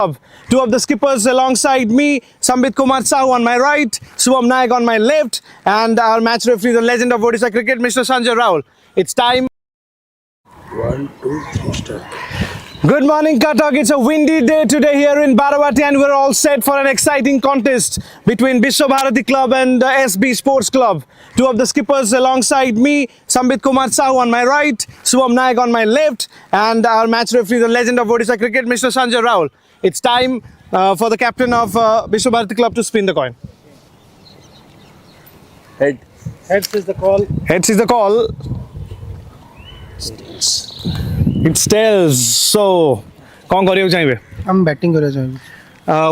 Two of the skippers alongside me, Sambit Kumar Sahu on my right, Subham Nayak on my left, and our match referee, the legend of Odisha cricket, Mr. Sanjay Raul. It's time. 1, 2, 3, start. Good morning, Cuttack. It's a windy day today here in Barabati, and we're all set for an exciting contest between Biswabharati Club and the SB Sports Club. Two of the skippers alongside me, Sambit Kumar Sahu on my right, Subham Nayak on my left, and our match referee, the legend of Odisha cricket, Mr. Sanjay Raul. It's time for the captain of Biswabharati Club to spin the coin. Head. Heads is the call. Heads is the call. It tells. So, कौन करियो चाहिए? हम batting करना चाहिए.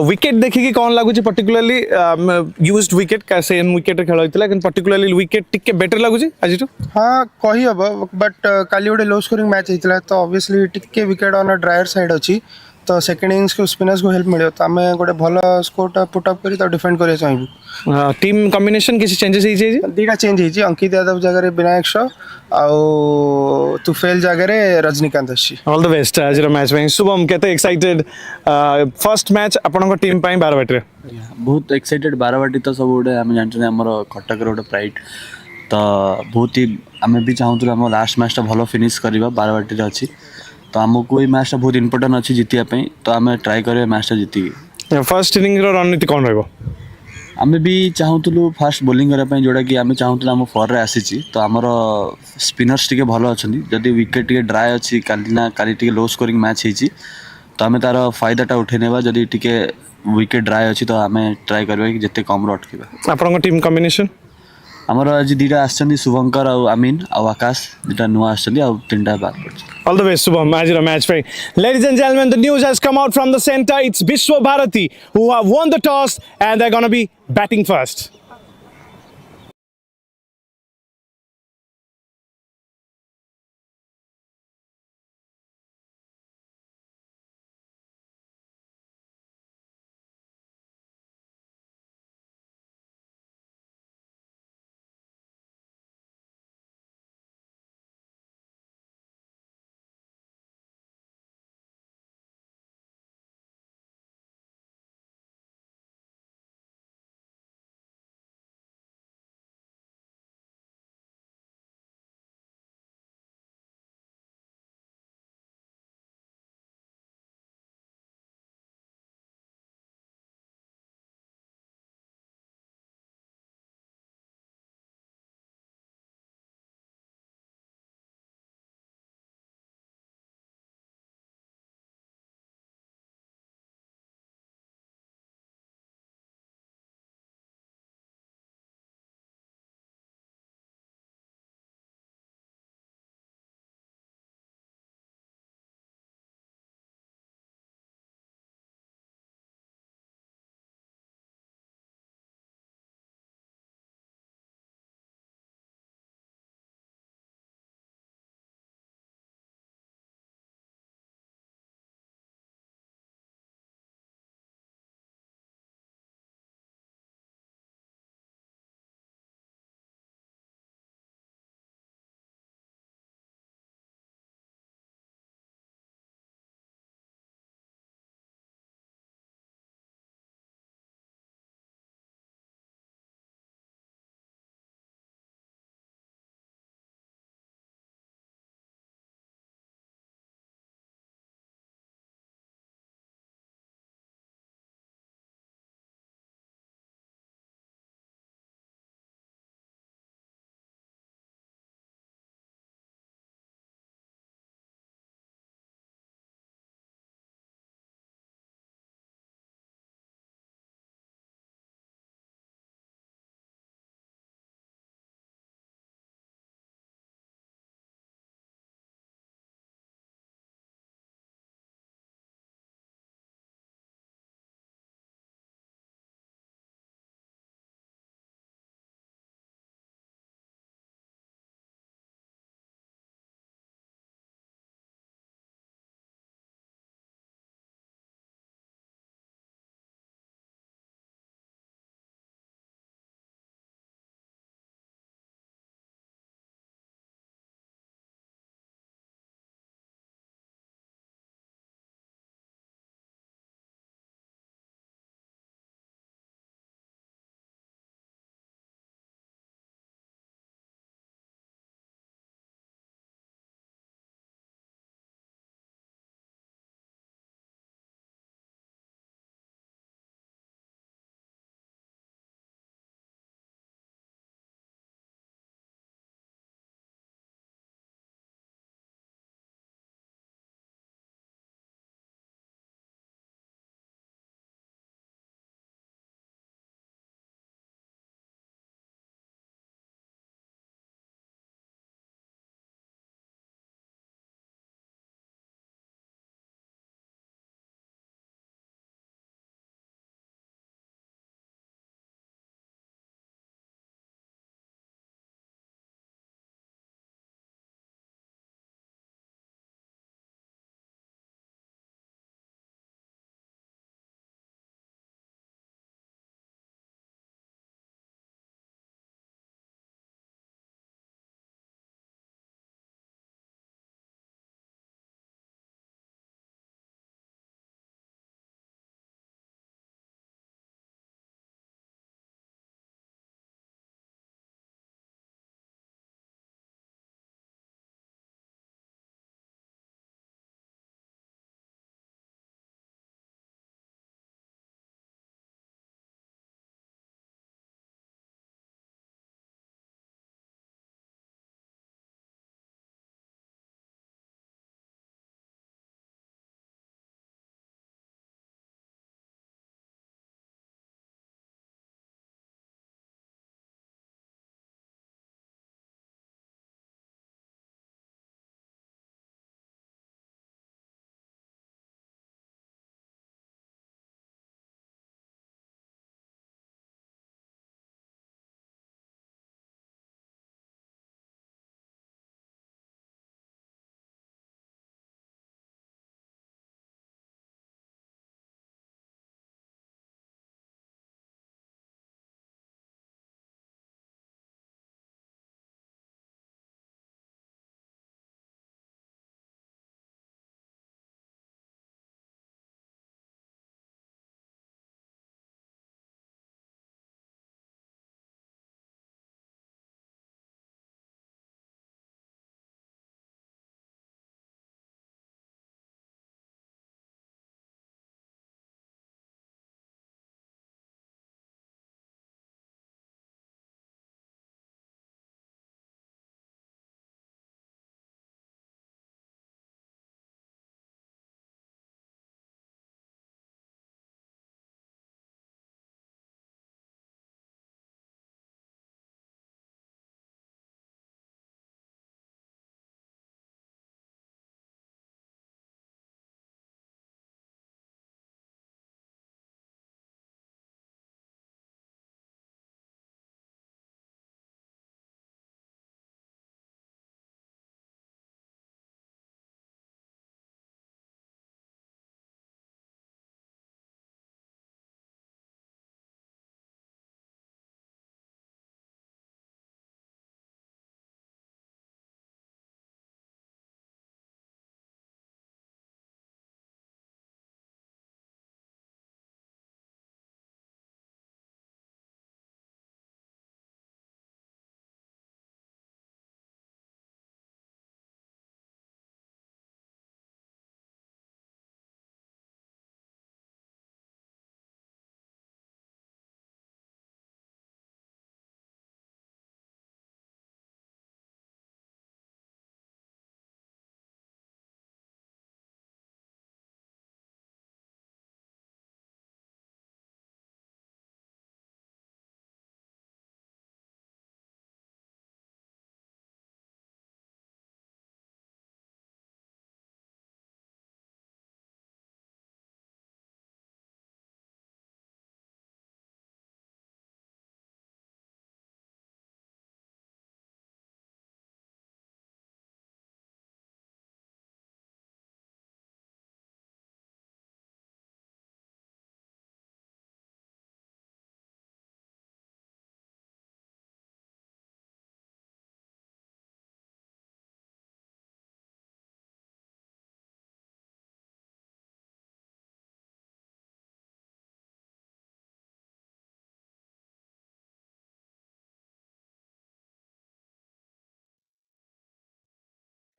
Wicket देखिए कौन लागुची particularly used wicket का same wicket खेल होइतला लेकिन पर्टिकुलरली विकेट टिके बेटर लागुची आज तो हाँ कही हम बट काली गोटे लो स्कोरिंग मैच होता तो ऑब्वियसली टिके विकेट ऑन ड्रायर साइड अच्छी तो सेकेंड इनिंग्स को स्पिनर्स को हेल्प मिले तो आम गोटे भल स्कोर पुट अप कर डिफेंड करा चाहबू. टीम कॉम्बिनेशन किसी चेंजेस होई दीटा चेंज होती अंकित यादव जगह विनायक शॉ आउ तुफेल जगह रजनीकांत अच्छी. ऑल द बेस्ट आज मैच में. शुभम केते एक्साइटेड फर्स्ट मैच आपन टीम पई बारवाटी रे? बहुत एक्साइटेड. बारवाटी तो सब गोटे आम जानते आमर कटक गोटे प्राइड तो बहुत ही आम भी चाहूँ आम लास्ट मैच भल फिनिश करवा बारवाटी अच्छी तो आमको ये मैच बहुत इंपोर्टेंट अच्छी जितियापी तो आम ट्राए करें मैच जितिकी. फर्स्ट इनिंग रणनीति कौन रहिबो? आम भी चाहूँ फास्ट बोलिंग करने जोड़ा कि आम चाहूँ आम फॉर आसी तो आमर स्पिनर्स टे भल अच्छा जदि विकेट टे ड्राए अच्छी काली लो स्कोरिंग मैच होती तो आम तार फायदाटा उठे ना जदि टे विकेट ड्राए अच्छी तो आम ट्राए करवा कि जिते कम अटकवा. आपन टीम कॉम्बिनेशन आमर आज दीटा आसछन्ती शुभंकर आउ आमीन आउ आकाश दीटा नुआ आसछन्ती आउ तीनटा बात पड़छ. All the best, Subham. Major match pay. Ladies and gentlemen, the news has come out from the center. It's Biswabharati who have won the toss and they're going to be batting first.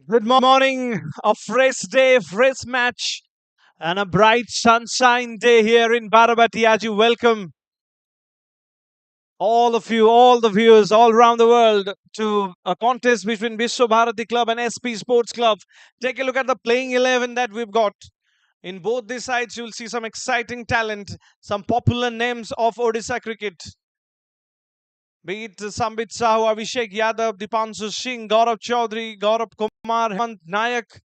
Good morning. A fresh day, fresh match, and a bright sunshine day here in Barabati as you welcome all of you, all the viewers all around the world to a contest between Biswabharati Club and SP Sports Club. Take a look at the playing 11 that we've got. In both these sides, you'll see some exciting talent, some popular names of Odisha cricket. Be it Sambit Sahu, Abhishek Yadav, Dipanshu Singh, Gaurav Chaudhary, Gaurav Kumar, Hemant Nayak,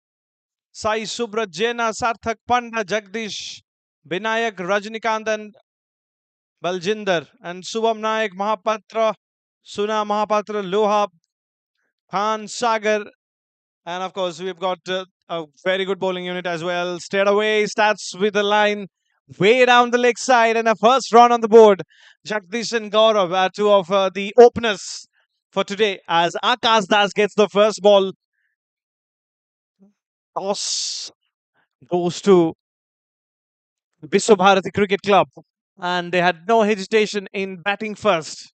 Sai Subrat Jaina, Sarthak Panda, Jagdish, Binayak, Rajnikant, and Baljinder, and Subham Nayak, Mahapatra, Suna Mahapatra, Lohab, Khan, Sagar, and of course, we've got a very good bowling unit as well. Straight away, starts with a line way down the leg side, and a first run on the board. Jagdish and Gaurav are two of the openers for today as Akash Das gets the first ball. Toss goes to Biswabharati Cricket Club, and they had no hesitation in batting first.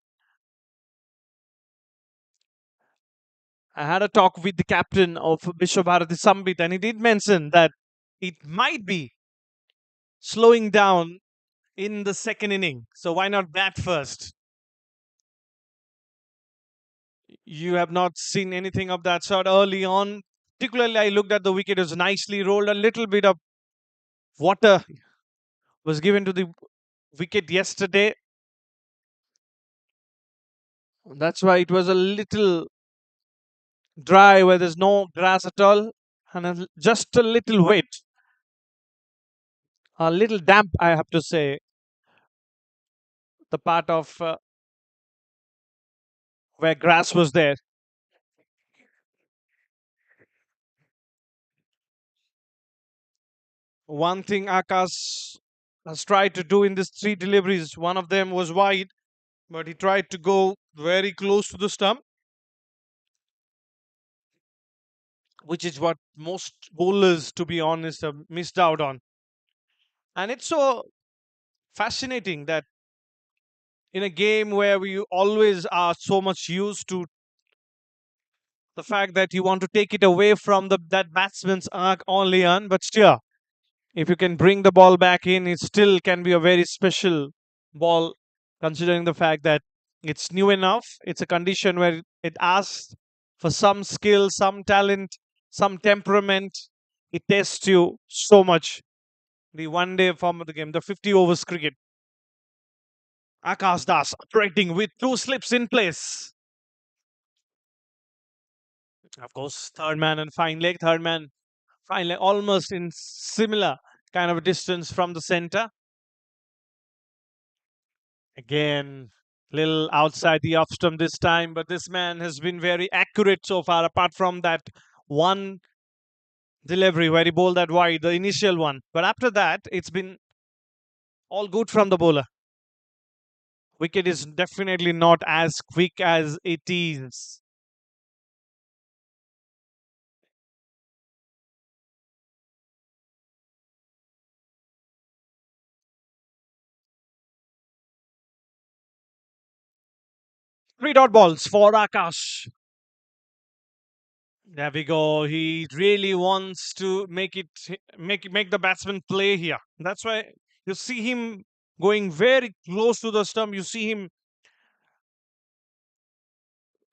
I had a talk with the captain of Biswabharati Sambit, and he did mention that it might be slowing down in the second inning. So why not bat first? You have not seen anything of that sort early on. Particularly, I looked at the wicket; it was nicely rolled. A little bit of water was given to the wicket yesterday. That's why it was a little dry, where there's no grass at all, and just a little wet, a little damp, I have to say. The part of where grass was there. One thing Akash has tried to do in these three deliveries, one of them was wide, but he tried to go very close to the stump, which is what most bowlers, to be honest, have missed out on. And it's so fascinating that in a game where we always are so much used to the fact that you want to take it away from that batsman's arc only on, but still, if you can bring the ball back in, it still can be a very special ball, considering the fact that it's new enough. It's a condition where it asks for some skill, some talent, some temperament. It tests you so much. The one day form of the game, the 50 overs cricket. Akash Das operating with two slips in place. Of course, third man and fine leg. Third man, fine leg, almost in similar kind of distance from the center. Again, little outside the off stump this time, but this man has been very accurate so far, apart from that one delivery where he bowled that wide, the initial one. But after that, it's been all good from the bowler. Wicket is definitely not as quick as it is. Three dot balls for Akash. There we go. He really wants to make the batsman play here. That's why you see him going very close to the stump. You see him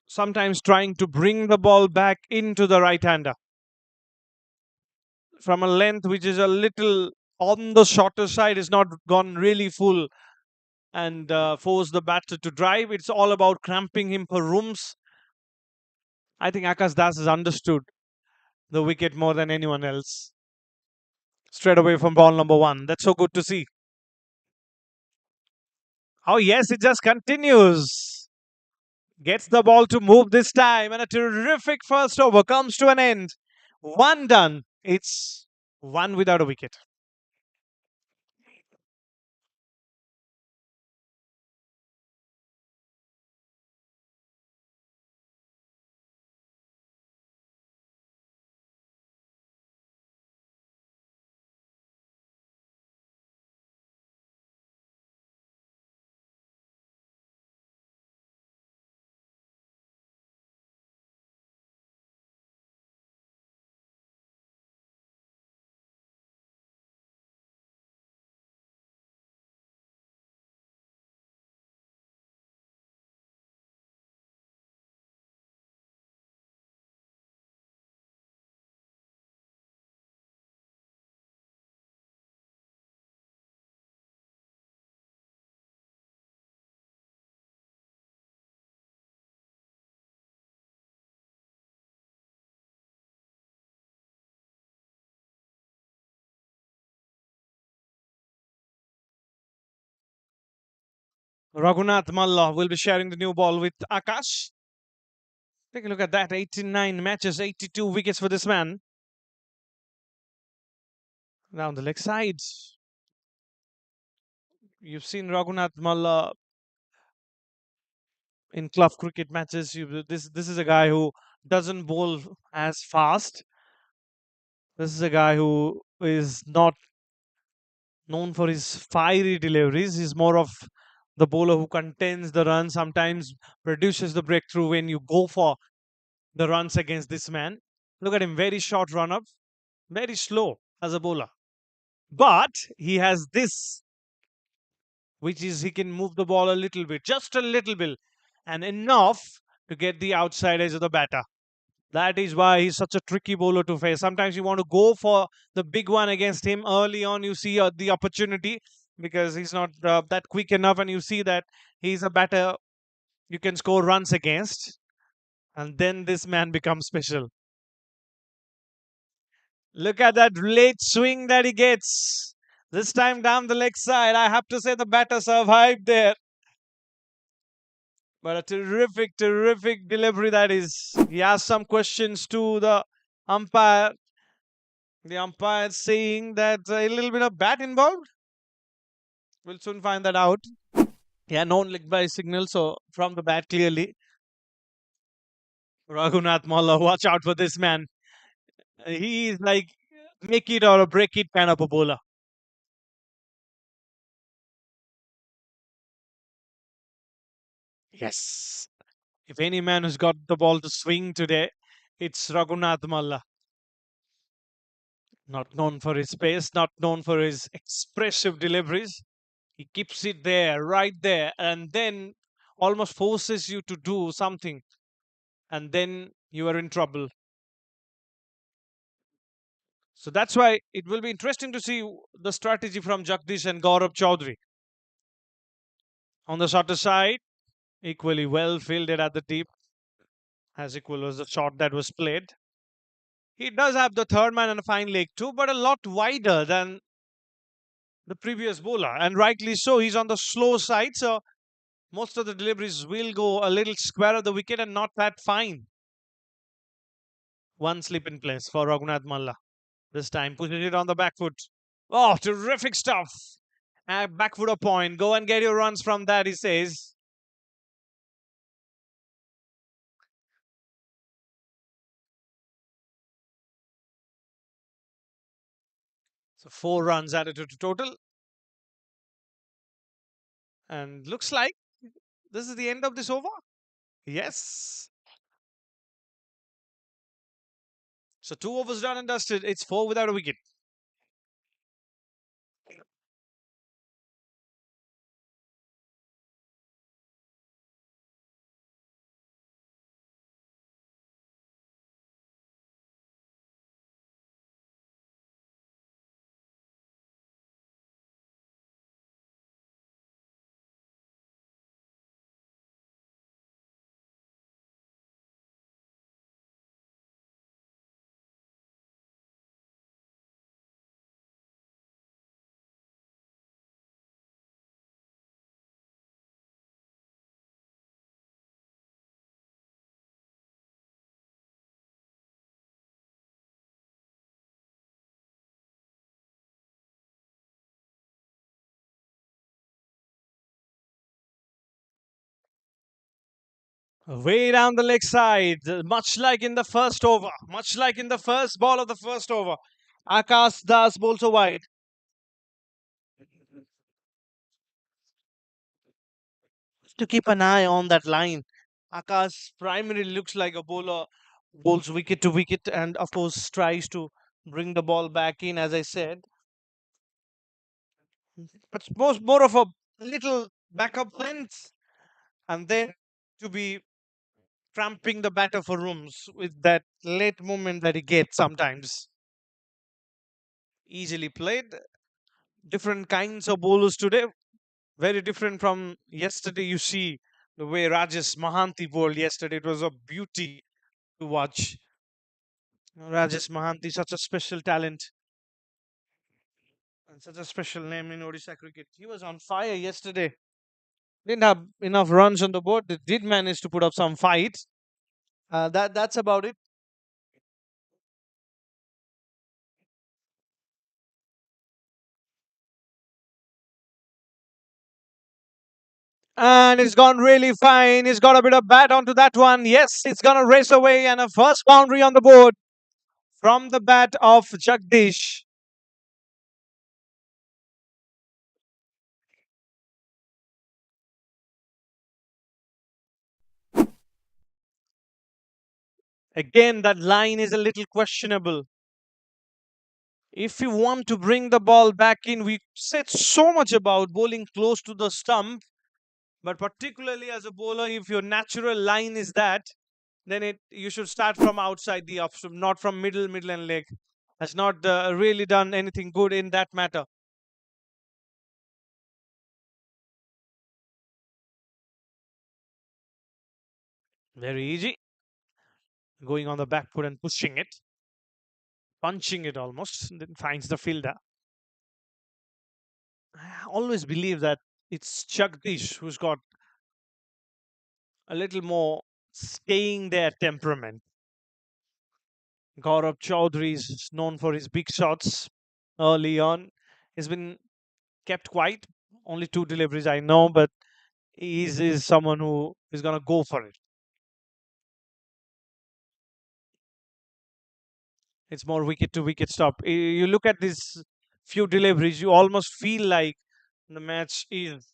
sometimes trying to bring the ball back into the right hander from a length which is a little on the shorter side, is not gone really full and force the batter to drive. It's all about cramping him for rooms. I think Akash Das has understood the wicket more than anyone else. Straight away from ball number one. That's so good to see. Oh, yes, it just continues. Gets the ball to move this time, and a terrific first over comes to an end. One done. It's one without a wicket. Raghunath Malla will be sharing the new ball with Akash. Take a look at that. 89 matches, 82 wickets for this man. Down the leg side. You've seen Raghunath Malla in club cricket matches. This is a guy who doesn't bowl as fast. This is a guy who is not known for his fiery deliveries. He's more of the bowler who contains the run, sometimes produces the breakthrough when you go for the runs against this man. Look at him, very short run up, very slow as a bowler. But he has this, which is he can move the ball a little bit, just a little bit, and enough to get the outside edge of the batter. That is why he's such a tricky bowler to face. Sometimes you want to go for the big one against him early on. You see the opportunity because he's not that quick enough, and you see that he's a batter you can score runs against. And then this man becomes special. Look at that late swing that he gets. This time down the leg side. I have to say the batter survived there. But a terrific, terrific delivery that is. He asked some questions to the umpire. The umpire saying that a little bit of bat involved. We'll soon find that out. Yeah, no leg by signal, so from the bat clearly. Raghunath Malla, watch out for this man. He is like make it or break it kind of a bowler. Yes. If any man who's got the ball to swing today, it's Raghunath Malla. Not known for his pace, not known for his expressive deliveries. He keeps it there, right there, and then almost forces you to do something, and then you are in trouble. So that's why it will be interesting to see the strategy from Jagdish and Gaurav Chaudhary. On the shorter side, equally well fielded at the deep, as equal was the shot that was played. He does have the third man and a fine leg too, but a lot wider than the previous bowler, and rightly so. He's on the slow side, so most of the deliveries will go a little square of the wicket and not that fine. One slip in place for Raghunath Malla. This time, putting it on the back foot. Oh, terrific stuff. Back foot a point. Go and get your runs from that, he says. So 4 runs added to total. And looks like this is the end of this over. Yes. So 2 overs done and dusted. It's 4 without a wicket. Way down the leg side, much like in the first over, much like in the first ball of the first over. Akash Das bowls wide. To keep an eye on that line. Akash primarily looks like a bowler, bowls wicket to wicket, and of course tries to bring the ball back in, as I said. But more of a little backup length, and then to be tramping the batter for rooms with that late movement that he gets sometimes. Easily played. Different kinds of bowlers today. Very different from yesterday. You see the way Rajesh Mahanti bowled yesterday. It was a beauty to watch. Rajesh Mahanti, such a special talent and such a special name in Odisha cricket. He was on fire yesterday. Didn't have enough runs on the board. They did manage to put up some fights. That's about it. And it's gone really fine. He's got a bit of bat onto that one. Yes, it's gonna race away, and a first boundary on the board from the bat of Jagdish. Again, that line is a little questionable. If you want to bring the ball back in, we said so much about bowling close to the stump, but particularly as a bowler, if your natural line is that, then it you should start from outside the off, not from middle and leg. Has not really done anything good in that matter. Very easy, going on the back foot and pushing it, punching it almost, and then finds the fielder. I always believe that it's Jagdish who's got a little more staying there temperament. Gaurav Chaudhary is known for his big shots early on. He's been kept quiet. Only two deliveries I know, but is someone who is going to go for it. It's more wicket to wicket stop. You look at these few deliveries, you almost feel like the match is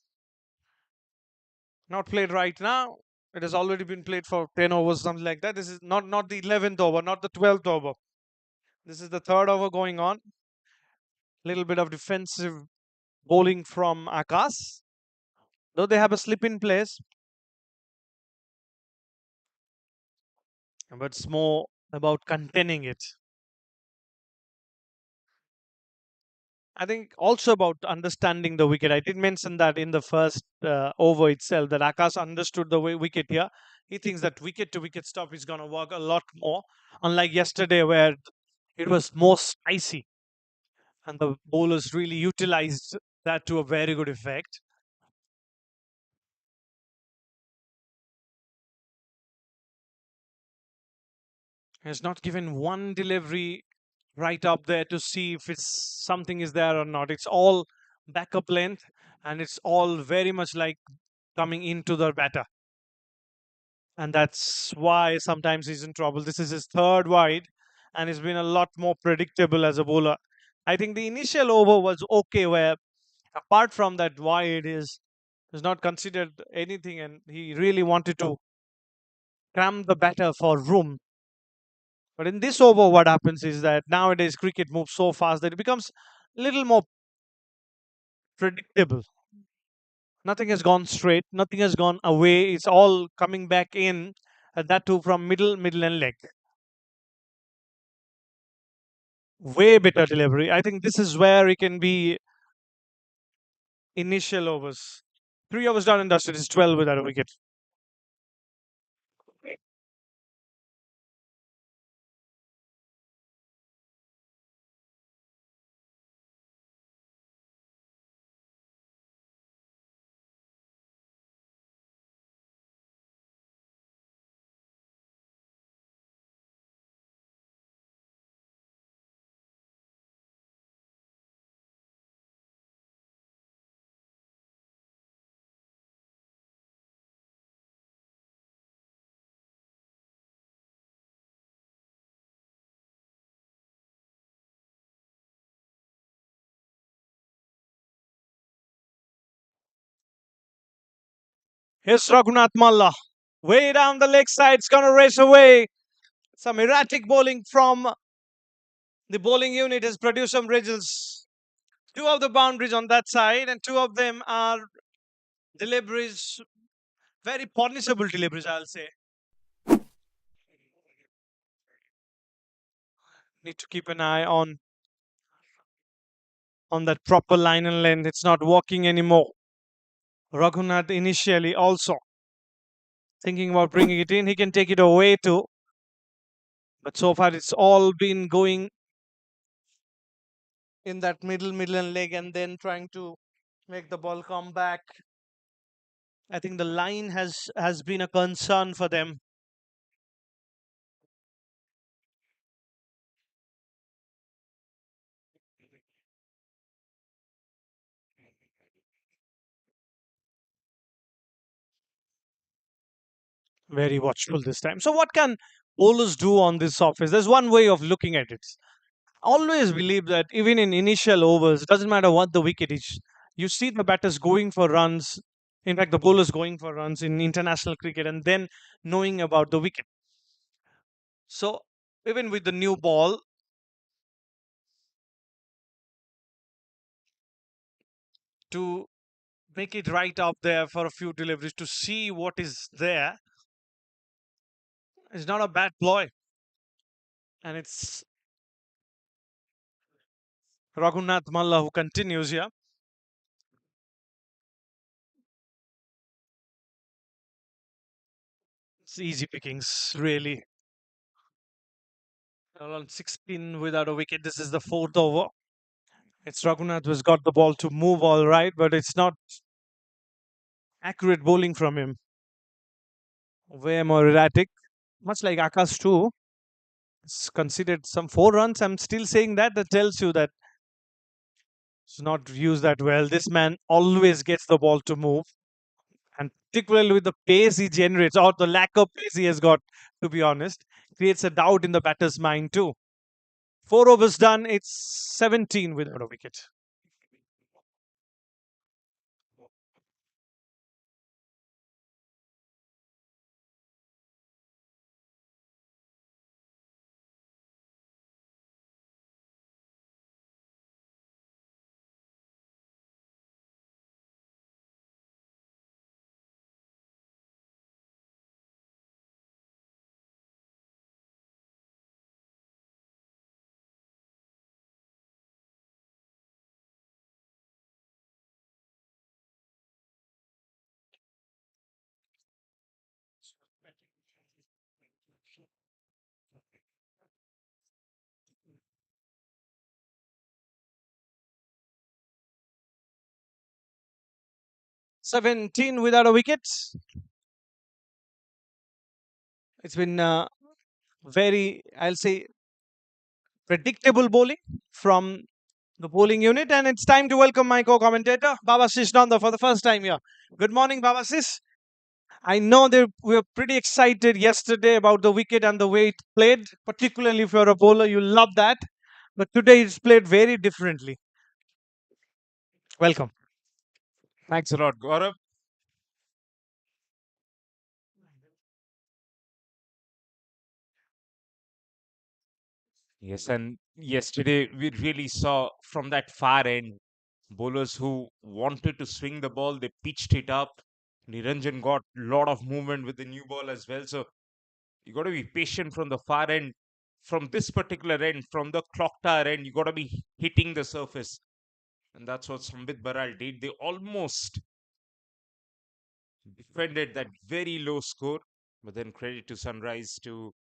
not played right now. It has already been played for 10 overs, something like that. This is not the 11th over, not the 12th over. This is the third over going on. Little bit of defensive bowling from Akash, though they have a slip in place, but it's more about containing it. I think also about understanding the wicket. I did mention that in the first over itself that Akash understood the way wicket here. He thinks that wicket to wicket stop is going to work a lot more, unlike yesterday where it was more spicy and the bowlers really utilized that to a very good effect. Has not given one delivery right up there to see if it's something is there or not. It's all backup length and it's all very much like coming into the batter. And that's why sometimes he's in trouble. This is his third wide and he's been a lot more predictable as a bowler. I think the initial over was okay, where apart from that wide is not considered anything, and he really wanted to cram the batter for room. But in this over, what happens is that nowadays cricket moves so fast that it becomes a little more predictable. Nothing has gone straight, nothing has gone away. It's all coming back in, that too from middle, and leg. Way better delivery. I think this is where it can be initial overs. 3 overs done and dusted is 12 without a wicket. Here's Raghunath Malla. Way down the leg side, it's going to race away. Some erratic bowling from the bowling unit has produced some results. Two of the boundaries on that side, and two of them are deliveries, very punishable deliveries, I'll say. Need to keep an eye on that proper line and length. It's not working anymore. Raghunath initially also thinking about bringing it in. He can take it away too, but so far it's all been going in that middle and leg, and then trying to make the ball come back. I think the line has been a concern for them. Very watchful this time. So what can bowlers do on this surface? There's one way of looking at it. Always believe that even in initial overs, doesn't matter what the wicket is, you see the batters going for runs. In fact, the bowlers going for runs in international cricket and then knowing about the wicket. So even with the new ball, to make it right up there for a few deliveries to see what is there is not a bad ploy. And it's Raghunath Malla who continues here. It's easy pickings, really. Around 16 without a wicket. This is the fourth over. It's Raghunath who's got the ball to move all right, but it's not accurate bowling from him. Way more erratic. Much like Akash too. It's considered some 4 runs. I'm still saying that. That tells you that it's not used that well. This man always gets the ball to move. And particularly with the pace he generates, or the lack of pace he has got, to be honest, creates a doubt in the batter's mind too. 4 overs done, it's 17 without a wicket. 17 without a wicket. It's been very, I'll say, predictable bowling from the bowling unit. And it's time to welcome my co-commentator, Babasish Nanda, for the first time here. Good morning, Babasish. I know that we were pretty excited yesterday about the wicket and the way it played, particularly if you're a bowler, you love that. But today it's played very differently. Welcome. Thanks a lot, Gaurav. Yes, and yesterday we really saw from that far end bowlers who wanted to swing the ball, they pitched it up. Niranjan got a lot of movement with the new ball as well. So you got to be patient from the far end. From this particular end, from the clock tower end, you got to be hitting the surface. And that's what Sambit Baral did. They almost defended that very low score. But then credit to Sunrise to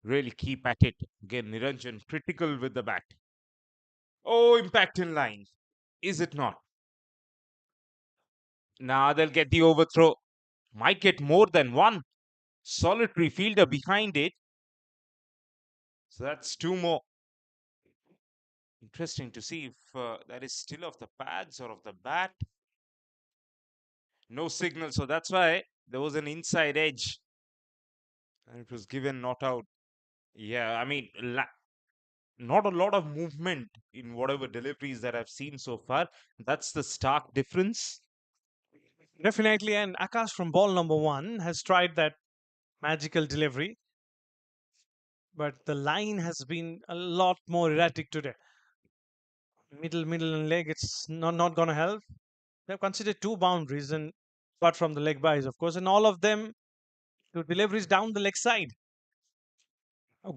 really keep at it. Again, Niranjan critical with the bat. Oh, impact in line. Is it not? Now they'll get the overthrow. Might get more than one. Solitary fielder behind it. So that's two more. Interesting to see if that is still of the pads or of the bat. No signal. So that's why there was an inside edge. And it was given not out. Yeah, I mean, not a lot of movement in whatever deliveries that I've seen so far. That's the stark difference. Definitely, and Akash from ball number one has tried that magical delivery, but the line has been a lot more erratic today. Middle, and leg, it's not going to help. They've considered two boundaries, and apart from the leg byes, of course, and all of them to deliveries down the leg side.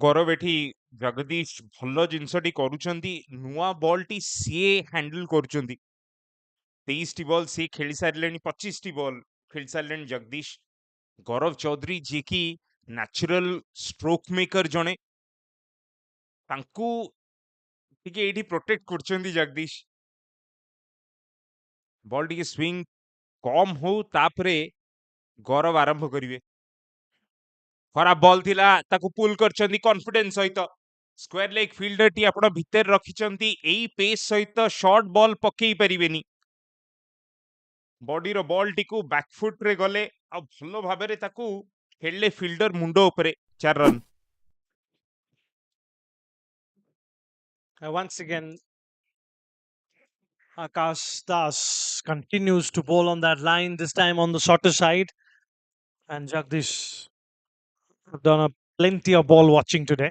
ଗୌରବ ଏଠି ଜଗଦୀଶ ଭଲ ଜିନିଷଟି କରୁଛନ୍ତି ନୂଆ ବଲଟି ସିଏ handle କରୁଛନ୍ତି 23ଟି ball ସିଏ ଖେଳି ସାରିଲେଣି 25ଟି ବଲ୍ ଖେଳି ସାରିଲେଣି ଜଗଦୀଶ ଗୌରବ ଚୌଧୁରୀ ଯିଏକି ନ୍ୟାଚୁରାଲ ଷ୍ଟ୍ରୋକ୍ ମେକର ଜଣେ ତାଙ୍କୁ ଟିକେ ଏଇଠି ପ୍ରୋଟେକ୍ଟ କରୁଛନ୍ତି ଜଗଦୀଶ ବଲ୍ ଟିକେ ସ୍ୱିଙ୍ଗ କମ୍ ହଉ ତାପରେ ଗୌରବ ଆରମ୍ଭ କରିବେ। ଖରାପ ବଲ୍ ଥିଲା ତାକୁ ପୁଲ୍ କରିଛନ୍ତି କନଫିଡେନ୍ସ ସହିତ। ସ୍କ୍ୱାର ଲେଗ୍ ଫିଲ୍ଡରଟି ଆପଣ ଭିତରେ ରଖିଛନ୍ତି, ଏଇ ପେସ୍ ସହିତ ସର୍ଟ ବଲ୍ ପକେଇ ପାରିବେନି। ବଡିର ବଲ୍‌ଟିକୁ ବ୍ୟାକଫୁଟରେ ଗଲେ ଆଉ ଭଲ ଭାବରେ ତାକୁ ଖେଳିଲେ ଫିଲ୍ଡର ମୁଣ୍ଡ ଉପରେ 4 run. Once again, Akash Das continues to bowl on that line, this time on the shorter side. And Jagdish have done a plenty of ball watching today.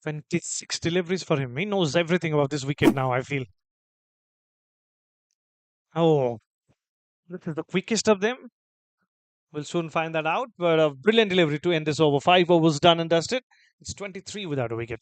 26 deliveries for him. He knows everything about this wicket now, I feel. Oh, this is the quickest of them. We'll soon find that out. But a brilliant delivery to end this over. 5 overs done and dusted. It's 23 without a wicket.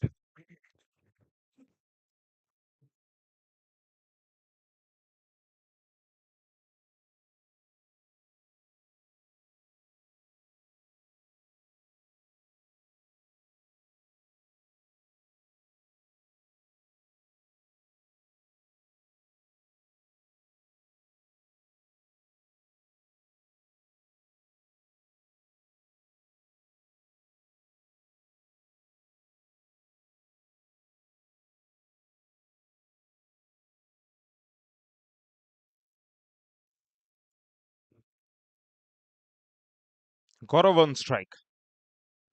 Gaurav on strike.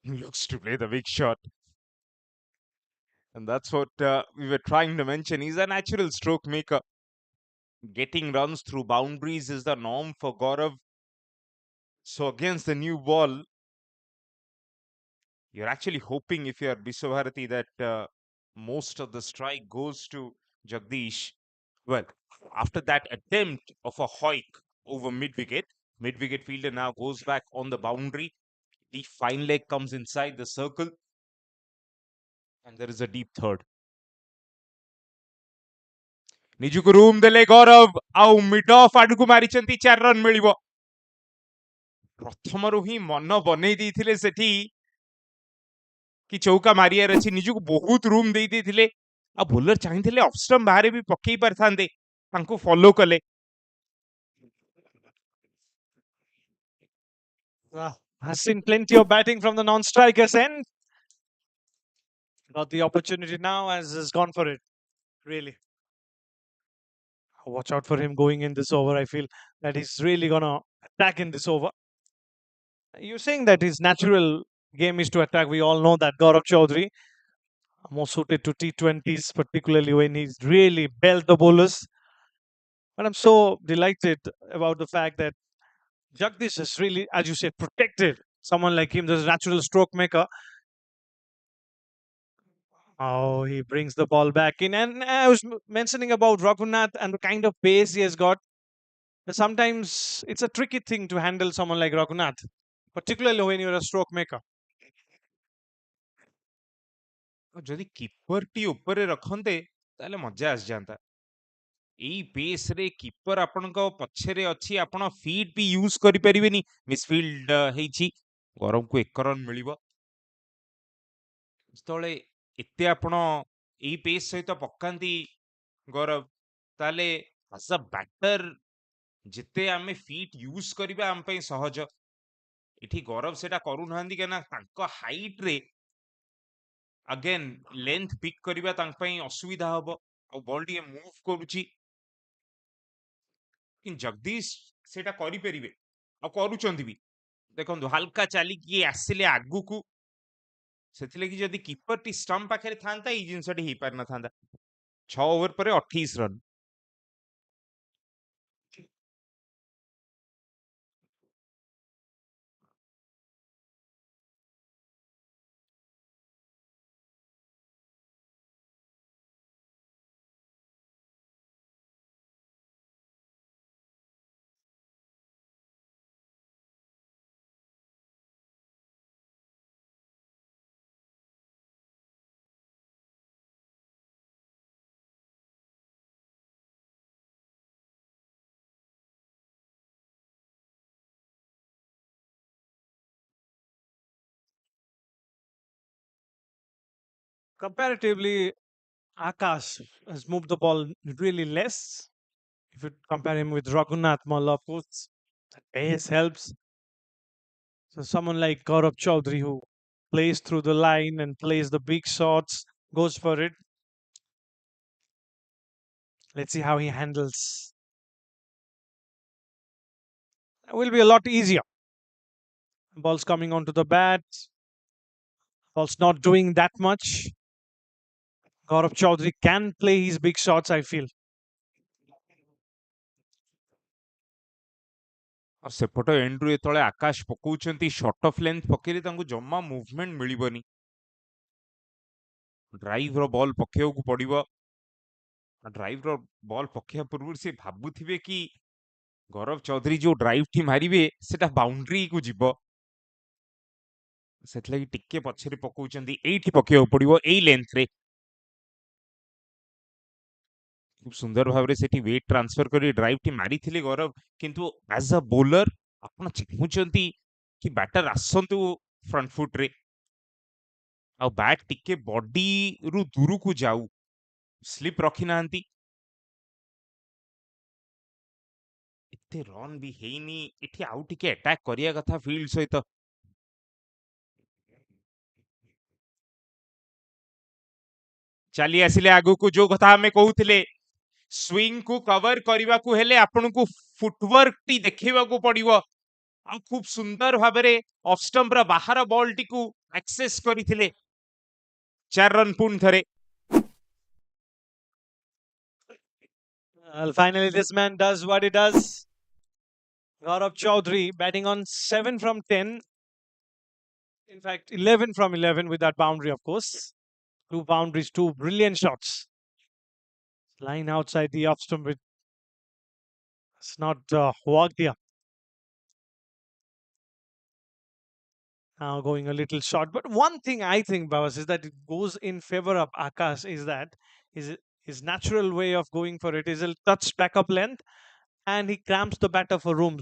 Looks to play the big shot. And that's what we were trying to mention. He's a natural stroke maker. Getting runs through boundaries is the norm for Gaurav. So against the new ball, you're actually hoping, if you're Biswabharati, that most of the strike goes to Jagdish. Well, after that attempt of a hoik over mid wicket fielder now goes back on the boundary. The fine leg comes inside the circle, and there is a deep third. ନିଜକୁ room ଦେଲେ ଗୌରବ ଆଉ mid of ଆଡକୁ ମାରିଛନ୍ତି 4 run ମିଳିବ। ପ୍ରଥମରୁ ହିଁ ମନ ବନେଇ ଦେଇଥିଲେ ସେଠି କି ଚୌକା ମାରିବାର ଅଛି, ନିଜକୁ ବହୁତ ରୁମ୍ ଦେଇ ଦେଇଥିଲେ। ଆଉ ବୋଲର ଚାହିଁଥିଲେ ଅଫ୍ ଷ୍ଟମ୍ପ ବାହାରେ ବି ପକେଇ ପାରିଥାନ୍ତେ, ତାଙ୍କୁ ଫଲୋ କଲେ। Has seen plenty of batting from the non-strikers end. Got the opportunity now, as has gone for it. Really. Watch out for him going in this over. I feel that he's really gonna attack in this over. You're saying that his natural game is to attack. We all know that Gaurav Chaudhary more suited to T20s, particularly when he's really belt the bowlers. But I'm so delighted about the fact that Jagdish is really, as you said, protected someone like him. There's a natural stroke maker. Oh, he brings the ball back in. And I was mentioning about Raghunath and the kind of pace he has got. Sometimes it's a tricky thing to handle someone like Raghunath, particularly when you're a stroke maker. ଯଦି କିପରଟି ଉପରେ ରଖନ୍ତେ ତାହେଲେ ମଜା ଆସିଯାନ୍ତା। ଏଇ ପେସରେ keeper ଆପଣଙ୍କ ପଛରେ ଅଛି, ଆପଣ fit ବି use କରିପାରିବେନି। ମିସଫିଲ୍ଡ ହେଇଛି, ଗୌରବକୁ 1 ରନ୍ ମିଳିବ। ଯେତେବେଳେ ଏତେ ଆପଣ ଏଇ ପେସ୍ ସହିତ ପକାନ୍ତି ଗୌରବ, ତାହେଲେ ଆଜ ଅ ବ୍ୟାଟର ଯେତେ ଆମେ ଫିଟ୍ ୟୁଜ କରିବା ଆମ ପାଇଁ ସହଜ। ଏଠି ଗୌରବ ସେଟା କରୁନାହାନ୍ତି, କାହିଁକିନା ତାଙ୍କ ହାଇଟରେ अगेन लेंथ पिक करबा तांक पई असुविधा हबो और बॉल टी मूव करूची कि जगदीश सेटा करि परिबे आ करूचंती भी। देखंतु हल्का चाली कि आसिले आगु को, सेथिले कि जदी कीपर टी स्टंप पाखरे थांता ई जिंसटी ही पार न थांता। 6 ओवर परे 28 run. Comparatively, Akash has moved the ball really less. If you compare him with Raghunath Malla, of course, that pace helps. So someone like Gaurav Chaudhary who plays through the line and plays the big shots, goes for it. Let's see how he handles. It will be a lot easier. Ball's coming onto the bat. Ball's not doing that much. Gaurav Chaudhary can play his big shots, I feel. ଆଉ ସେପଟ ଏଣ୍ଡରୁ ଯେତେବେଳେ ଆକାଶ ପକଉଛନ୍ତି short of length ପକେଇଲେ ତାଙ୍କୁ ଜମା movement ମିଳିବନି। Driver ball ପକେଇବାକୁ ପଡିବ। ଡ୍ରାଇଭର ବଲ୍ ପକେଇବା ପୂର୍ବରୁ ସେ ଭାବୁଥିବେ କି ଗୌରବ ଚୌଧୁରୀ ଯୋଉ ଡ୍ରାଇଭଟି ମାରିବେ ସେଟା ବାଉଣ୍ଡ୍ରିକୁ ଯିବ। ସେଥିଲାଗି ଟିକେ ପଛରେ ପକଉଛନ୍ତି। ଏଇଠି ପକେଇବାକୁ ପଡିବ ଏଇ ଲେନ୍ଥରେ। খুব ସୁନ୍ଦର ଭାବରେ ସେଠି ୱେଟ୍ ଟ୍ରାନ୍ସଫର କରି ଡ୍ରାଇଭଟି ମାରିଥିଲେ ଗୌରବ, କିନ୍ତୁ ଆଜ୍ ଅ ବୋଲର ଆପଣ ଚାହୁଁଛନ୍ତି କି ବ୍ୟାଟର ଆସନ୍ତୁ ଫ୍ରଣ୍ଟ ଫୁଟରେ ଆଉ ବ୍ୟାଟ୍ ଟିକେ ବଡିରୁ ଦୂରକୁ ଯାଉ, ସ୍ଲିପ ରଖିନାହାନ୍ତି। ଏତେ ରନ୍ ବି ହେଇନି, ଏଠି ଆଉ ଟିକେ ଆଟାକ୍ କରିବା କଥା ଫିଲ୍ଡ ସହିତ। ଚାଲି ଆସିଲେ ଆଗକୁ, ଯୋଉ କଥା ଆମେ କହୁଥିଲେ ସ୍ୱିଙ୍ଗ କୁ କଭର କରିବାକୁ ହେଲେ ଆପଣଙ୍କୁ ଫୁଟୱାର୍କ ଟି ଦେଖେଇବାକୁ ପଡିବ। ଆଉ ଖୁବ ସୁନ୍ଦର ଭାବରେ ଅଫ ଷ୍ଟମ୍ପର ବାହାର ବଲ୍ ଟିକୁ ଆକ୍ସେସ କରିଥିଲେ। 4 ରନ୍ ପୁଣି ଥରେ। Well, finally, this man does what he does. Gaurav Chaudhary batting on 7 from 10. In fact, 11 from 11 with that boundary, of course. 2 boundaries, 2 brilliant shots. Line outside the off stump. It's not worked here. Now going a little short. But one thing I think, Babas, is that it goes in favor of Akash is that his natural way of going for it is a touch back up length and he cramps the batter for room.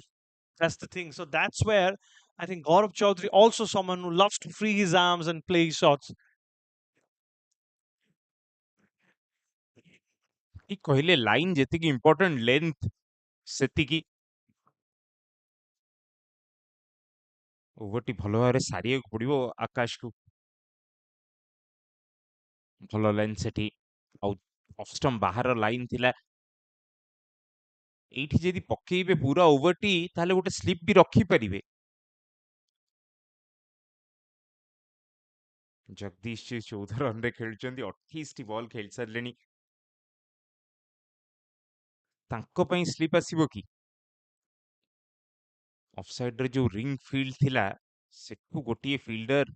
That's the thing. So that's where I think Gaurav Chaudhary also someone who loves to free his arms and play his shots. ଠିକ କହିଲେ, line ଯେତିକି important length ସେତିକି। ଓଭରଟି ଭଲ ଭାବରେ ସାରିବାକୁ ପଡିବ ଆକାଶକୁ। ଭଲ ଲାଇନ ସେଠି, ଆଉ ଅଫ ଷ୍ଟମ୍ପ ବାହାର ଲାଇନ ଥିଲା। ଏଇଠି ଯଦି ପକେଇବେ ପୁରା ଓଭରଟି ତାହେଲେ ଗୋଟେ ସ୍ଲିପ ବି ରଖିପାରିବେ। ଜଗଦୀଶ ଜି 14 ରନରେ ଖେଳୁଛନ୍ତି, 28ଟି ବଲ୍ ଖେଳି ସାରିଲେଣି। ତାଙ୍କ ପାଇଁ ସ୍ଲିପ ଆସିବ କି? ଅଫ ସାଇଡରେ ଯୋଉ ରିଙ୍ଗ ଫିଲ୍ଡ ଥିଲା ସେଠୁ ଗୋଟିଏ ଫିଲ୍ଡର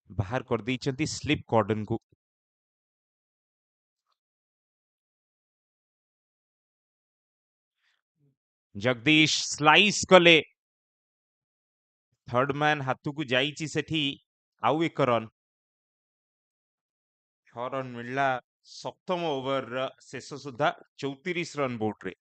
ବାହାର କରିଦେଇଛନ୍ତି ସ୍ଲିପ କର୍ଡନକୁ। ଜଗଦୀଶ ସ୍ଲାଇସ୍ କଲେ, ଥର୍ଡ ମ୍ୟାନ ହାତକୁ ଯାଇଛି ସେଠି ଆଉ 1 ରନ୍। 6 ରନ୍ ମିଳିଲା ସପ୍ତମ ଓଭରର ଶେଷ ସୁଦ୍ଧା 34 ରନ୍ ବୋର୍ଡରେ।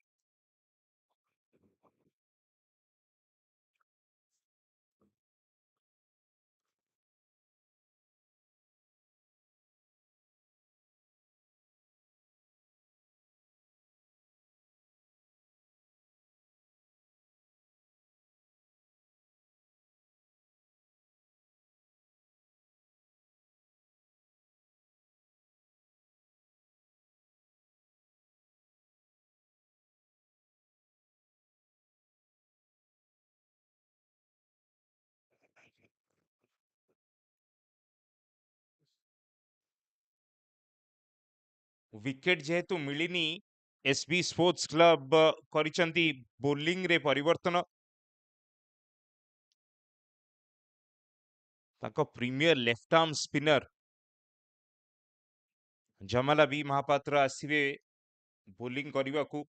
ୱିକେଟ ଯେହେତୁ ମିଳିନି, ଏସବି ସ୍ପୋର୍ଟସ କ୍ଲବ କରିଛନ୍ତି ବୋଲିଂରେ ପରିବର୍ତ୍ତନ। ତାଙ୍କ ପ୍ରିମିୟର ଲେଫ୍ଟ ଆର୍ମ ସ୍ପିନର ଜମାଲା ବି ମହାପାତ୍ର ଆସିବେ ବୋଲିଂ କରିବାକୁ।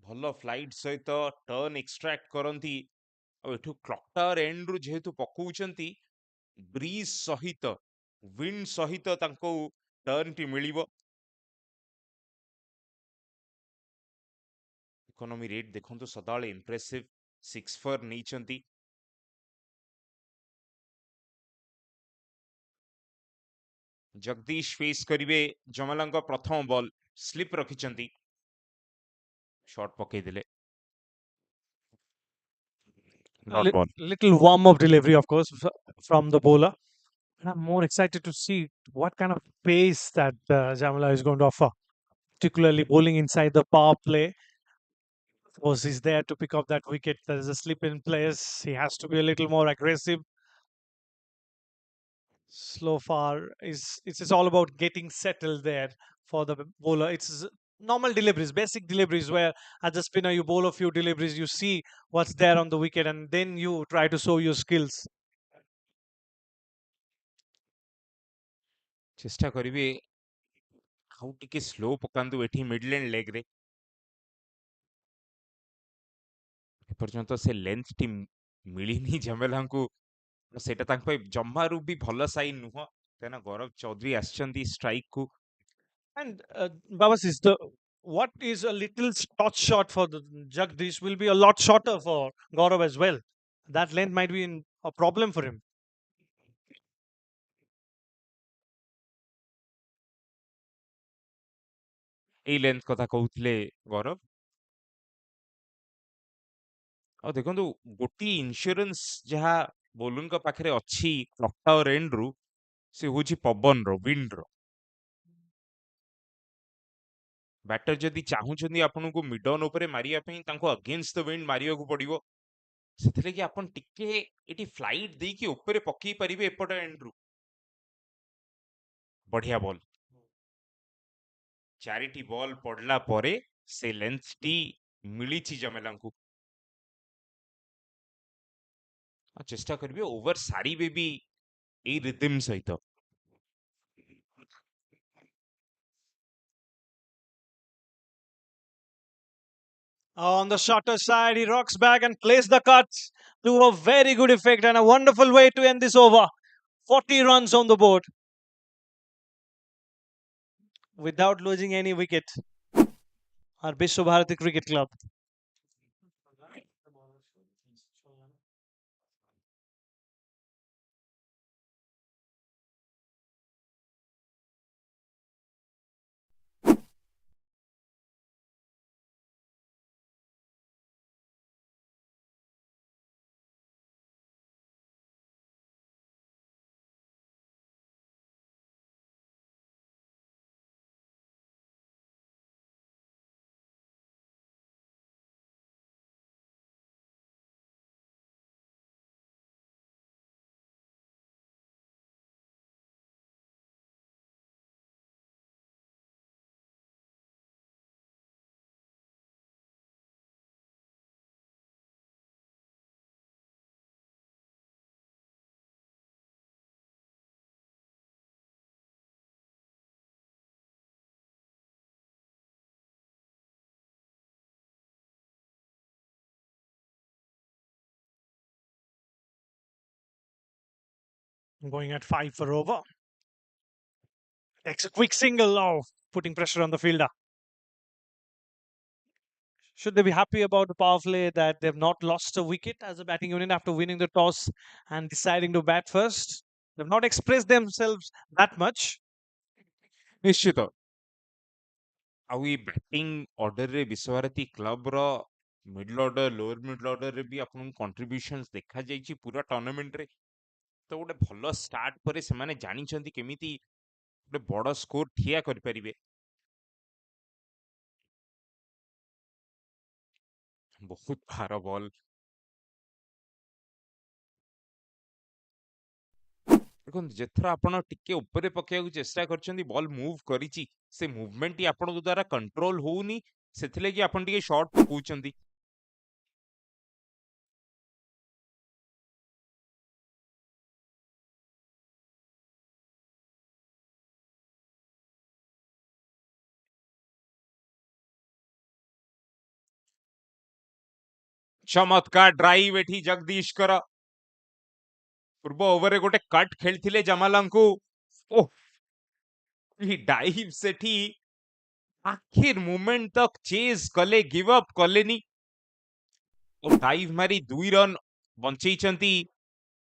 ଭଲ ଫ୍ଲାଇଟ ସହିତ ଟର୍ନ ଏକ୍ସଟ୍ରାକ୍ଟ କରନ୍ତି, ଆଉ ଏଠୁ କ୍ଲକ୍ ଟାୱାର ଏଣ୍ଡରୁ ଯେହେତୁ ପକଉଛନ୍ତି ବ୍ରିଜ ସହିତ, ୱିଣ୍ଡ ସହିତ ତାଙ୍କୁ ଟର୍ନଟି ମିଳିବ। ଇକୋନୋମି ରେଟ୍ ଦେଖନ୍ତୁ ସଦାବେଳେ ଇମ୍ପ୍ରେସିଭ, 6 4 ନେଇଛନ୍ତି। जगदीश फेस करिवे जमलांग प्रथम बॉल स्लिप रखिचंती शॉट पकई देले dot ball Little warm up delivery, of course, from the bowler. And I'm more excited to see what kind of pace that Jamala is going to offer, particularly bowling inside the power play. Of course, he's there to pick up that wicket. There is a slip in place. He has to be a little more aggressive. Slow far is it's all about getting settled there for the bowler. It's normal deliveries, basic deliveries where as a spinner you bowl a few deliveries, you see what's there on the wicket, and then you try to show your skills. चेष्टा करिवे आउ टिके slow पकांतु एठी Midland leg रे एपर्यंत से length T मिलिनी जमेलांकु सेटा तांक पे जम्मारू भी भल साइन नुह तेना गौरव चौधरी आछंती स्ट्राइक को And Babas is the what is a little touch shot for the Jagdish will be a lot shorter for Gaurav as well. That length might be a problem for him. AE length कथा कहउतले गौरव आ देखंतु गोटी insurance जहा बोलुन का पाखरे अछि clock tower and रु से होची पवन रो विंड रो बैटर जदि चाहुचंदी आपनको मिड ऑन ऊपर मारिया पई तांको अगेंस्ट द विंड मारिया को पड़िबो सेथिले कि आपन टिके एटी फ्लाइट दे कि ऊपर पक्की परिबे एपट एंड रु बढ़िया बॉल चारिटी बॉल पड़ला परे से लेंथ टी मिलिची जमेलांकु चेष्टा करिवे ओवर सारी बेबी ए रिदम सहित On the shorter side, he rocks back and plays the cuts to a very good effect and a wonderful way to end this over. 40 runs on the board without losing any wicket. Our Biswabharati Cricket Club. Going at 5 for over. Takes a quick single off, putting pressure on the fielder. Should they be happy about the power play that they've not lost a wicket as a batting unit after winning the toss and deciding to bat first? They've not expressed themselves that much. निश्चित आउ ये batting order रे Vishwabharati club रो middle order lower middle order रे भी आपन contributions देखा जाईची पूरा टूर्नामेंट रे तो गोटे भलो स्टार्ट परे से माने जानी छंती केमिति गोटे बड़ स्कोर ठिया करि परिबे बहुत भार बॉल देखो जेथरा आपण टिके ऊपर पकेया चेष्टा करछंती बॉल मूव करिची से मूवमेंट ही आपण द्वारा कंट्रोल होउनी सेथिले कि आपण टिके शॉट पकउचंती चमत्कार ड्राइव एठी जगदीश कर पूर्व ओवर रे गोटे कट खेलथिले जमालांकु ओह ही डाइव सेठी आखिर मोमेंट तक चेज कले गिव अप कलेनी और डाइव मारी 2 रन बंचैचंती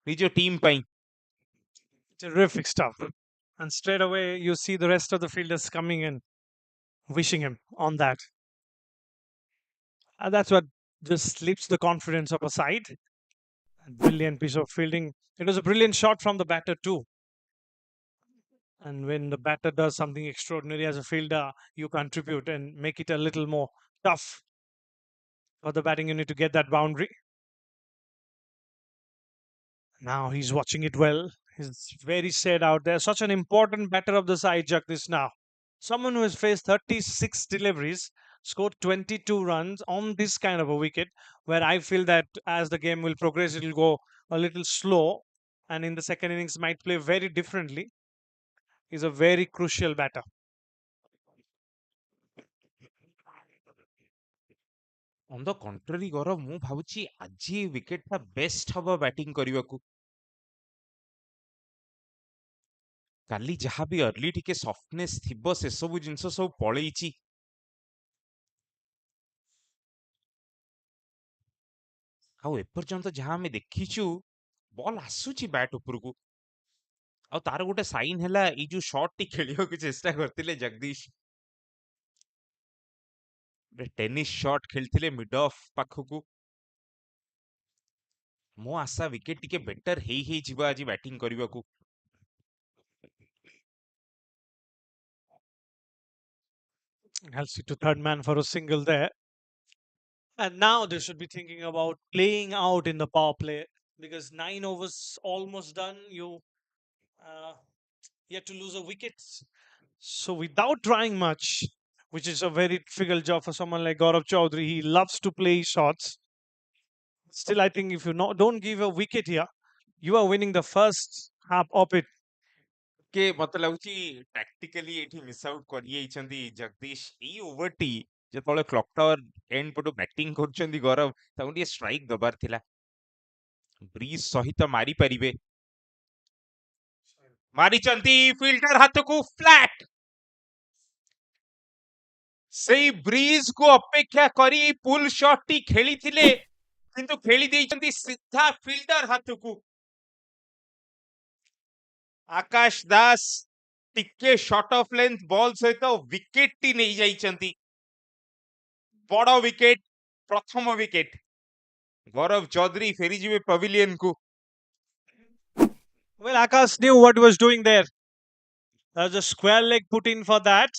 निजो टीम पई Terrific stuff. And straight away, you see the rest of the fielders coming in, wishing him on that. And that's what just lifts the confidence of a side. Brilliant piece of fielding. It was a brilliant shot from the batter, too. And when the batter does something extraordinary as a fielder, you contribute and make it a little more tough for the batting unit to get that boundary. Now he's watching it well. He's very sad out there. Such an important batter of the side, Jagdish now. Someone who has faced 36 deliveries, scored 22 runs on this kind of a wicket, where I feel that as the game will progress, it will go a little slow. And in the second innings, might play very differently. He's a very crucial batter. On the contrary, Gaurav, ମୁଁ ଭାବୁଛି ଆଜି wicket ଟା best ହବ batting କରିବାକୁ। କାଲି ଯାହା ବି early ଟିକେ ସଫ୍ଟନେସ୍ ଥିବ ସେ ସବୁ ଜିନିଷ ସବୁ ପଳେଇଛି। ଆଉ ଏପର୍ଯ୍ୟନ୍ତ ଯାହା ଆମେ ଦେଖିଛୁ ବଲ୍ ଆସୁଛି ବ୍ୟାଟ୍ ଉପରକୁ। ଆଉ ତାର ଗୋଟେ ସାଇନ୍ ହେଲା ଏଇ ଯୋଉ ସଟ୍ ଟି ଖେଳିବାକୁ ଚେଷ୍ଟା କରିଥିଲେ ଜଗଦୀଶ, ଟେନିସ୍ ସଟ୍ ଖେଳିଥିଲେ ମିଡ୍ ଅଫ୍ ପାଖକୁ। ମୋ ଆଶା ୱିକେଟ ଟିକେ ବେଟର ହେଇଯିବ ଆଜି ବ୍ୟାଟିଂ କରିବାକୁ। Halsey to third man for a single there. And now they should be thinking about playing out in the power play because 9 overs almost done. You uh, yet to lose a wicket. So without trying much, which is a very difficult job for someone like Gaurav Chaudhary, he loves to play shots. Still, I think if you don't give a wicket here, you are winning the first half of it. କେ ମତେ ଲାଗୁଛି ଟାକ୍ଟିକାଲି ଏଠି miss out କରିଯାଇଛନ୍ତି ଜଗଦୀଶ। ଏଇ ଓଭରଟି ଯେତେବେଳେ କ୍ଲକ୍ tower and ପଟୁ batting କରୁଛନ୍ତି ଗୌରବ, ତାଙ୍କୁ ଟିକେ ଷ୍ଟ୍ରାଇକ୍ ଦବାର ଥିଲା। ବ୍ରିଜ ସହିତ ମାରି ପାରିବେ, ମାରିଛନ୍ତି ଫିଲ୍ଡର ହାତକୁ ଫ୍ଲାଟ୍। ସେଇ ବ୍ରିଜ କୁ ଅପେକ୍ଷା କରି ପୁଲ୍ ଶଟ୍ ଟି ଖେଳିଥିଲେ, କିନ୍ତୁ ଖେଳି ଦେଇଛନ୍ତି ସିଧା ଫିଲ୍ଡର ହାତକୁ। ଆକାଶ ଦାସ ଟିକେ ଶର୍ଟ ଅଫ୍ ଲେନ୍ଥ ବଲ୍ ସହିତ ୱିକେଟ ଟି ନେଇ ଯାଇଛନ୍ତି। ବଡ ୱିକେଟ, ପ୍ରଥମ ୱିକେଟ। ଗୌରବ ଚୌଧୁରୀ ଫେରିଯିବେ ପଭିଲିୟନ କୁ। Well, Akash knew what he was doing there. There's a square leg put in for that.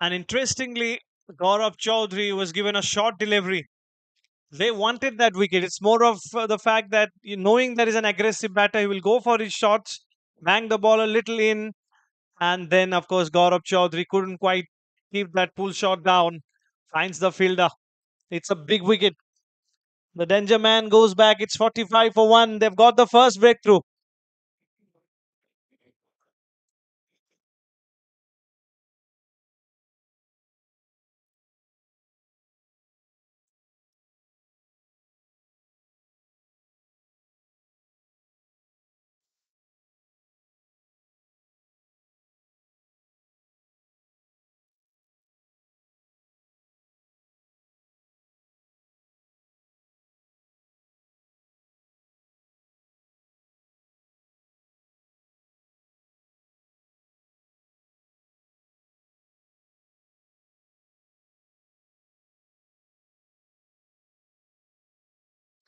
And interestingly, Gaurav Chaudhary was given a short delivery. They wanted that wicket. It's more of the fact that knowing there is an aggressive batter, he will go for his shots, bang the ball a little in, and then, of course, Gaurav Chaudhary couldn't quite keep that pull shot down, finds the fielder. It's a big wicket. The danger man goes back. It's 45 for 1. They've got the first breakthrough.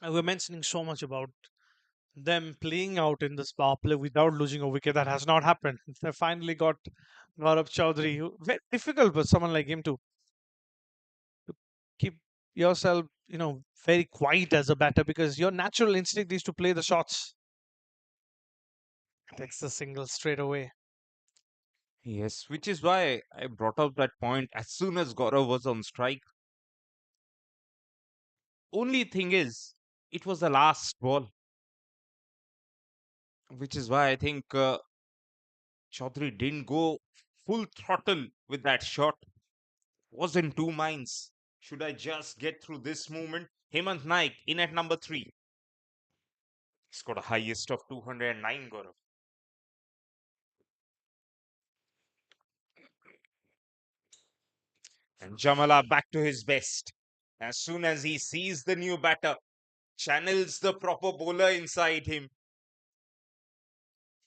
We're mentioning so much about them playing out in this power play without losing a wicket. That has not happened. They finally got Gaurav Chaudhary. Very difficult for someone like him to keep yourself, very quiet as a batter because your natural instinct is to play the shots. Takes the single straight away. Yes, which is why I brought up that point as soon as Gaurav was on strike. Only thing is, it was the last ball, which is why I think Chaudhary didn't go full throttle with that shot. Was in two minds. Should I just get through this movement? Hemant Naik in at number 3. He's got a highest of 209, Gaurav. And Jamala back to his best. As soon as he sees the new batter, channels the proper bowler inside him.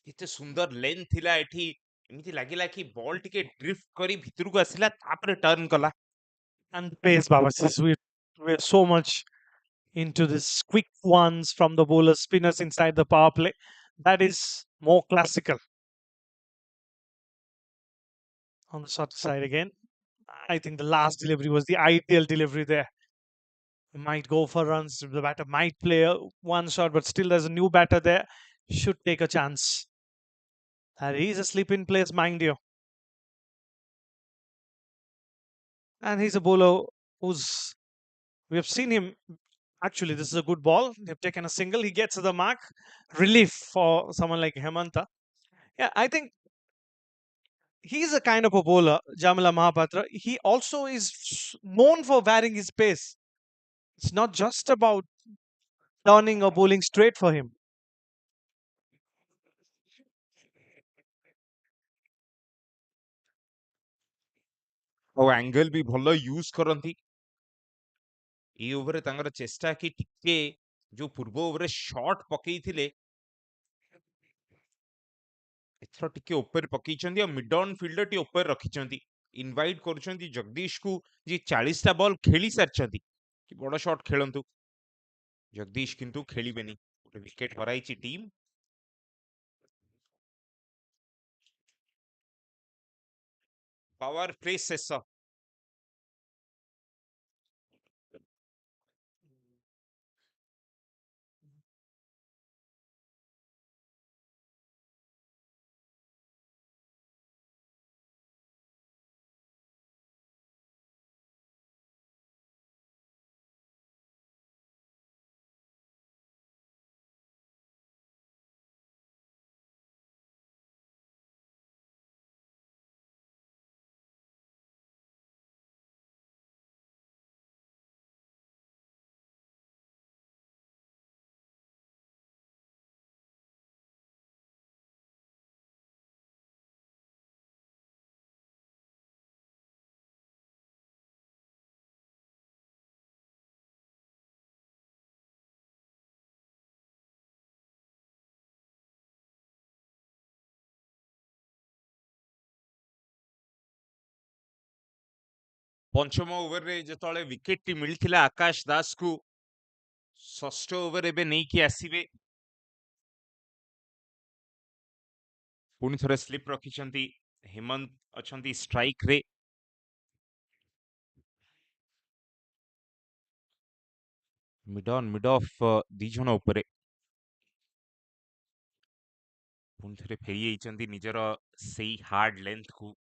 କେତେ ସୁନ୍ଦର length ଥିଲା ଏଠି, ଏମିତି ଲାଗିଲା କି ball ଟିକେ drift କରି ଭିତରକୁ ଆସିଲା ତାପରେ ଟର୍ନ କଲା। And the pace, Babas. We're so much into this quick ones from the bowlers, spinners inside the power play. That is more classical. On the short side again. I think the last delivery was the ideal delivery there. We might go for runs. The batter might play one shot, but still there's a new batter there. Should take a chance. That is a slip in place, mind you. And he's a bowler who's we have seen him. Actually, this is a good ball. They've taken a single. He gets the mark. Relief for someone like Hemanta. Yeah, I think he's a kind of a bowler, Jamila Mahapatra. He also is known for varying his pace. It's not just about turning or bowling straight for him. ଆଉ angle ବି ଭଲ use କରନ୍ତି। ଏଇ ଓଭରରେ ତାଙ୍କର ଚେଷ୍ଟା କି ଟିକେ ଯୋଉ ପୂର୍ବ ଓଭରରେ ସର୍ଟ ପକେଇଥିଲେ ଏଥର ଟିକେ ଉପରେ ପକେଇଛନ୍ତି ଆଉ ମିଡ ଅନ୍ ଫିଲ୍ଡର ଟିକେ ଉପରେ ରଖିଛନ୍ତି। ଇନଭାଇଟ୍ କରୁଛନ୍ତି ଜଗଦୀଶକୁ, ଯିଏ 40ଟା ବଲ୍ ଖେଳି ସାରିଛନ୍ତି, କି ବଡ ସଟ୍ ଖେଳନ୍ତୁ। ଜଗଦୀଶ କିନ୍ତୁ ଖେଳିବେନି, ଗୋଟେ ୱିକେଟ ହରାଇଛି ଟିମ୍। ପାୱାର ପ୍ଲେ ଶେଷ। ପଞ୍ଚମ ଓଭରରେ ଯେତେବେଳେ ୱିକେଟଟି ମିଳିଥିଲା ଆକାଶ ଦାସକୁ, ଷଷ୍ଠ ଓଭର ଏବେ ନେଇକି ଆସିବେ। ପୁଣି ଥରେ ସ୍ଲିପ୍ ରଖିଛନ୍ତି, ହେମନ୍ତ ଅଛନ୍ତି ଷ୍ଟ୍ରାଇକରେ। ମିଡ ଅନ୍ ମିଡ ଅଫ୍ ଦି ଜଣ ଉପରେ। ପୁଣି ଥରେ ଫେରି ଯାଇଛନ୍ତି ନିଜର ସେଇ ହାର୍ଡ ଲେନ୍ଥକୁ।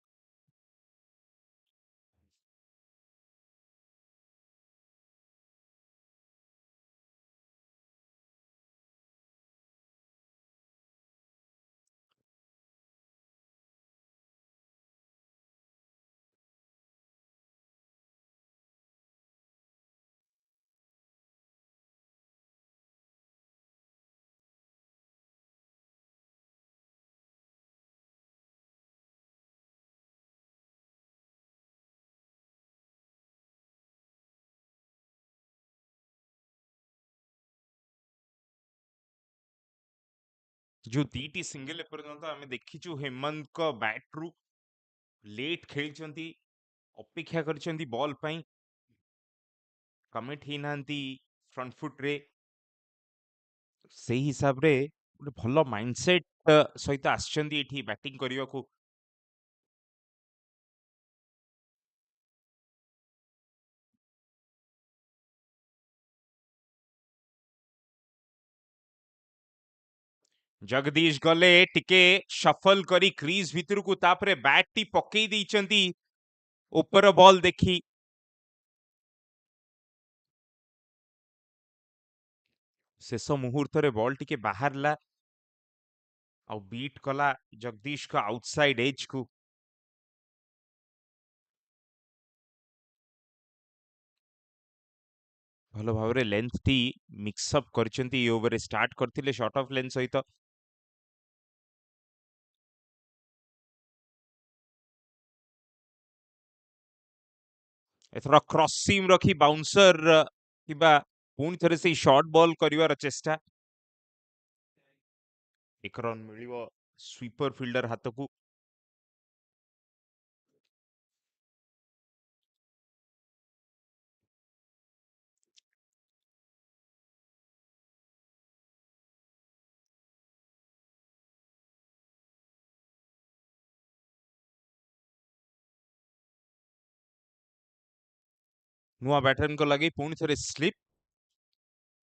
ଯୋଉ ଦିଟି ସିଙ୍ଗଲ ଏପର୍ଯ୍ୟନ୍ତ ଆମେ ଦେଖିଛୁ ହେମନ୍ତଙ୍କ ବ୍ୟାଟରୁ, ଲେଟ୍ ଖେଳିଛନ୍ତି, ଅପେକ୍ଷା କରିଛନ୍ତି ବଲ୍ ପାଇଁ, କମିଟ୍ ହେଇନାହାନ୍ତି ଫ୍ରଣ୍ଟ ଫୁଟରେ। ସେଇ ହିସାବରେ ଗୋଟେ ଭଲ ମାଇଣ୍ଡସେଟ୍ ସହିତ ଆସିଛନ୍ତି ଏଠି ବ୍ୟାଟିଂ କରିବାକୁ। ଜଗଦୀଶ ଗଲେ ଟିକେ ସଫଲ କରି କ୍ରିଜ ଭିତରକୁ, ତାପରେ ବ୍ୟାଟ ଟି ପକେଇ ଦେଇଛନ୍ତି ଉପର ବଲ୍ ଦେଖି। ଶେଷ ମୁହୂର୍ତ୍ତରେ ବଲ୍ ଟିକେ ବାହାରିଲା ଆଉ ବିଟ୍ କଲା ଜଗଦୀଶଙ୍କ ଆଉଟସାଇଡ ଏଜ୍ କୁ। ଭଲ ଭାବରେ ଲେନ୍ଥ ଟି ମିକ୍ସଅପ୍ କରିଛନ୍ତି ଏଇ ଓଭରରେ। ଷ୍ଟାର୍ଟ କରିଥିଲେ ସର୍ଟ ଅଫ୍ ଲେନ୍ଥ ସହିତ। ଏଥର କ୍ରସ୍ ସିମ୍ ରଖି ବାଉନ୍ସର କିମ୍ବା ପୁଣି ଥରେ ସେଇ ସର୍ଟ ବଲ୍ କରିବାର ଚେଷ୍ଟା। ଏକ ରନ୍ ମିଳିବ स्वीपर फिल्डर हाथकू नुआ बैटरन को लगे पुणी थे स्लिप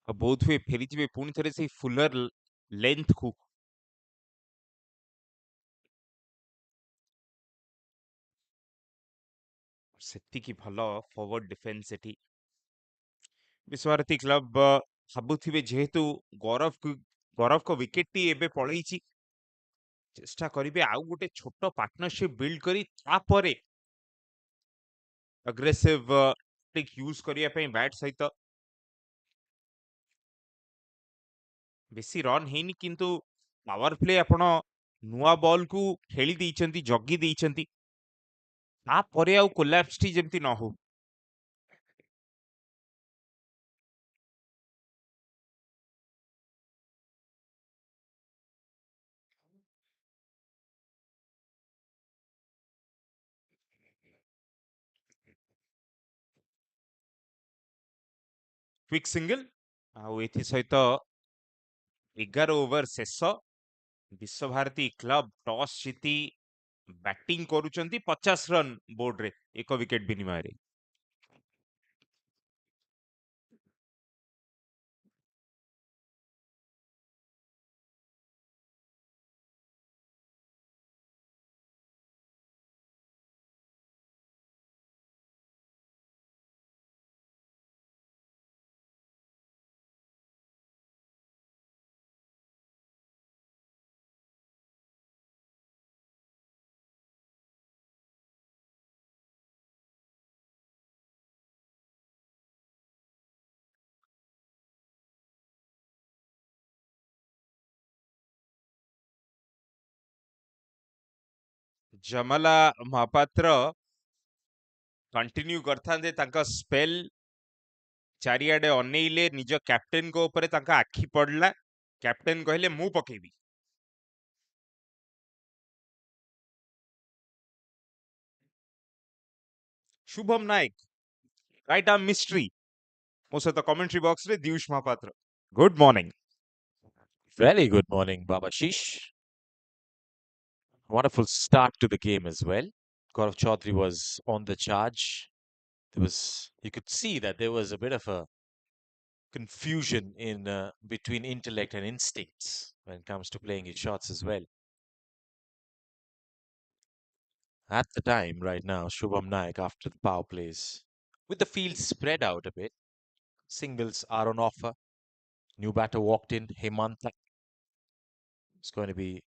बहुत हुए फेरी पुणी थे से फुलर लेंथ को सेतिकी भलो फॉरवर्ड डिफेंस एठी विश्वभारती क्लब भाबुथिबे जेहेतु गौरव को विकेट टी एबे पळैछि चेष्टा करिवे आउ गोटे छोट पार्टनरशिप बिल्ड करी तापरे अग्रेसिव टेक यूज करिया पई बैट सहित बेसी रन हेनी किंतु पावर प्ले आपण नुआ बॉल को खेली देइचंती जगी देइचंती तापरे आउ कोलैप्स टी जेमती न हो क्विक सिंगल आउ एथि सहित 11 ओवर शेष विश्वभारती क्लब टॉस जीति बैटिंग करूचंती 50 रन बोर्ड रे एक विकेट विनिमय रे जमला महापात्र कंटिन्यू करथांदे तांका स्पेल चारियाडे अनेइले निज कैप्टेन को ऊपर तांका आखि पड़ला कैप्टेन कहले मु पकेबी Shubham Nayak right arm mystery मो सहित कमेंट्री बॉक्स रे Diyush Mohapatra good morning Very good morning, Babashish. Wonderful start to the game as well. Gaurav Chaudhary was on the charge. You could see that there was a bit of a confusion in between intellect and instincts when it comes to playing his shots as well. At the time, right now, Shubham Naik after the power plays, with the field spread out a bit, singles are on offer. New batter walked in, Hemanta. It's going to be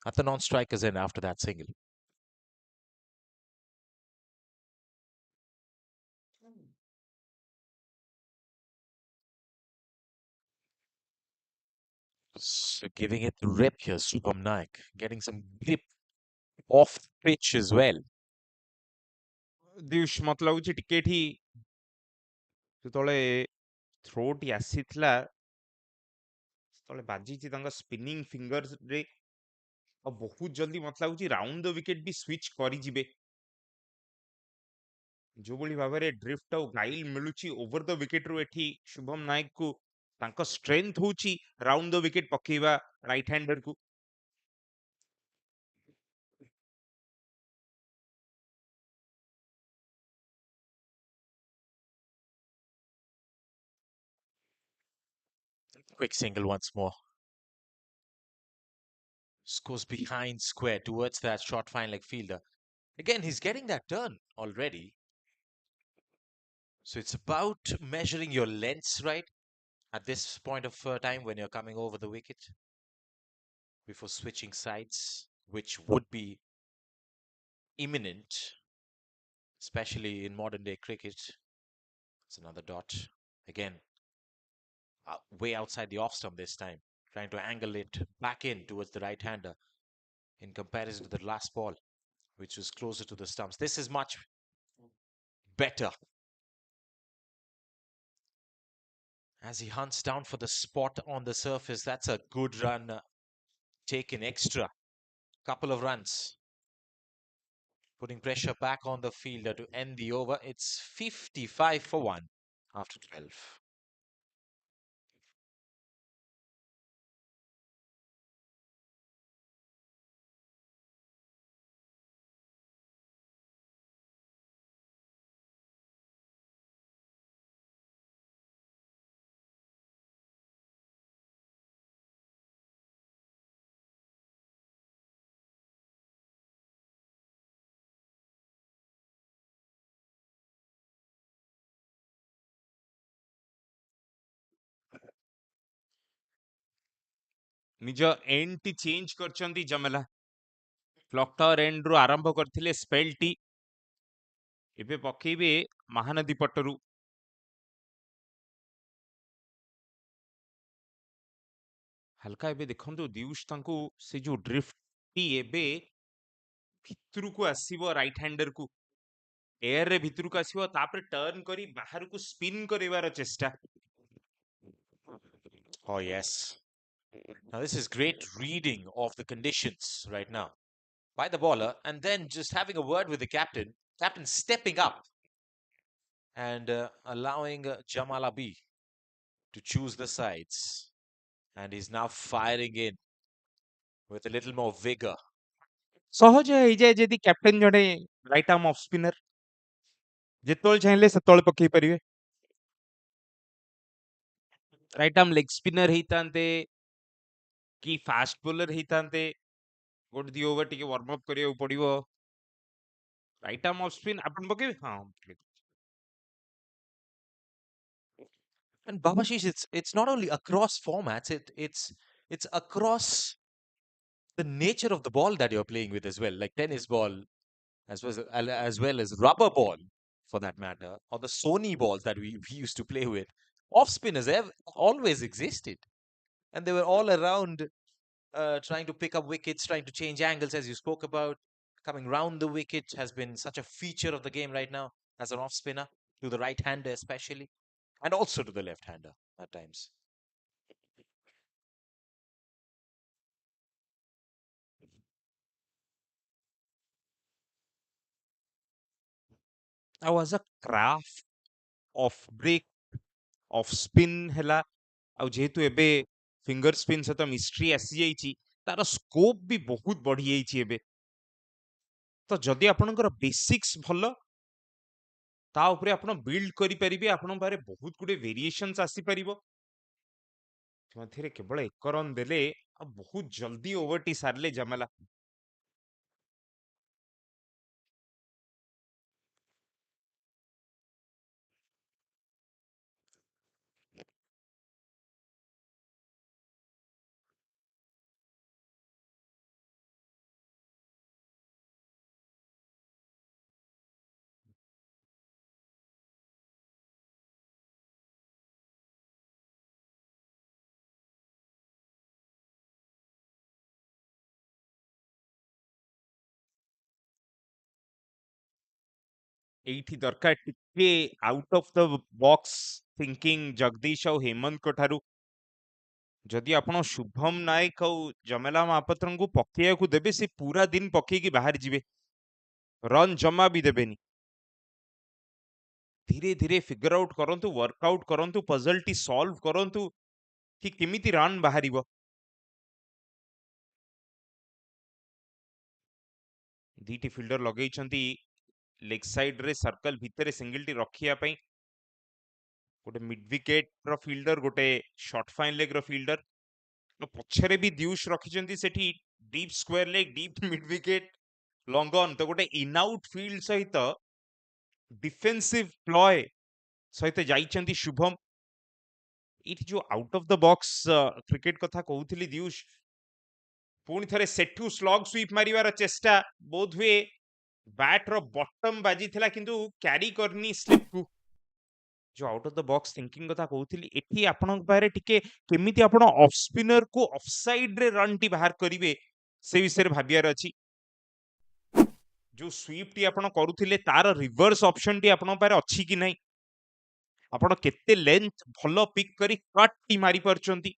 at the non-strikers end after that single. So giving it the rip here, Shubham Naik, getting some grip off the pitch as well. दियुष मत लाଗୁଛି ଟିକେ ଏଠି ଯେତେବେଳେ ଥ୍ରୋଟି ଆସିଥିଲା ସେତେବେଳେ ବାଜିଛି ତାଙ୍କ spinning fingers ରେ ଆଉ ବହୁତ ଜଲ୍ଦି ମତ ଲାଗୁଛି ରାଉଣ୍ଡ ଦ ୱିକେଟ ବି ସ୍ୱିଚ୍ କରିଯିବେ ଯୋଉଭଳି ଭାବରେ ଡ୍ରିଫ୍ଟ ଆଉ ଗାଇଲ ମିଳୁଛି ଓଭର ଦ ୱିକେଟ ରୁ ଏଠି ଶୁଭମ ନାୟକ କୁ ତାଙ୍କ ଷ୍ଟ୍ରେନ୍ଥ ହଉଛି ରାଉଣ୍ଡ ଦ ୱିକେଟ ପକେଇବା ରାଇଟ ହ୍ୟାଣ୍ଡର କୁ Quick single once more. Scores behind square towards that short fine leg fielder. Again, he's getting that turn already. So it's about measuring your lengths right at this point of time when you're coming over the wicket before switching sides, which would be imminent, especially in modern day cricket. It's another dot. Again, way outside the off stump this time, trying to angle it back in towards the right hander in comparison to the last ball, which was closer to the stumps. This is much better. As he hunts down for the spot on the surface, that's a good run take in extra couple of runs, putting pressure back on the fielder to end the over. It's 55 for 1 after 12. ନିଜ and T change କରିଛନ୍ତି ଜମେଲା। କ୍ଲକ୍ tower and ରୁ ଆରମ୍ଭ କରିଥିଲେ spell ଟି, ଏବେ ପକେଇବେ ମହାନଦୀ ପଟରୁ। ହାଲକା ଏବେ ଦେଖନ୍ତୁ ଦିଉଷ ତାଙ୍କୁ ସେ ଯୋଉ ଡ୍ରିଫ୍ଟ ଟି ଏବେ ଭିତରକୁ ଆସିବ ରାଇଟ ହ୍ୟାଣ୍ଡର କୁ, ଏୟାର ରେ ଭିତରକୁ ଆସିବ, ତାପରେ ଟର୍ନ କରି ବାହାରକୁ ସ୍ପିନ କରିବାର ଚେଷ୍ଟା। Oh, yes. Now, this is great reading of the conditions right now by the bowler, and then just having a word with the captain. Captain stepping up and allowing Jamal Abi to choose the sides. And he's now firing in with a little more vigor. ସହଜ ହେଇଯାଏ ଯଦି captain ଜଣେ right arm off spinner, ଯେତେବେଳେ ଚାହିଁଲେ ସେତେବେଳେ ପକେଇ ପାରିବେ। Right arm leg spinner ହେଇଥାନ୍ତେ କି ଫାଷ୍ଟ ବୋଲର ହେଇଥାନ୍ତେ, ଗୋଟେ ଦି ଓଭର ଟିକେ ୱାର୍ମ ଅପ୍ କରିବାକୁ ପଡିବ। ରାଇଟ ଆର୍ମ ଅଫ ସ୍ପିନ ଆପଣ ପକେଇବେ? ହଁ ପକେଇବେ। And Babashish, it's not only across formats, it's across the nature of the ball that you're playing with as well, like tennis ball, as well as rubber ball, for that matter, or the Sony balls that we used to play with. Off spinners have always existed, and they were all around, trying to pick up wickets, trying to change angles, as you spoke about. Coming round the wicket has been such a feature of the game right now as an off spinner, to the right hander especially, and also to the left hander at times. ଆଉ ଆଜ a craft of break of spin ହେଲା, ଆଉ ଯେହେତୁ ଏବେ finger spin ସହିତ mystery ଆସିଯାଇଛି, ତାର scope ବି ବହୁତ ବଢିଯାଇଛି ଏବେ। ତ ଯଦି ଆପଣଙ୍କର ବେସିକ୍ସ ଭଲ, ତା ଉପରେ ଆପଣ ବିଲ୍ଡ କରିପାରିବେ, ଆପଣଙ୍କ ପାଖରେ ବହୁତ ଗୁଡେ ଭେରିଏସନ୍ସ ଆସିପାରିବ। ମଧ୍ୟରେ କେବଳ ଏକ ରନ୍ ଦେଲେ ଆଉ ବହୁତ ଜଲ୍ଦି ଓଭରଟି ସାରିଲେ ଜମେଲା। ଏଇଠି ଦରକାର ଟିକେ out of the box thinking Jagadish ଆଉ ହେମନ୍ତଙ୍କ ଠାରୁ। ଯଦି ଆପଣ ଶୁଭମ ନାୟକ ଆଉ ଜମେଲା ମହାପାତ୍ରଙ୍କୁ ପକେଇବାକୁ ଦେବେ, ସେ ପୁରା ଦିନ ପକେଇକି ବାହାରି ଯିବେ, ରନ୍ ଜମା ବି ଦେବେନି। ଧୀରେ ଧୀରେ ଫିଗର ଆଉଟ କରନ୍ତୁ, ୱାର୍କଆଉଟ କରନ୍ତୁ, ପଜଲ ଟି ସଲ୍ଭ କରନ୍ତୁ କି କେମିତି ରନ୍ ବାହାରିବ। ଦିଟି ଫିଲ୍ଡର ଲଗେଇଛନ୍ତି ଲେଗ ସାଇଡ ରେ ସର୍କଲ ଭିତରେ ସିଙ୍ଗଲ ଟି ରଖିବା ପାଇଁ, ଗୋଟେ ମିଡ ୱିକେଟ ର ଫିଲ୍ଡର, ଗୋଟେ ସର୍ଟ ଫାଇନ ଲେଗ ର ଫିଲ୍ଡର। ପଛରେ ବି ଦିଉଷ ରଖିଛନ୍ତି ସେଠି deep square leg, deep mid wicket, long on. ତ ଗୋଟେ ଇନ୍ ଆଉଟ ଫିଲ୍ଡ ସହିତ ଡିଫେନ୍ସିଭ ପ୍ଲୟ ସହିତ ଯାଇଛନ୍ତି ଶୁଭମ। ଏଇଠି ଯୋଉ out of the box cricket କଥା କହୁଥିଲି ଦିଉଷ, ପୁଣି ଥରେ ସେଠୁ ସ୍ଲଗ ସୁଇପ ମାରିବାର ଚେଷ୍ଟା, ବୋଧ ହୁଏ ବ୍ୟାଟ ର ବଟମ ବାଜିଥିଲା କିନ୍ତୁ କ୍ୟାରି କରିନି ସ୍ଲିପ କୁ। ଯୋଉ out of the box thinking କଥା କହୁଥିଲି, ଏଠି ଆପଣଙ୍କ ପାଖରେ ଟିକେ କେମିତି ଆପଣ ଅଫ ସ୍ପିନର କୁ ଅଫ ସାଇଡ ରେ ରନ୍ ଟି ବାହାର କରିବେ, ସେ ବିଷୟରେ ଭାବିବାର ଅଛି। ଯୋଉ ସୁଇପ ଟି ଆପଣ କରୁଥିଲେ, ତାର ରିଭର୍ସ ଅପସନ ଟି ଆପଣଙ୍କ ପାଖରେ ଅଛି କି ନାହିଁ, ଆପଣ କେତେ ଲେନ୍ଥ ଭଲ ପିକ୍ କରି କଟ୍ ଟି ମାରି ପାରୁଛନ୍ତି।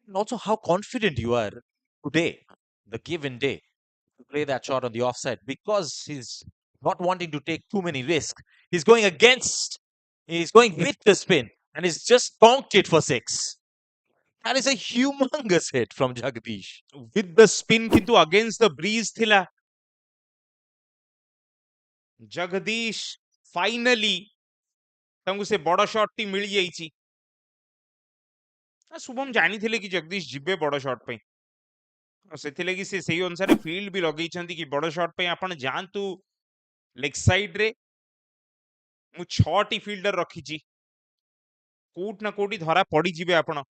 And also how confident you are today, the given day, to play that shot on the offside because he's not wanting to take too many risks. He's going against, he's going with the spin and he's just conked it for six. That is a humongous hit from Jagdish. with the spin किंतु against the breeze थिला Jagdish finally ତାଙ୍କୁ ସେ ବଡ shot ଟି ମିଳି ଯାଇଛି शुभम जानी ଥିଲେ कि जगदीश ଯିବେ ବଡ ଶଟ୍ ପାଇଁ ସେଥିଲାଗି ସେ ସେଇ ଅନୁସାରେ ଫିଲ୍ଡ ବି ଲଗେଇଛନ୍ତି କି ବଡ ଶଟ୍ ପାଇଁ ଆପଣ ଯାଆନ୍ତୁ ଲେଗ ସାଇଡ୍ ରେ ମୁଁ 6ଟି ଫିଲ୍ଡର ରଖିଛି କୋଉଠି ନା କୋଉଠି ଧରା ପଡିଯିବେ ଆପଣ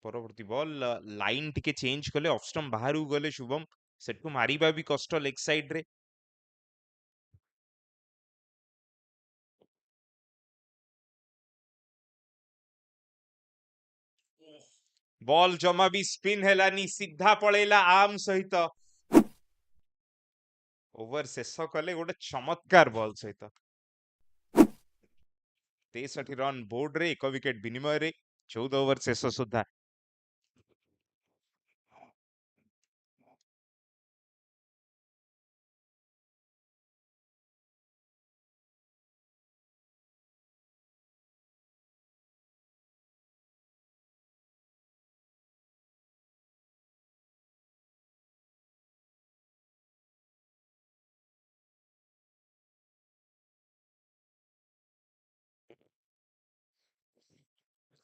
ପରବର୍ତ୍ତୀ ବଲ୍ ଲାଇନ ଟିକେ ଚେଞ୍ଜ କଲେ ଅଫ ଷ୍ଟମ୍ପ ବାହାରକୁ ଗଲେ शुभम ସେଠୁ ମାରିବା ବି କଷ୍ଟ ଲେଗ ସାଇଡ୍ ରେ बॉल जमा भी स्पिन हेलानी सीधा पळेला आर्म सहित ओवर शेष कले गोटे चमत्कार बॉल सहित 63 रन बोर्ड रे एक विकेट विनिमय रे 14 ओवर शेष सुधा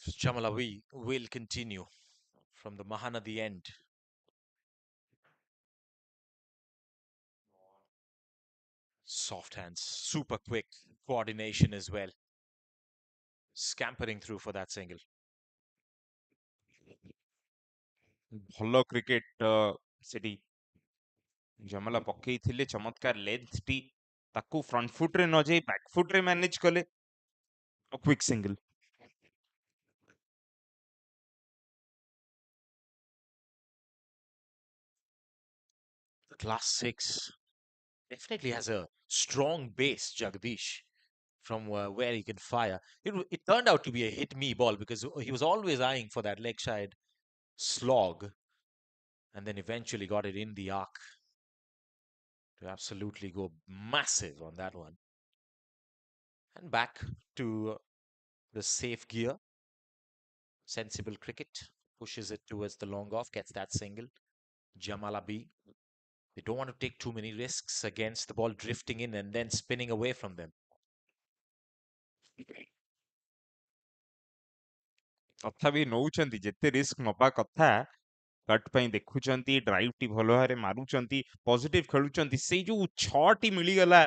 Jamalawi will continue from the Mahanadi end. Soft hands, super quick coordination as well. Scampering through for that single. ଭଲ କ୍ରିକେଟ ସେଠି ଜମଲା ପକେଇଥିଲେ ଚମତ୍କାର ଲେନ୍ଥ ଟି ତାକୁ ଫ୍ରଣ୍ଟ ଫୁଟ ରେ ନ ଯାଇ ବ୍ୟାକ୍ ଫୁଟ ରେ ମ୍ୟାନେଜ କଲେ କ୍विक single The class 6 definitely has a strong base, Jagdish, from where he can fire. It turned out to be a hit me ball because he was always eyeing for that leg side slog and then eventually got it in the arc to absolutely go massive on that one. And back to the safe gear. Sensible cricket. Pushes it towards the long off, gets that single. Jamalabi. They don't want to take too many risks against the ball drifting in and then spinning away from them. ତଥାପି ନଉଛନ୍ତି ଯେତେ risk ନବା କଥା cut ପାଇଁ ଦେଖୁଛନ୍ତି drive ଟି ଭଲ ଭାବରେ ମାରୁଛନ୍ତି ପଜିଟିଭ ଖେଳୁଛନ୍ତି ସେଇ ଯୋଉ 6ଟି ମିଳିଗଲା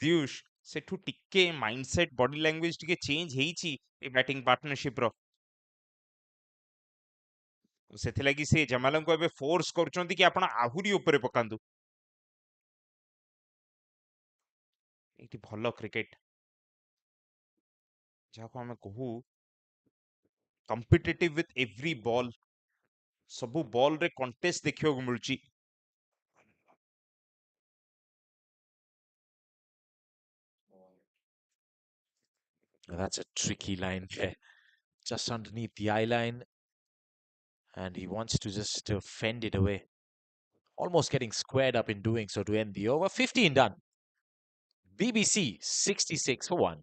ଦିୟୁଷ ସେଠୁ ଟିକେ ମାଇଣ୍ଡସେଟ ବଡି ଲାଙ୍ଗୁଏଜ ଟିକେ ଚେଞ୍ଜ ହେଇଛି ଏ ବ୍ୟାଟିଂ ପାର୍ଟନରशिप ର ସେଥିଲାଗି ସେ ଜମାଲଙ୍କୁ ଏବେ ଫୋର୍ସ କରୁଛନ୍ତି କି ଆପଣ ଆହୁରି ଉପରେ ପକାନ୍ତୁ ଏଇଠି ଭଲ କ୍ରିକେଟ ଯାହାକୁ ଆମେ କହୁ କମ୍ପିଟିଟିଭ ୱିଥ ଏଭ୍ରି ବଲ୍ ସବୁ ବଲ୍ ରେ କଣ୍ଟେଷ୍ଟ ଦେଖିବାକୁ ମିଳୁଛି That's a tricky line there. Just underneath the eye line. And he wants to just fend it away. Almost getting squared up in doing so to end the over. 15 done. BBC 66 for 1.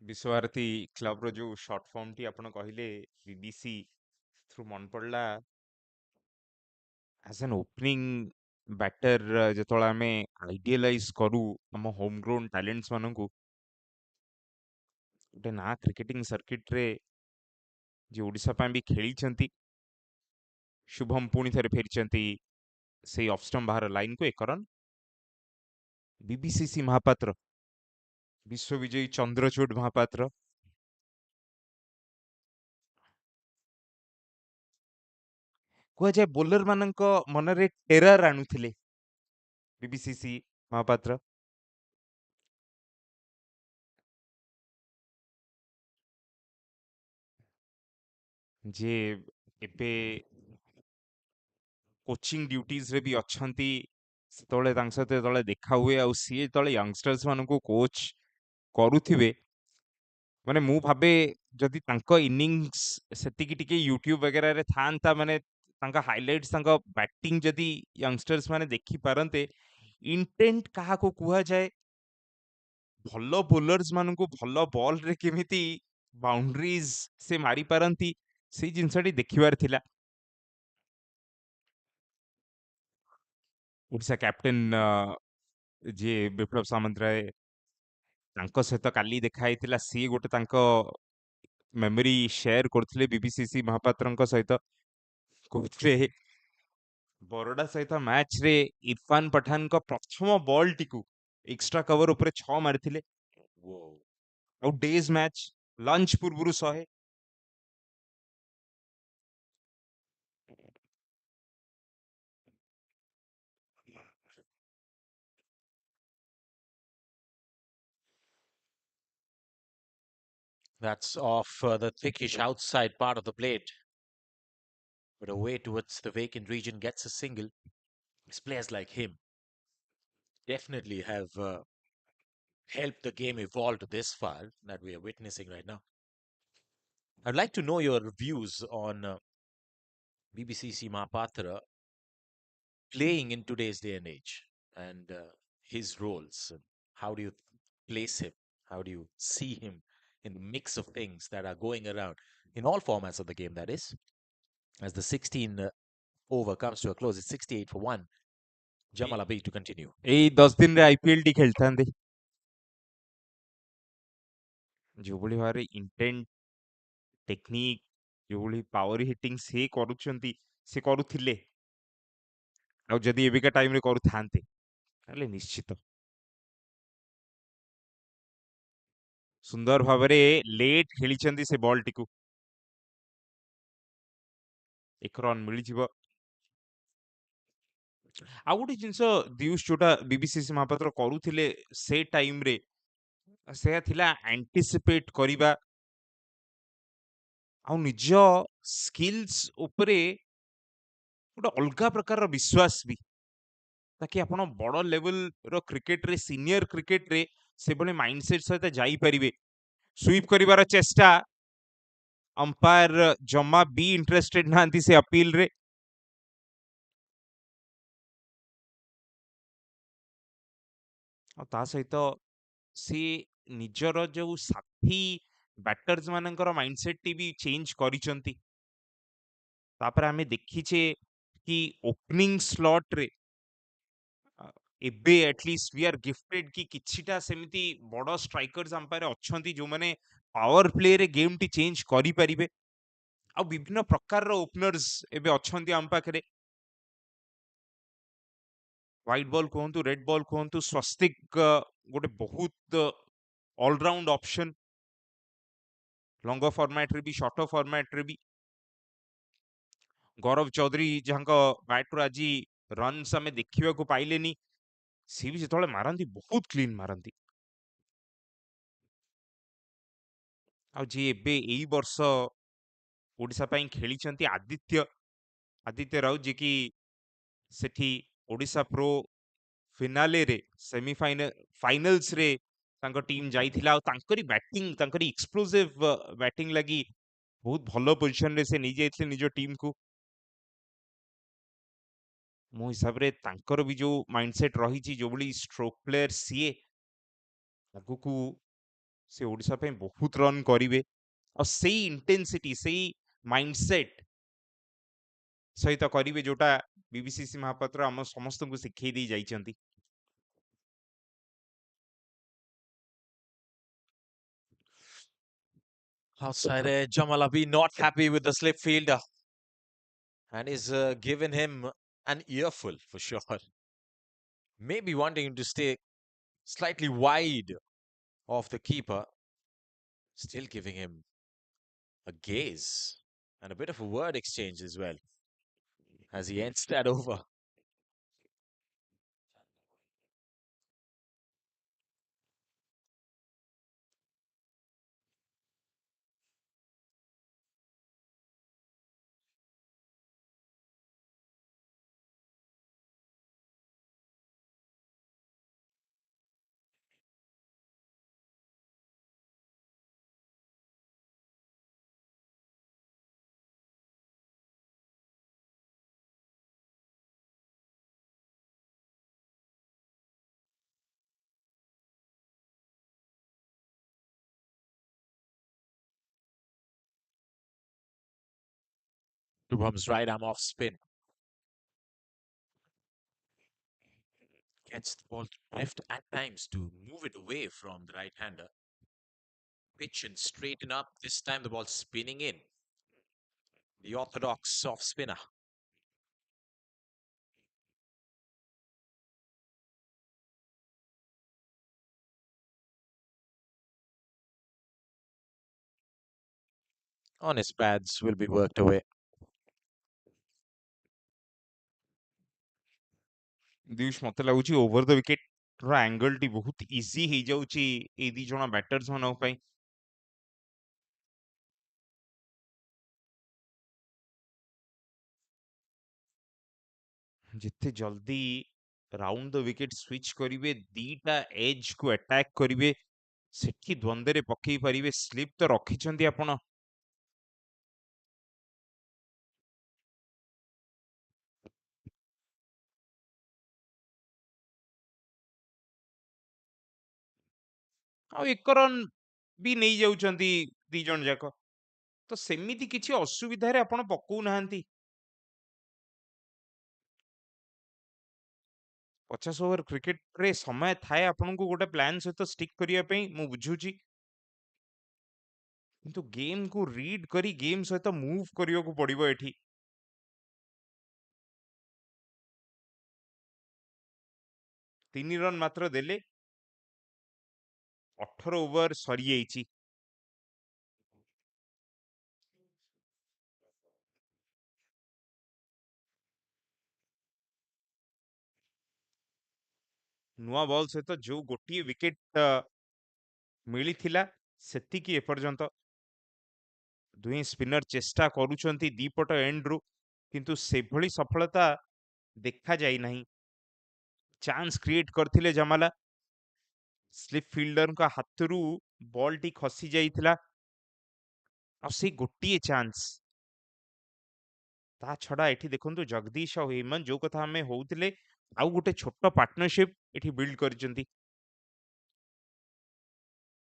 Visva Bharati କ୍ଲବର ଯୋଉ short form ଟି ଆପଣ କହିଲେ BBC through ମନ ପଡିଲା ଆଜ ଆନ୍ opening batter ଯେତେବେଳେ ଆମେ ଆଇଡିଆଲାଇଜ କରୁ ଆମ ହୋମ ଗ୍ରୋନ୍ ଟ୍ୟାଲେଣ୍ଟସ ମାନଙ୍କୁ ଗୋଟେ ନା କ୍ରିକେଟିଂ ସର୍କିଟ ରେ ଯିଏ ଓଡ଼ିଶା ପାଇଁ ବି ଖେଳିଛନ୍ତି ଶୁଭମ ପୁଣି ଥରେ ଫେରିଛନ୍ତି ସେଇ ଅଫଷ୍ଟମ୍ପ ବାହାର ଲାଇନକୁ ଏକ ରନ୍ ବିବିସିସି ମହାପାତ୍ର ବିଶ୍ୱବିଜୟୀ ଚନ୍ଦ୍ରଚୂଡ଼ ମହାପାତ୍ର କୁହାଯାଏ ବୋଲର ମାନଙ୍କ ମନରେ ଟେରର ଆଣୁଥିଲେ ବିବିସିସି ମହାପାତ୍ର ଯେ ଏବେ କୋଚିଂ ଡ୍ୟୁଟିଜରେ ବି ଅଛନ୍ତି ସେତେବେଳେ ତାଙ୍କ ସହିତ ଯେତେବେଳେ ଦେଖା ହୁଏ ଆଉ ସିଏ ଯେତେବେଳେ ୟଙ୍ଗଷ୍ଟର୍ସ ମାନଙ୍କୁ କୋଚ୍ କରୁଥିବେ ମାନେ ମୁଁ ଭାବେ ଯଦି ତାଙ୍କ ଇନିଂସ ସେତିକି ଟିକେ ୟୁଟ୍ୟୁବ ବଗେରାରେ ଥାନ୍ତା ମାନେ ତାଙ୍କ ହାଇଲାଇଟ୍ସ ତାଙ୍କ ବ୍ୟାଟିଂ ଯଦି ୟଙ୍ଗଷ୍ଟର୍ସ ମାନେ ଦେଖିପାରନ୍ତେ ଇଣ୍ଟେଣ୍ଟ କାହାକୁ କୁହାଯାଏ ଭଲ ବୋଲର୍ସ ମାନଙ୍କୁ ଭଲ ବଲରେ କେମିତି ବାଉଣ୍ଡ୍ରିଜ ସେ ମାରିପାରନ୍ତି ସେଇ ଜିନିଷଟି ଦେଖିବାର ଥିଲା ଓଡ଼ିଶା କ୍ୟାପ୍ଟେନ ଯିଏ ବିପ୍ଳବ ସାମନ୍ତରାୟ ତାଙ୍କ ସହିତ କାଲି ଦେଖା ହେଇଥିଲା ସିଏ ଗୋଟେ ତାଙ୍କ ମେମୋରି ସେୟାର କରୁଥିଲେ ବିବିସିସି ମହାପାତ୍ରଙ୍କ ସହିତ କହୁଥିଲେ ବରୋଡା ସହିତ ମ୍ୟାଚରେ ଇରଫାନ ପଠାନଙ୍କ ପ୍ରଥମ ବଲଟିକୁ ଏକ୍ସଟ୍ରା କଭର ଉପରେ 6 ମାରିଥିଲେ ଆଉ ଡେଜ୍ ମ୍ୟାଚ୍ ଲଞ୍ଚ ପୂର୍ବରୁ 100 That's off the thickish outside part of the plate. But away towards the vacant region gets a single. These players like him definitely have helped the game evolve to this far that we are witnessing right now. I'd like to know your views on BBC Mahapatra playing in today's day and age and his roles. How do you place him? How do you see him in the mix of things that are going around in all formats of the game, that is? As the 16 over comes to a close, it's 68 for 1. Jamal Abi to continue. ଏଇ 10 ଦିନରେ IPL ଟି ଖେଳିଥାନ୍ତେ ଯୋଉଭଳି ଭାବରେ intent technique ଯୋଉଭଳି power hitting ସେ କରୁଛନ୍ତି ସେ କରୁଥିଲେ ଆଉ ଯଦି ଏବେକା ଟାଇମରେ କରୁଥାନ୍ତେ ତାହେଲେ ନିଶ୍ଚିତ ସୁନ୍ଦର ଭାବରେ ଲେଟ୍ ଖେଳିଛନ୍ତି ସେ ବଲଟିକୁ 1 ରନ୍ ମିଳିଯିବ ଆଉ ଗୋଟେ ଜିନିଷ ଦିୟୁଷ ଯୋଉଟା ବିବିସିସି ମହାପାତ୍ର କରୁଥିଲେ ସେ ଟାଇମରେ ସେୟା ଥିଲା ଆଣ୍ଟିସିପେଟ କରିବା ଆଉ ନିଜ ସ୍କିଲ୍ସ ଉପରେ ଗୋଟେ ଅଲଗା ପ୍ରକାରର ବିଶ୍ୱାସ ବି ତାକି ଆପଣ ବଡ ଲେଭେଲର କ୍ରିକେଟରେ ସିନିୟର କ୍ରିକେଟରେ ସେଭଳି ମାଇଣ୍ଡସେଟ ସହିତ ଯାଇପାରିବେ ସୁଇପ୍ କରିବାର ଚେଷ୍ଟା ଅମ୍ପାୟାର ଜମା ବି ଇଣ୍ଟରେଷ୍ଟେଡ ନାହାନ୍ତି ସେ ଅପିଲରେ ଆଉ ତା ସହିତ ସେ ନିଜର ଯୋଉ ସାଥୀ ବ୍ୟାଟର୍ସ ମାନଙ୍କର ମାଇଣ୍ଡସେଟ ଟି ବି ଚେଞ୍ଜ କରିଛନ୍ତି ତାପରେ ଆମେ ଦେଖିଛେ କି ଓପନିଂ ସ୍ଲଟରେ ଏବେ ଆଟଲିଷ୍ଟ वी आर गिफ्टेड କି କିଛିଟା ସେମିତି ବଡ ଷ୍ଟ୍ରାଇକର୍ସ ଆମ ପାଖରେ ଅଛନ୍ତି ଯୋଉମାନେ ପାୱାର ପ୍ଲେରେ ଗେମ୍ ଟି ଚେଞ୍ଜ କରିପାରିବେ ଆଉ ବିଭିନ୍ନ ପ୍ରକାରର ଓପନର୍ସ ଏବେ ଅଛନ୍ତି ଆମ ପାଖରେ ହ୍ୱାଇଟ୍ ବଲ୍ କୁହନ୍ତୁ ରେଡ୍ ବଲ୍ କୁହନ୍ତୁ ସ୍ୱସ୍ତିକ ଗୋଟେ ବହୁତ ଅଲରାଉଣ୍ଡ ଅପସନ ଲଙ୍ଗ ଫର୍ମାଟରେ ବି ସର୍ଟ ଫର୍ମାଟରେ ବି ଗୌରବ ଚୌଧୁରୀ ଯାହାଙ୍କ ବ୍ୟାଟରୁ ଆଜି ରନ୍ସ ଆମେ ଦେଖିବାକୁ ପାଇଲେନି ସିଏ ବି ଯେତେବେଳେ ମାରନ୍ତି ବହୁତ କ୍ଲିନ ମାରନ୍ତି ଆଉ ଯିଏ ଏବେ ଏଇ ବର୍ଷ ଓଡ଼ିଶା ପାଇଁ ଖେଳିଛନ୍ତି ଆଦିତ୍ୟ ରାଉତ ଯିଏକି ସେଠି ଓଡ଼ିଶା ପ୍ରୋ ଫିନାଲେରେ ଫାଇନାଲ୍ସରେ ତାଙ୍କ ଟିମ୍ ଯାଇଥିଲା ଆଉ ତାଙ୍କରି ବ୍ୟାଟିଂ ତାଙ୍କରି ଏକ୍ସପ୍ଲୋସିଭ ବ୍ୟାଟିଂ ଲାଗି ବହୁତ ଭଲ ପୋଜିସନରେ ସେ ନେଇଯାଇଥିଲେ ନିଜ ଟିମକୁ ମୋ ହିସାବରେ ତାଙ୍କର ବି ଯୋଉ ମାଇଣ୍ଡସେଟ ରହିଛି ଯୋଉଭଳି ଷ୍ଟ୍ରୋକ ପ୍ଲେୟର ସିଏ ଆଗକୁ ସେ ଓଡ଼ିଶା ପାଇଁ ବହୁତ ରନ୍ କରିବେ ଆଉ ସେଇ ଇଣ୍ଟେନ୍ସିଟି ସେଇ ମାଇଣ୍ଡସେଟ ସହିତ କରିବେ ଯୋଉଟା ବିବିସିସି ମହାପାତ୍ର ଆମ ସମସ୍ତଙ୍କୁ ଶିଖେଇ ଦେଇ ଯାଇଛନ୍ତି Outside edge, Jamal Abi not happy with the slip fielder and is giving him an earful for sure. Maybe wanting him to stay slightly wide of the keeper, still giving him a gaze and a bit of a word exchange as well as he ends that over. Shubham's right arm off spin. Gets the ball to drift at times to move it away from the right-hander. Pitch and straighten up. This time the ball spinning in. The orthodox off spinner. On his pads will be worked away. ଦିଉଷ ମତେ ଲାଗୁଛି over the wicket ର angle ଟି ବହୁତ easy ହେଇଯାଉଛି ଏଇ ଦି ଜଣ batters ମାନଙ୍କ ପାଇଁ। ଯେତେ ଜଲ୍ଦି ରାଉଣ୍ଡ ଦ ୱିକେଟ ସ୍ୱିଚ୍ କରିବେ, ଦିଟା ଏଜ୍ କୁ ଆଟାକ୍ କରିବେ, ସେଠି ଦ୍ୱନ୍ଦ୍ୱରେ ପକେଇ ପାରିବେ। ସ୍ଲିପ୍ ତ ରଖିଛନ୍ତି ଆପଣ। ଆଉ 1 ରନ୍ ବି ନେଇଯାଉଛନ୍ତି ଦି ଜଣ ଯାକ। ତ ସେମିତି କିଛି ଅସୁବିଧାରେ ଆପଣ ପକଉନାହାନ୍ତି। 50 ଓଭର କ୍ରିକେଟରେ ସମୟ ଥାଏ ଆପଣଙ୍କୁ ଗୋଟେ ପ୍ଲାନ୍ ସହିତ ଷ୍ଟିକ୍ କରିବା ପାଇଁ, ମୁଁ ବୁଝୁଛି। କିନ୍ତୁ ଗେମ୍‌କୁ ରିଡ୍ କରି ଗେମ୍ ସହିତ ମୁଭ୍ କରିବାକୁ ପଡିବ ଏଠି। 3 ରନ୍ ମାତ୍ର ଦେଲେ। 18 ଓଭର ସରିଯାଇଛି। ନୂଆ ବଲ୍ ସହିତ ଯୋଉ ଗୋଟିଏ ୱିକେଟ ମିଳିଥିଲା, ସେତିକି ଏପର୍ଯ୍ୟନ୍ତ। ଦୁହେଁ ସ୍ପିନର ଚେଷ୍ଟା କରୁଛନ୍ତି ଦିପଟ ଏଣ୍ଡରୁ, କିନ୍ତୁ ସେଭଳି ସଫଳତା ଦେଖାଯାଇନାହିଁ। ଚାନ୍ସ କ୍ରିଏଟ କରିଥିଲେ ଜାମାଲା। ସ୍ଲିପ୍ ଫିଲ୍ଡରଙ୍କ ହାତରୁ ବଲଟି ଖସି ଯାଇଥିଲା। ଆଉ ସେଇ ଗୋଟିଏ ଚାନ୍ସ। ତା ଛଡା ଏଠି ଦେଖନ୍ତୁ ଜଗଦୀଶ ଆଉ ହେମନ୍ତ, ଯୋଉ କଥା ଆମେ ହଉଥିଲେ, ଆଉ ଗୋଟେ ଛୋଟ ପାର୍ଟନରସିପ ଏଠି ବିଲ୍ଡ କରିଛନ୍ତି।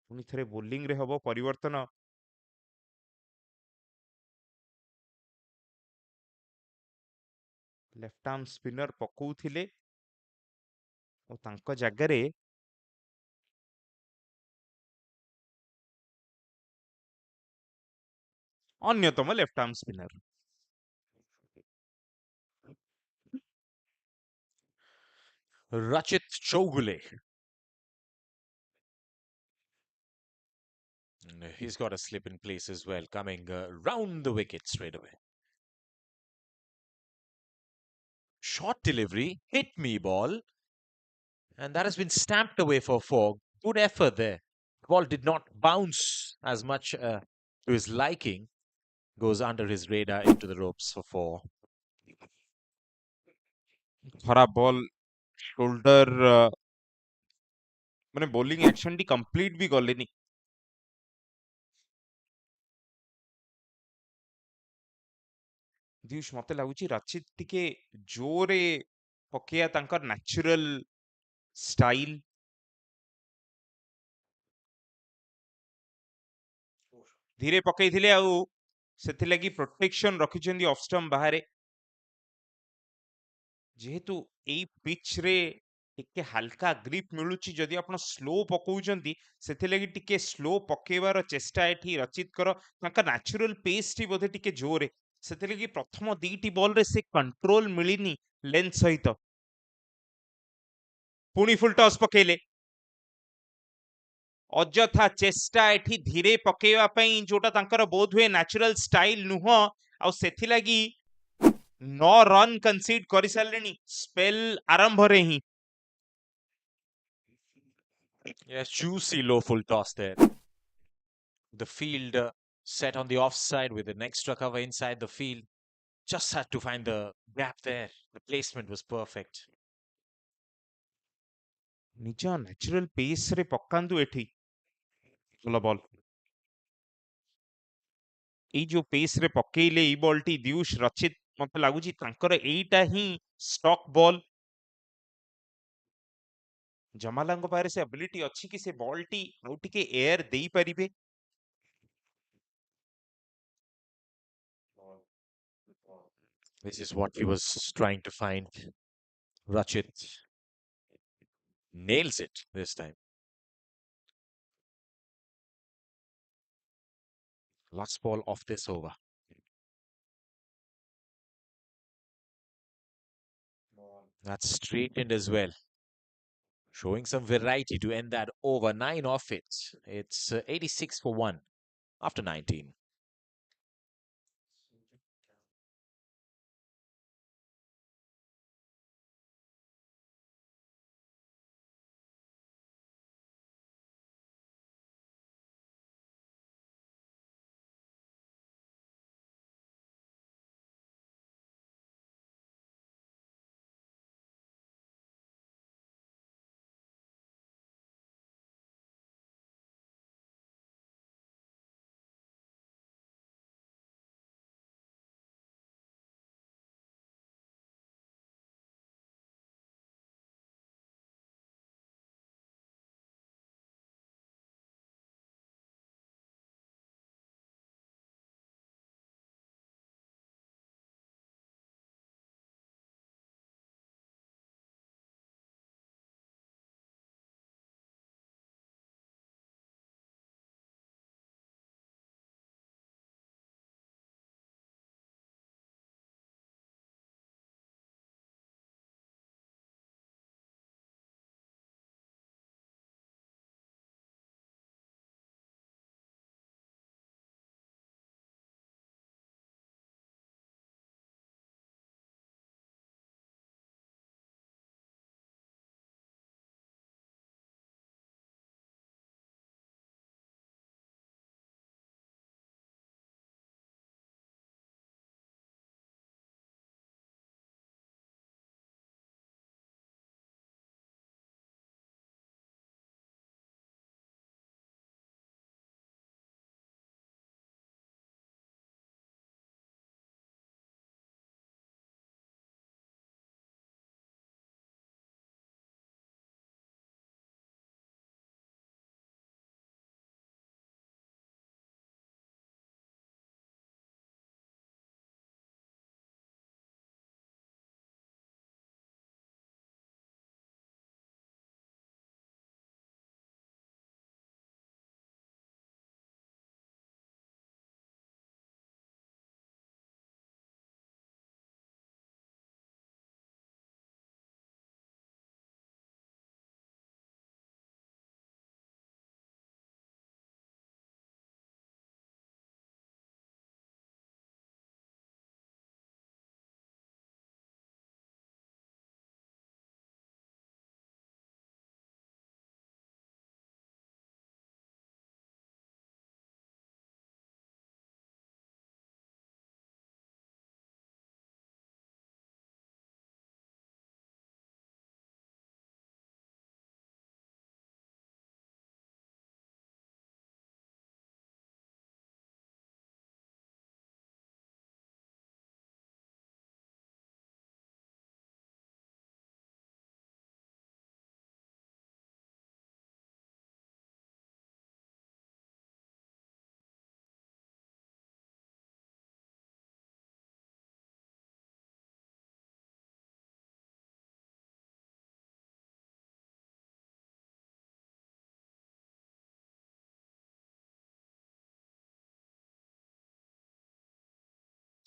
ପୁଣି ଥରେ ବୋଲିଂରେ ହବ ପରିବର୍ତ୍ତନ। ଲେଫ୍ଟ ଆର୍ମ ସ୍ପିନର ପକଉଥିଲେ ଆଉ ତାଙ୍କ ଜାଗାରେ ଅନ୍ୟତମ left arm spinner. Rachit Chowgule. And he's got a slip in place as well, coming round the wicket straight away. Short delivery, hit me ball. And that has been stamped away for 4. Good effort there. The ball did not bounce as much to his liking. Goes under his radar into the ropes for 4. ଖରାପ ball, shoulder, ମାନେ bowling action ଟି complete ବି କଲେନି। ଦିଉଷ ମତେ ଲାଗୁଛି ରଚିତ ଟିକେ ଜୋରେ ପକେଇବା ତାଙ୍କର ନ୍ୟାଚୁରାଲ ଷ୍ଟାଇଲ। ଧୀରେ ପକେଇଥିଲେ ଆଉ ସେଥିଲାଗି ପ୍ରୋଟେକ୍ସନ ରଖିଛନ୍ତି ଅଫ ଷ୍ଟମ୍ପ ବାହାରେ। ଯେହେତୁ ଏଇ ପିଚ୍ ରେ ଟିକେ ହାଲକା ଗ୍ରିପ୍ ମିଳୁଛି, ଯଦି ଆପଣ ସ୍ଲୋ ପକଉଛନ୍ତି, ସେଥିଲାଗି ଟିକେ ସ୍ଲୋ ପକେଇବାର ଚେଷ୍ଟା ଏଠି ରଚିତଙ୍କର। ତାଙ୍କ ନ୍ୟାଚୁରାଲ ପେସ୍ ଟି ବୋଧେ ଟିକେ ଜୋରେ, ସେଥିଲାଗି ପ୍ରଥମ 2ଟି ବଲରେ ସେ କଣ୍ଟ୍ରୋଲ ମିଳିନି ଲେନ୍ଥ ସହିତ। ପୁଣି ଫୁଲ ଟସ୍ ପକେଇଲେ। ଅଯଥା ଚେଷ୍ଟା ଏଠି ଧୀରେ ପକେଇବା ପାଇଁ, ଯୋଉଟା ତାଙ୍କର ବୋଧହୁଏ ନ୍ୟାଚୁରାଲ ଷ୍ଟାଇଲ ନୁହଁ। ଆଉ ସେଥିଲାଗି 9 ରନ୍ କନସିଡ୍ କରିସାରିଲେଣି ସ୍ପେଲ ଆରମ୍ଭରେ ହିଁ। Yes, juicy low full toss there. The field set on the offside with an extra cover inside the field. Just had to find the gap there. The placement was perfect. ନିଜ natural pace ରେ ପକାନ୍ତୁ ଏଠି। ଭଲ ball. ଏଇ ଯୋଉ pace ରେ ପକେଇଲେ ଏଇ ବଲଟି, ଦିଉଷ ରଚିତ, ମତେ ଲାଗୁଛି ତାଙ୍କର ଏଇଟା ହିଁ ଷ୍ଟକ୍ ବଲ୍। ଜମାଲାଙ୍କ ପାଖରେ ସେ ଆବିଲିଟି ଅଛି କି ସେ ବଲଟି ଆଉ ଟିକେ ଏୟାର ଦେଇପାରିବେ। This is what he was trying to find. Rachit nails it this time. Last ball of this over. That's straightened as well. Showing some variety to end that over. 9 off it. It's 86 for 1 after 19.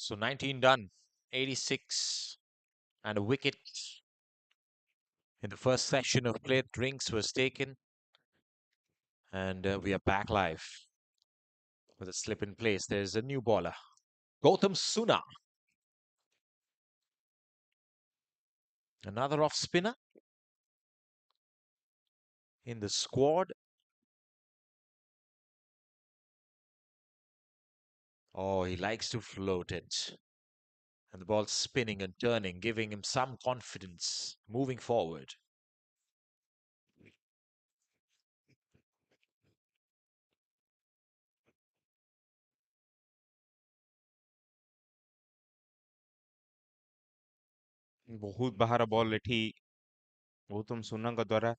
So 19 done. 86 and a wicket in the first session of play. Drinks was taken. And we are back live with a slip in place. There's a new bowler. Gautam Suna. Another off spinner in the squad. Oh, he likes to float it. And the ball's spinning and turning, giving him some confidence moving forward. ବହୁତ ବାହାର ball ଏଠି ଗୌତମ ସୁନାଙ୍କ ଦ୍ୱାରା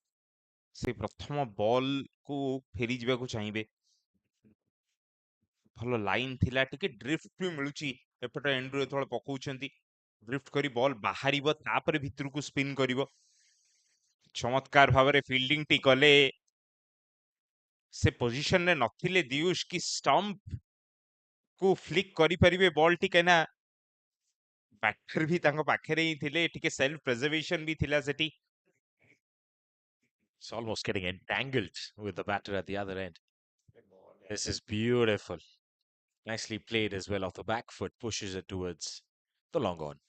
ସେ ପ୍ରଥମ ball କୁ ଫେରି ଯିବାକୁ ଚାହିଁବେ। ଭଲ ଲାଇନ୍ ଥିଲା, ଟିକେ ଡ୍ରିଫ୍ଟ ବି ମିଳୁଛି ଏପଟ ଏଣ୍ଡରୁ ଯେତେବେଳେ ପକଉଛନ୍ତି। ड्रिफ्ट करी बॉल बाहरिबो तापर भितर को स्पिन करिवो चमत्कार भावरे फील्डिंग टी कले से पोजीशन रे नथिले दियुष की स्टंप को फ्लिक करि परिबे बॉल टी केना बैटर भी तांको पाखरे ही थिले टिके सेल्फ प्रिजर्वेशन भी थिला सेटी It's almost getting entangled with the batter at the other end. This is beautiful. Nicely played as well off the back foot, pushes it towards the long on.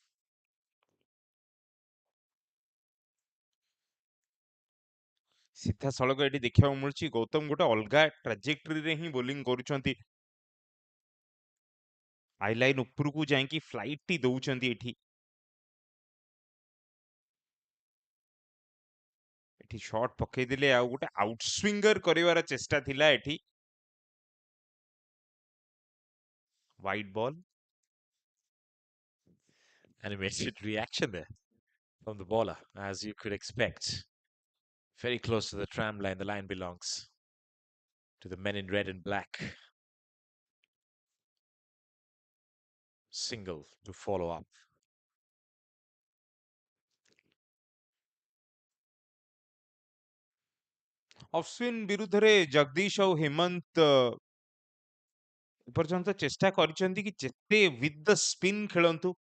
सीधा सड़क एटी देखा मिलूँ गौतम गोटे अलग trajectory रे ही बोलिंग करुछंती हाई लाइन ऊपर को जाई फ्लाइट टी दउछंती एठी एठी शॉट पकई दिले आ गोटे आउटस्विंगर करिवार चेष्टा थिला एठी wide ball Animated reaction there from the bowler, as you could expect. Very close to the tram line. The line belongs to the men in red and black. Single to follow up. Ashwin विरुद्ध रे जगदीश और हेमंत पर्यंत चेष्टा करिसेंती कि जेते with the spin खेलंतु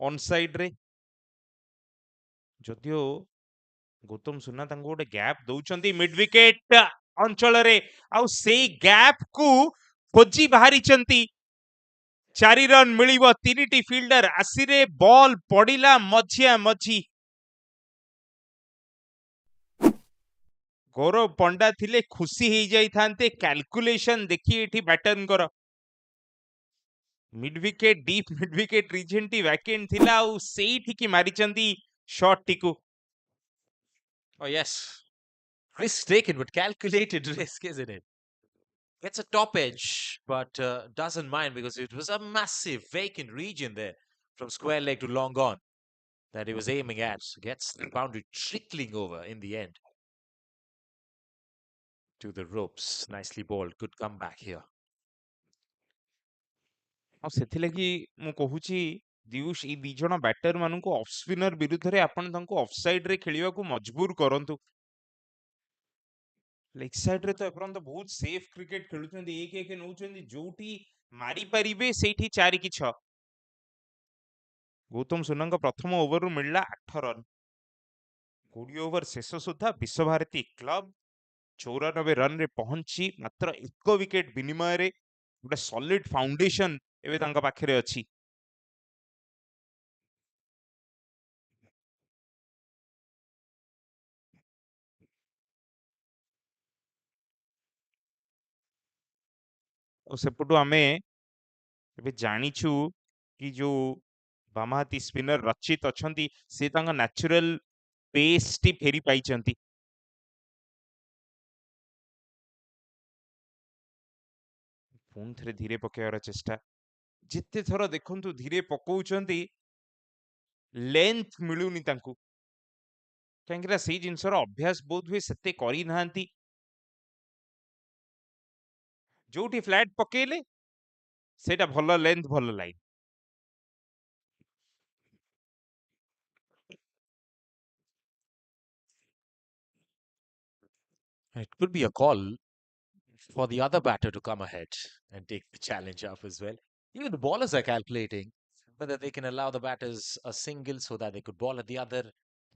on side रे जदियो गौतम सुना तांको गोटे गैप दउछंती मिड विकेट अंचल रे आ सेई गैप को खोजी बाहरिचंती 4 रन मिलिबो तीनिटी फील्डर आसिरे बॉल पडिला मझिया मझी गौरव पंडा थिले खुशी ही जाई थांते कैलकुलेशन देखिए एठी बैटन कर mid wicket deep mid wicket region टी वैकेंट थिला आ सेई ठीक मारिचंती शॉट टी को Oh, yes. Risk taken, but calculated risk, isn't it? Gets a top edge, but doesn't mind because it was a massive vacant region there from square leg to long on that he was aiming at. Gets the boundary trickling over in the end to the ropes. Nicely bowled. Good comeback here. आ सेथिलागि मु कहूची दियुष ई दी जण batter माननको off spinner विरुद्ध रे आपण तांको of side रे खेलिबा को मजबूर करंतु लेग साइड रे तो एपरंत बहुत सेफ क्रिकेट खेलुछंदी एक एक नउछंदी जोटी मारी परिबे सेठी 4 की 6 गौतम सुनंग प्रथम ओवर रु मिलला 8 रन 20 ओवर शेष सुधा विश्वभारती क्लब 94 रन रे पहुंची मात्र एक विकेट विनिमय रे गोटे सॉलिड फाउंडेशन एबे तांका पाखरे अछि और सेपटू आमे एबे जानिछु कि जो बामहाती स्पिनर रचित अछंती से तांका नेचुरल पेस टी फेरी पाइचंती पुन थरे धीरे पकेवार चेष्टा जिते थर देखंतु धीरे पकौचंती लेंथ मिलुनी तांकू काहेकि सेई जिनसर अभ्यास बहुत हुए सेते करी नांती जोठी फ्लैट पकेले सेटा भलो लेंथ भलो line It could be a call for the other batter to come ahead and take the challenge up as well. Even the bowlers are calculating whether they can allow the batters a single so that they could bowl at the other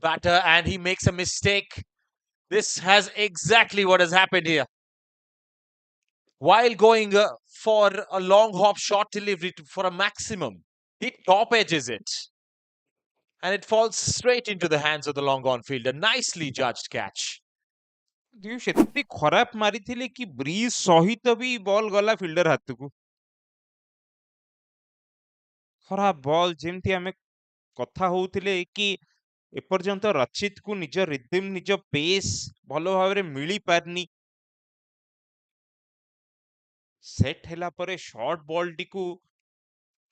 batter, and he makes a mistake. This has exactly what has happened here. While going for a long hop short delivery for a maximum, he top edges it. And it falls straight into the hands of the long on fielder. Nicely judged catch. दियुष एते खराब मारिथिले कि bridge सहित भी ball गला fielder हाथ को खराब ball जेमती हमें कथा होउथिले कि एपर्यंत रचित को निज रिदम निज पेस भलो भाबरे मिली पारनी सेट हैला परे शॉर्ट बॉल टी को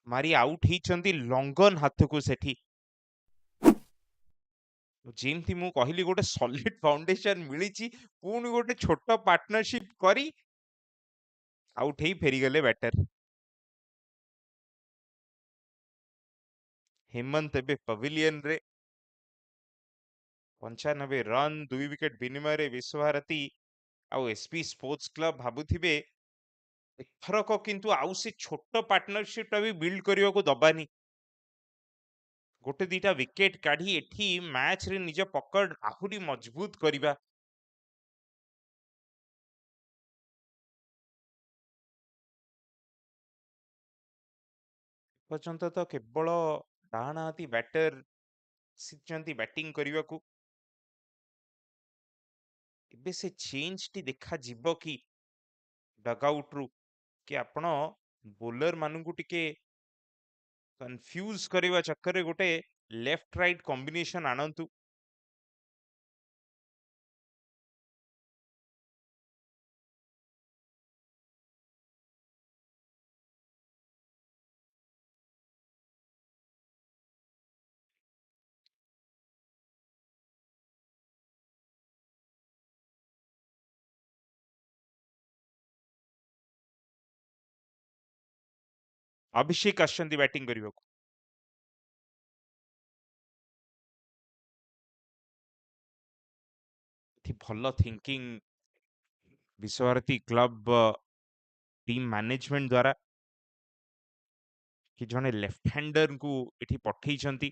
मारी आउट हिचंती लंगन हाथ को सेठी जेमती मु कहली गोटे सॉलिड फाउंडेशन मिलीची पुणी गोटे छोट पार्टनरशिप करी आउट ही फेरी गले बैटर हेमंत एबे पविलियन रे 95 रन 2 विकेट विनिमय विश्वभारती आउ एसपी स्पोर्ट्स क्लब भाबुथिबे एथरक किंतु आउ से छोट पार्टनरशिप टा भी बिल्ड करने को दबानी गोटे दीटा विकेट काढ़ी एठी मैच रे निज पकड़ आहुरी मजबूत करिबा पर्यंत तो केवल डाहाण हाथी बैटर ଶିଖିଛନ୍ତି ବ୍ୟାଟିଂ କରିବାକୁ ଏବେ ସେ ଚେଞ୍ଜ ଟି ଦେଖାଯିବ କି ଡଗଆଉଟ ରୁ କି ଆପଣ ବୋଲର ମାନଙ୍କୁ ଟିକେ କନଫ୍ୟୁଜ କରିବା ଚକ୍କରରେ ଗୋଟେ ଲେଫ୍ଟ ରାଇଟ କମ୍ବିନେସନ ଆଣନ୍ତୁ ଅଭିଷେକ ଆସୁଛନ୍ତି ବ୍ୟାଟିଂ କରିବାକୁ ଏଠି ଭଲ thinking Biswabharati club team management द्वारा कि जने लेफ्ट हैंडर को एठी पठेइछंती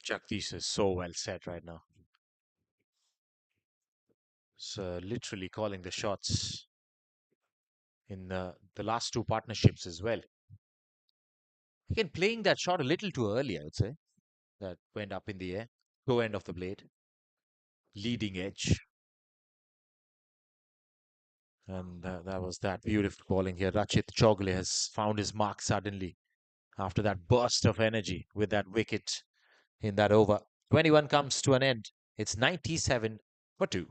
Jagdish is so well set right now. So literally calling the shots in the last two partnerships as well. Again, playing that shot a little too early, I would say. That went up in the air. Go end of the blade. Leading edge. And that was that beautiful bowling here. Rachit Chogle has found his mark suddenly after that burst of energy with that wicket in that over. 21 comes to an end. It's 97 for 2.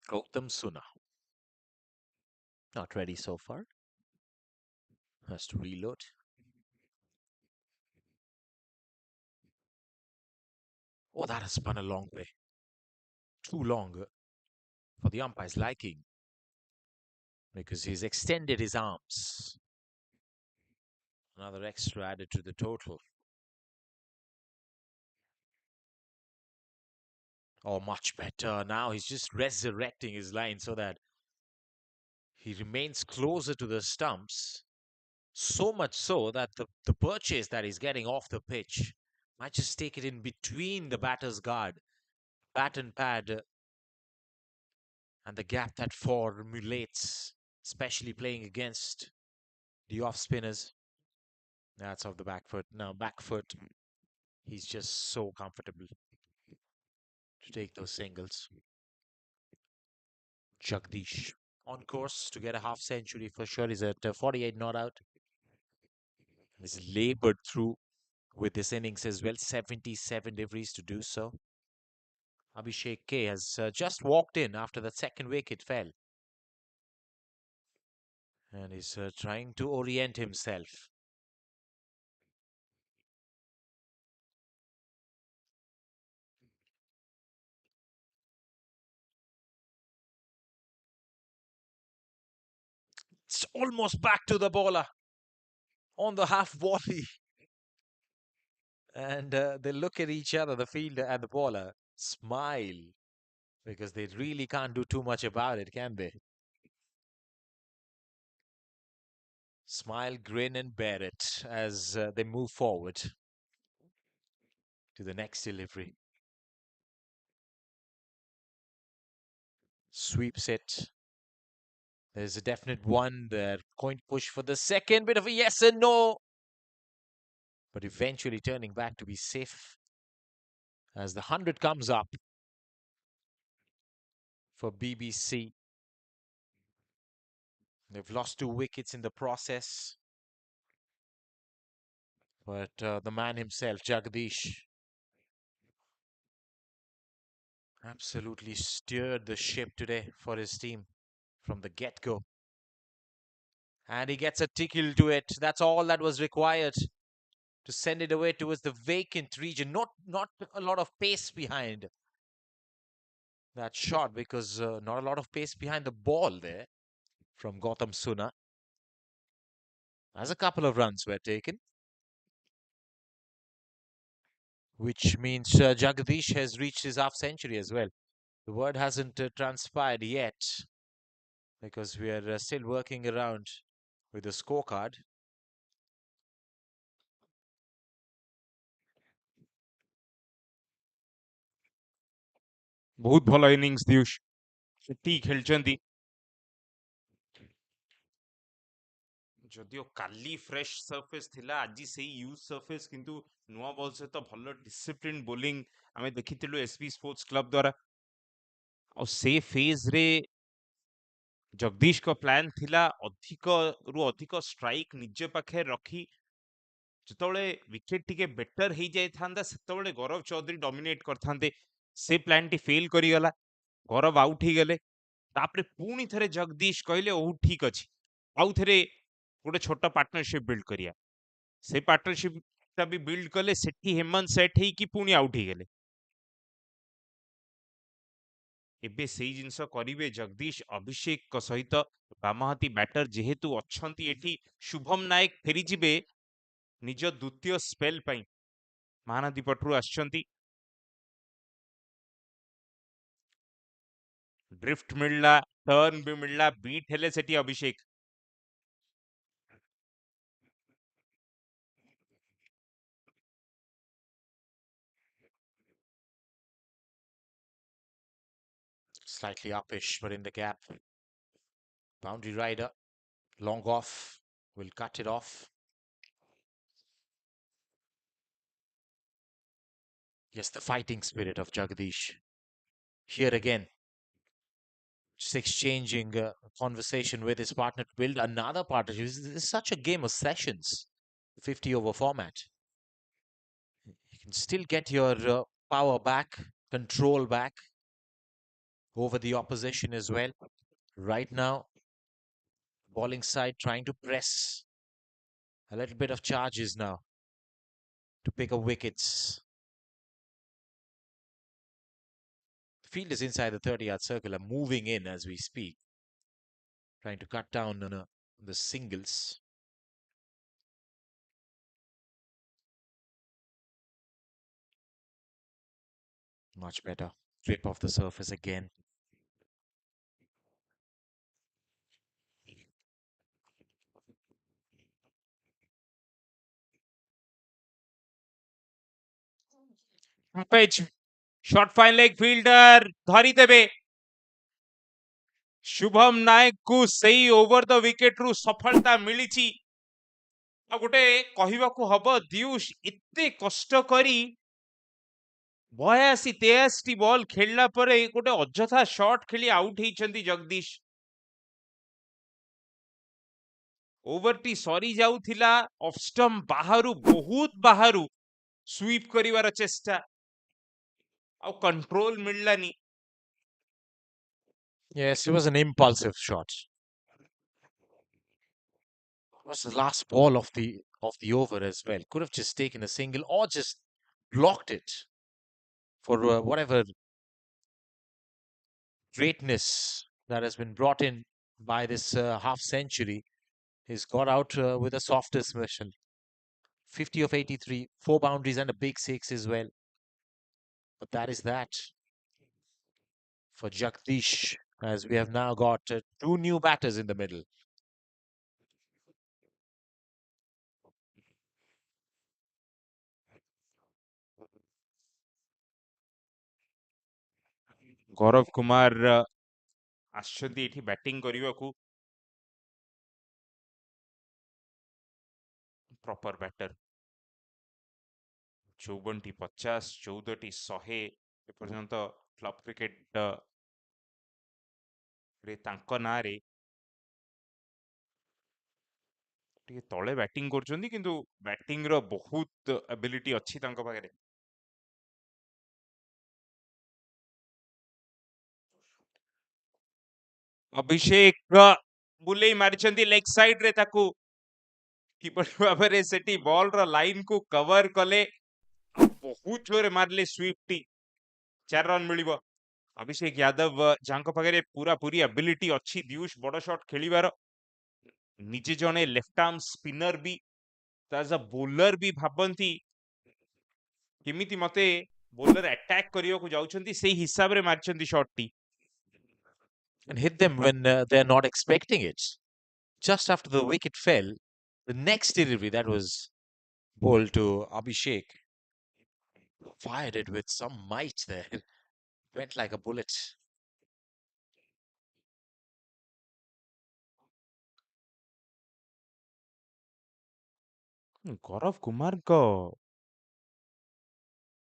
Gautam Suna. Not ready so far. Has to reload. Oh, that has spun a long way. Too long for the umpire's liking. Because he's extended his arms. Another extra added to the total. Oh, much better. Now he's just resurrecting his line so that he remains closer to the stumps. So much so that the purchase that he's getting off the pitch might just take it in between the batter's guard, bat and pad, and the gap that formulates, especially playing against the off spinners. That's off the back foot. Now, back foot, he's just so comfortable to take those singles. Jagdish on course to get a half century for sure. He's at 48 not out. He's labored through with this innings as well. 77 deliveries to do so. Abhishek K has just walked in after the second wicket fell. And he's trying to orient himself. It's almost back to the bowler on the half volley. And they look at each other, the fielder and the bowler, smile. Because they really can't do too much about it, can they? Smile, grin, and bear it as they move forward to the next delivery. Sweeps it. There's a definite one. They're going to push for the second. Bit of a yes and no. But eventually turning back to be safe as the 100 comes up for BBC. They've lost 2 wickets in the process. But the man himself, Jagdish, absolutely steered the ship today for his team from the get-go. And he gets a tickle to it. That's all that was required to send it away towards the vacant region. Not a lot of pace behind that shot, because not a lot of pace behind the ball there from Gautam Suna. As a couple of runs were taken, which means Jagdish has reached his half century as well. The word hasn't transpired yet because we are still working around with the scorecard. ବହୁତ ଭଲ innings ଦିୟୁଷ ସେଠି ଖେଳିଛନ୍ତି ଯଦିଓ କାଲି fresh surface ଥିଲା ଆଜି ସେଇ use surface କିନ୍ତୁ ନୂଆ ବଲ୍ ସହିତ ଭଲ ଡିସିପ୍ଲିନ୍ ବୋଲିଂ ଆମେ ଦେଖିଥିଲୁ ଏସ୍ବି ସ୍ପୋର୍ଟସ କ୍ଲବ ଦ୍ୱାରା ଆଉ ସେ ଫେଜ୍ରେ ଜଗଦୀଶଙ୍କ ପ୍ଲାନ୍ ଥିଲା ଅଧିକରୁ ଅଧିକ ଷ୍ଟ୍ରାଇକ୍ ନିଜ ପାଖରେ ରଖି ଯେତେବେଳେ ୱିକେଟ୍ ଟିକେ ବେଟର ହେଇଯାଇଥାନ୍ତା ସେତେବେଳେ ଗୌରବ ଚୌଧୁରୀ ଡମିନେଟ୍ କରିଥାନ୍ତେ ସେ ପ୍ଲାନ୍ଟି ଫେଲ୍ କରିଗଲା ଗୌରବ ଆଉଟ୍ ହେଇଗଲେ ତାପରେ ପୁଣି ଥରେ ଜଗଦୀଶ କହିଲେ ହଉ ଠିକ୍ ଅଛି ଆଉ ଥରେ ଗୋଟେ ଛୋଟ ପାର୍ଟନରସିପ ବିଲ୍ଡ କରିବା ସେ ପାର୍ଟନରସିପଟା ବି ବିଲ୍ଡ କଲେ ସେଠି ହେମନ୍ତ ସେଟ୍ ହେଇକି ପୁଣି ଆଉଟ୍ ହେଇଗଲେ ଏବେ ସେଇ ଜିନିଷ କରିବେ ଜଗଦୀଶ ଅଭିଷେକଙ୍କ ସହିତ ବାମହାତୀ ବ୍ୟାଟର ଯେହେତୁ ଅଛନ୍ତି ଏଠି ଶୁଭମ ନାୟକ ଫେରିଯିବେ ନିଜ ଦ୍ୱିତୀୟ ସ୍ପେଲ ପାଇଁ ମହାନଦୀ ପଟରୁ ଆସିଛନ୍ତି ଡ୍ରିଫ୍ଟ ମିଳିଲା ଟର୍ନ ବି ମିଳିଲା ବିଟ୍ ହେଲେ ସେଠି ଅଭିଷେକ Slightly uppish, but in the gap. Boundary rider, long off, will cut it off. Yes, the fighting spirit of Jagdish. Here again, just exchanging conversation with his partner to build another partnership. This is such a game of sessions, 50 over format. You can still get your power back, control back over the opposition as well. Right now, bowling side trying to press a little bit of charges now to pick up wickets. The field is inside the 30-yard circle. I'm moving in as we speak, trying to cut down on the singles. Much better. Flip off the surface again. pitch short fine leg fielder ଧରିଦେବେ Shubham ନାୟକକୁ ସେଇ over the ୱିକେଟରୁ ସଫଳତା ମିଳିଛି ଆଉ ଗୋଟେ କହିବାକୁ ହବ ଦିୟୁଷ ଏତେ କଷ୍ଟ କରି 82-83 ବଲ୍ ଖେଳିଲା ପରେ ଗୋଟେ ଅଯଥା ଶଟ୍ ଖେଳି ଆଉଟ୍ ହେଇଛନ୍ତି ଜଗଦୀଶ ଓଭରଟି ସରି ଯାଉଥିଲା ଅଫ୍ ଷ୍ଟମ୍ପ ବାହାରୁ ବହୁତ ବାହାରୁ ସୁଇପ୍ କରିବାର ଚେଷ୍ଟା ଆଉ କଣ୍ଟ୍ରୋଲ ମିଳିଲାନି Yes, it was an impulsive shot. It was the last ball of the over as well. Could have just taken a single or just blocked it for whatever greatness that has been brought in by this half century. He's got out with a soft dismissal. 50 of 83, 4 boundaries and a big 6 as well. But that is that for Jagdish, as we have now got 2 new batters in the middle. ଗୌରବ କୁମାର ଆସିଛନ୍ତି ଏଠି batting କରିବାକୁ। Proper batter. 54ଟି 50, 14ଟି 100 ଏପର୍ଯ୍ୟନ୍ତ club cricket ରେ ତାଙ୍କ ନାଁରେ ଟିକେ ତଳେ batting କରୁଛନ୍ତି, କିନ୍ତୁ ବ୍ୟାଟିଂ ର ବହୁତ ଆବିଲିଟି ଅଛି ତାଙ୍କ ପାଖରେ। ଅଭିଷେକ ବୁଲେଇ ମାରିଛନ୍ତି ଲେଗ ସାଇଡ ରେ, ତାକୁ କିପରି ଭାବରେ ସେଠି ବଲ ର ଲାଇନ କୁ କଭର କଲେ, ବହୁତ ଜୋରେ ମାରିଲେ ସୁଇପ ଟି, 4 ରନ ମିଳିବ। ଅଭିଷେକ ଯାଦବ ଯାଙ୍କ ପାଖରେ ପୁରା ପୁରି ଆବିଲିଟି ଅଛି ଦିୟୁଷ ବଡ ଶଟ ଖେଳିବାର। ନିଜେ ଜଣେ ଲେଫ୍ଟ ଆର୍ମ ସ୍ପିନର ବି, ଆଜ ଅ ବୋଲର ବି ଭାବନ୍ତି କେମିତି ମତେ ବୋଲର ଆଟାକ କରିବାକୁ ଯାଉଛନ୍ତି, ସେଇ ହିସାବରେ ମାରିଛନ୍ତି shot T. And hit them when they're not expecting it. Just after the wicket fell, the next delivery that was bowled to Abhishek fired it with some might there. Went like a bullet. ଗୌରବ କୁମାରଙ୍କ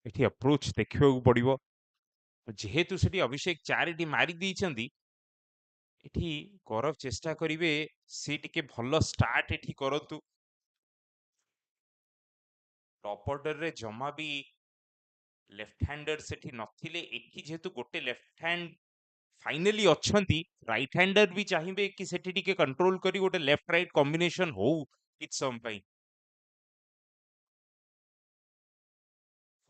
ଏଠି approach ଦେଖିବାକୁ ପଡିବ, ଯେହେତୁ ସେଠି ଅଭିଷେକ 4ଟି ମାରି ଦେଇଛନ୍ତି। ଏଠି ଗୌରବ ଚେଷ୍ଟା କରିବେ ସେ ଟିକେ ଭଲ ଷ୍ଟାର୍ଟ ଏଠି କରନ୍ତୁ। ଟପ ଅର୍ଡରରେ ଜମା ବି ଲେଫ୍ଟ ହ୍ୟାଣ୍ଡର ସେଠି ନଥିଲେ, ଏଠି ଯେହେତୁ ଗୋଟେ ଲେଫ୍ଟ ହ୍ୟାଣ୍ଡ ଫାଇନାଲି ଅଛନ୍ତି, ରାଇଟ ହ୍ୟାଣ୍ଡର ବି ଚାହିଁବେ କି ସେଠି ଟିକେ କଣ୍ଟ୍ରୋଲ କରି ଗୋଟେ ଲେଫ୍ଟ ରାଇଟ କମ୍ବିନେସନ ହଉ କିଛି ସମୟ ପାଇଁ।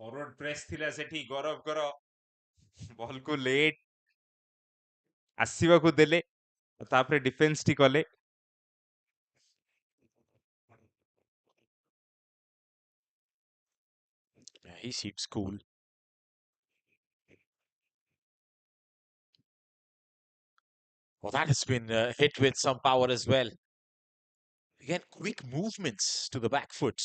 ଫରୱାର୍ଡ ପ୍ରେସ ଥିଲା ସେଠି ଗୌରବଙ୍କର, ବଲକୁ ଲେଟ୍ ଆସିବାକୁ ଦେଲେ, ତାପରେ ଡିଫେନ୍ସ ଟି କଲେ। Yeah, he seems cool. Well, that has been hit with some power as well. Again, quick movements to the back foot.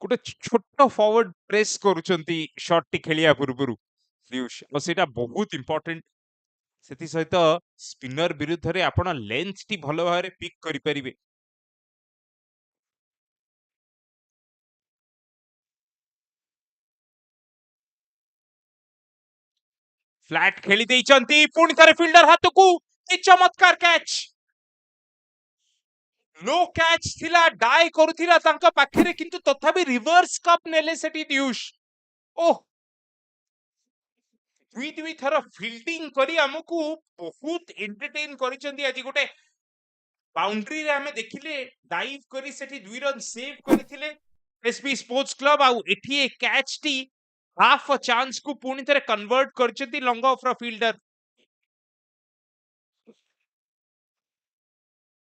ଗୋଟେ ଛୋଟ ଫରୱାର୍ଡ ପ୍ରେସ କରୁଛନ୍ତି ସଟ୍ ଟି ଖେଳିବା ପୂର୍ବରୁ ପିୟୁଷ, ଆଉ ସେଇଟା ବହୁତ ଇମ୍ପୋର୍ଟାଣ୍ଟ। ସେଥି ସହିତ ସ୍ପିନର ବିରୁଦ୍ଧରେ ଆପଣ ଲେନ୍ଥ ଟି ଭଲ ଭାବରେ ପିକ୍ କରିପାରିବେ। ଫ୍ଲାଟ ଖେଳି ଦେଇଛନ୍ତି, ପୁଣି ଥରେ ଫିଲ୍ଡର ହାତକୁ, କି ଚମତ୍କାର କ୍ୟାଚ୍। लो କ୍ୟାଚ୍ ଥିଲା, ଡାଇ କରୁଥିଲା ତାଙ୍କ ପାଖରେ, କିନ୍ତୁ ତଥାପି ରିଭର୍ସ କପ୍ ନେଲେ ସେଠି ଦିୟୁଷ। ଓହ, ଦୁଇ ଥର ଫିଲ୍ଡିଂ କରି ଆମକୁ ବହୁତ ଏଣ୍ଟରଟେନ କରିଛନ୍ତି ଆଜି। ଗୋଟେ ବାଉଣ୍ଡ୍ରିରେ ଆମେ ଦେଖିଲେ ଡାଇଭ କରି ସେଠି 2 ରନ ସେଭ୍ କରିଥିଲେ ଏସବି ସ୍ପୋର୍ଟସ କ୍ଲବ, ଆଉ ଏଠି ଏ କ୍ୟାଚ୍ ଟି ହାଫ ଚାନ୍ସ କୁ ପୁଣି ଥରେ କନଭର୍ଟ କରିଛନ୍ତି ଲଙ୍ଗ ଅଫ୍ ର fielder.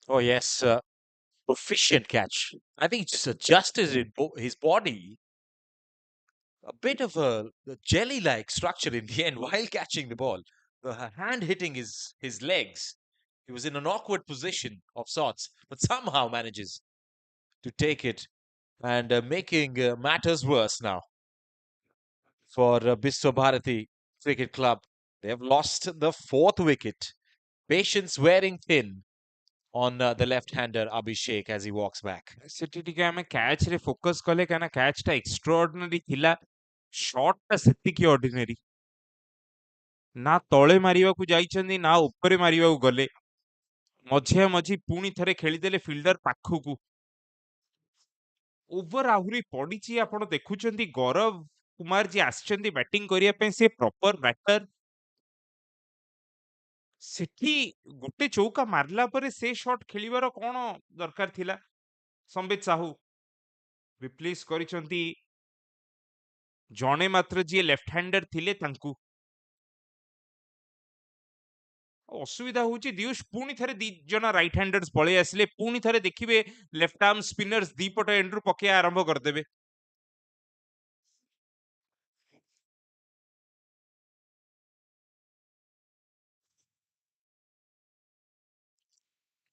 Oh, yes. Proficient catch. I think he just adjusted his body. A bit of a jelly-like structure in the end while catching the ball. The hand hitting his legs. He was in an awkward position of sorts, but somehow manages to take it, and making matters worse now for Biswabharati Cricket Club. They have lost the 4th wicket. Patience wearing thin on the left-hander Abhishek as he walks back. ସେଠି ଟିକେ ଆମେ catch ରେ focus କଲେ, କାହିଁକିନା catch ଟା ଏକ୍ସଟ୍ରାଅର୍ଡିନାରୀ ଥିଲା, shot ଟା ସେତିକି ଅର୍ଡିନାରୀ। ନା ତଳେ ମାରିବାକୁ ଯାଇଛନ୍ତି, ନା ଉପରେ ମାରିବାକୁ ଗଲେ, ମଝିଆ ମଝି ପୁଣି ଥରେ ଖେଳିଦେଲେ ଫିଲ୍ଡର ପାଖକୁ। ଓଭର ଆହୁରି ପଡିଛି, ଆପଣ ଦେଖୁଛନ୍ତି ଗୌରବ କୁମାର ଯିଏ ଆସିଛନ୍ତି ବ୍ୟାଟିଂ କରିବା ପାଇଁ, ସେ ପ୍ରପର ବ୍ୟାଟର। ସେଠି ଗୋଟେ ଚୌକା ମାରିଲା ପରେ ସେ ଶଟ୍ ଖେଳିବାର କଣ ଦରକାର ଥିଲା? ସମ୍ବିତ ସାହୁ ରିପ୍ଲେସ କରିଛନ୍ତି ଜଣେ ମାତ୍ର ଯିଏ ଲେଫ୍ଟ ହ୍ୟାଣ୍ଡର ଥିଲେ ତାଙ୍କୁ। ଅସୁବିଧା ହଉଛି ଦିୟୁଷ, ପୁଣି ଥରେ 2 ଜଣ ରାଇଟ ହ୍ୟାଣ୍ଡର୍ସ ପଳେଇ ଆସିଲେ, ପୁଣି ଥରେ ଦେଖିବେ ଲେଫ୍ଟ ଆର୍ମ ସ୍ପିନର୍ସ ଦିପଟ ଏଣ୍ଡରୁ ପକେଇବା ଆରମ୍ଭ କରିଦେବେ।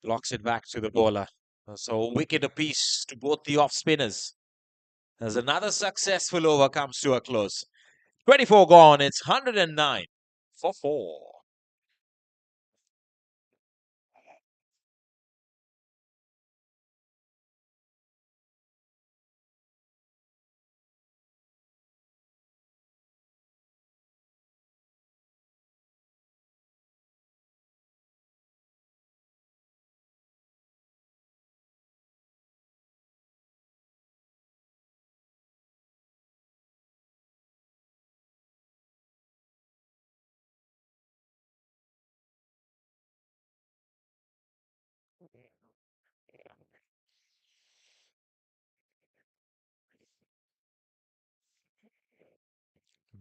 Locks it back to the bowler. So wicket apiece to both the off spinners. As another successful over comes to a close. 24 gone, it's 109. for 4.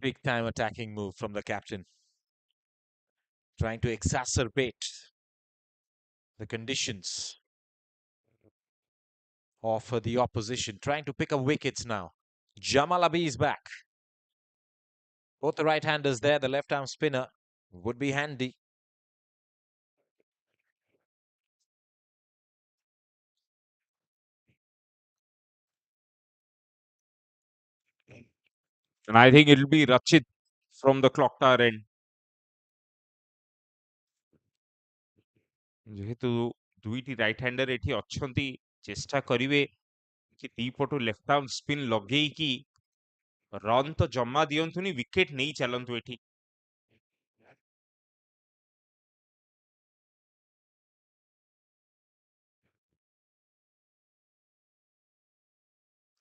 Big time attacking move from the captain, trying to exacerbate the conditions of the opposition, trying to pick up wickets now. Jamal Abi is back. Both the right-handers there, the left-arm spinner would be handy. And I think it'll be Rachit from the clock tower end. ଯେହେତୁ ଦୁଇଟି right ହ୍ୟାଣ୍ଡର ଏଠି ଅଛନ୍ତି, ଚେଷ୍ଟା କରିବେ କି ଦିପଟୁ left arm spin ଲଗେଇକି run ତ ଜମା ଦିଅନ୍ତୁନି, ୱିକେଟ୍ ନେଇ ଚାଲନ୍ତୁ ଏଠି।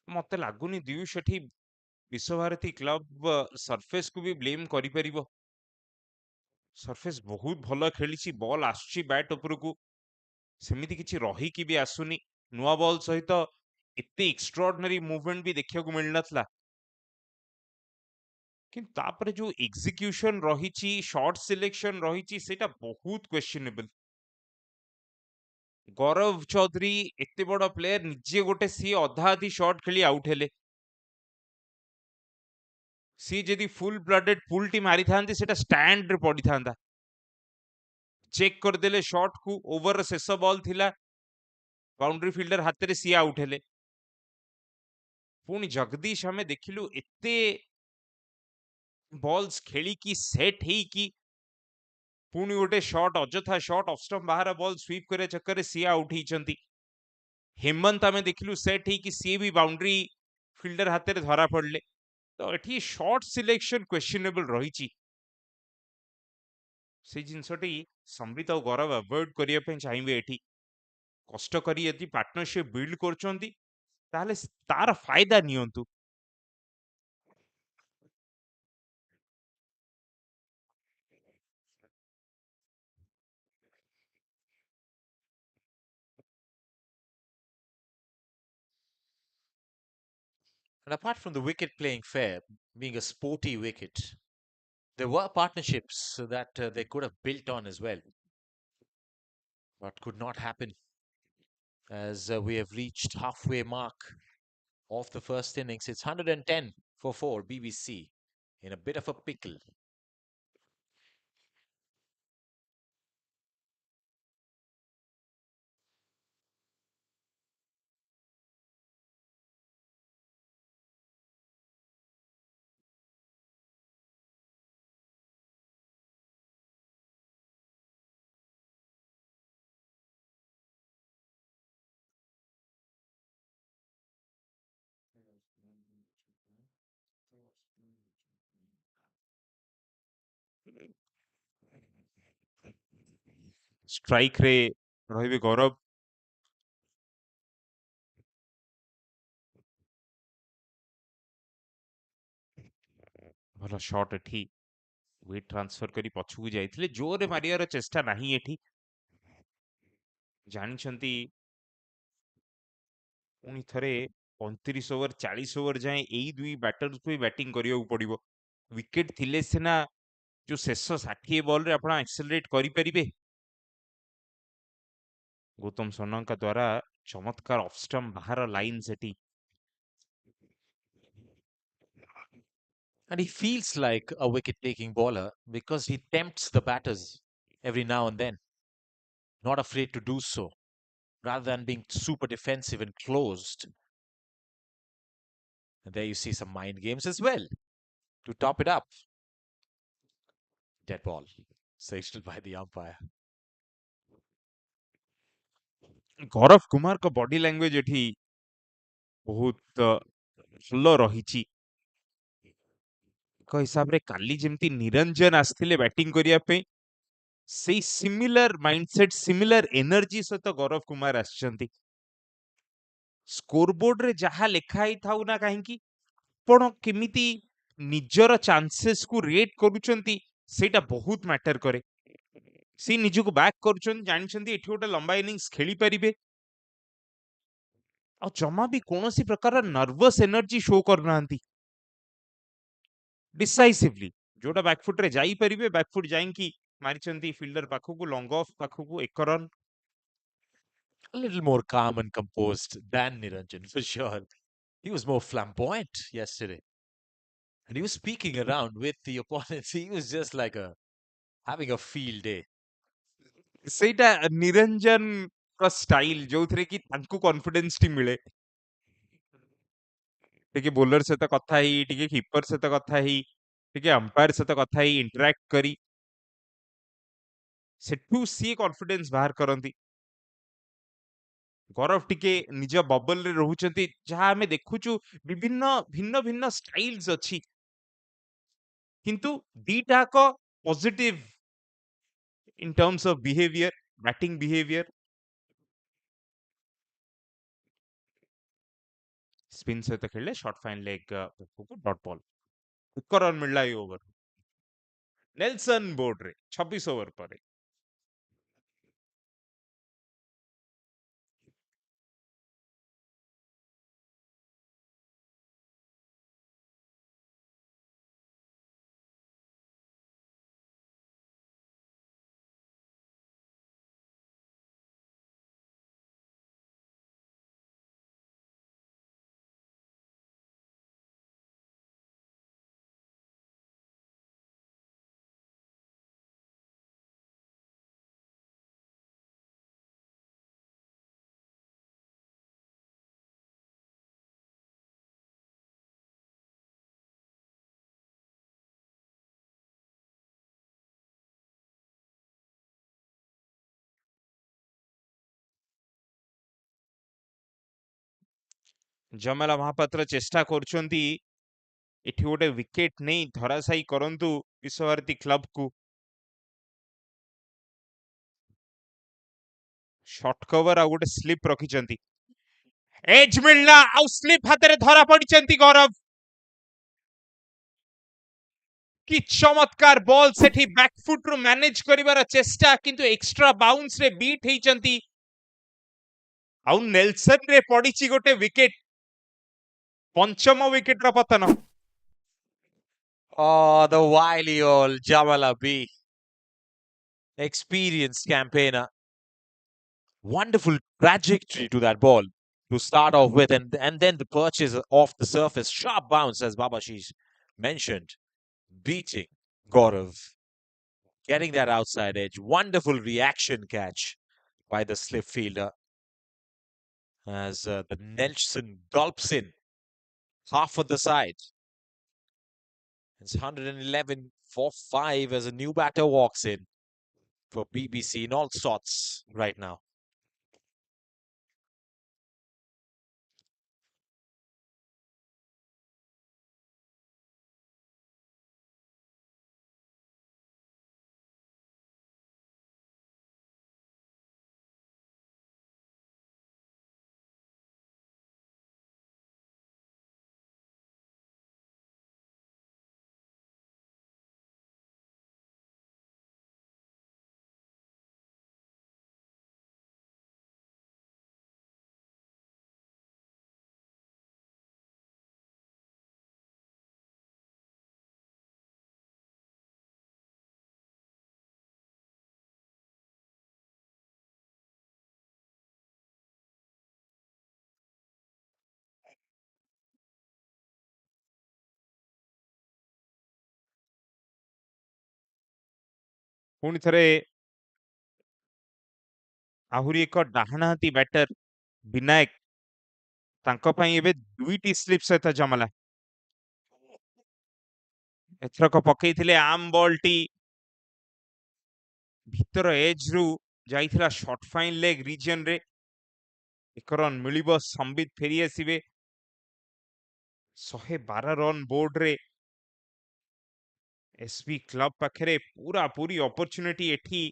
ମତେ ଲାଗୁନି ଦିୟୁଷ ଏଠି ବିଶ୍ୱଭାରତୀ କ୍ଲବ ସରଫେସକୁ ବି ବ୍ଲେମ୍ କରିପାରିବ। ସରଫେସ ବହୁତ ଭଲ ଖେଳିଛି, ବଲ୍ ଆସୁଛି ବ୍ୟାଟ୍ ଉପରକୁ, ସେମିତି କିଛି ରହିକି ବି ଆସୁନି। ନୂଆ ବଲ୍ ସହିତ ଏତେ ଏକ୍ସଟ୍ରାଅର୍ଡିନାରୀ ମୁଭମେଣ୍ଟ ବି ଦେଖିବାକୁ ମିଳିନଥିଲା। କିନ୍ତୁ ତାପରେ ଯୋଉ ଏକ୍ସିକ୍ୟୁସନ ରହିଛି, ସର୍ଟ ସିଲେକ୍ସନ ରହିଛି, ସେଇଟା ବହୁତ କ୍ୱେଶ୍ଚନେବଲ। ଗୌରବ ଚୌଧୁରୀ ଏତେ ବଡ ପ୍ଲେୟାର, ନିଜେ ଗୋଟେ ସିଏ ଅଧା ଅଧି ସର୍ଟ ଖେଳି ଆଉଟ୍ ହେଲେ। ସିଏ ଯଦି ଫୁଲ ବ୍ଲଡେଡ ପୁଲଟି ମାରିଥାନ୍ତେ, ସେଟା ଷ୍ଟାଣ୍ଡରେ ପଡିଥାନ୍ତା। ଚେକ୍ କରିଦେଲେ ସର୍ଟକୁ, ଓଭରର ଶେଷ ବଲ୍ ଥିଲା, ବାଉଣ୍ଡ୍ରି ଫିଲ୍ଡର ହାତରେ, ସିଏ ଆଉଟ୍ ହେଲେ। ପୁଣି ଜଗଦୀଶ ଆମେ ଦେଖିଲୁ ଏତେ ବଲ୍ସ ଖେଳିକି ସେଟ୍ ହେଇକି ପୁଣି ଗୋଟେ ସଟ୍, ଅଯଥା ସଟ୍, ଅଫ୍ ଷ୍ଟମ୍ପ ବାହାର ବଲ୍ ସୁଇପ୍ କରିବା ଚକ୍କରରେ ସିଏ ଆଉଟ୍ ହେଇଛନ୍ତି। ହେମନ୍ତ ଆମେ ଦେଖିଲୁ ସେଟ୍ ହେଇକି, ସିଏ ବି ବାଉଣ୍ଡ୍ରି ଫିଲ୍ଡର ହାତରେ ଧରା ପଡିଲେ। ତ ଏଠି ସର୍ଟ ସିଲେକ୍ସନ କ୍ୱେଶ୍ଚନେବଲ ରହିଛି। ସେଇ ଜିନିଷଟି ସମ୍ବିତ ଆଉ ଗୌରବ ଆଭଏଡ୍ କରିବା ପାଇଁ ଚାହିଁବେ ଏଠି। କଷ୍ଟ କରି ଯଦି ପାର୍ଟନରସିପ ବିଲ୍ଡ କରୁଛନ୍ତି, ତାହେଲେ ତାର ଫାଇଦା ନିଅନ୍ତୁ। And apart from the wicket playing fair, being a sporty wicket, there were partnerships that they could have built on as well, but could not happen as we have reached halfway mark of the first innings. It's 110 for 4, BBC in a bit of a pickle. Strike ରେ ରହିବେ ଗୌରବ। ଭଲ short ଏଠି, wait transfer କରି ପଛକୁ ଯାଇଥିଲେ, ଜୋରରେ ମାରିବାର ଚେଷ୍ଟା ନାହିଁ ଏଠି। ଜାଣିଛନ୍ତି ପୁଣି ଥରେ 35 ଓଭର 40 ଓଭର ଯାଏଁ ଏଇ ଦୁଇ ବ୍ୟାଟର୍ସକୁ ହିଁ ବ୍ୟାଟିଂ କରିବାକୁ ପଡିବ। ୱିକେଟ୍ ଥିଲେ ସିନା ଯୋଉ ଶେଷ 60 ବଲରେ ଆପଣ ଆକ୍ସେଲରେଟ୍ କରିପାରିବେ। ଗୌତମ ସୋନଙ୍କ ଦ୍ୱାରା ଚମତ୍କାର ଅଫ୍ ଷ୍ଟମ୍ପ ବାହାର ଲାଇନ ସେଠି। And he feels like a wicket-taking bowler because he tempts the batters every now and then, not afraid to do so, rather than being super defensive and closed. And there you see some mind games as well to top it up. dead ball signaled by the umpire. ଗୌରବ କୁମାରଙ୍କ body language ଏଠି ବହୁତ ଭଲ ରହିଛି। ଏକ ହିସାବରେ କାଲି ଯେମିତି ନିରଞ୍ଜନ ଆସିଥିଲେ ବ୍ୟାଟିଂ କରିବା ପାଇଁ ସେଇ ସିମିଲାର ମାଇଣ୍ଡସେଟ ସିମିଲାର ଏନର୍ଜି ସହିତ ଗୌରବ କୁମାର ଆସିଛନ୍ତି। ସ୍କୋର ବୋର୍ଡରେ ଯାହା ଲେଖା ହେଇଥାଉ ନା କାହିଁକି ଆପଣ କେମିତି ନିଜର ଚାନ୍ସେସ୍ କୁ ରେଟ୍ କରୁଛନ୍ତି ସେଇଟା ବହୁତ ମ୍ୟାଟର କରେ। ସେ ନିଜକୁ ବ୍ୟାକ୍ କରୁଛନ୍ତି, ଜାଣିଛନ୍ତି ଏଠି ଗୋଟେ ଲମ୍ବା ଇନିଂସ ଖେଳି ପାରିବେ ଆଉ ଜମା ବି କୌଣସି ପ୍ରକାର ନର୍ଭସ୍ ଏନର୍ଜି ଶୋ କରୁନାହାନ୍ତି। ଡିସାଇସିଭଲି ଯୋଉଟା ବ୍ୟାକଫୁଟ ରେ ଯାଇପାରିବେ ବ୍ୟାକଫୁଟ ଯାଇକି ମାରିଛନ୍ତି ଫିଲ୍ଡର ପାଖକୁ, ଲଙ୍ଗ ଅଫ୍ ପାଖକୁ, 1 run. A little more calm and composed than Niranjan, for sure. He was more flamboyant yesterday. And he was speaking around with the opponents. He was just like having a field day. ସେଇଟା Niranjan style ଯୋଉଥିରେ କି ତାଙ୍କୁ confidence ଟି ମିଳେ। ଟିକେ bowler ସହିତ କଥା ହେଇ, ଟିକେ କିପର ସହିତ କଥା ହେଇ, ଟିକେ ଅମ୍ପାୟାର ସହିତ କଥା ହେଇ ଇଣ୍ଟରାକ୍ଟ କରି ସେଠୁ ସିଏ କନଫିଡେନ୍ସ ବାହାର କରନ୍ତି। ଗୌରବ ଟିକେ ନିଜ ବବଲ ରେ ରହୁଛନ୍ତି, ଯାହା ଆମେ ଦେଖୁଛୁ ବିଭିନ୍ନ ଭିନ୍ନ ଭିନ୍ନ ଷ୍ଟାଇଲ୍ସ ଅଛି କିନ୍ତୁ ଦିଟାକ positive in terms of behavior, batting behavior. Spin सहित खेले शॉर्ट फाइन लेग को डॉट बॉल 1 रन मिलला ये ओवर। नेल्सन बोर्ड रे 26 ओवर पर जमेला महापात्र चेष्टा କରୁଛନ୍ତି ଏଠି ଗୋଟେ ୱିକେଟ ନେଇ ଧରାଶାयी କରନ୍ତୁ ବିଶ୍ୱଭାରତୀ କ୍ଲବ କୁ। शॉर्ट कवर आ गोटे स्लिप रखिचंती, एज मिलना आउ स्लिप हाथ रे धरा पड़िचंती गौरव। कि चमत्कार बॉल सेठी बैकफुट रु मैनेज करिवार चेष्टा किंतु एक्स्ट्रा बाउंस रे बीट हेचंती आउ नेल्सन रे पड़िची गोटे विकेट, पंचम विकेट रो पतन। Oh, the wily old Jamala B. Experienced campaigner. Wonderful trajectory to that ball to start off with, and then the purchase off the surface. Sharp bounce, as Babashish mentioned. Beating Gaurav. Getting that outside edge. Wonderful reaction catch by the slip fielder. As the Nelson gulps in half of the side. It's 111 for 5 as a new batter walks in for BBC in all sorts right now. पुणी थरे आहुरी एक डाहाना हाथी batter Vinayak तांको पई एबे दुईटी slip सहित जमला। एथरक पकेइथिले arm ball T ଭିତର ଏଜ୍ରୁ ଯାଇଥିଲା ସର୍ଟ ଫାଇନ୍ ଲେଗ୍ ରିଜିଅନ୍ରେ। 1 ରନ୍ ମିଳିବ, ସମ୍ବିତ ଫେରି ଆସିବେ। 112 ରନ୍ ବୋର୍ଡରେ ଏସ୍ବି କ୍ଲବ ପାଖରେ ପୁରା ପୁରି ଅପରଚ୍ୟୁନିଟି ଏଠି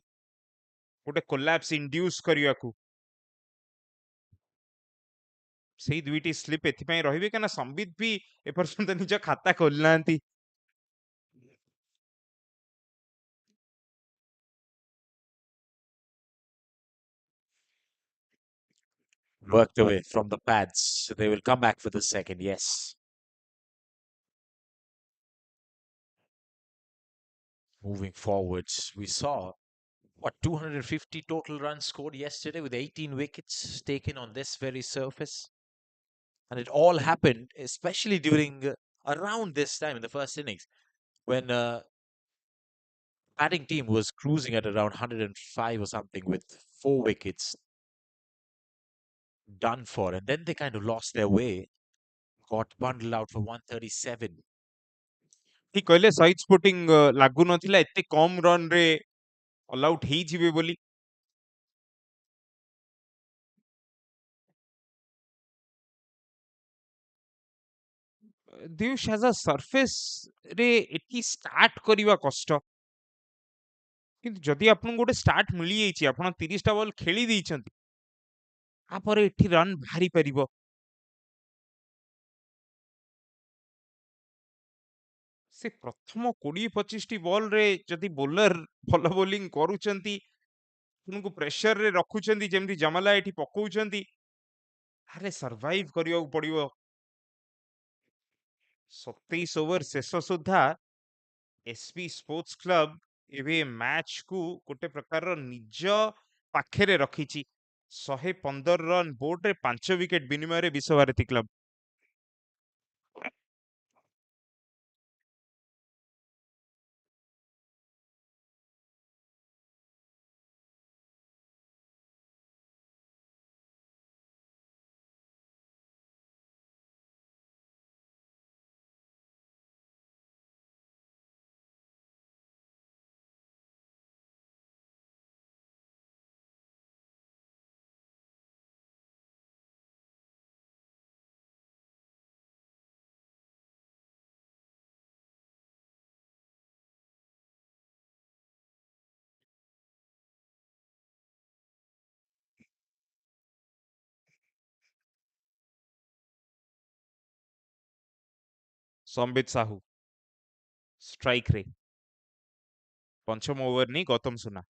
ଗୋଟେ କୋଲାପ୍ସ ଇଣ୍ଡ୍ୟୁସ୍ କରିବାକୁ। ସେଇ ଦୁଇଟି ସ୍ଲିପ୍ ଏଥିପାଇଁ ରହିବେ କାହିଁକିନା ସମ୍ବିତ ବି ଏପର୍ଯ୍ୟନ୍ତ ନିଜ ଖାତା ଖୋଲିନାହାନ୍ତି। Worked away from the pads. They will come back for the second, yes. Moving forwards, we saw what 250 total runs scored yesterday with 18 wickets taken on this very surface. And it all happened, especially during around this time in the first innings, when batting team was cruising at around 105 or something with 4 wickets done for. And then they kind of lost their way, got bundled out for 137. ଠିକ କହିଲେ, ସହିଦ sporting ଲାଗୁନଥିଲା ଏତେ କମ ରନରେ all out ହେଇଯିବେ ବୋଲି। ଦିଉସ୍ ଆଜ୍ ଆ ସର୍ଫେସରେ ଏଠି ଷ୍ଟାର୍ଟ କରିବା କଷ୍ଟ। କିନ୍ତୁ ଯଦି ଆପଣଙ୍କୁ ଗୋଟେ ଷ୍ଟାର୍ଟ ମିଳିଯାଇଛି, ଆପଣ 30ଟା ବଲ୍ ଖେଳି ଦେଇଛନ୍ତି, ତାପରେ ଏଠି ରନ୍ ବାହାରି ପାରିବ। ସେ ପ୍ରଥମ 20-25ଟି ବଲରେ ଯଦି ବୋଲର ଭଲ ବୋଲିଂ କରୁଛନ୍ତି, ଆପଣଙ୍କୁ ପ୍ରେସରରେ ରଖୁଛନ୍ତି ଯେମିତି ଜମାଲା ଏଠି ପକଉଛନ୍ତି, ତାହେଲେ ସର୍ଭାଇଭ କରିବାକୁ ପଡିବ। 27 ଓଭର ଶେଷ ସୁଦ୍ଧା ଏସ୍ବି ସ୍ପୋର୍ଟସ କ୍ଲବ ଏବେ ମ୍ୟାଚକୁ ଗୋଟେ ପ୍ରକାରର ନିଜ ପାଖରେ ରଖିଛି। 115 ରନ୍ ବୋର୍ଡରେ 5 ୱିକେଟ ବିନିମୟରେ ବିଶ୍ୱଭାରତୀ କ୍ଲବ। ସମ୍ବିତ ସାହୁ ଷ୍ଟ୍ରାଇକରେ, ପଞ୍ଚମ ଓଭର ନେଇ ଗୌତମ ସୁନା।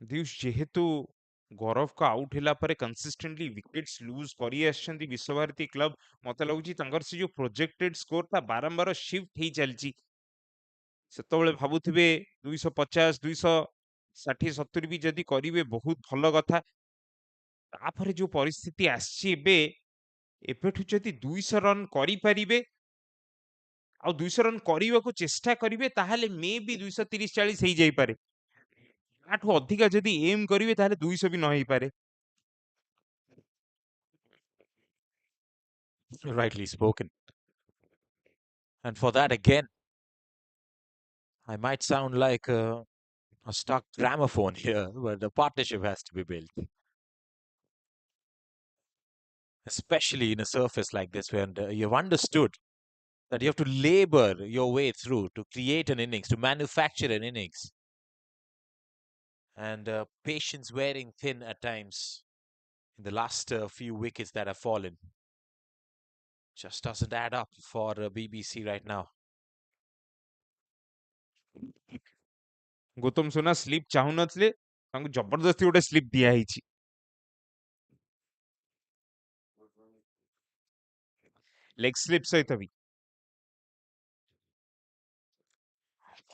ଦିଉସ୍ ଯେହେତୁ ଗୌରବଙ୍କ ଆଉଟ୍ ହେଲା ପରେ କନସିଷ୍ଟେଣ୍ଟଲି ୱିକେଟ୍ସ ଲୁଜ୍ କରି ଆସିଛନ୍ତି ବିଶ୍ୱଭାରତୀ କ୍ଲବ, ମତେ ଲାଗୁଛି ତାଙ୍କର ସେ ଯୋଉ ପ୍ରୋଜେକ୍ଟେଡ ସ୍କୋରଟା ବାରମ୍ବାର ସିଫ୍ଟ ହେଇ ଚାଲିଛି। ସେତେବେଳେ ଭାବୁଥିବେ 250, 260, 70 ବି ଯଦି କରିବେ ବହୁତ ଭଲ କଥା। ତାପରେ ଯୋଉ ପରିସ୍ଥିତି ଆସିଛି ଏବେ, ଏବେଠୁ ଯଦି 200 ରନ୍ କରିପାରିବେ ଆଉ 200 ରନ୍ କରିବାକୁ ଚେଷ୍ଟା କରିବେ, ତାହେଲେ ମେ ବି 230-40 ହେଇଯାଇପାରେ। ତାଠୁ ଅଧିକା ଯଦି ଏମ୍ କରିବେ ତାହେଲେ 200 ବି ନ ହେଇପାରେ। Rightly spoken. And for that, again, I might sound like a stuck gramophone here, but the partnership has to be built. Especially in a surface like this, where you've understood that you have to labor your way through to create an innings, to manufacture an innings. And patience wearing thin at times in the last few wickets that have fallen. Just doesn't add up for BBC right now. Gautam ସୁନା slip ଚାହୁଁନଥିଲେ, ତାଙ୍କୁ ଜବରଦସ୍ତି ଗୋଟେ slip ଦିଆହେଇଛି। Leg slip ସହିତ ବି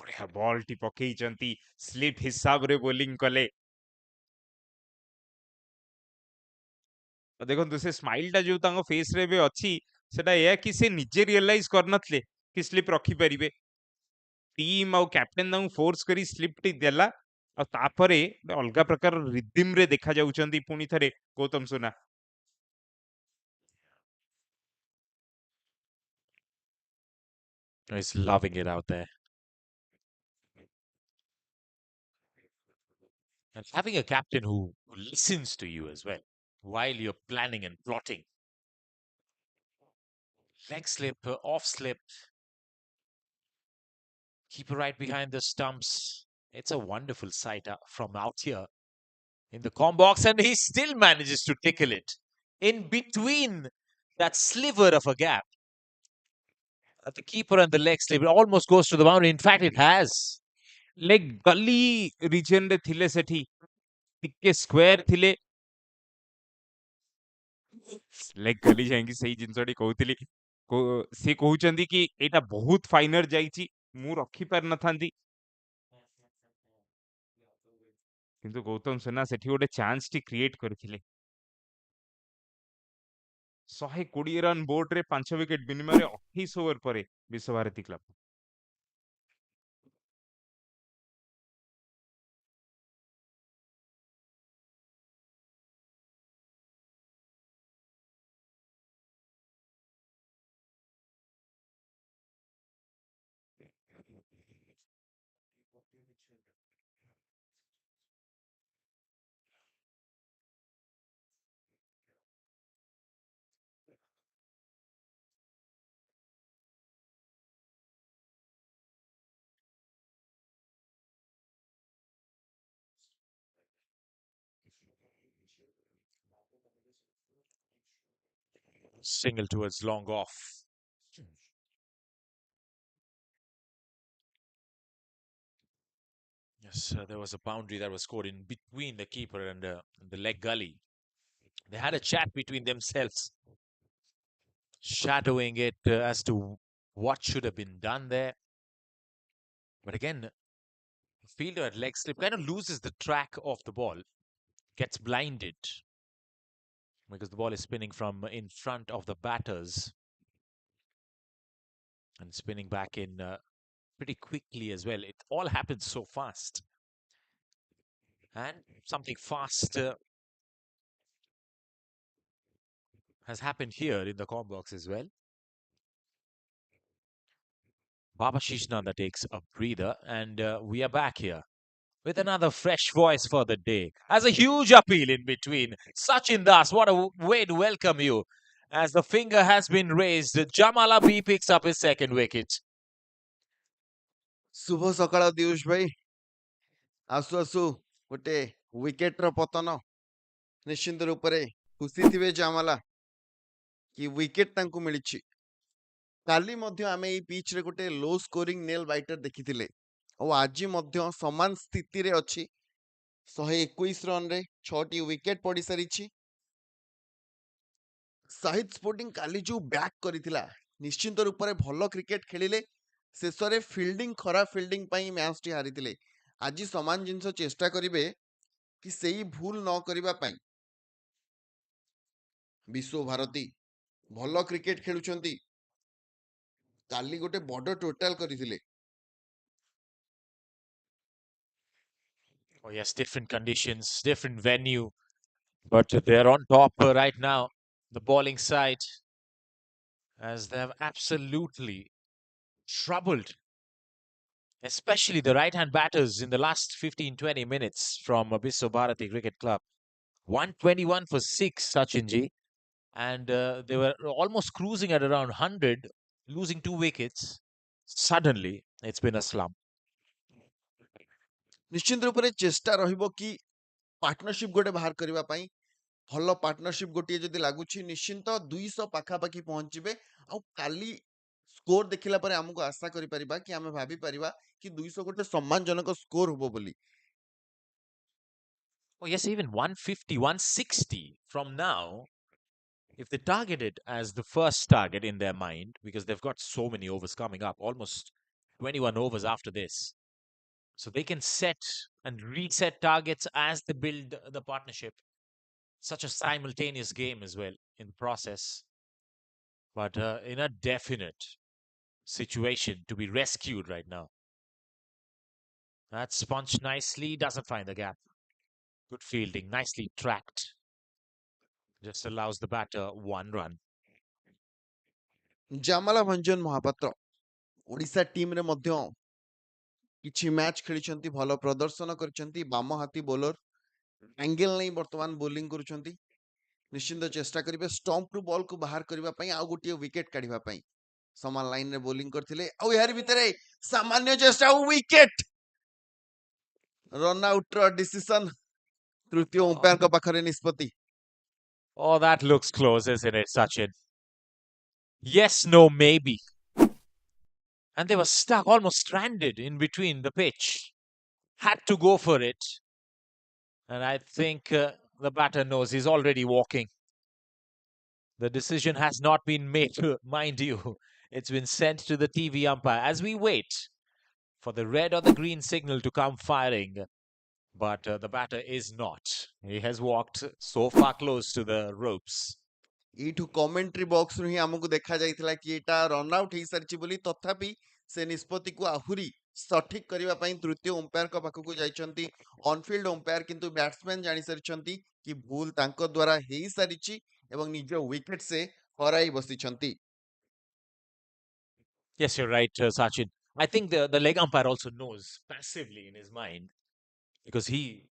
ବଢିଆ ବଲଟି ପକେଇଛନ୍ତି, slip ହିସାବରେ ବୋଲିଂ କଲେ। ଦେଖନ୍ତୁ ସେ ସ୍ମାଇଲଟା ଯୋଉ ତାଙ୍କ ଫେସରେ ଏବେ ଅଛି, ସେଟା ଏଇଆ କି ସେ ନିଜେ ରିଏଲାଇଜ କରିନଥିଲେ କି ସ୍ଲିପ୍ ରଖିପାରିବେ। टीम आउ कैप्टेन तांको फोर्स करी स्लिप टी देला आ तापरे ଗୋଟେ ଅଲଗା ପ୍ରକାର ରିଦିମ ରେ ଦେଖା ଯାଉଛନ୍ତି ପୁଣି ଥରେ ଗୌତମ ସୁନା। He's loving it out there. And having a captain who listens to you as well while you're planning and plotting. Leg slip, off slip. Keeper right behind the stumps. It's a wonderful sight from out here in the com box, and he still manages to tickle it in between that sliver of a gap. At the keeper and the leg slip, it almost goes to the boundary. In fact, it has. Leg ଗଲି reason ରେ ଥିଲେ ସେଠି ଟିକେ square ଥିଲେ leg ଗଲି ଯାଇକି ସେଇ ଜିନିଷଟି କହୁଥିଲି ସେ କହୁଛନ୍ତି କି ଏଇଟା ବହୁତ ଫାଇନର ଯାଇଛି ମୁଁ ରଖି ପାରିନଥାନ୍ତି କିନ୍ତୁ ଗୌତମ ସୁନା ସେଠି ଗୋଟେ ଚାନ୍ସ ଟି କ୍ରିଏଟ କରିଥିଲେ 120 ରନ ବୋର୍ଡ ରେ 5 ୱିକେଟ ବିନିମୟରେ 28 ଓଭର ପରେ Biswabharati club Single towards long off. Yes, there was a boundary that was scored in between the keeper and the leg gully. They had a chat between themselves, shadowing it as to what should have been done there. But again, the fielder at leg slip kind of loses the track of the ball, gets blinded because the ball is spinning from in front of the batters and spinning back in pretty quickly as well. It all happens so fast. And something fast has happened here in the com box as well. Baba Shishnanda takes a breather, and we are back here with another fresh voice for the day. As a huge appeal in between. Sachin Das, what a way to welcome you. As the finger has been raised, Jamala B picks up his second wicket. ଶୁଭ ସକାଳ ଦିୟୁଷ ଭାଇ ଆସୁ ଆସୁ ଗୋଟେ ୱିକେଟର ପତନ ନିଶ୍ଚିନ୍ତ ରୂପରେ ଖୁସି ଥିବେ ଜାମାଲା କି ୱିକେଟ ତାଙ୍କୁ ମିଳିଛି କାଲି ମଧ୍ୟ ଆମେ ଏଇ ପିଚରେ ଗୋଟେ ଲୋ ସ୍କୋରିଂ ନେଲ୍ ବାଇଟର ଦେଖିଥିଲେ ଆଉ ଆଜି ମଧ୍ୟ ସମାନ ସ୍ଥିତିରେ ଅଛି 121 ରନରେ 6ଟି ୱିକେଟ ପଡ଼ିସାରିଛି ସାହିଦ ସ୍ପୋର୍ଟିଂ କାଲି ଯୋଉ ବ୍ୟାକ୍ କରିଥିଲା ନିଶ୍ଚିନ୍ତ ରୂପରେ ଭଲ କ୍ରିକେଟ ଖେଳିଲେ ଶେଷରେ ଫିଲ୍ଡିଂ ଖରାପ ଫିଲ୍ଡିଂ ପାଇଁ ମ୍ୟାଚଟି ହାରିଥିଲେ ଆଜି ସମାନ ଜିନିଷ ଚେଷ୍ଟା କରିବେ କି ସେଇ ଭୁଲ ନ କରିବା ପାଇଁ ବିଶ୍ୱଭାରତୀ ଭଲ କ୍ରିକେଟ ଖେଳୁଛନ୍ତି କାଲି ଗୋଟେ ବଡ ଟୋଟାଲ କରିଥିଲେ Oh, yes, different conditions, different venue, but they're on top right now. The bowling side, as they've absolutely troubled, especially the right-hand batters in the last 15-20 minutes from Biswabharati Cricket Club. 121 for 6, Sachinji. And they were almost cruising at around 100, losing 2 wickets. Suddenly, it's been a slump. ନିଶ୍ଚିନ୍ତ ରୂପରେ ଚେଷ୍ଟା ରହିବ କି partnership ଗୋଟେ ବାହାର କରିବା ପାଇଁ ଭଲ ପାର୍ଟନରସିପ ଗୋଟିଏ ଯଦି ଲାଗୁଛି ନିଶ୍ଚିନ୍ତ 200 ପାଖାପାଖି ପହଞ୍ଚିବେ ଆଉ କାଲି ସ୍କୋର ଦେଖିଲା ପରେ ଆମକୁ ଆଶା କରିପାରିବା କି ଆମେ ଭାବିପାରିବା କି 200 ଗୋଟେ ସମ୍ମାନଜନକ ସ୍କୋର ହବ ବୋଲି Oh, yes, even 150, 160 from now, if they target it as the first target in their mind, because they've got so many overs coming up, almost 21 overs after this. So they can set and reset targets as they build the partnership. Such a simultaneous game as well in the process. But in a definite situation to be rescued right now. That's punched nicely, doesn't find the gap. Good fielding, nicely tracked. Just allows the batter 1 run. ଜାମଲା ଭଞ୍ଜନ ମହାପାତ୍ର ଓଡ଼ିଶା ଟିମ୍ରେ ମଧ୍ୟ କିଛି match ଖେଳିଛନ୍ତି, ଭଲ ପ୍ରଦର୍ଶନ କରିଛନ୍ତି। ବାମ ହାତୀ bowler, angle ନେଇ ବର୍ତ୍ତମାନ ବୋଲିଂ କରୁଛନ୍ତି। ନିଶ୍ଚିନ୍ତ ଚେଷ୍ଟା କରିବେ ଷ୍ଟମ୍ପରୁ ବଲକୁ ବାହାର କରିବା ପାଇଁ, ଆଉ ଗୋଟିଏ ୱିକେଟ୍ କାଢିବା ପାଇଁ। ସମାନ ଲାଇନରେ ବୋଲିଂ କରିଥିଲେ, ଆଉ ଏହାରି ଭିତରେ ସାମାନ୍ୟ ଚେଷ୍ଟା, ୱିକେଟ୍। ରନ୍ ଆଉଟର ଡିସିସନ ତୃତୀୟ ଅମ୍ପାୟାରଙ୍କ ପାଖରେ ନିଷ୍ପତ୍ତି। Oh, that looks close, isn't it, Sachin? Yes, no, maybe. And they were stuck, almost stranded in between the pitch. Had to go for it. And I think the batter knows he's already walking. The decision has not been made, mind you. It's been sent to the TV umpire as we wait for the red or the green signal to come firing. But the batter is not. He has walked so far close to the ropes. ଏଇଠୁ commentary ବକ୍ସରୁ ହିଁ ଆମକୁ ଦେଖାଯାଇଥିଲା କି ଏଇଟା run out ହେଇସାରିଛି ବୋଲି, ତଥାପି ସେ ନିଷ୍ପତ୍ତିକୁ ଆହୁରି ସଠିକ କରିବା ପାଇଁ ତୃତୀୟ ଅମ୍ପାୟାରଙ୍କ ପାଖକୁ ଯାଇଛନ୍ତି ଅନଫିଲ୍ଡ ଅମ୍ପାୟାର। କିନ୍ତୁ ବ୍ୟାଟ୍ସମ୍ୟାନ ଜାଣିସାରିଛନ୍ତି କି ଭୁଲ ତାଙ୍କ ଦ୍ୱାରା ହେଇସାରିଛି ଏବଂ ନିଜ ୱିକେଟ୍ ସେ ହରାଇ ବସିଛନ୍ତି। Yes, you're right, Sachin. I think the leg umpire also knows passively in his mind because he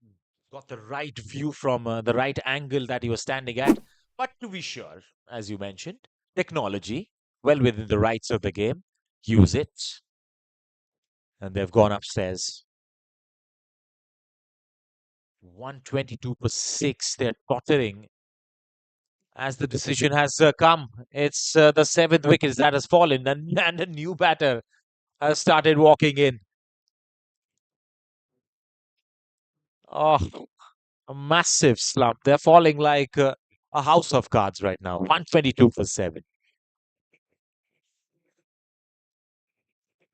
got the right view from the right angle that he was standing at. But to be sure, as you mentioned, technology, well within the rights of the game, use it. And they've gone upstairs. 122 per 6. They're tottering as the decision has come. It's the 7th wicket that has fallen, and a new batter has started walking in. Oh, a massive slump. They're falling like a house of cards right now. 122 for 7.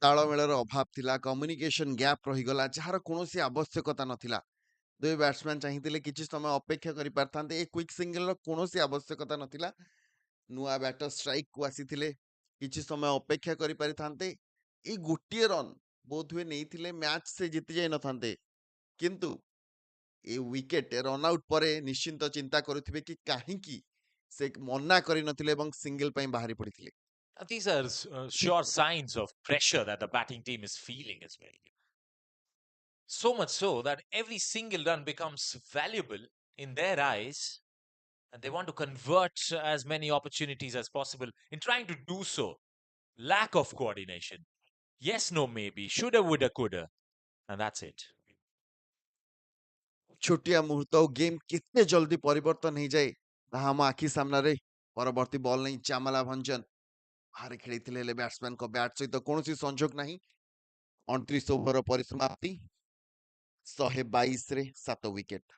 ତାଳମେଳର ଅଭାବ ଥିଲା, communication gap ରହିଗଲା, ଯାହାର କୌଣସି ଆବଶ୍ୟକତା ନଥିଲା। ଦୁଇ batsman ଚାହିଁଥିଲେ କିଛି ସମୟ ଅପେକ୍ଷା କରିପାରିଥାନ୍ତେ, ଏ କ୍ୱିକ୍ ସିଙ୍ଗଲର କୌଣସି ଆବଶ୍ୟକତା ନଥିଲା। ନୂଆ ବ୍ୟାଟର ଷ୍ଟ୍ରାଇକକୁ ଆସିଥିଲେ, କିଛି ସମୟ ଅପେକ୍ଷା କରିପାରିଥାନ୍ତେ। ଏଇ ଗୋଟିଏ ରନ୍ ବୋଧହୁଏ ନେଇଥିଲେ ମ୍ୟାଚ୍ ସେ ଜିତି ଯାଇନଥାନ୍ତେ, କିନ୍ତୁ ଏ ୱିକେଟ୍ ରନ୍ ଆଉଟ୍ ପରେ ନିଶ୍ଚିନ୍ତ ଚିନ୍ତା କରୁଥିବେ କି କାହିଁକି ସେ ମନା କରିନଥିଲେ ଏବଂ ସିଙ୍ଗଲ ପାଇଁ ବାହାରି ପଡ଼ିଥିଲେ। These are sure signs of pressure that the batting team is feeling as well. So much so that every single run becomes valuable in their eyes, and they want to convert as many opportunities as possible. In trying to do so, lack of coordination. Yes, no, maybe. Shoulda, woulda, coulda. And that's it. ଛୋଟିଆ ମୁହୂର୍ତ୍ତ ଆଉ game କେତେ ଜଲ୍ଦି ପରିବର୍ତ୍ତନ ହେଇଯାଏ ତାହା ଆମ ଆଖି ସାମ୍ନାରେ। ପରବର୍ତ୍ତୀ ବଲ୍ ନେଇ ଚାମଲା ଭଞ୍ଜନ ବାହାରେ ଖେଳିଥିଲେ, ହେଲେ ବ୍ୟାଟ୍ସମ୍ୟାନଙ୍କ ବ୍ୟାଟ୍ ସହିତ କୌଣସି ସଂଯୋଗ ନାହିଁ। 29 ଓଭର ପରିସମାପ୍ତି, 122ରେ 7 wicket.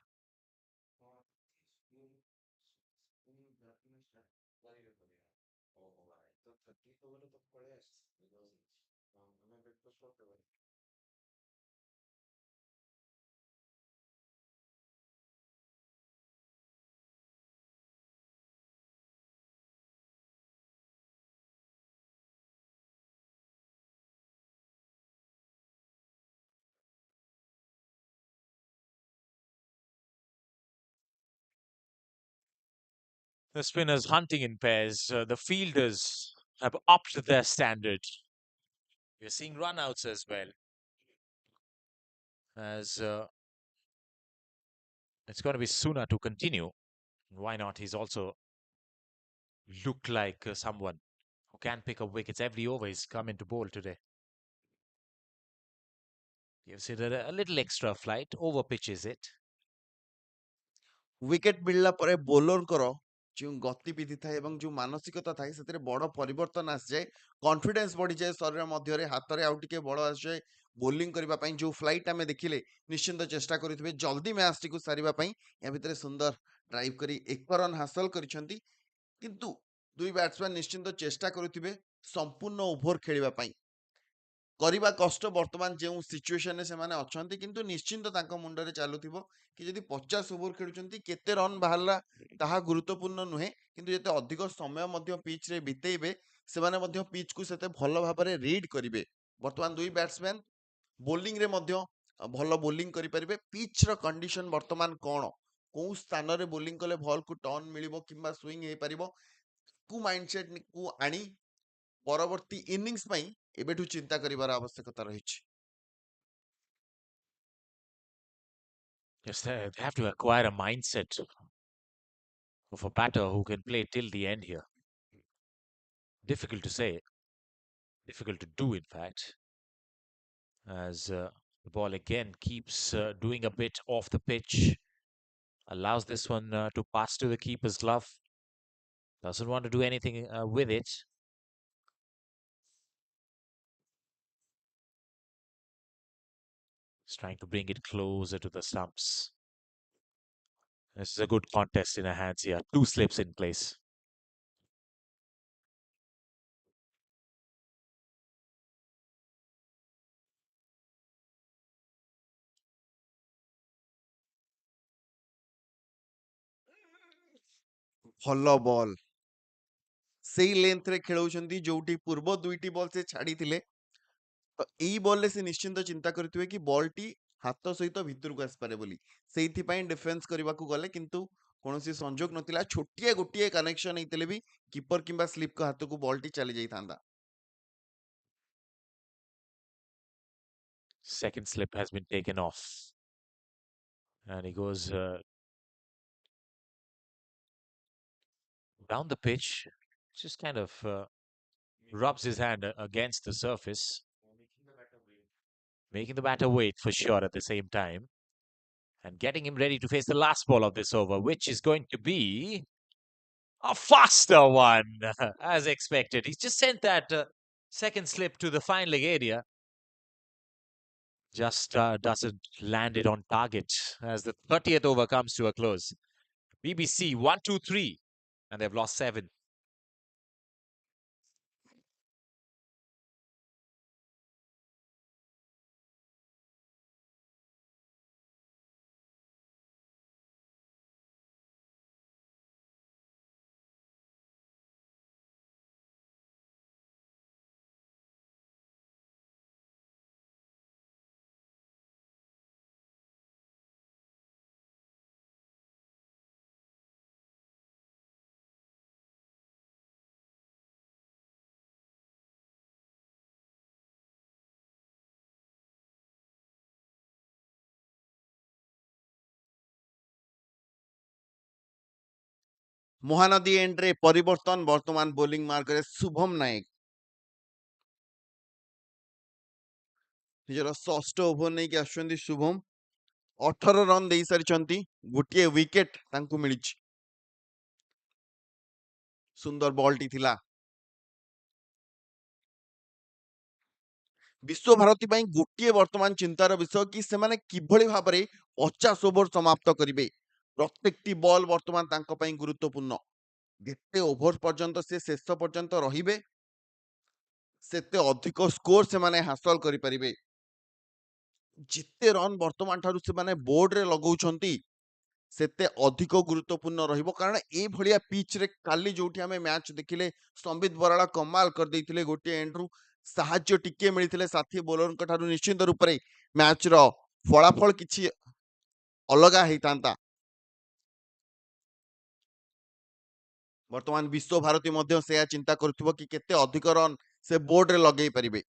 The spinners hunting in pairs. The fielders have upped their standard. We're seeing runouts as well. As it's going to be Suna to continue. Why not? He's also looked like someone who can pick up wickets every over. He's come into bowl today. Gives it a little extra flight, over pitches it. Wicket ମିଳିଲା ପରେ ବୋଲରଙ୍କର ଯେଉଁ ଗତିବିଧି ଥାଏ ଏବଂ ଯେଉଁ ମାନସିକତା ଥାଏ ସେଥିରେ ବଡ଼ ପରିବର୍ତ୍ତନ ଆସିଯାଏ। କନଫିଡେନ୍ସ ବଢ଼ିଯାଏ ଶରୀର ମଧ୍ୟରେ, ହାତରେ ଆଉ ଟିକେ ବଳ ଆସିଯାଏ ବୋଲିଂ କରିବା ପାଇଁ। ଯେଉଁ ଫ୍ଲାଇଟ୍ ଆମେ ଦେଖିଲେ, ନିଶ୍ଚିନ୍ତ ଚେଷ୍ଟା କରୁଥିବେ ଜଲ୍ଦି ମ୍ୟାଚ୍ଟିକୁ ସାରିବା ପାଇଁ। ଏହା ଭିତରେ ସୁନ୍ଦର ଡ୍ରାଇଭ୍ କରି 1 ରନ୍ ହାସଲ କରିଛନ୍ତି, କିନ୍ତୁ ଦୁଇ ବ୍ୟାଟ୍ସମ୍ୟାନ ନିଶ୍ଚିନ୍ତ ଚେଷ୍ଟା କରୁଥିବେ ସମ୍ପୂର୍ଣ୍ଣ ଓଭର ଖେଳିବା ପାଇଁ। କରିବା କଷ୍ଟ ବର୍ତ୍ତମାନ ଯେଉଁ ସିଚୁଏସନରେ ସେମାନେ ଅଛନ୍ତି, କିନ୍ତୁ ନିଶ୍ଚିନ୍ତ ତାଙ୍କ ମୁଣ୍ଡରେ ଚାଲୁଥିବ କି ଯଦି 50 ଓଭର ଖେଳୁଛନ୍ତି କେତେ ରନ୍ ବାହାରିଲା ତାହା ଗୁରୁତ୍ୱପୂର୍ଣ୍ଣ ନୁହେଁ, କିନ୍ତୁ ଯେତେ ଅଧିକ ସମୟ ମଧ୍ୟ ପିଚ୍ରେ ବିତେଇବେ ସେମାନେ ମଧ୍ୟ ପିଚ୍କୁ ସେତେ ଭଲ ଭାବରେ ରିଡ୍ କରିବେ। ବର୍ତ୍ତମାନ ଦୁଇ ବ୍ୟାଟ୍ସମ୍ୟାନ ବୋଲିଂରେ ମଧ୍ୟ ଭଲ ବୋଲିଂ କରିପାରିବେ। ପିଚ୍ର କଣ୍ଡିସନ ବର୍ତ୍ତମାନ କ'ଣ, କେଉଁ ସ୍ଥାନରେ ବୋଲିଂ କଲେ ବଲ୍କୁ ଟର୍ନ ମିଳିବ କିମ୍ବା ସୁଇଂ ହେଇପାରିବ, କୁ ମାଇଣ୍ଡସେଟ୍କୁ ଆଣି ପରବର୍ତ୍ତୀ ଇନିଂସ ପାଇଁ ଏବେଠୁ ଚିନ୍ତା କରିବାର ଆବଶ୍ୟକତା ରହିଛି। Yes, they have to acquire a mindset of a batter who can play till the end here. Difficult to say, difficult to do, in fact, as the ball again keeps doing a bit off the pitch, allows this one to pass to the keeper's glove. Doesn't want to do anything with it. He's trying to bring it closer to the stumps. This is a good contest in our hands here. 2 slips in place. ଭଲ ball, ସେଇ ଲେନ୍ଥରେ ଖେଳଉଛନ୍ତି ଯୋଉଠି ପୂର୍ବ 2ଟି ball ସେ ଛାଡ଼ିଥିଲେ। ତ ଏଇ ବଲ୍ରେ ସେ ନିଶ୍ଚିନ୍ତ ଚିନ୍ତା କରିଥିବେ କି ବଲ୍ଟି ହାତ ସହିତ ଭିତରକୁ ଆସିପାରେ ବୋଲି, ସେଇଥିପାଇଁ ଡିଫେନ୍ସ କରିବାକୁ ଗଲେ, କିନ୍ତୁ କୌଣସି ସଂଯୋଗ ନଥିଲା। ଛୋଟିଆ ଗୋଟିଏ କନେକ୍ସନ ହେଇଥିଲେ ବି କିପର କିମ୍ବା ସ୍ଲିପଙ୍କ ହାତକୁ ବଲ୍ଟି ଚାଲି ଯାଇଥାନ୍ତା। Second slip has been taken off. And he goes down the pitch, just kind of rubs his hand against the surface, making the batter wait for sure at the same time, and getting him ready to face the last ball of this over, which is going to be a faster one, as expected. He's just sent that second slip to the fine leg area. Just doesn't land it on target as the 30th over comes to a close. BBC 1-2-3, and they've lost 7. Mahanadi ଏଣ୍ଡରେ ପରିବର୍ତ୍ତନ, ବର୍ତ୍ତମାନ bowling ମାର୍କରେ Shubham Nayak ନିଜର ଷଷ୍ଠ over ନେଇକି ଆସୁଛନ୍ତି। Shubham 18 run ଦେଇ ସାରିଛନ୍ତି, ଗୋଟିଏ wicket ତାଙ୍କୁ ମିଳିଛି। ସୁନ୍ଦର ବଲଟି ଥିଲା। ବିଶ୍ୱଭାରତୀ ପାଇଁ ଗୋଟିଏ ବର୍ତ୍ତମାନ ଚିନ୍ତାର ବିଷୟ କି ସେମାନେ କିଭଳି ଭାବରେ 50 ଓଭର ସମାପ୍ତ କରିବେ। ପ୍ରତ୍ୟେକଟି ବଲ୍ ବର୍ତ୍ତମାନ ତାଙ୍କ ପାଇଁ ଗୁରୁତ୍ୱପୂର୍ଣ୍ଣ। ଯେତେ ଓଭର ପର୍ଯ୍ୟନ୍ତ ସେ ଶେଷ ପର୍ଯ୍ୟନ୍ତ ରହିବେ, ସେତେ ଅଧିକ ସ୍କୋର ସେମାନେ ହାସଲ କରିପାରିବେ। ଯେତେ ରନ୍ ବର୍ତ୍ତମାନ ଠାରୁ ସେମାନେ ବୋର୍ଡରେ ଲଗାଉଛନ୍ତି, ସେତେ ଅଧିକ ଗୁରୁତ୍ୱପୂର୍ଣ୍ଣ ରହିବ। କାରଣ ଏଇଭଳିଆ ପିଚ୍ରେ କାଲି ଯୋଉଠି ଆମେ ମ୍ୟାଚ୍ ଦେଖିଲେ, ସମ୍ବିତ ବରାଳ କମାଲ କରିଦେଇଥିଲେ। ଗୋଟିଏ ଏଣ୍ଡରୁ ସାହାଯ୍ୟ ଟିକେ ମିଳିଥିଲେ ସାଥୀ ବୋଲରଙ୍କ ଠାରୁ, ନିଶ୍ଚିନ୍ତ ରୂପରେ ମ୍ୟାଚ୍ର ଫଳାଫଳ କିଛି ଅଲଗା ହେଇଥାନ୍ତା। ବର୍ତ୍ତମାନ ବିଶ୍ୱଭାରତୀ ମଧ୍ୟ ସେୟା ଚିନ୍ତା କରୁଥିବ କି କେତେ ଅଧିକ ରନ୍ ସେ ବୋର୍ଡରେ ଲଗେଇ ପାରିବେ।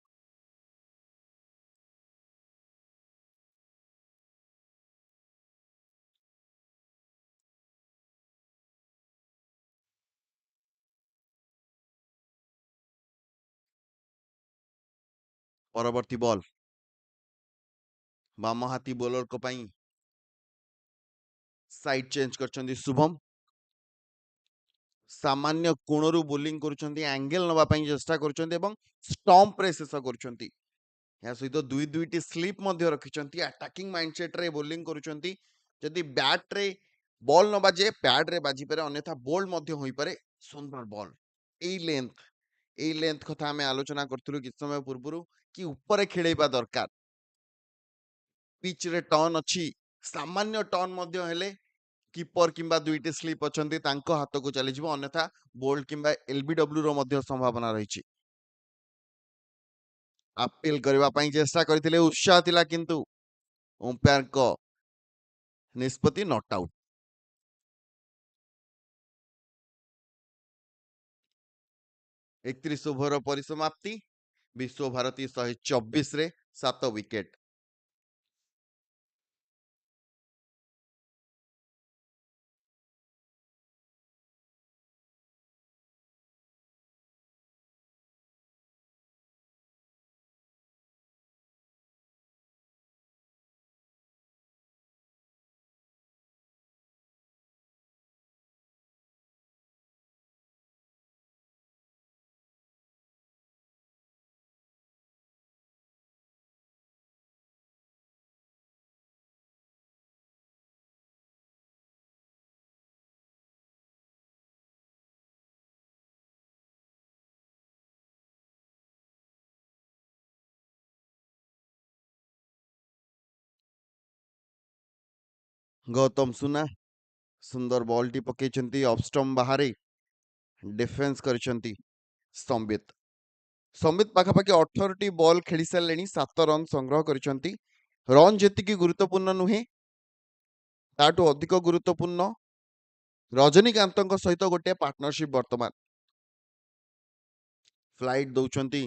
ପରବର୍ତ୍ତୀ ବଲ୍ ବାମ ହାତୀ ବୋଲରଙ୍କ ପାଇଁ ସାଇଡ୍ ଚେଞ୍ଜ କରିଛନ୍ତି ଶୁଭମ। ସାମାନ୍ୟ କୋଣରୁ ବୋଲିଂ କରୁଛନ୍ତି, ଆଙ୍ଗେଲ ନେବା ପାଇଁ ଚେଷ୍ଟା କରୁଛନ୍ତି ଏବଂ ଷ୍ଟମ୍ପରେ ଶେଷ କରୁଛନ୍ତି। ଏହା ସହିତ ଦୁଇଟି ସ୍ଲିପ୍ ମଧ୍ୟ ରଖିଛନ୍ତି। ଆଟାକିଂ ମାଇଣ୍ଡସେଟ୍ରେ ବୋଲିଂ କରୁଛନ୍ତି। ଯଦି ବ୍ୟାଟ୍ରେ ବଲ୍ ନ ବାଜେ, ପ୍ୟାଡ୍ରେ ବାଜିପାରେ, ଅନ୍ୟଥା ବୋଲ୍ଡ ମଧ୍ୟ ହୋଇପାରେ। ସୁନ୍ଦର ବଲ୍। ଏଇ ଲେନ୍ଥ କଥା ଆମେ ଆଲୋଚନା କରୁଥିଲୁ କିଛି ସମୟ ପୂର୍ବରୁ କି ଉପରେ ଖେଳେଇବା ଦରକାର। ପିଚ୍ରେ ଟର୍ନ ଅଛି, ସାମାନ୍ୟ ଟର୍ନ ମଧ୍ୟ ହେଲେ କିପର କିମ୍ବା ଦୁଇଟି ସ୍ଲିପ୍ ଅଛନ୍ତି, ତାଙ୍କ ହାତକୁ ଚାଲିଯିବ, ଅନ୍ୟଥା ବୋଲ୍ଡ କିମ୍ବା ଏଲବିଡବ୍ଲ୍ୟୁର ମଧ୍ୟ ସମ୍ଭାବନା ରହିଛି। ଆପିଲ କରିବା ପାଇଁ ଚେଷ୍ଟା କରିଥିଲେ, ଉତ୍ସାହ ଥିଲା, କିନ୍ତୁ ଅମ୍ପାୟାରଙ୍କ ନିଷ୍ପତ୍ତି ନଟ୍ ଆଉଟ୍। 31 ଓଭର ପରିସମାପ୍ତି। ବିଶ୍ୱଭାରତୀ 124ରେ 7 ୱିକେଟ୍। ଗୌତମ ସୁନା ସୁନ୍ଦର ବଲ୍ଟି ପକେଇଛନ୍ତି ଅଫ୍ ଷ୍ଟମ୍ପ ବାହାରେ। ଡିଫେନ୍ସ କରିଛନ୍ତି ସମ୍ବିତ। ସମ୍ବିତ ପାଖାପାଖି 18ଟି ବଲ୍ ଖେଳି ସାରିଲେଣି, 7 ରନ୍ ସଂଗ୍ରହ କରିଛନ୍ତି। ରନ୍ ଯେତିକି ଗୁରୁତ୍ୱପୂର୍ଣ୍ଣ ନୁହେଁ, ତାଠୁ ଅଧିକ ଗୁରୁତ୍ୱପୂର୍ଣ୍ଣ ରଜନୀକାନ୍ତଙ୍କ ସହିତ ଗୋଟିଏ ପାର୍ଟନରସିପ୍। ବର୍ତ୍ତମାନ ଫ୍ଲାଇଟ୍ ଦଉଛନ୍ତି,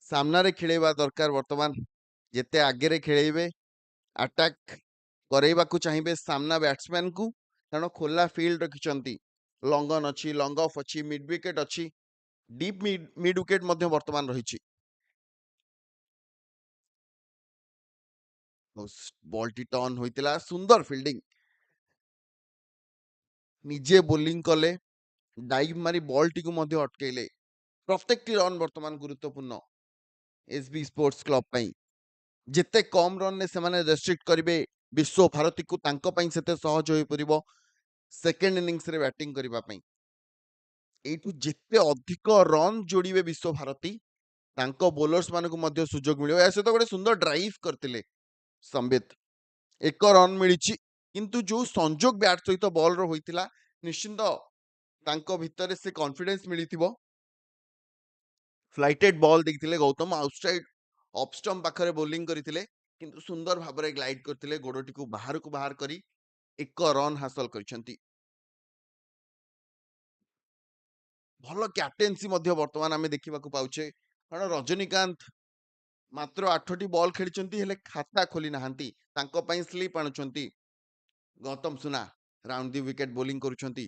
ସାମ୍ନାରେ ଖେଳେଇବା ଦରକାର। ବର୍ତ୍ତମାନ ଯେତେ ଆଗରେ ଖେଳେଇବେ, ଆଟାକ୍ କରେଇବାକୁ ଚାହିଁବେ ସାମ୍ନା ବ୍ୟାଟ୍ସମ୍ୟାନକୁ, କାରଣ ଖୋଲା ଫିଲ୍ଡ ରଖିଛନ୍ତି। ଲଙ୍ଗ ଅନ୍ ଅଛି, ଲଙ୍ଗ ଅଫ୍ ଅଛି, ମିଡ୍ ୱିକେଟ୍ ଅଛି, ଡିପ୍ ମିଡ୍ ୱିକେଟ୍ ମଧ୍ୟ ବର୍ତ୍ତମାନ ରହିଛି। ବଲ୍ଟି ଟର୍ନ ହୋଇଥିଲା, ସୁନ୍ଦର ଫିଲ୍ଡିଂ। ନିଜେ ବୋଲିଂ କଲେ, ଡାଇଭ୍ ମାରି ବଲ୍ଟିକୁ ମଧ୍ୟ ଅଟକେଇଲେ। ପ୍ରତ୍ୟେକଟି ରନ୍ ବର୍ତ୍ତମାନ ଗୁରୁତ୍ୱପୂର୍ଣ୍ଣ ଏସ୍ବି ସ୍ପୋର୍ଟସ କ୍ଲବ ପାଇଁ। ଯେତେ କମ୍ ରନ୍ରେ ସେମାନେ ରେଷ୍ଟ୍ରିକ୍ଟ କରିବେ ବିଶ୍ୱଭାରତୀକୁ, ତାଙ୍କ ପାଇଁ ସେତେ ସହଜ ହୋଇପାରିବ ସେକେଣ୍ଡ ଇନିଂସରେ ବ୍ୟାଟିଂ କରିବା ପାଇଁ। ଏଇଠୁ ଯେତେ ଅଧିକ ରନ୍ ଯୋଡ଼ିବେ ବିଶ୍ୱଭାରତୀ, ତାଙ୍କ ବୋଲର୍ସ ମାନଙ୍କୁ ମଧ୍ୟ ସୁଯୋଗ ମିଳିବ। ଏହା ସହିତ ଗୋଟେ ସୁନ୍ଦର ଡ୍ରାଇଭ୍ କରିଥିଲେ ସମ୍ବିତ। 1 ରନ୍ ମିଳିଛି, କିନ୍ତୁ ଯୋଉ ସଂଯୋଗ ବ୍ୟାଟ୍ ସହିତ ବଲର ହୋଇଥିଲା, ନିଶ୍ଚିନ୍ତ ତାଙ୍କ ଭିତରେ ସେ କନଫିଡେନ୍ସ ମିଳିଥିବ। ଫ୍ଲାଇଟେଡ୍ ବଲ୍ ଦେଇଥିଲେ ଗୌତମ, ଆଉଟସାଇଡ୍ ଅଫ୍ ଷ୍ଟମ୍ପ ପାଖରେ ବୋଲିଂ କରିଥିଲେ, କିନ୍ତୁ ସୁନ୍ଦର ଭାବରେ ଗ୍ଲାଇଡ୍ କରିଥିଲେ, ଗୋଡଟିକୁ ବାହାରକୁ ବାହାର କରି 1 ରନ୍ ହାସଲ କରିଛନ୍ତି। ଭଲ କ୍ୟାପ୍ଟେନ୍ସି ମଧ୍ୟ ବର୍ତ୍ତମାନ ଆମେ ଦେଖିବାକୁ ପାଉଛେ, କାରଣ ରଜନୀକାନ୍ତ ମାତ୍ର 8ଟି ବଲ୍ ଖେଳିଛନ୍ତି, ହେଲେ ଖାତା ଖୋଲି ନାହାନ୍ତି। ତାଙ୍କ ପାଇଁ ସ୍ଲିପ୍ ଆଣୁଛନ୍ତି। ଗୌତମ ସୁନା ରାଉଣ୍ଡ ଦି ୱିକେଟ୍ ବୋଲିଂ କରୁଛନ୍ତି,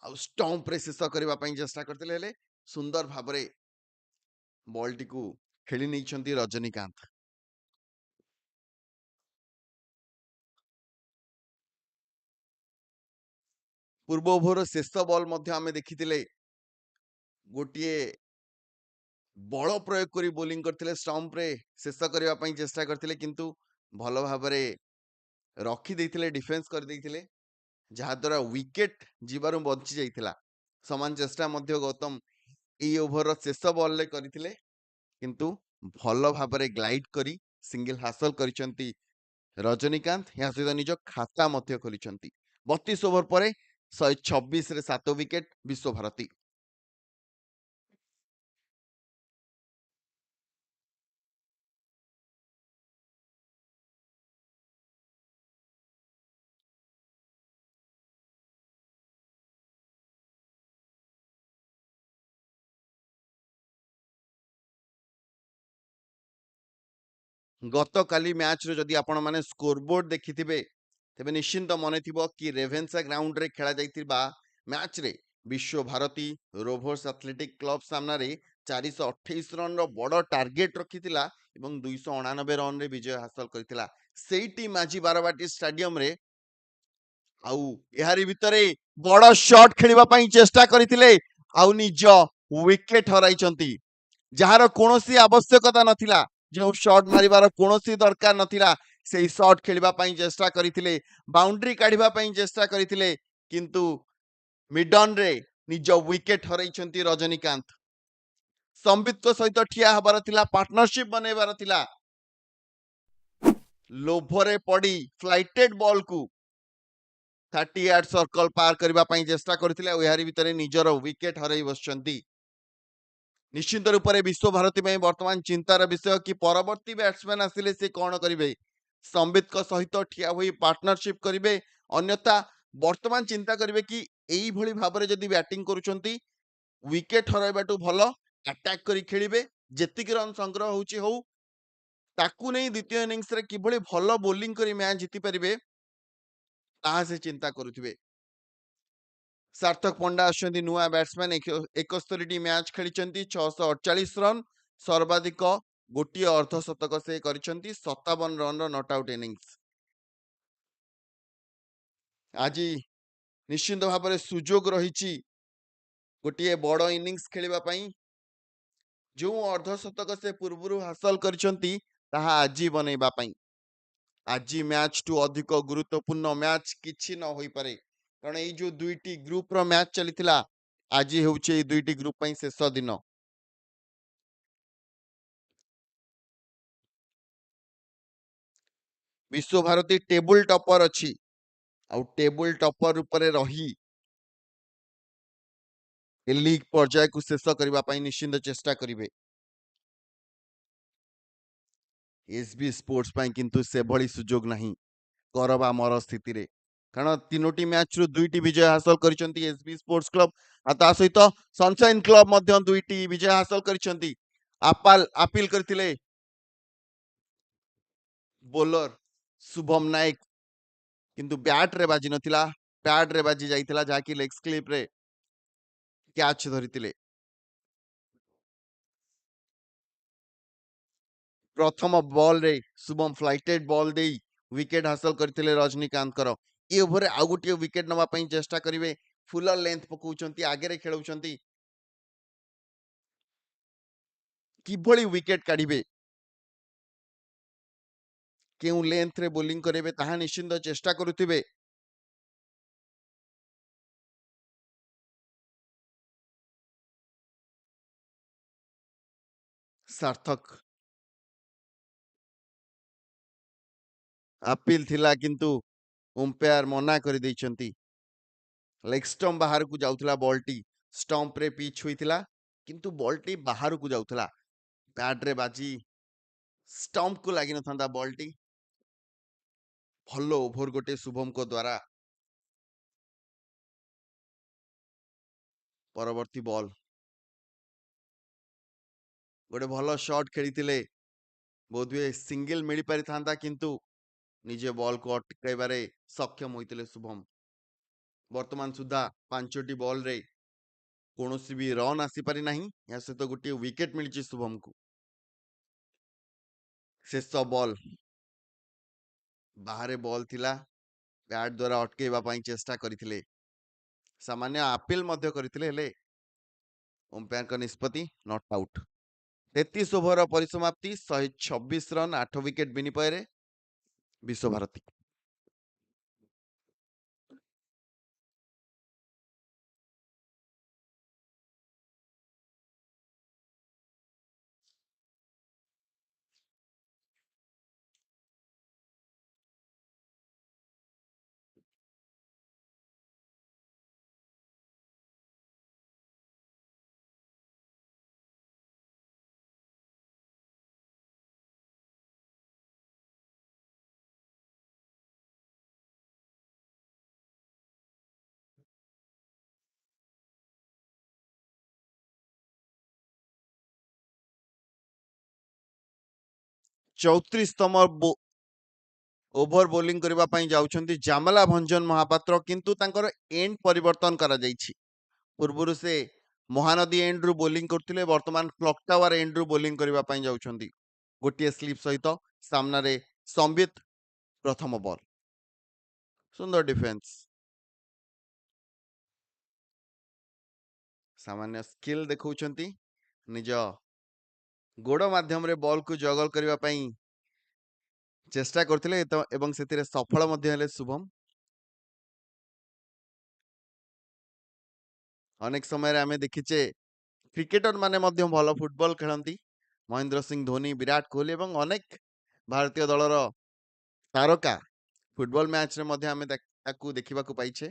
ଆଉ ଷ୍ଟମ୍ପରେ ଶେଷ କରିବା ପାଇଁ ଚେଷ୍ଟା କରିଥିଲେ, ହେଲେ ସୁନ୍ଦର ଭାବରେ ବଲ୍ଟିକୁ ଖେଳି ନେଇଛନ୍ତି ରଜନୀକାନ୍ତ। ପୂର୍ବ ଓଭରର ଶେଷ ବଲ୍ ମଧ୍ୟ ଆମେ ଦେଖିଥିଲେ, ଗୋଟିଏ ବଳ ପ୍ରୟୋଗ କରି ବୋଲିଂ କରିଥିଲେ, ଷ୍ଟମ୍ପରେ ଶେଷ କରିବା ପାଇଁ ଚେଷ୍ଟା କରିଥିଲେ, କିନ୍ତୁ ଭଲ ଭାବରେ ରଖି ଦେଇଥିଲେ, ଡିଫେନ୍ସ କରିଦେଇଥିଲେ, ଯାହାଦ୍ୱାରା ୱିକେଟ୍ ଯିବାରୁ ବଞ୍ଚି ଯାଇଥିଲା। ସମାନ ଚେଷ୍ଟା ମଧ୍ୟ ଗୌତମ ଏଇ ଓଭରର ଶେଷ ବଲରେ କରିଥିଲେ, କିନ୍ତୁ ଭଲ ଭାବରେ ଗ୍ଲାଇଡ୍ କରି ସିଙ୍ଗଲ ହାସଲ କରିଛନ୍ତି ରଜନୀକାନ୍ତ। ଏହା ସହିତ ନିଜ ଖାତା ମଧ୍ୟ ଖୋଲିଛନ୍ତି। 32 ଓଭର ପରେ 126ରେ 7 ୱିକେଟ୍ ବିଶ୍ୱଭାରତୀ। ଗତକାଲି ମ୍ୟାଚ୍ର ଯଦି ଆପଣମାନେ ସ୍କୋର ବୋର୍ଡ ଦେଖିଥିବେ, ତେବେ ନିଶ୍ଚିନ୍ତ ମନେ ଥିବ କି ରେଭେନ୍ସା ଗ୍ରାଉଣ୍ଡରେ ଖେଳା ଯାଇଥିବା ମ୍ୟାଚ୍ରେ ବିଶ୍ୱଭାରତୀ ରୋଭର୍ସ ଆଥଲେଟିକ୍ କ୍ଲବ ସାମ୍ନାରେ 428 ରନ୍ର ବଡ଼ ଟାର୍ଗେଟ ରଖିଥିଲା ଏବଂ 289 ରନ୍ରେ ବିଜୟ ହାସଲ କରିଥିଲା। ସେଇ ଟିମ୍ ଆଜି ବାରବାଟୀ ଷ୍ଟାଡିୟମରେ ଆଉ ଏହାରି ଭିତରେ ବଡ଼ ଶଟ୍ ଖେଳିବା ପାଇଁ ଚେଷ୍ଟା କରିଥିଲେ, ଆଉ ନିଜ ୱିକେଟ୍ ହରାଇଛନ୍ତି, ଯାହାର କୌଣସି ଆବଶ୍ୟକତା ନଥିଲା। ଯେଉଁ ଶଟ୍ ମାରିବାର କୌଣସି ଦରକାର ନଥିଲା, ସେଇ ଶଟ୍ ଖେଳିବା ପାଇଁ ଚେଷ୍ଟା କରିଥିଲେ, ବାଉଣ୍ଡ୍ରି କାଢିବା ପାଇଁ ଚେଷ୍ଟା କରିଥିଲେ, କିନ୍ତୁ ମିଡନରେ ନିଜ ୱିକେଟ୍ ହରାଇଛନ୍ତି ରଜନୀକାନ୍ତ। ସମ୍ବିତଙ୍କ ସହିତ ଠିଆ ହେବାର ଥିଲା, ପାର୍ଟନରସିପ୍ ବନେଇବାର ଥିଲା, ଲୋଭରେ ପଡି ଫ୍ଲାଇଟେଡ୍ ବଲକୁ 30 ୟାର୍ଡ ସର୍କଲ ପାର କରିବା ପାଇଁ ଚେଷ୍ଟା କରିଥିଲେ, ଆଉ ଏହାରି ଭିତରେ ନିଜର ୱିକେଟ୍ ହରାଇ ବସିଛନ୍ତି। ନିଶ୍ଚିନ୍ତ ରୂପରେ ବିଶ୍ୱଭାରତୀ ପାଇଁ ବର୍ତ୍ତମାନ ଚିନ୍ତାର ବିଷୟ କି ପରବର୍ତ୍ତୀ ବ୍ୟାଟ୍ସମ୍ୟାନ୍ ଆସିଲେ ସେ କ'ଣ କରିବେ। ସମ୍ବିତଙ୍କ ସହିତ ଠିଆ ହୋଇ ପାର୍ଟନରସିପ୍ କରିବେ, ଅନ୍ୟଥା ବର୍ତ୍ତମାନ ଚିନ୍ତା କରିବେ କି ଏଇଭଳି ଭାବରେ ଯଦି ବ୍ୟାଟିଂ କରୁଛନ୍ତି ୱିକେଟ୍ ହରାଇବାଠୁ ଭଲ ଆଟାକ୍ କରି ଖେଳିବେ, ଯେତିକି ରନ୍ ସଂଗ୍ରହ ହେଉଛି ହଉ, ତାକୁ ନେଇ ଦ୍ୱିତୀୟ ଇନିଂସରେ କିଭଳି ଭଲ ବୋଲିଂ କରି ମ୍ୟାଚ୍ ଜିତିପାରିବେ ତାହା ସେ ଚିନ୍ତା କରୁଥିବେ। ସାର୍ଥକ ପଣ୍ଡା ଆସୁଛନ୍ତି ନୂଆ ବ୍ୟାଟ୍ସମ୍ୟାନ୍, 71ଟି ମ୍ୟାଚ୍ ଖେଳିଛନ୍ତି, 648 ରନ୍, ସର୍ବାଧିକ ଗୋଟିଏ ଅର୍ଦ୍ଧଶତକ ସେ କରିଛନ୍ତି, 57 ରନ୍ର ନଟ୍ ଆଉଟ୍ ଇନିଂସ। ଆଜି ନିଶ୍ଚିନ୍ତ ଭାବରେ ସୁଯୋଗ ରହିଛି ଗୋଟିଏ ବଡ଼ ଇନିଂସ ଖେଳିବା ପାଇଁ। ଯେଉଁ ଅର୍ଦ୍ଧଶତକ ସେ ପୂର୍ବରୁ ହାସଲ କରିଛନ୍ତି ତାହା ଆଜି ବନେଇବା ପାଇଁ। ଆଜି ମ୍ୟାଚ୍ଠୁ ଅଧିକ ଗୁରୁତ୍ୱପୂର୍ଣ୍ଣ ମ୍ୟାଚ୍ କିଛି ନ ହୋଇପାରେ, କାରଣ ଏଇ ଯୋଉ ଦୁଇଟି ଗ୍ରୁପର ମ୍ୟାଚ୍ ଚାଲିଥିଲା, ଆଜି ହେଉଛି ଏଇ ଦୁଇଟି ଗ୍ରୁପ ପାଇଁ ଶେଷ ଦିନ। ବିଶ୍ୱଭାରତୀ ଟେବୁଲ ଟପର ଅଛି, ଆଉ ଟେବୁଲ ଟପର ଉପରେ ରହି ଏ ଲିଗ୍ ପର୍ଯ୍ୟାୟକୁ ଶେଷ କରିବା ପାଇଁ ନିଶ୍ଚିନ୍ତ ଚେଷ୍ଟା କରିବେ। ଏସ୍ବି ସ୍ପୋର୍ଟସ ପାଇଁ କିନ୍ତୁ ସେଭଳି ସୁଯୋଗ ନାହିଁ, କର ବା ମର ସ୍ଥିତିରେ, କାରଣ 3ଟି ମ୍ୟାଚ୍ରୁ 2ଟି ବିଜୟ ହାସଲ କରିଛନ୍ତି ଏସ୍ବି ସ୍ପୋର୍ଟସ କ୍ଲବ, ଆଉ ତା ସହିତ ସନସାଇନ୍ କ୍ଲବ ମଧ୍ୟ 2ଟି ବିଜୟ ହାସଲ କରିଛନ୍ତି। ଆପିଲ କରିଥିଲେ ବୋଲର ଶୁଭମ ନାୟକ, କିନ୍ତୁ ବ୍ୟାଟ୍ରେ ବାଜି ନଥିଲା, ପ୍ୟାଡ୍ରେ ବାଜି ଯାଇଥିଲା, ଯାହାକି ଲେଗ୍ ସ୍ଲିପ୍ରେ କ୍ୟାଚ୍ ଧରିଥିଲେ। ପ୍ରଥମ ବଲରେ ଶୁଭମ ଫ୍ଲାଇଟେଡ୍ ବଲ୍ ଦେଇ ୱିକେଟ୍ ହାସଲ କରିଥିଲେ ରଜନୀକାନ୍ତଙ୍କର। ଏ ଓଭରରେ ଆଉ ଗୋଟିଏ ୱିକେଟ୍ ନେବା ପାଇଁ ଚେଷ୍ଟା କରିବେ, ଫୁଲର ଲେନ୍ଥ ପକାଉଛନ୍ତି, ଆଗରେ ଖେଳୁଛନ୍ତି, କିଭଳି ୱିକେଟ୍ କାଢିବେ, କେଉଁ ଲେନ୍ଥରେ ବୋଲିଂ କରିବେ ତାହା ନିଶ୍ଚିନ୍ତ ଚେଷ୍ଟା କରୁଥିବେ। ସାର୍ଥକ ଆପିଲ ଥିଲା କିନ୍ତୁ ଅମ୍ପାୟାର ମନା କରିଦେଇଛନ୍ତି। ଲେଗ୍ ଷ୍ଟମ୍ପ ବାହାରକୁ ଯାଉଥିଲା ବଲଟି, ଷ୍ଟମ୍ପରେ ପିଚ୍ ହୋଇଥିଲା କିନ୍ତୁ ବଲଟି ବାହାରକୁ ଯାଉଥିଲା, ପ୍ୟାଡ୍ରେ ବାଜି ଷ୍ଟମ୍ପକୁ ଲାଗିନଥାନ୍ତା ବଲଟି। ଭଲ ଓଭର ଗୋଟେ ଶୁଭମଙ୍କ ଦ୍ୱାରା। ପରବର୍ତ୍ତୀ ବଲ୍ ଗୋଟେ ଭଲ ସଟ୍ ଖେଳିଥିଲେ, ବୋଧହୁଏ ସିଙ୍ଗଲ ମିଳିପାରିଥାନ୍ତା କିନ୍ତୁ ନିଜ ବଲକୁ ଅଟକାଇବାରେ ସକ୍ଷମ ହୋଇଥିଲେ ଶୁଭମ। ବର୍ତ୍ତମାନ ସୁଦ୍ଧା 5ଟି ବଲରେ କୌଣସି ବି ରନ୍ ଆସିପାରି ନାହିଁ, ଏହା ସହିତ ଗୋଟିଏ ୱିକେଟ୍ ମିଳିଛି ଶୁଭମକୁ। ଶେଷ ବଲ୍ ବାହାରେ ବଲ୍ ଥିଲା, ବ୍ୟାଟ୍ ଦ୍ୱାରା ଅଟକେଇବା ପାଇଁ ଚେଷ୍ଟା କରିଥିଲେ, ସାମାନ୍ୟ ଆପିଲ ମଧ୍ୟ କରିଥିଲେ, ହେଲେ ଅମ୍ପାୟାରଙ୍କ ନିଷ୍ପତ୍ତି ନଟ୍ ଆଉଟ୍। 33 ଓଭର ପରିସମାପ୍ତି, 126 ରନ୍, 8 ୱିକେଟ୍ ବିନିମୟରେ ବିଶ୍ୱଭାରତୀ। ଚଉତିରିଶତମ ଓଭର ବୋଲିଂ କରିବା ପାଇଁ ଯାଉଛନ୍ତି ଜାମଲା ଭଞ୍ଜନ ମହାପାତ୍ର, କିନ୍ତୁ ତାଙ୍କର ଏଣ୍ଡ ପରିବର୍ତ୍ତନ କରାଯାଇଛି। ପୂର୍ବରୁ ସେ ମହାନଦୀ ଏଣ୍ଡରୁ ବୋଲିଂ କରୁଥିଲେ, ବର୍ତ୍ତମାନ କ୍ଲକ୍ ଟାୱାର ଏଣ୍ଡରୁ ବୋଲିଂ କରିବା ପାଇଁ ଯାଉଛନ୍ତି ଗୋଟିଏ ସ୍ଲିପ୍ ସହିତ। ସାମ୍ନାରେ ସମ୍ବିତ, ପ୍ରଥମ ବଲ୍, ସୁନ୍ଦର ଡିଫେନ୍ସ, ସାମାନ୍ୟ ସ୍କିଲ୍ ଦେଖାଉଛନ୍ତି, ନିଜ ଗୋଡ଼ ମାଧ୍ୟମରେ ବଲକୁ ଜଗଲ କରିବା ପାଇଁ ଚେଷ୍ଟା କରିଥିଲେ ଏବଂ ସେଥିରେ ସଫଳ ମଧ୍ୟ ହେଲେ ଶୁଭମ। ଅନେକ ସମୟରେ ଆମେ ଦେଖିଛେ କ୍ରିକେଟର ମାନେ ମଧ୍ୟ ଭଲ ଫୁଟବଲ ଖେଳନ୍ତି, ମହେନ୍ଦ୍ର ସିଂ ଧୋନି, ବିରାଟ କୋହଲି ଏବଂ ଅନେକ ଭାରତୀୟ ଦଳର ତାରକା ଫୁଟବଲ ମ୍ୟାଚରେ ମଧ୍ୟ ଆମେ ତାକୁ ଦେଖିବାକୁ ପାଇଛେ,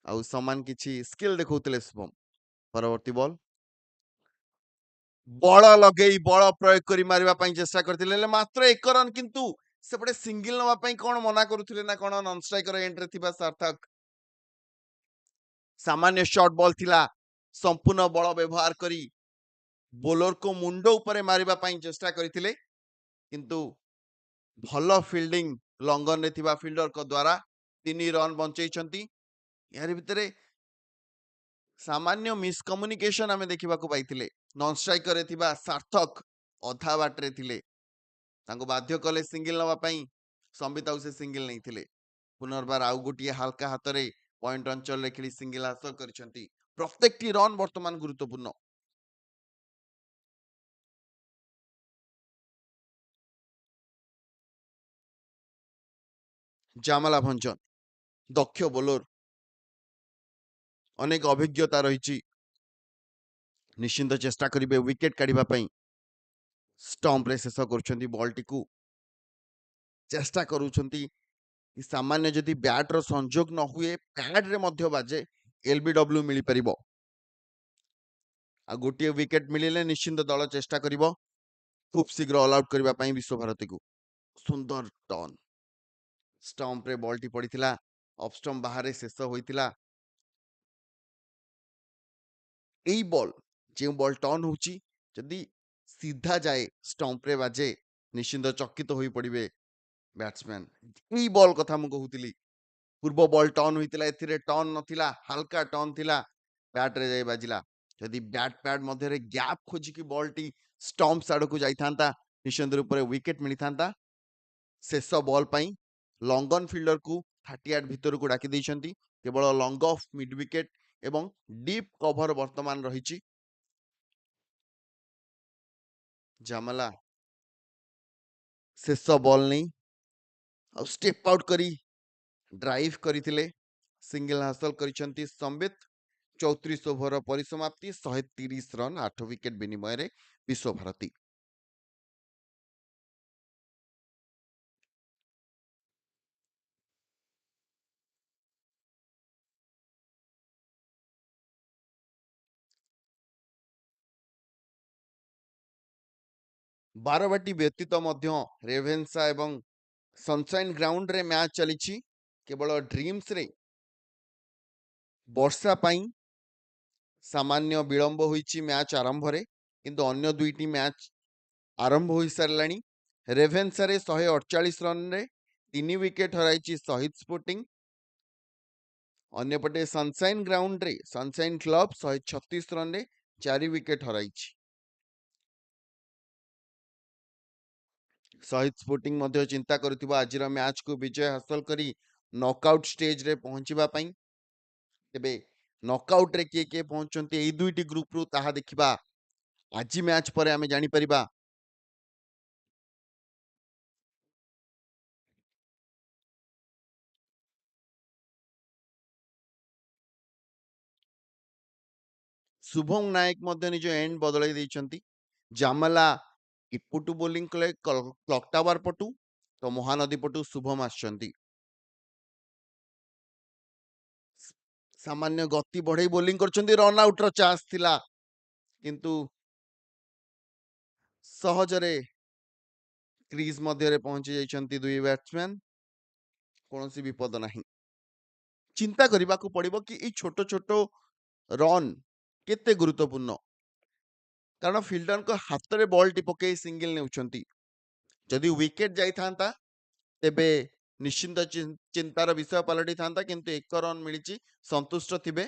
ଆଉ ସମାନ କିଛି ସ୍କିଲ୍ ଦେଖାଉଥିଲେ ଶୁଭମ। ପରବର୍ତ୍ତୀ ବଲ୍ ବଳ ଲଗେଇ ବଳ ପ୍ରୟୋଗ କରି ମାରିବା ପାଇଁ ଚେଷ୍ଟା କରିଥିଲେ, ହେଲେ ମାତ୍ର 1 ରନ୍। କିନ୍ତୁ ସେପଟେ ସିଙ୍ଗିଲ ନେବା ପାଇଁ କଣ ମନା କରୁଥିଲେ ନା କଣ ନନ୍ ଷ୍ଟ୍ରାଇକର ଏଣ୍ଡରେ ଥିବା ସାର୍ଥକ? ସାମାନ୍ୟ ସର୍ଟ ବଲ୍ ଥିଲା, ସମ୍ପୂର୍ଣ୍ଣ ବଳ ବ୍ୟବହାର କରି ବୋଲରକୁ ମୁଣ୍ଡ ଉପରେ ମାରିବା ପାଇଁ ଚେଷ୍ଟା କରିଥିଲେ, କିନ୍ତୁ ଭଲ ଫିଲ୍ଡିଂ ଲଙ୍ଗନରେ ଥିବା ଫିଲ୍ଡରଙ୍କ ଦ୍ୱାରା 3 ରନ୍ ବଞ୍ଚେଇଛନ୍ତି। ଏହାରି ଭିତରେ ସାମାନ୍ୟ ମିସକମ୍ୟୁନିକେସନ ଆମେ ଦେଖିବାକୁ ପାଇଥିଲେ। ନନ୍ ଷ୍ଟ୍ରାଇକରରେ ଥିବା ସାର୍ଥକ ଅଧା ବାଟରେ ଥିଲେ, ତାଙ୍କୁ ବାଧ୍ୟ କଲେ ସିଙ୍ଗିଲ ନେବା ପାଇଁ, ସମ୍ବିତ ଆଉ ସେ ସିଙ୍ଗିଲ ନେଇଥିଲେ। ପୁନର୍ବାର ଆଉ ଗୋଟିଏ ହାଲକା ହାତରେ ପଏଣ୍ଟ ଅଞ୍ଚଳରେ ଖେଳି ସିଙ୍ଗିଲ ହାସଲ କରିଛନ୍ତି। ପ୍ରତ୍ୟେକଟି ରନ୍ ବର୍ତ୍ତମାନ ଗୁରୁତ୍ୱପୂର୍ଣ୍ଣ। ଜାମଲା ଭଞ୍ଜନ ଦକ୍ଷ ବୋଲର, ଅନେକ ଅଭିଜ୍ଞତା ରହିଛି, ନିଶ୍ଚିନ୍ତ ଚେଷ୍ଟା କରିବେ ୱିକେଟ କାଢିବା ପାଇଁ। ଷ୍ଟମ୍ପରେ ଶେଷ କରୁଛନ୍ତି ବଲଟିକୁ, ଚେଷ୍ଟା କରୁଛନ୍ତି କି ସାମାନ୍ୟ ଯଦି ବ୍ୟାଟର ସଂଯୋଗ ନ ହୁଏ ପ୍ୟାଡରେ ମଧ୍ୟ ବାଜେ, ଏଲବିଡବ୍ଲ୍ୟୁ ମିଳିପାରିବ। ଆଉ ଗୋଟିଏ ୱିକେଟ ମିଳିଲେ ନିଶ୍ଚିନ୍ତ ଦଳ ଚେଷ୍ଟା କରିବ ଖୁବ୍ ଶୀଘ୍ର ଅଲ୍ ଆଉଟ୍ କରିବା ପାଇଁ ବିଶ୍ୱଭାରତୀକୁ। ସୁନ୍ଦର ଟର୍ନ, ଷ୍ଟମ୍ପରେ ବଲଟି ପଡିଥିଲା, ଅଫ୍ ଷ୍ଟମ୍ପ ବାହାରେ ଶେଷ ହୋଇଥିଲା। ଏଇ ବଲ୍, ଯେଉଁ ବଲ୍ ଟର୍ନ ହଉଛି, ଯଦି ସିଧା ଯାଏ ଷ୍ଟମ୍ପରେ ବାଜେ, ନିଶ୍ଚିନ୍ତ ଚକିତ ହୋଇ ପଡିବେ ବ୍ୟାଟ୍ସମ୍ୟାନ। ଏଇ ବଲ୍ କଥା ମୁଁ କହୁଥିଲି। ପୂର୍ବ ବଲ୍ ଟର୍ନ ହୋଇଥିଲା, ଏଥିରେ ଟର୍ନ ନଥିଲା, ହାଲକା ଟର୍ନ ଥିଲା, ବ୍ୟାଟରେ ଯାଇ ବାଜିଲା। ଯଦି ବ୍ୟାଟ୍ ପ୍ୟାଡ୍ ମଧ୍ୟରେ ଗ୍ୟାପ୍ ଖୋଜିକି ବଲଟି ଷ୍ଟମ୍ପ ଆଡକୁ ଯାଇଥାନ୍ତା, ନିଶ୍ଚିନ୍ତ ରୂପରେ ୱିକେଟ ମିଳିଥାନ୍ତା। ଶେଷ ବଲ୍ ପାଇଁ ଲଙ୍ଗନ ଫିଲ୍ଡରକୁ 38 ଭିତରକୁ ଡାକି ଦେଇଛନ୍ତି। କେବଳ ଲଙ୍ଗ ଅଫ୍ ମିଡ୍ ୱିକେଟ ଏବଂ ଡିପ୍ କଭର ବର୍ତ୍ତମାନ ରହିଛି। ଜାମଲା ଶେଷ ବଲ୍ ନେଇ ଆଉ ଷ୍ଟେପ୍ ଆଉଟ୍ କରି ଡ୍ରାଇଭ୍ କରିଥିଲେ, ସିଙ୍ଗିଲ ହାସଲ କରିଛନ୍ତି ସମ୍ବିତ। 34 ଓଭର ପରିସମାପ୍ତି, 130 ରନ୍, 8 ୱିକେଟ ବିନିମୟରେ ବିଶ୍ୱଭାରତୀ। ବାରବାଟୀ ବ୍ୟତୀତ ମଧ୍ୟ ରେଭେନ୍ସା ଏବଂ ସନସାଇନ୍ ଗ୍ରାଉଣ୍ଡରେ ମ୍ୟାଚ୍ ଚାଲିଛି। କେବଳ ଡ୍ରିମ୍ସରେ ବର୍ଷା ପାଇଁ ସାମାନ୍ୟ ବିଳମ୍ବ ହୋଇଛି ମ୍ୟାଚ୍ ଆରମ୍ଭରେ, କିନ୍ତୁ ଅନ୍ୟ ଦୁଇଟି ମ୍ୟାଚ୍ ଆରମ୍ଭ ହୋଇସାରିଲାଣି। ରେଭେନ୍ସାରେ 148 ରନ୍ରେ 3 ୱିକେଟ ହରାଇଛି ଶହୀଦ ସ୍ପୋର୍ଟିଂ। ଅନ୍ୟପଟେ ସନସାଇନ୍ ଗ୍ରାଉଣ୍ଡରେ ସନସାଇନ୍ କ୍ଲବ 136 ରନ୍ରେ 4 ୱିକେଟ ହରାଇଛି। ଶହୀଦ ସ୍ପୋର୍ଟିଂ ମଧ୍ୟ ଚିନ୍ତା କରୁଥିବା ଆଜିର ମ୍ୟାଚକୁ ବିଜୟ ହାସଲ କରି ନକ୍ଆଉଟ୍ ଷ୍ଟେଜରେ ପହଞ୍ଚିବା ପାଇଁ। ତେବେ ନକ୍ଆଉଟରେ କିଏ କିଏ ପହଞ୍ଚନ୍ତି ଏଇ ଦୁଇଟି ଗ୍ରୁପରୁ, ତାହା ଦେଖିବା ଆଜି ମ୍ୟାଚ୍ ପରେ ଆମେ ଜାଣିପାରିବା। ଶୁଭମ ନାୟକ ମଧ୍ୟ ନିଜ ଏଣ୍ଡ ବଦଳାଇ ଦେଇଛନ୍ତି। ଜାମଲା ଏପଟୁ ବୋଲିଂ କଲେ କ୍ଲକ୍ ଟାୱାର ପଟୁ, ତ ମହାନଦୀ ପଟୁ ଶୁଭମ ଆସିଛନ୍ତି। ସାମାନ୍ୟ ଗତି ବଢେଇ ବୋଲିଂ କରିଛନ୍ତି, ରନ୍ ଆଉଟର ଚାନ୍ସ ଥିଲା, କିନ୍ତୁ ସହଜରେ କ୍ରିଜ୍ ମଧ୍ୟରେ ପହଞ୍ଚି ଯାଇଛନ୍ତି ଦୁଇ ବ୍ୟାଟ୍ସମ୍ୟାନ। କୌଣସି ବିପଦ ନାହିଁ। ଚିନ୍ତା କରିବାକୁ ପଡିବ କି ଏଇ ଛୋଟ ଛୋଟ ରନ୍ କେତେ ଗୁରୁତ୍ୱପୂର୍ଣ୍ଣ, କାରଣ ଫିଲ୍ଡରଙ୍କ ହାତରେ ବଲଟି ପକେଇ ସିଙ୍ଗିଲ ନେଉଛନ୍ତି। ଯଦି ୱିକେଟ ଯାଇଥାନ୍ତା ତେବେ ନିଶ୍ଚିନ୍ତ ଚିନ୍ତାର ବିଷୟ ପାଲଟିଥାନ୍ତା, କିନ୍ତୁ 1 ରନ୍ ମିଳିଛି, ସନ୍ତୁଷ୍ଟ ଥିବେ।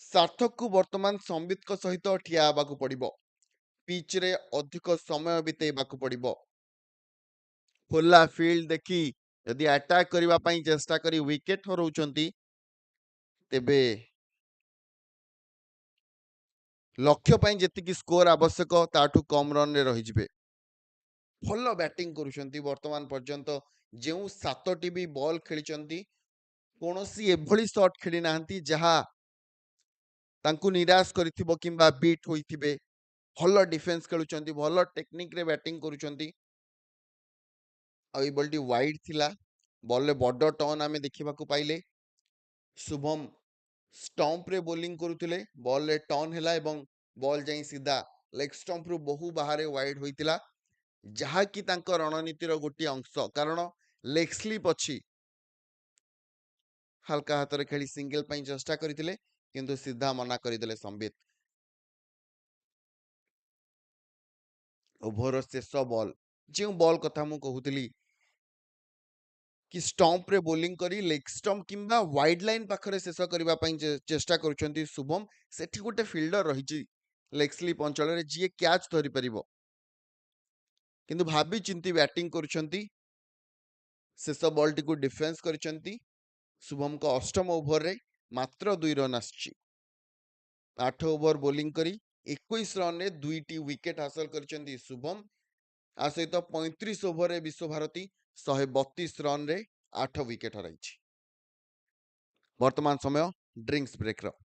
ସାର୍ଥକକୁ ବର୍ତ୍ତମାନ ସମ୍ବିତଙ୍କ ସହିତ ଠିଆ ହେବାକୁ ପଡିବ, ପିଚରେ ଅଧିକ ସମୟ ବିତେଇବାକୁ ପଡିବ। ଖୋଲା ଫିଲ୍ଡ ଦେଖି ଯଦି ଆଟାକ୍ କରିବା ପାଇଁ ଚେଷ୍ଟା କରି ୱିକେଟ ହରାଉଛନ୍ତି, ତେବେ ଲକ୍ଷ୍ୟ ପାଇଁ ଯେତିକି ସ୍କୋର ଆବଶ୍ୟକ ତାଠୁ କମ ରନରେ ରହିଯିବେ। ଭଲ ବ୍ୟାଟିଂ କରୁଛନ୍ତି ବର୍ତ୍ତମାନ ପର୍ଯ୍ୟନ୍ତ। ଯେଉଁ 7ଟି ବି ବଲ୍ ଖେଳିଛନ୍ତି, କୌଣସି ଏଭଳି ସଟ୍ ଖେଳି ନାହାନ୍ତି ଯାହା ତାଙ୍କୁ ନିରାଶ କରିଥିବ କିମ୍ବା ବିଟ୍ ହୋଇଥିବେ। ଭଲ ଡିଫେନ୍ସ ଖେଳୁଛନ୍ତି, ଭଲ ଟେକ୍ନିକରେ ବ୍ୟାଟିଂ କରୁଛନ୍ତି। ଆଉ ଏଇ ବଲଟି ୱାଇଡ୍ ଥିଲା, ବଲରେ ବଡ ଟର୍ନ ଆମେ ଦେଖିବାକୁ ପାଇଲେ। ଶୁଭମ ଷ୍ଟମ୍ପରେ ବୋଲିଂ କରୁଥିଲେ, ବଲ୍ରେ ଟର୍ନ ହେଲା ଏବଂ ବଲ୍ ଯାଇ ସିଧା ଲେଗ୍ ଷ୍ଟମ୍ପରୁ ବହୁ ବାହାରେ ୱାଇଡ୍ ହୋଇଥିଲା, ଯାହାକି ତାଙ୍କ ରଣନୀତିର ଗୋଟିଏ ଅଂଶ। କାରଣ ଲେଗ୍ ସ୍ଲିପ୍ ଅଛି। ହାଲକା ହାତରେ ଖେଳି ସିଙ୍ଗଲ ପାଇଁ ଚେଷ୍ଟା କରିଥିଲେ, କିନ୍ତୁ ସିଧା ମନା କରିଦେଲେ ସମ୍ବିତ। ଓଭରର ଶେଷ ବଲ୍, ଯେଉଁ ବଲ୍ କଥା ମୁଁ କହୁଥିଲି କି ଷ୍ଟମ୍ପରେ ବୋଲିଂ କରି ଲେଗ୍ ଷ୍ଟମ୍ପ କିମ୍ବା ୱାଇଡ୍ ଲାଇନ୍ ପାଖରେ ଶେଷ କରିବା ପାଇଁ ଚେଷ୍ଟା କରୁଛନ୍ତି ଶୁଭମ। ସେଠି ଗୋଟେ ଫିଲ୍ଡର ରହିଛି ଲେଗ୍ ସ୍ଲିପ୍ ଅଞ୍ଚଳରେ, ଯିଏ କ୍ୟାଚ୍ ଧରିପାରିବ, କିନ୍ତୁ ଭାବି ଚିନ୍ତି ବ୍ୟାଟିଂ କରୁଛନ୍ତି। ଶେଷ ବଲ୍ଟିକୁ ଡିଫେନ୍ସ କରିଛନ୍ତି। ଶୁଭମଙ୍କ ଅଷ୍ଟମ ଓଭରରେ ମାତ୍ର 2 ରନ୍ ଆସିଛି। 8 ଓଭର ବୋଲିଂ କରି 21 ରନ୍ରେ 2ଟି ୱିକେଟ୍ ହାସଲ କରିଛନ୍ତି ଶୁଭମ। ଆ ସହିତ 35 ଓଭରରେ ବିଶ୍ୱଭାରତୀ 132 ରନ୍ରେ 8 ୱିକେଟ୍ ହରାଇଛି। ବର୍ତ୍ତମାନ ସମୟ ଡ୍ରିଙ୍କ୍ସ ବ୍ରେକ୍ର।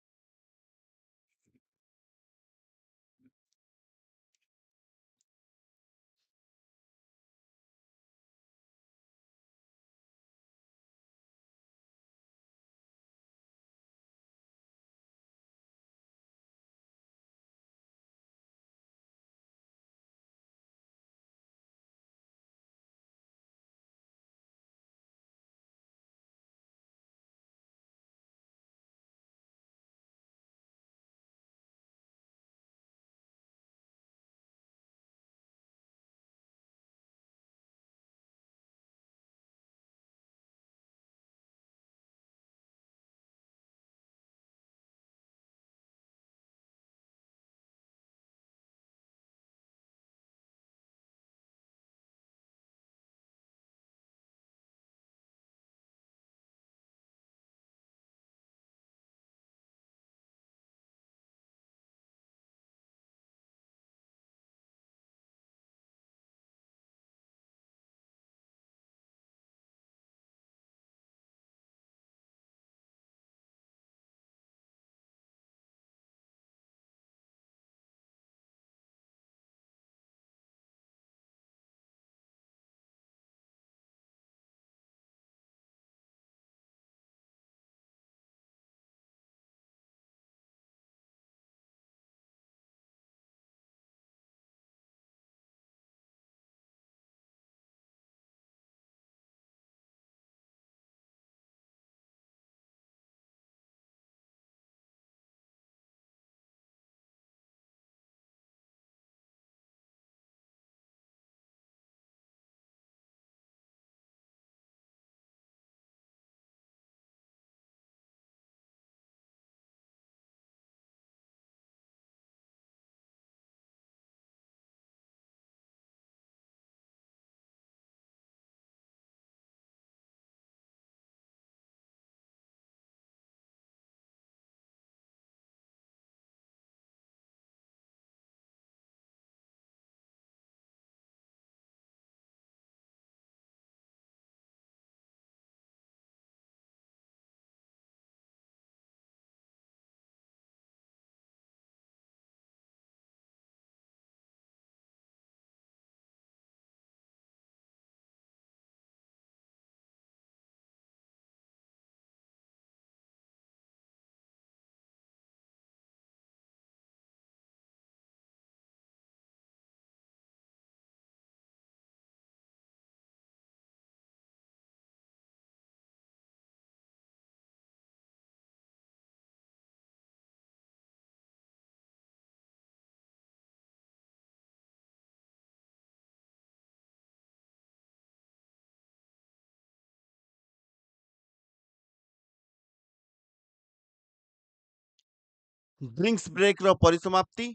ଡ୍ରିଙ୍କ୍ସ ବ୍ରେକ୍ର ପରିସମାପ୍ତି।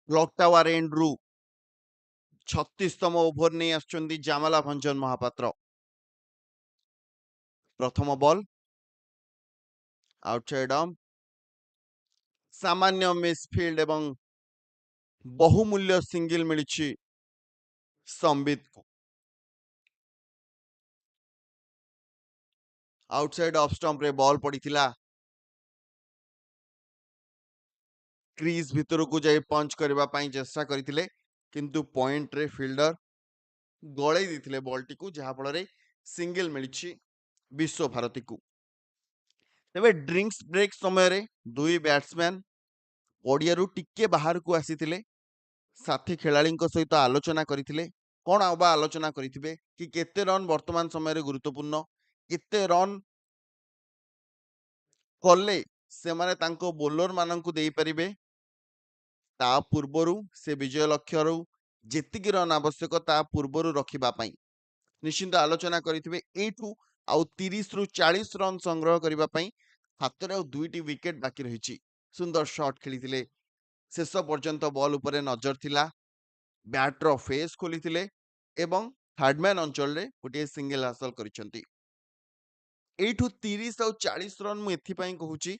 କ୍ଲକ୍ ଟାୱାର ଏଣ୍ଡରୁ 36ତମ ଓଭର ନେଇ ଆସୁଛନ୍ତି ଜାମଲା ଭଞ୍ଜନ ମହାପାତ୍ର। ପ୍ରଥମ ବଲ୍ ଆଉଟସାଇଡ୍ ଅମ୍ପ, ସାମାନ୍ୟ ମିସଫିଲ୍ଡ ଏବଂ ବହୁମୂଲ୍ୟ ସିଙ୍ଗଲ ମିଳିଛି ସମ୍ବିତକୁ। ଆଉଟସାଇଡ୍ ଅଫ୍ ଷ୍ଟମ୍ପରେ ବଲ୍ ପଡ଼ିଥିଲା। କ୍ରିଜ୍ ଭିତରକୁ ଯାଇ ପଞ୍ଚ କରିବା ପାଇଁ ଚେଷ୍ଟା କରିଥିଲେ, କିନ୍ତୁ ପଏଣ୍ଟରେ ଫିଲ୍ଡର ଗଳେଇ ଦେଇଥିଲେ ବଲଟିକୁ, ଯାହାଫଳରେ ସିଙ୍ଗଲ ମିଳିଛି ବିଶ୍ୱଭାରତୀକୁ। ତେବେ ଡ୍ରିଙ୍କ୍ସ ବ୍ରେକ୍ ସମୟରେ ଦୁଇ ବ୍ୟାଟ୍ସମ୍ୟାନ୍ ପଡ଼ିଆରୁ ଟିକେ ବାହାରକୁ ଆସିଥିଲେ, ସାଥୀ ଖେଳାଳିଙ୍କ ସହିତ ଆଲୋଚନା କରିଥିଲେ। କ'ଣ ବା ଆଲୋଚନା କରିଥିବେ କି କେତେ ରନ୍ ବର୍ତ୍ତମାନ ସମୟରେ ଗୁରୁତ୍ୱପୂର୍ଣ୍ଣ, କେତେ ରନ୍ କଲେ ସେମାନେ ତାଙ୍କ ବୋଲରମାନଙ୍କୁ ଦେଇପାରିବେ, ତା ପୂର୍ବରୁ ସେ ବିଜୟ ଲକ୍ଷ୍ୟରୁ ଯେତିକି ରନ୍ ଆବଶ୍ୟକ ତା ପୂର୍ବରୁ ରଖିବା ପାଇଁ ନିଶ୍ଚିନ୍ତ ଆଲୋଚନା କରିଥିବେ। ଏଇଠୁ ଆଉ 30ରୁ 40 ରନ୍ ସଂଗ୍ରହ କରିବା ପାଇଁ ହାତରେ ଆଉ 2ଟି ୱିକେଟ୍ ବାକି ରହିଛି। ସୁନ୍ଦର ସଟ୍ ଖେଳିଥିଲେ, ଶେଷ ପର୍ଯ୍ୟନ୍ତ ବଲ୍ ଉପରେ ନଜର ଥିଲା, ବ୍ୟାଟ୍ର ଫେସ୍ ଖୋଲିଥିଲେ ଏବଂ ଥାର୍ଡମ୍ୟାନ୍ ଅଞ୍ଚଳରେ ଗୋଟିଏ ସିଙ୍ଗଲ ହାସଲ କରିଛନ୍ତି। ଏଇଠୁ 30 ଆଉ 40 ରନ୍ ମୁଁ ଏଥିପାଇଁ କହୁଛି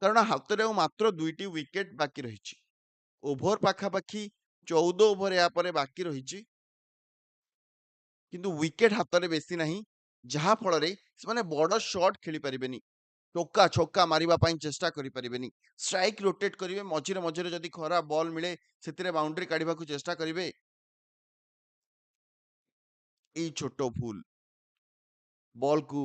କାରଣ ହାତରେ ଆଉ ମାତ୍ର 2ଟି ୱିକେଟ୍ ବାକି ରହିଛି। ଓଭର ପାଖାପାଖି 14 ଓଭର ଏହା ପରେ ବାକି ରହିଛି, କିନ୍ତୁ ୱିକେଟ୍ ହାତରେ ବେଶୀ ନାହିଁ, ଯାହା ଫଳରେ ସେମାନେ ବଡ଼ ସଟ୍ ଖେଳିପାରିବେନି, ଟୋକା ଛକା ମାରିବା ପାଇଁ ଚେଷ୍ଟା କରିପାରିବେନି, ଷ୍ଟ୍ରାଇକ୍ ରୋଟେଟ୍ କରିବେ, ମଝିରେ ମଝିରେ ଯଦି ଖରାପ ବଲ୍ ମିଳେ ସେଥିରେ ବାଉଣ୍ଡ୍ରି କାଢିବାକୁ ଚେଷ୍ଟା କରିବେ। ଏଇ ଛୋଟ ଭୁଲ, ବଲ୍କୁ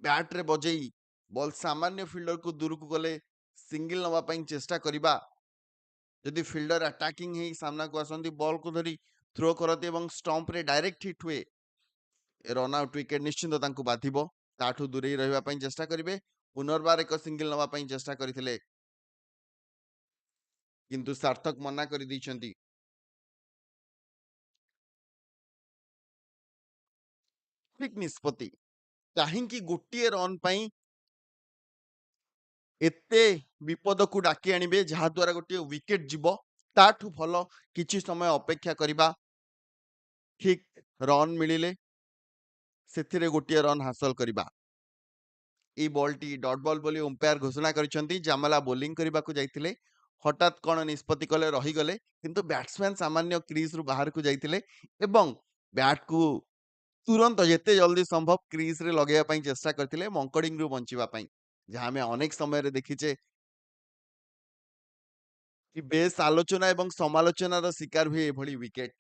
ବ୍ୟାଟ୍ରେ ବଜେଇ ବଲ୍ ସାମାନ୍ୟ ଫିଲ୍ଡରକୁ ଦୂରକୁ ଗଲେ ସିଙ୍ଗଲ ନେବା ପାଇଁ ଚେଷ୍ଟା କରିବା, ଯଦି ଫିଲ୍ଡର ଆଟାକିଂ ହେଇ ସାମ୍ନାକୁ ଆସନ୍ତି ବଲ୍କୁ ଧରି ଥ୍ରୋ କରନ୍ତି ଏବଂ ଷ୍ଟମ୍ପରେ ଡାଇରେକ୍ଟ ହିଟ୍ ହୁଏ, ରନ୍ ଆଉଟ୍ ୱିକେଟ୍ ନିଶ୍ଚିନ୍ତ ତାଙ୍କୁ ବାଧିବ। ତାଠୁ ଦୂରେଇ ରହିବା ପାଇଁ ଚେଷ୍ଟା କରିବେ। ପୁନର୍ବାର ଏକ ସିଙ୍ଗଲ ନେବା ପାଇଁ ଚେଷ୍ଟା କରିଥିଲେ, କିନ୍ତୁ ସାର୍ଥକ ମନା କରିଦେଇଛନ୍ତି। ଠିକ୍ ନିଷ୍ପତ୍ତି। କାହିଁକି ଗୋଟିଏ ରନ୍ ପାଇଁ ଏତେ ବିପଦକୁ ଡାକି ଆଣିବେ ଯାହା ଦ୍ୱାରା ଗୋଟିଏ ୱିକେଟ୍ ଯିବ, ତାଠୁ ଭଲ କିଛି ସମୟ ଅପେକ୍ଷା କରିବା, ଠିକ୍ ରନ୍ ମିଳିଲେ ସେଥିରେ ଗୋଟିଏ ରନ୍ ହାସଲ କରିବା। এই বলটি ডট বল ବୋଲି ଅମ୍ପାୟାର ଘୋଷଣା କରିଛନ୍ତି। ଜାମଲା ବୋଲିଂ କରିବାକୁ ଯାଇଥିଲେ, ହଠାତ୍ କ'ଣ ନିଷ୍ପତ୍ତି କଲେ, ରହିଗଲେ, କିନ୍ତୁ ବ୍ୟାଟ୍ସମ୍ୟାନ୍ ସାମାନ୍ୟ କ୍ରିଜ୍ରୁ ବାହାରକୁ ଯାଇଥିଲେ ଏବଂ ବ୍ୟାଟ୍କୁ ତୁରନ୍ତ ଯେତେ ଜଲ୍ଦି ସମ୍ଭବ କ୍ରିଜ୍ରେ ଲଗେଇବା ପାଇଁ ଚେଷ୍ଟା କରିଥିଲେ ମଙ୍କଡିଂରୁ ବଞ୍ଚିବା ପାଇଁ, ଯାହା ଆମେ ଅନେକ ସମୟରେ ଦେଖିଛେ କି ବେଶ୍ ଆଲୋଚନା ଏବଂ ସମାଲୋଚନାର ଶିକାର ହୁଏ ଏଭଳି ୱିକେଟ୍।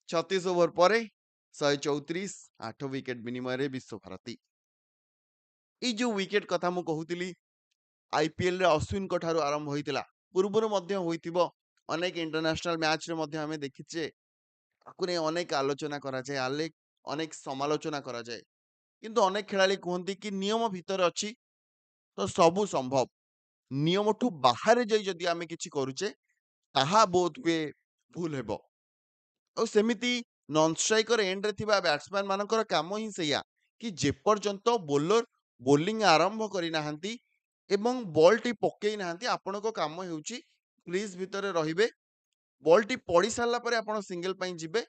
36 ଓଭର ପରେ 134, 8 ୱିକେଟ୍ ବିନିମୟରେ ବିଶ୍ୱଭାରତୀ। ଏଇ ଯୋଉ ୱିକେଟ୍ କଥା ମୁଁ କହୁଥିଲି, ଆଇପିଏଲରେ ଅଶ୍ୱିନଙ୍କ ଠାରୁ ଆରମ୍ଭ ହୋଇଥିଲା, ପୂର୍ବରୁ ମଧ୍ୟ ହୋଇଥିବ, ଅନେକ ଇଣ୍ଟରନ୍ୟାସନାଲ ମ୍ୟାଚରେ ମଧ୍ୟ ଆମେ ଦେଖିଛେ, ତାକୁ ନେଇ ଅନେକ ଆଲୋଚନା କରାଯାଏ, ଅନେକ ସମାଲୋଚନା କରାଯାଏ, କିନ୍ତୁ ଅନେକ ଖେଳାଳି କୁହନ୍ତି କି ନିୟମ ଭିତରେ ଅଛି ତ ସବୁ ସମ୍ଭବ, ନିୟମଠୁ ବାହାରେ ଯାଇ ଯଦି ଆମେ କିଛି କରୁଛେ ତାହା ବୋଧ ହୁଏ ଭୁଲ ହେବ। ଆଉ ସେମିତି ନନ୍ ଷ୍ଟ୍ରାଇକର ଏଣ୍ଡରେ ଥିବା ବ୍ୟାଟ୍ସମ୍ୟାନ ମାନଙ୍କର କାମ ହିଁ ସେଇଆ କି ଯେପର୍ଯ୍ୟନ୍ତ ବୋଲର ବୋଲିଂ ଆରମ୍ଭ କରିନାହାନ୍ତି ଏବଂ ବଲ୍ଟି ପକେଇ ନାହାନ୍ତି, ଆପଣଙ୍କ କାମ ହେଉଛି କ୍ରିଜ୍ ଭିତରେ ରହିବେ, ବଲ୍ଟି ପଡ଼ି ସାରିଲା ପରେ ଆପଣ ସିଙ୍ଗଲ ପାଇଁ ଯିବେ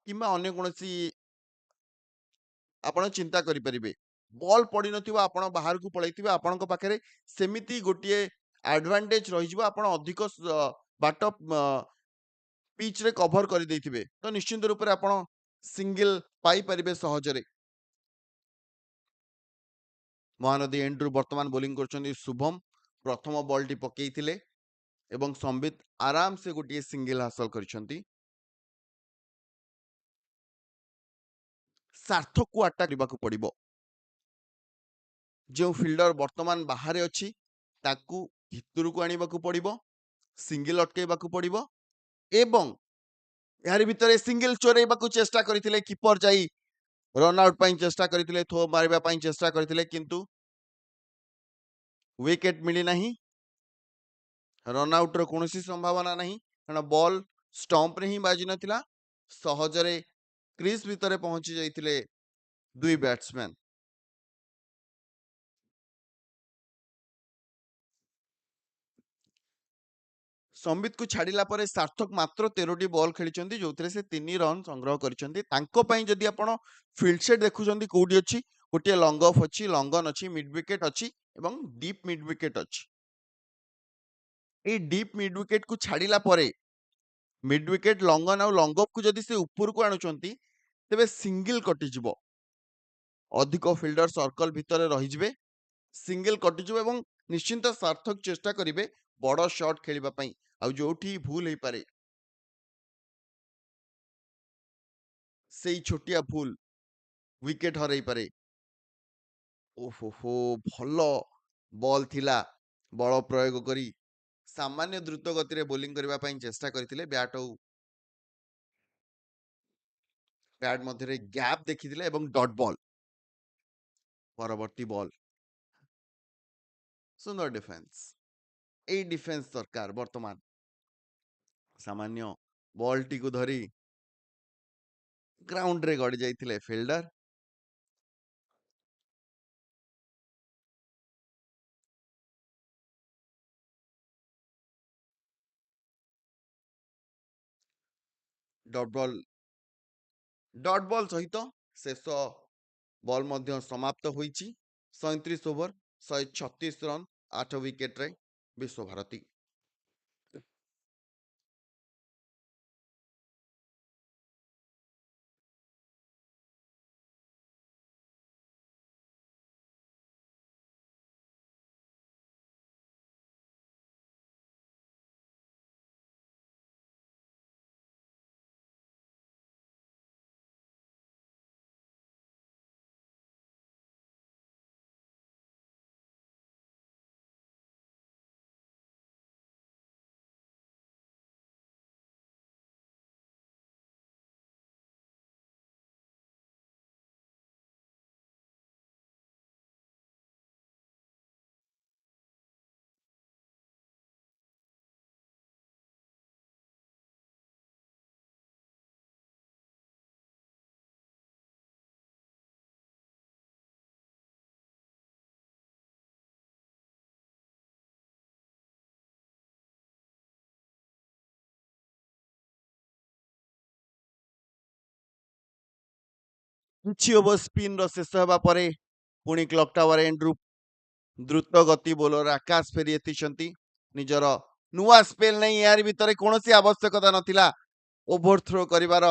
କିମ୍ବା ଅନ୍ୟ କୌଣସି ଆପଣ ଚିନ୍ତା କରିପାରିବେ। ବଲ୍ ପଡ଼ିନଥିବ, ଆପଣ ବାହାରକୁ ପଳେଇଥିବେ, ଆପଣଙ୍କ ପାଖରେ ସେମିତି ଗୋଟିଏ ଆଡଭାଣ୍ଟେଜ ରହିଯିବ, ଆପଣ ଅଧିକ ବାଟ ପିଚ୍ରେ କଭର କରିଦେଇଥିବେ, ତ ନିଶ୍ଚିତ ରୂପରେ ଆପଣ ସିଙ୍ଗଲ ପାଇପାରିବେ ସହଜରେ। ମହାନଦୀ ଏଣ୍ଡରୁ ବର୍ତ୍ତମାନ ବୋଲିଂ କରୁଛନ୍ତି ଶୁଭମ, ପ୍ରଥମ ବଲ୍ଟି ପକେଇଥିଲେ ଏବଂ ସମ୍ବିତ ଆରାମସେ ଗୋଟିଏ ସିଙ୍ଗଲ ହାସଲ କରିଛନ୍ତି। ସାର୍ଥକକୁ ଆଟାକ୍ କରିବାକୁ ପଡ଼ିବ, ଯେଉଁ ଫିଲ୍ଡର ବର୍ତ୍ତମାନ ବାହାରେ ଅଛି ତାକୁ ଭିତରକୁ ଆଣିବାକୁ ପଡ଼ିବ, ସିଙ୍ଗଲ ଅଟକେଇବାକୁ ପଡ଼ିବ ଏବଂ ଏହାରି ଭିତରେ ସିଙ୍ଗଲ ଚୋରେଇବାକୁ ଚେଷ୍ଟା କରିଥିଲେ, କିପର ଯାଇ ରନ୍ ଆଉଟ୍ ପାଇଁ ଚେଷ୍ଟା କରିଥିଲେ, ଥ୍ରୋ ମାରିବା ପାଇଁ ଚେଷ୍ଟା କରିଥିଲେ, କିନ୍ତୁ ୱିକେଟ୍ ମିଳିନାହିଁ, ରନ୍ ଆଉଟ୍ର କୌଣସି ସମ୍ଭାବନା ନାହିଁ, କାରଣ ବଲ୍ ଷ୍ଟମ୍ପରେ ହିଁ ବାଜି ନଥିଲା, ସହଜରେ କ୍ରିଜ୍ ଭିତରେ ପହଞ୍ଚି ଯାଇଥିଲେ ଦୁଇ ବ୍ୟାଟ୍ସମ୍ୟାନ୍। ସମ୍ବିତକୁ ଛାଡ଼ିଲା ପରେ ସାର୍ଥକ ମାତ୍ର 13ଟି ବଲ୍ ଖେଳିଛନ୍ତି, ଯୋଉଥିରେ ସେ 3 ରନ୍ ସଂଗ୍ରହ କରିଛନ୍ତି। ତାଙ୍କ ପାଇଁ ଯଦି ଆପଣ ଫିଲ୍ଡ ସେଟ୍ ଦେଖୁଛନ୍ତି କୋଉଠି ଅଛି, ଗୋଟିଏ ଲଙ୍ଗ ଅଫ୍ ଅଛି, ଲଙ୍ଗ ଅନ୍ ଅଛି, ମିଡ୍ ୱିକେଟ୍ ଅଛି ଏବଂ ଡିପ୍ ମିଡ୍ ୱିକେଟ୍ ଅଛି। ଏଇ ଡିପ୍ ମିଡ୍ ୱିକେଟ୍କୁ ଛାଡ଼ିଲା ପରେ ମିଡ୍ ୱିକେଟ୍, ଲଙ୍ଗ ଅନ୍ ଆଉ ଲଙ୍ଗ ଅଫ୍କୁ ଯଦି ସେ ଉପରକୁ ଆଣୁଛନ୍ତି ତେବେ ସିଙ୍ଗଲ କଟିଯିବ, ଅଧିକ ଫିଲ୍ଡର ସର୍କଲ ଭିତରେ ରହିଯିବେ, ସିଙ୍ଗଲ କଟିଯିବ ଏବଂ ନିଶ୍ଚିନ୍ତ ସାର୍ଥକ ଚେଷ୍ଟା କରିବେ ବଡ଼ ସଟ୍ ଖେଳିବା ପାଇଁ, ଆଉ ଯୋଉଠି ଭୁଲ ହେଇପାରେ ସେଇ ଛୋଟିଆ ଭୁଲ ୱିକେଟ୍ ହରାଇପାରେ। ଓହୋ ଭଲ ବଲ୍ ଥିଲା। ବଳ ପ୍ରୟୋଗ କରି ସାମାନ୍ୟ ଦ୍ରୁତ ଗତିରେ ବୋଲିଂ କରିବା ପାଇଁ ଚେଷ୍ଟା କରିଥିଲେ। ବ୍ୟାଟ୍ ଆଉ ପ୍ୟାଡ୍ ମଧ୍ୟରେ ଗ୍ୟାପ୍ ଦେଖିଥିଲେ ଏବଂ ଡଟ୍ ବଲ୍। ପରବର୍ତ୍ତୀ ବଲ୍ ସୁନ୍ଦର ଡିଫେନ୍ସ। ଏଇ ଡିଫେନ୍ସ ଦରକାର ବର୍ତ୍ତମାନ। ସାମାନ୍ୟ ବଲଟିକୁ ଧରି ଗ୍ରାଉଣ୍ଡରେ ଗଡ଼ି ଯାଇଥିଲେ ଫିଲ୍ଡର। ଡଟ୍ ବଲ୍ ସହିତ ଶେଷ ବଲ୍ ମଧ୍ୟ ସମାପ୍ତ ହୋଇଛି। 37 ଓଭର 136 ରନ୍ 8 ୱିକେଟରେ ବିଶ୍ୱଭାରତୀ। କିଛି ଓଭର ସ୍ପିନର ଶେଷ ହେବା ପରେ ପୁଣି କ୍ଲକ୍ ଟାୱାର ଏଣ୍ଡରୁ ଦ୍ରୁତ ଗତି ବୋଲର ଆକାଶ ଫେରି ଆସିଛନ୍ତି। ନିଜର ନୂଆ ସ୍ପେଲ ନେଇ ଏହାରି ଭିତରେ କୌଣସି ଆବଶ୍ୟକତା ନଥିଲା ଓଭର ଥ୍ରୋ କରିବାର।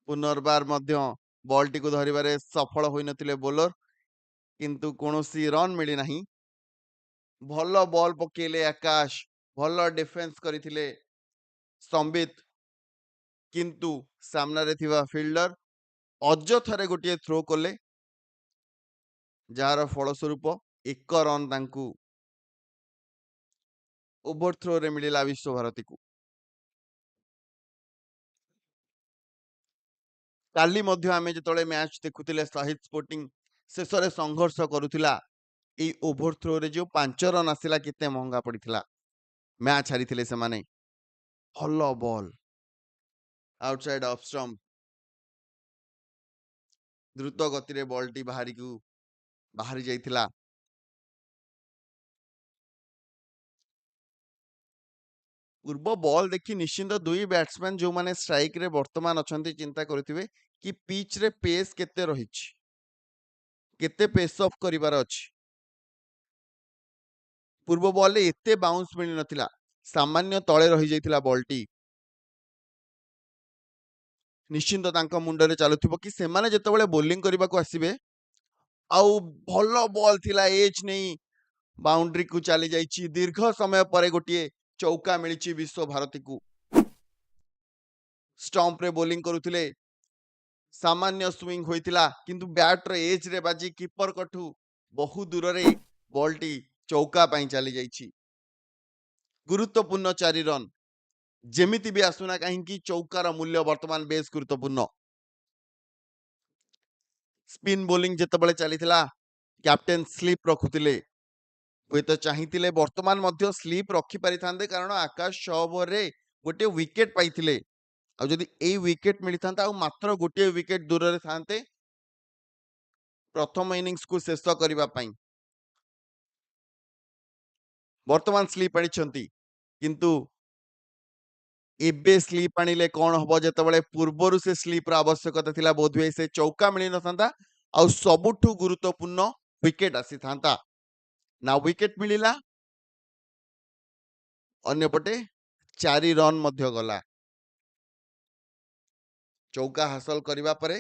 ପୁନର୍ବାର ମଧ୍ୟ ବଲଟିକୁ ଧରିବାରେ ସଫଳ ହୋଇନଥିଲେ ବୋଲର, କିନ୍ତୁ କୌଣସି ରନ୍ ମିଳିନାହିଁ। ଭଲ ବଲ୍ ପକେଇଲେ ଆକାଶ, ଭଲ ଡିଫେନ୍ସ କରିଥିଲେ ସମ୍ବିତ, କିନ୍ତୁ ସାମ୍ନାରେ ଥିବା ଫିଲ୍ଡର ଅଯଥାରେ ଗୋଟିଏ ଥ୍ରୋ କଲେ, ଯାହାର ଫଳସ୍ୱରୂପ 1 ରନ୍ ତାଙ୍କୁ ଓଭର ଥ୍ରୋରେ ମିଳିଲା ବିଶ୍ୱଭାରତୀକୁ। କାଲି ମଧ୍ୟ ଆମେ ଯେତେବେଳେ ମ୍ୟାଚ୍ ଦେଖୁଥିଲେ ସାହିଦ ସ୍ପୋର୍ଟିଂ ଶେଷରେ ସଂଘର୍ଷ କରୁଥିଲା, ଏଇ ଓଭର ଥ୍ରୋରେ ଯୋଉ 5 ରନ୍ ଆସିଲା କେତେ ମହଙ୍ଗା ପଡିଥିଲା। ମ୍ୟାଚ୍ ହାରିଥିଲେ ସେମାନେ। ଭଲ ବଲ୍ ଆଉଟସାଇଡ୍ ଅଫ୍ ଷ୍ଟମ୍ପ। ଦ୍ରୁତ ଗତିରେ ବଲଟି ବାହାରି ଯାଇଥିଲା। ପୂର୍ବ ବଲ୍ ଦେଖି ନିଶ୍ଚିନ୍ତ ଦୁଇ ବ୍ୟାଟ୍ସମ୍ୟାନ ଯୋଉମାନେ ଷ୍ଟ୍ରାଇକରେ ବର୍ତ୍ତମାନ ଅଛନ୍ତି ଚିନ୍ତା କରୁଥିବେ କି ପିଚରେ ପେସ୍ କେତେ ରହିଛି, କେତେ ପେସ୍ ଅଫ୍ କରିବାର ଅଛି। ପୂର୍ବ ବଲରେ ଏତେ ବାଉନ୍ସ ମିଳିନଥିଲା, ସାମାନ୍ୟ ତଳେ ରହିଯାଇଥିଲା ବଲଟି। ନିଶ୍ଚିନ୍ତ ତାଙ୍କ ମୁଣ୍ଡରେ ଚାଲୁଥିବ କି ସେମାନେ ଯେତେବେଳେ ବୋଲିଂ କରିବାକୁ ଆସିବେ, ଆଉ ଭଲ ବଲ୍ ଥିଲା ଏଜ୍ ନେଇ ବାଉଣ୍ଡ୍ରିକୁ ଚାଲି ଯାଇଛି। ଦୀର୍ଘ ସମୟ ପରେ ଗୋଟିଏ ଚୌକା ମିଳିଛି ବିଶ୍ୱଭାରତୀକୁ। ଷ୍ଟମ୍ପରେ ବୋଲିଂ କରୁଥିଲେ, ସାମାନ୍ୟ ସୁଇଂ ହୋଇଥିଲା, କିନ୍ତୁ ବ୍ୟାଟର ଏଜରେ ବାଜି କିପରଙ୍କଠୁ ବହୁ ଦୂରରେ ବଲଟି ଚୌକା ପାଇଁ ଚାଲି ଯାଇଛି। ଗୁରୁତ୍ୱପୂର୍ଣ୍ଣ 4 ରନ୍ ଯେମିତି ବି ଆସୁନା କାହିଁକି, ଚୌକାର ମୂଲ୍ୟ ବର୍ତ୍ତମାନ ବେଶ ଗୁରୁତ୍ୱପୂର୍ଣ୍ଣ। ସ୍ପିନ୍ ବୋଲିଂ ଯେତେବେଳେ ଚାଲିଥିଲା, କ୍ୟାପ୍ଟେନ ସ୍ଲିପ୍ ରଖୁଥିଲେ। ହୁଏତ ଚାହିଁଥିଲେ ବର୍ତ୍ତମାନ ମଧ୍ୟ ସ୍ଲିପ୍ ରଖିପାରିଥାନ୍ତେ, କାରଣ ଆକାଶ 6 ଓଭରରେ ଗୋଟିଏ ୱିକେଟ୍ ପାଇଥିଲେ। ଆଉ ଯଦି ଏଇ ୱିକେଟ୍ ମିଳିଥାନ୍ତା, ଆଉ ମାତ୍ର ଗୋଟିଏ ୱିକେଟ୍ ଦୂରରେ ଥାନ୍ତେ ପ୍ରଥମ ଇନିଂସକୁ ଶେଷ କରିବା ପାଇଁ। ବର୍ତ୍ତମାନ ସ୍ଲିପ୍ ଆଣିଛନ୍ତି, କିନ୍ତୁ ଏବେ ସ୍ଲିପ୍ ଆଣିଲେ କଣ ହବ, ଯେତେବେଳେ ପୂର୍ବରୁ ସେ ସ୍ଲିପ୍ର ଆବଶ୍ୟକତା ଥିଲା ବୋଧହୁଏ ସେ ଚୌକା ମିଳିନଥାନ୍ତା ଆଉ ସବୁଠୁ ଗୁରୁତ୍ୱପୂର୍ଣ୍ଣ ୱିକେଟ୍ ଆସିଥାନ୍ତା। ନା ୱିକେଟ୍ ମିଳିଲା, ଅନ୍ୟପଟେ 4 ରନ୍ ମଧ୍ୟ ଗଲା। ଚୌକା ହାସଲ କରିବା ପରେ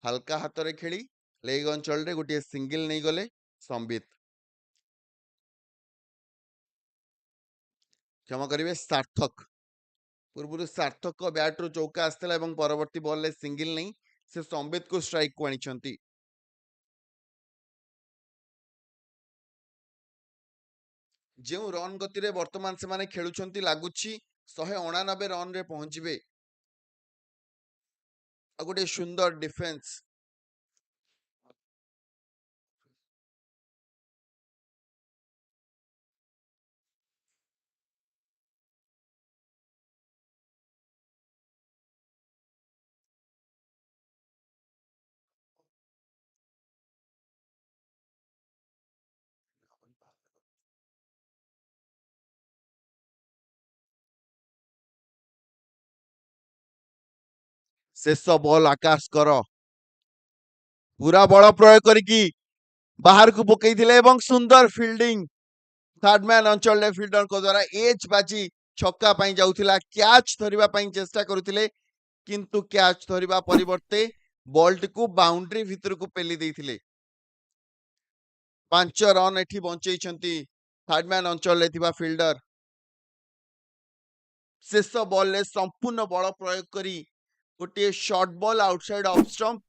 ହାଲକା ହାତରେ ଖେଳି ଲେଗ୍ ଅଞ୍ଚଳରେ ଗୋଟିଏ ସିଙ୍ଗିଲ ନେଇଗଲେ ସମ୍ବିତ। କ୍ଷମା କରିବେ, ସାର୍ଥକ। ପୂର୍ବରୁ ସାର୍ଥକଙ୍କ ବ୍ୟାଟରୁ ଚୌକା ଆସିଥିଲା ଏବଂ ପରବର୍ତ୍ତୀ ବଲରେ ସିଙ୍ଗିଲ ନେଇ ସେ ସମ୍ବିତକୁ ଷ୍ଟ୍ରାଇକକୁ ଆଣିଛନ୍ତି। ଯେଉଁ ରନ୍ ଗତିରେ ବର୍ତ୍ତମାନ ସେମାନେ ଖେଳୁଛନ୍ତି ଲାଗୁଛି 189 ରନରେ ପହଞ୍ଚିବେ। ଆଉ ଗୋଟେ ସୁନ୍ଦର ଡିଫେନ୍ସ। ଶେଷ ବଲ୍ ଆକାଶଙ୍କର ପୁରା ବଳ ପ୍ରୟୋଗ କରିକି ବାହାରକୁ ପକେଇଥିଲେ ଏବଂ ସୁନ୍ଦର ଫିଲ୍ଡିଂ। ଥାର୍ଡ ମ୍ୟାନ୍ ଅଞ୍ଚଳରେ ଫିଲ୍ଡରଙ୍କ ଦ୍ୱାରା ଏଜ୍ ବାଜି ଛକା ପାଇଁ ଯାଉଥିଲା। କ୍ୟାଚ୍ ଧରିବା ପାଇଁ ଚେଷ୍ଟା କରୁଥିଲେ କିନ୍ତୁ କ୍ୟାଚ୍ ଧରିବା ପରିବର୍ତ୍ତେ ବଲଟିକୁ ବାଉଣ୍ଡ୍ରି ଭିତରକୁ ପେଲି ଦେଇଥିଲେ। 5 ରନ୍ ଏଠି ବଞ୍ଚେଇଛନ୍ତି ଥାର୍ଡ ମ୍ୟାନ୍ ଅଞ୍ଚଳରେ ଥିବା ଫିଲ୍ଡର। ଶେଷ ବଲରେ ସମ୍ପୂର୍ଣ୍ଣ ବଳ ପ୍ରୟୋଗ କରି ଗୋଟିଏ short ball outside of stump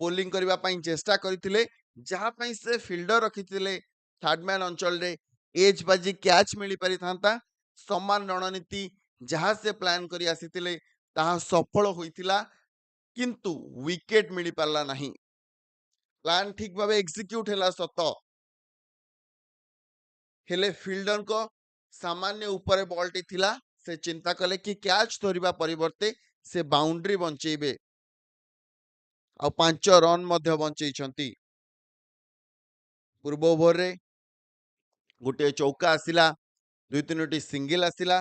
bowling କରିବା ପାଇଁ ଚେଷ୍ଟା କରିଥିଲେ, ଯାହା ପାଇଁ ସେ ଫିଲ୍ଡର ରଖିଥିଲେ ଥାର୍ଡ ମ୍ୟାନ୍ ଅଞ୍ଚଳରେ ଏଜ୍ ବାଜି କ୍ୟାଚ୍ ମିଳିପାରିଥାନ୍ତା। ସମାନ ରଣନୀତି ଯାହା ସେ ପ୍ଲାନ୍ କରି ଆସିଥିଲେ ତାହା ସଫଳ ହୋଇଥିଲା କିନ୍ତୁ ୱିକେଟ୍ ମିଳିପାରିଲା ନାହିଁ। ପ୍ଲାନ୍ ଠିକ୍ ଭାବେ ଏକ୍ସିକ୍ୟୁଟ୍ ହେଲା ସତ, ହେଲେ ଫିଲ୍ଡରଙ୍କ ସାମାନ୍ୟ ଉପରେ ବଲଟି ଥିଲା। ସେ ଚିନ୍ତା କଲେ କି କ୍ୟାଚ୍ ଧରିବା ପରିବର୍ତ୍ତେ ସେ ବାଉଣ୍ଡ୍ରି ବଞ୍ଚେଇବେ ଆଉ 5 ରନ୍ ମଧ୍ୟ ବଞ୍ଚେଇଛନ୍ତି। ପୂର୍ବ ଓଭରରେ ଗୋଟିଏ ଚୌକା ଆସିଲା, 2-3ଟି ସିଙ୍ଗିଲ୍ ଆସିଲା,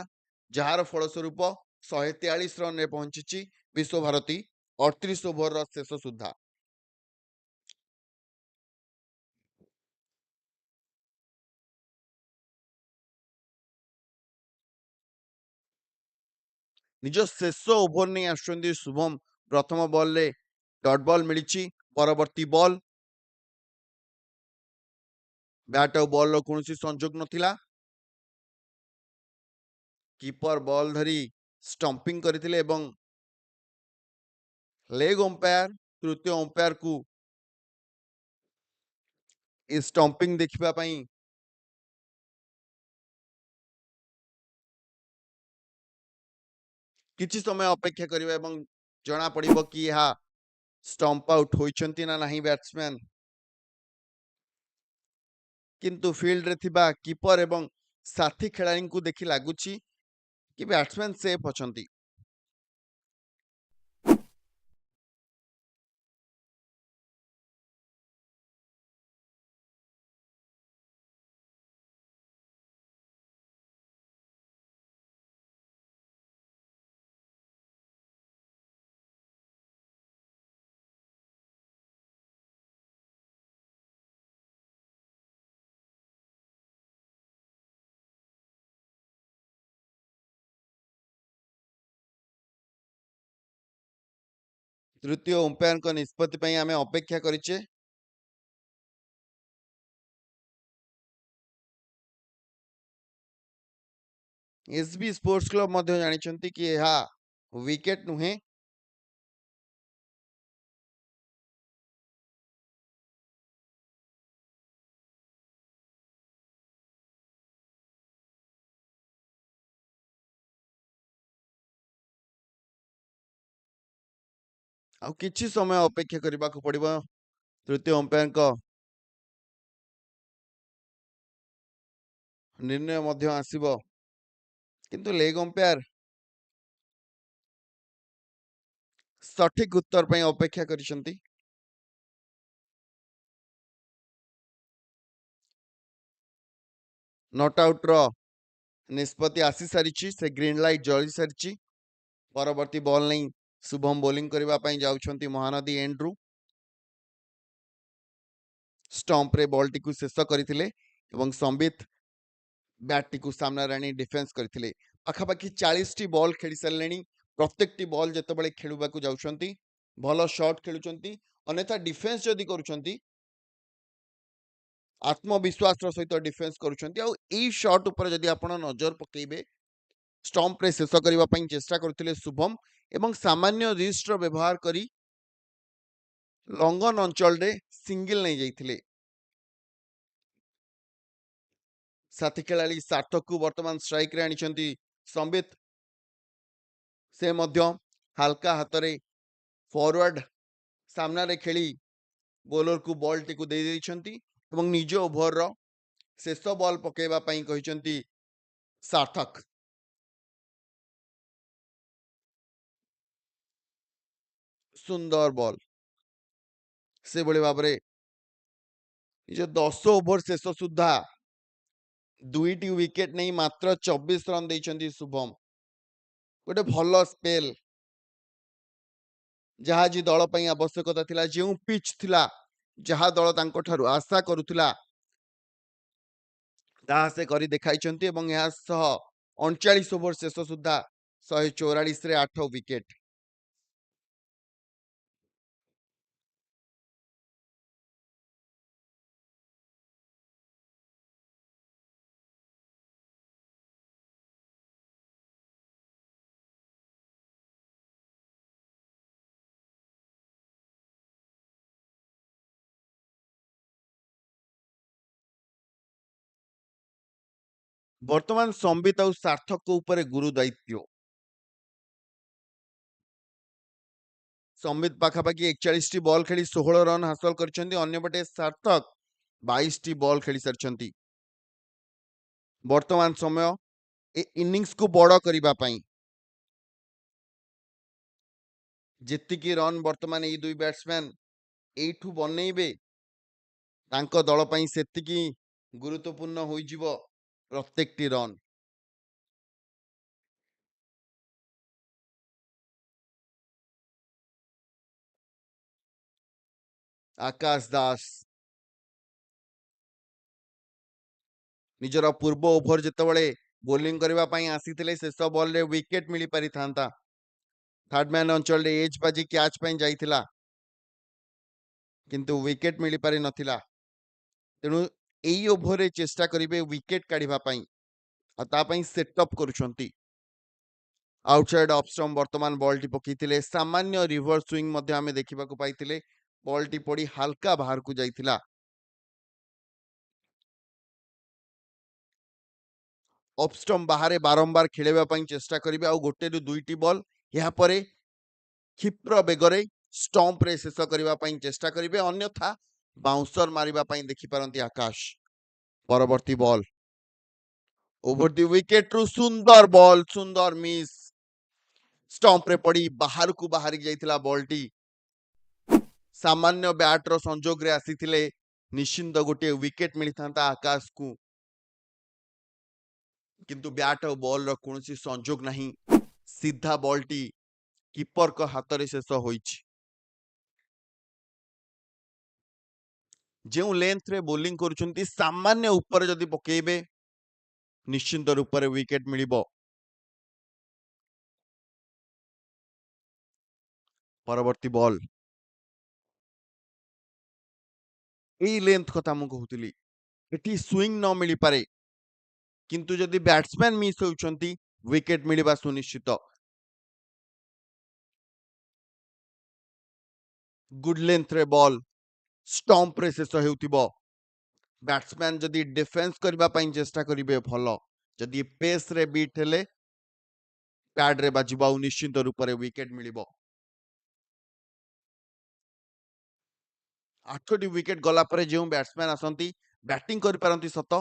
ଯାହାର ଫଳସ୍ୱରୂପ 143 ରନ୍ରେ ପହଞ୍ଚିଛି ବିଶ୍ୱଭାରତୀ 38 ଓଭରର ଶେଷ ସୁଦ୍ଧା। ନିଜ ଶେଷ ଓଭର ନେଇ ଆସୁଛନ୍ତି ଶୁଭମ। ପ୍ରଥମ ବଲରେ ଡଟ୍ ବଲ୍ ମିଳିଛି। ପରବର୍ତ୍ତୀ ବଲ୍ ବ୍ୟାଟ୍ ଆଉ ବଲର କୌଣସି ସଂଯୋଗ ନଥିଲା। କିପର ବଲ୍ ଧରି ଷ୍ଟମ୍ପିଂ କରିଥିଲେ ଏବଂ ଲେଗ୍ ଅମ୍ପାୟାର ତୃତୀୟ ଅମ୍ପାୟାରକୁ ଏ ଷ୍ଟମ୍ପିଂ ଦେଖିବା ପାଇଁ କିଛି ସମୟ ଅପେକ୍ଷା କରିବା ଏବଂ ଜଣା ପଡ଼ିବ କି ଏହା ଷ୍ଟମ୍ପ ଆଉଟ୍ ହୋଇଛନ୍ତି ନା ନାହିଁ ବ୍ୟାଟ୍ସମ୍ୟାନ୍। କିନ୍ତୁ ଫିଲ୍ଡରେ ଥିବା କିପର ଏବଂ ସାଥୀ ଖେଳାଳିଙ୍କୁ ଦେଖି ଲାଗୁଛି କି ବ୍ୟାଟ୍ସମ୍ୟାନ୍ ସେଫ୍ ଅଛନ୍ତି। ତୃତୀୟ ଅମ୍ପାୟାରଙ୍କ ନିଷ୍ପତ୍ତି ପାଇଁ ଆମେ ଅପେକ୍ଷା କରିଛେ। SB ସ୍ପୋର୍ଟସ କ୍ଲବ ମଧ୍ୟ ଜାଣିଛନ୍ତି କି ଏହା ୱିକେଟ୍ ନୁହେଁ। ଆଉ କିଛି ସମୟ ଅପେକ୍ଷା କରିବାକୁ ପଡ଼ିବ। ତୃତୀୟ ଅମ୍ପାୟାରଙ୍କ ନିର୍ଣ୍ଣୟ ମଧ୍ୟ ଆସିବ କିନ୍ତୁ ଲେଗ୍ ଅମ୍ପାୟାର ସଠିକ ଉତ୍ତର ପାଇଁ ଅପେକ୍ଷା କରିଛନ୍ତି। ନଟ୍ ଆଉଟ୍ର ନିଷ୍ପତ୍ତି ଆସି ସାରିଛି, ସେ ଗ୍ରୀନ୍ ଲାଇଟ୍ ଜଳି ସାରିଛି। ପରବର୍ତ୍ତୀ ବଲ୍ ନେଇ ଶୁଭମ ବୋଲିଂ କରିବା ପାଇଁ ଯାଉଛନ୍ତି ମହାନଦୀ ଏଣ୍ଡରୁ। ଷ୍ଟମ୍ପରେ ବଲଟିକୁ ଶେଷ କରିଥିଲେ ଏବଂ ସମ୍ବିତ ବ୍ୟାଟଟିକୁ ସାମ୍ନାରେ ଆଣି ଡିଫେନ୍ସ କରିଥିଲେ। ପାଖାପାଖି 40ଟି ବଲ୍ ଖେଳି ସାରିଲେଣି। ପ୍ରତ୍ୟେକଟି ବଲ୍ ଯେତେବେଳେ ଖେଳିବାକୁ ଯାଉଛନ୍ତି ଭଲ ସଟ୍ ଖେଳୁଛନ୍ତି, ଅନ୍ୟଥା ଡିଫେନ୍ସ ଯଦି କରୁଛନ୍ତି ଆତ୍ମବିଶ୍ୱାସର ସହିତ ଡିଫେନ୍ସ କରୁଛନ୍ତି। ଆଉ ଏଇ ସଟ୍ ଉପରେ ଯଦି ଆପଣ ନଜର ପକେଇବେ, ଷ୍ଟମ୍ପରେ ଶେଷ କରିବା ପାଇଁ ଚେଷ୍ଟା କରୁଥିଲେ ଶୁଭମ ଏବଂ ସାମାନ୍ୟ ରିଷ୍ଟର ବ୍ୟବହାର କରି ଲଙ୍ଗନ ଅଞ୍ଚଳରେ ସିଙ୍ଗିଲ ନେଇଯାଇଥିଲେ। ସାଥୀ ଖେଳାଳି ସାର୍ଥକକୁ ବର୍ତ୍ତମାନ ଷ୍ଟ୍ରାଇକରେ ଆଣିଛନ୍ତି ସମ୍ବିତ। ସେ ମଧ୍ୟ ହାଲକା ହାତରେ ଫରୱାର୍ଡ ସାମ୍ନାରେ ଖେଳି ବୋଲରକୁ ବଲଟିକୁ ଦେଇ ଦେଇଛନ୍ତି ଏବଂ ନିଜ ଓଭରର ଶେଷ ବଲ୍ ପକାଇବା ପାଇଁ କହିଛନ୍ତି ସାର୍ଥକ। ସୁନ୍ଦର ବଲ୍। ସେଭଳି ଭାବରେ ନିଜ 10 ଓଭର ଶେଷ ସୁଦ୍ଧା 2ଟି ୱିକେଟ ନେଇ ମାତ୍ର 24 ରନ୍ ଦେଇଛନ୍ତି ଶୁଭମ। ଗୋଟେ ଭଲ ସ୍ପେଲ, ଯାହା ଆଜି ଦଳ ପାଇଁ ଆବଶ୍ୟକତା ଥିଲା। ଯେଉଁ ପିଚ୍ ଥିଲା, ଯାହା ଦଳ ତାଙ୍କଠାରୁ ଆଶା କରୁଥିଲା, ତାହା ସେ କରି ଦେଖାଇଛନ୍ତି ଏବଂ ଏହା ସହ 39 ଓଭର ଶେଷ ସୁଦ୍ଧା 144ରେ 8 ୱିକେଟ। ବର୍ତ୍ତମାନ ସମ୍ବିତ ଆଉ ସାର୍ଥକଙ୍କ ଉପରେ ଗୁରୁ ଦାୟିତ୍ୱ। ସମ୍ବିତ ପାଖାପାଖି 41ଟି ବଲ୍ ଖେଳି 16 ରନ୍ ହାସଲ କରିଛନ୍ତି। ଅନ୍ୟପଟେ ସାର୍ଥକ 22ଟି ବଲ୍ ଖେଳି ସାରିଛନ୍ତି। ବର୍ତ୍ତମାନ ସମୟ ଏ ଇନିଂସକୁ ବଡ଼ କରିବା ପାଇଁ। ଯେତିକି ରନ୍ ବର୍ତ୍ତମାନ ଏଇ ଦୁଇ ବ୍ୟାଟ୍ସମ୍ୟାନ ଏଇଠୁ ବନେଇବେ, ତାଙ୍କ ଦଳ ପାଇଁ ସେତିକି ଗୁରୁତ୍ୱପୂର୍ଣ୍ଣ ହୋଇଯିବ ପ୍ରତ୍ୟେକଟି ରନ୍। ଆକାଶ ଦାସ ନିଜର ପୂର୍ବ ଓଭର ଯେତେବେଳେ ବୋଲିଂ କରିବା ପାଇଁ ଆସିଥିଲେ, ଶେଷ ବଲରେ ୱିକେଟ ମିଳିପାରିଥାନ୍ତା। ଥାର୍ଡମ୍ୟାନ ଅଞ୍ଚଳରେ ଏଜ୍ ବାଜି କ୍ୟାଚ୍ ପାଇଁ ଯାଇଥିଲା, କିନ୍ତୁ ୱିକେଟ ମିଳିପାରି ନଥିଲା। ତେଣୁ ଏଇ ଓଭରରେ ଚେଷ୍ଟା କରିବେ ୱିକେଟ କାଢିବା ପାଇଁ, ଆଉ ତା ପାଇଁ ସେଟଅପ୍ କରୁଛନ୍ତି। ଆଉଟସାଇଡ ଅଫ୍ ଷ୍ଟମ୍ପ ବର୍ତ୍ତମାନ ବଲଟି ପକେଇଥିଲେ। ସାମାନ୍ୟ ରିଭର୍ସ ସୁଇଙ୍ଗ ମଧ୍ୟ ଆମେ ଦେଖିବାକୁ ପାଇଥିଲେ। ବଲଟି ପଡି ହାଲକା ବାହାରକୁ ଯାଇଥିଲା। ଅଫ୍ ଷ୍ଟମ୍ପ ବାହାରେ ବାରମ୍ବାର ଖେଳିବା ପାଇଁ ଚେଷ୍ଟା କରିବେ। ଆଉ 1ରୁ 2ଟି ବଲ୍ ଏହାପରେ କ୍ଷିପ୍ର ବେଗରେ ଷ୍ଟମ୍ପରେ ଶେଷ କରିବା ପାଇଁ ଚେଷ୍ଟା କରିବେ, ଅନ୍ୟଥା ବାଉନ୍ସର ମାରିବା ପାଇଁ ଦେଖିପାରନ୍ତି ଆକାଶ। ପରବର୍ତ୍ତୀ ବଲ୍ ଓଭର ଦି ୱିକେଟରୁ ସୁନ୍ଦର ବଲ୍, ସୁନ୍ଦର ମିସ୍। ଷ୍ଟମ୍ପରେ ପଡି ବାହାରକୁ ବାହାରି ଯାଇଥିଲା ବଲଟି। ସାମାନ୍ୟ ବ୍ୟାଟର ସଂଯୋଗରେ ଆସିଥିଲେ ନିଶ୍ଚିନ୍ତ ଗୋଟିଏ ୱିକେଟ ମିଳିଥାନ୍ତା ଆକାଶକୁ, କିନ୍ତୁ ବ୍ୟାଟ୍ ଆଉ ବଲର କୌଣସି ସଂଯୋଗ ନାହିଁ। ସିଧା ବଲଟି କିପରଙ୍କ ହାତରେ ଶେଷ ହୋଇଛି। ଯେଉଁ ଲେନ୍ଥରେ ବୋଲିଂ କରୁଛନ୍ତି, ସାମାନ୍ୟ ଉପରେ ଯଦି ପକେଇବେ, ନିଶ୍ଚିନ୍ତ ରୂପରେ ୱିକେଟ ମିଳିବ। ପରବର୍ତ୍ତୀ ବଲ୍। ଏଇ ଲେନ୍ଥ କଥା ମୁଁ କହୁଥିଲି। ଏଠି ସୁଇଙ୍ଗ ନ ମିଳିପାରେ, କିନ୍ତୁ ଯଦି ବ୍ୟାଟ୍ସମ୍ୟାନ ମିସ୍ ହେଉଛନ୍ତି, ୱିକେଟ ମିଳିବା ସୁନିଶ୍ଚିତ। ଗୁଡ ଲେନ୍ଥରେ ବଲ୍ ଷ୍ଟମ୍ପରେ ଶେଷ ହେଉଥିବ। ବ୍ୟାଟ୍ସମ୍ୟାନ ଯଦି ଡିଫେନ୍ସ କରିବା ପାଇଁ ଚେଷ୍ଟା କରିବେ ଭଲ, ଯଦି ପେସରେ ବିଟ୍ ହେଲେ ପ୍ୟାଡରେ ବାଜିବ ଆଉ ନିଶ୍ଚିନ୍ତ ରୂପରେ ୱିକେଟ ମିଳିବ। 8ଟି ୱିକେଟ ଗଲା ପରେ ଯେଉଁ ବ୍ୟାଟ୍ସମ୍ୟାନ ଆସନ୍ତି, ବ୍ୟାଟିଂ କରିପାରନ୍ତି ସତ,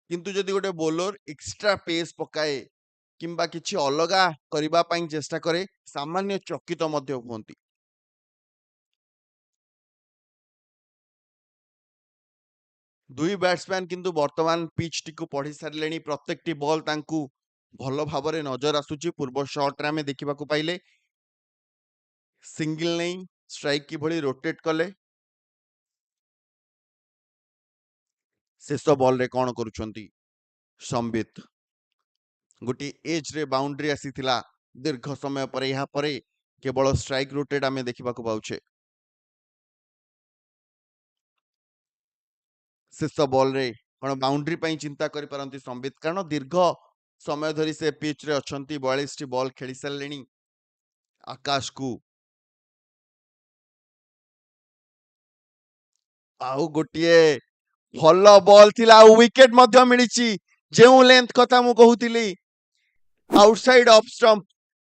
କିନ୍ତୁ ଯଦି ଗୋଟେ ବୋଲର ଏକ୍ସଟ୍ରା ପେସ୍ ପକାଏ କିମ୍ବା କିଛି ଅଲଗା କରିବା ପାଇଁ ଚେଷ୍ଟା କରେ, ସାମାନ୍ୟ ଚକିତ ମଧ୍ୟ ହୁଅନ୍ତି। ଦୁଇ ବ୍ୟାଟ୍ସମ୍ୟାନ କିନ୍ତୁ ବର୍ତ୍ତମାନ ପିଚଟିକୁ ପଢି ସାରିଲେଣି। ପ୍ରତ୍ୟେକଟି ବଲ୍ ତାଙ୍କୁ ଭଲ ଭାବରେ ନଜର ଆସୁଛି। ପୂର୍ବ ସଟ୍ରେ ଆମେ ଦେଖିବାକୁ ପାଇଲେ ସିଙ୍ଗିଲ ନେଇ ଷ୍ଟ୍ରାଇକ୍ କିଭଳି ରୋଟେଟ୍ କଲେ। ଶେଷ ବଲରେ କଣ କରୁଛନ୍ତି ସମ୍ବିତ? ଗୋଟିଏ ଏଜ୍ରେ ବାଉଣ୍ଡ୍ରି ଆସିଥିଲା ଦୀର୍ଘ ସମୟ ପରେ। ଏହା ପରେ କେବଳ ଷ୍ଟ୍ରାଇକ୍ ରୋଟେଟ୍ ଆମେ ଦେଖିବାକୁ ପାଉଛେ। ଶେଷ ବଲରେ କଣ ବାଉଣ୍ଡ୍ରି ପାଇଁ ଚିନ୍ତା କରିପାରନ୍ତି ସମ୍ବିତ, କାରଣ ଦୀର୍ଘ ସମୟ ଧରି ସେ ପିଚରେ ଅଛନ୍ତି। 42ଟି ବଲ୍ ଖେଳି ସାରିଲେଣି। ଆକାଶକୁ। ଆଉ ଗୋଟିଏ ଭଲ ବଲ୍ ଥିଲା ଆଉ ୱିକେଟ ମଧ୍ୟ ମିଳିଛି। ଯେଉଁ ଲେନ୍ଥ କଥା ମୁଁ କହୁଥିଲି ଆଉଟସାଇଡ ଅଫ ଷ୍ଟମ୍ପ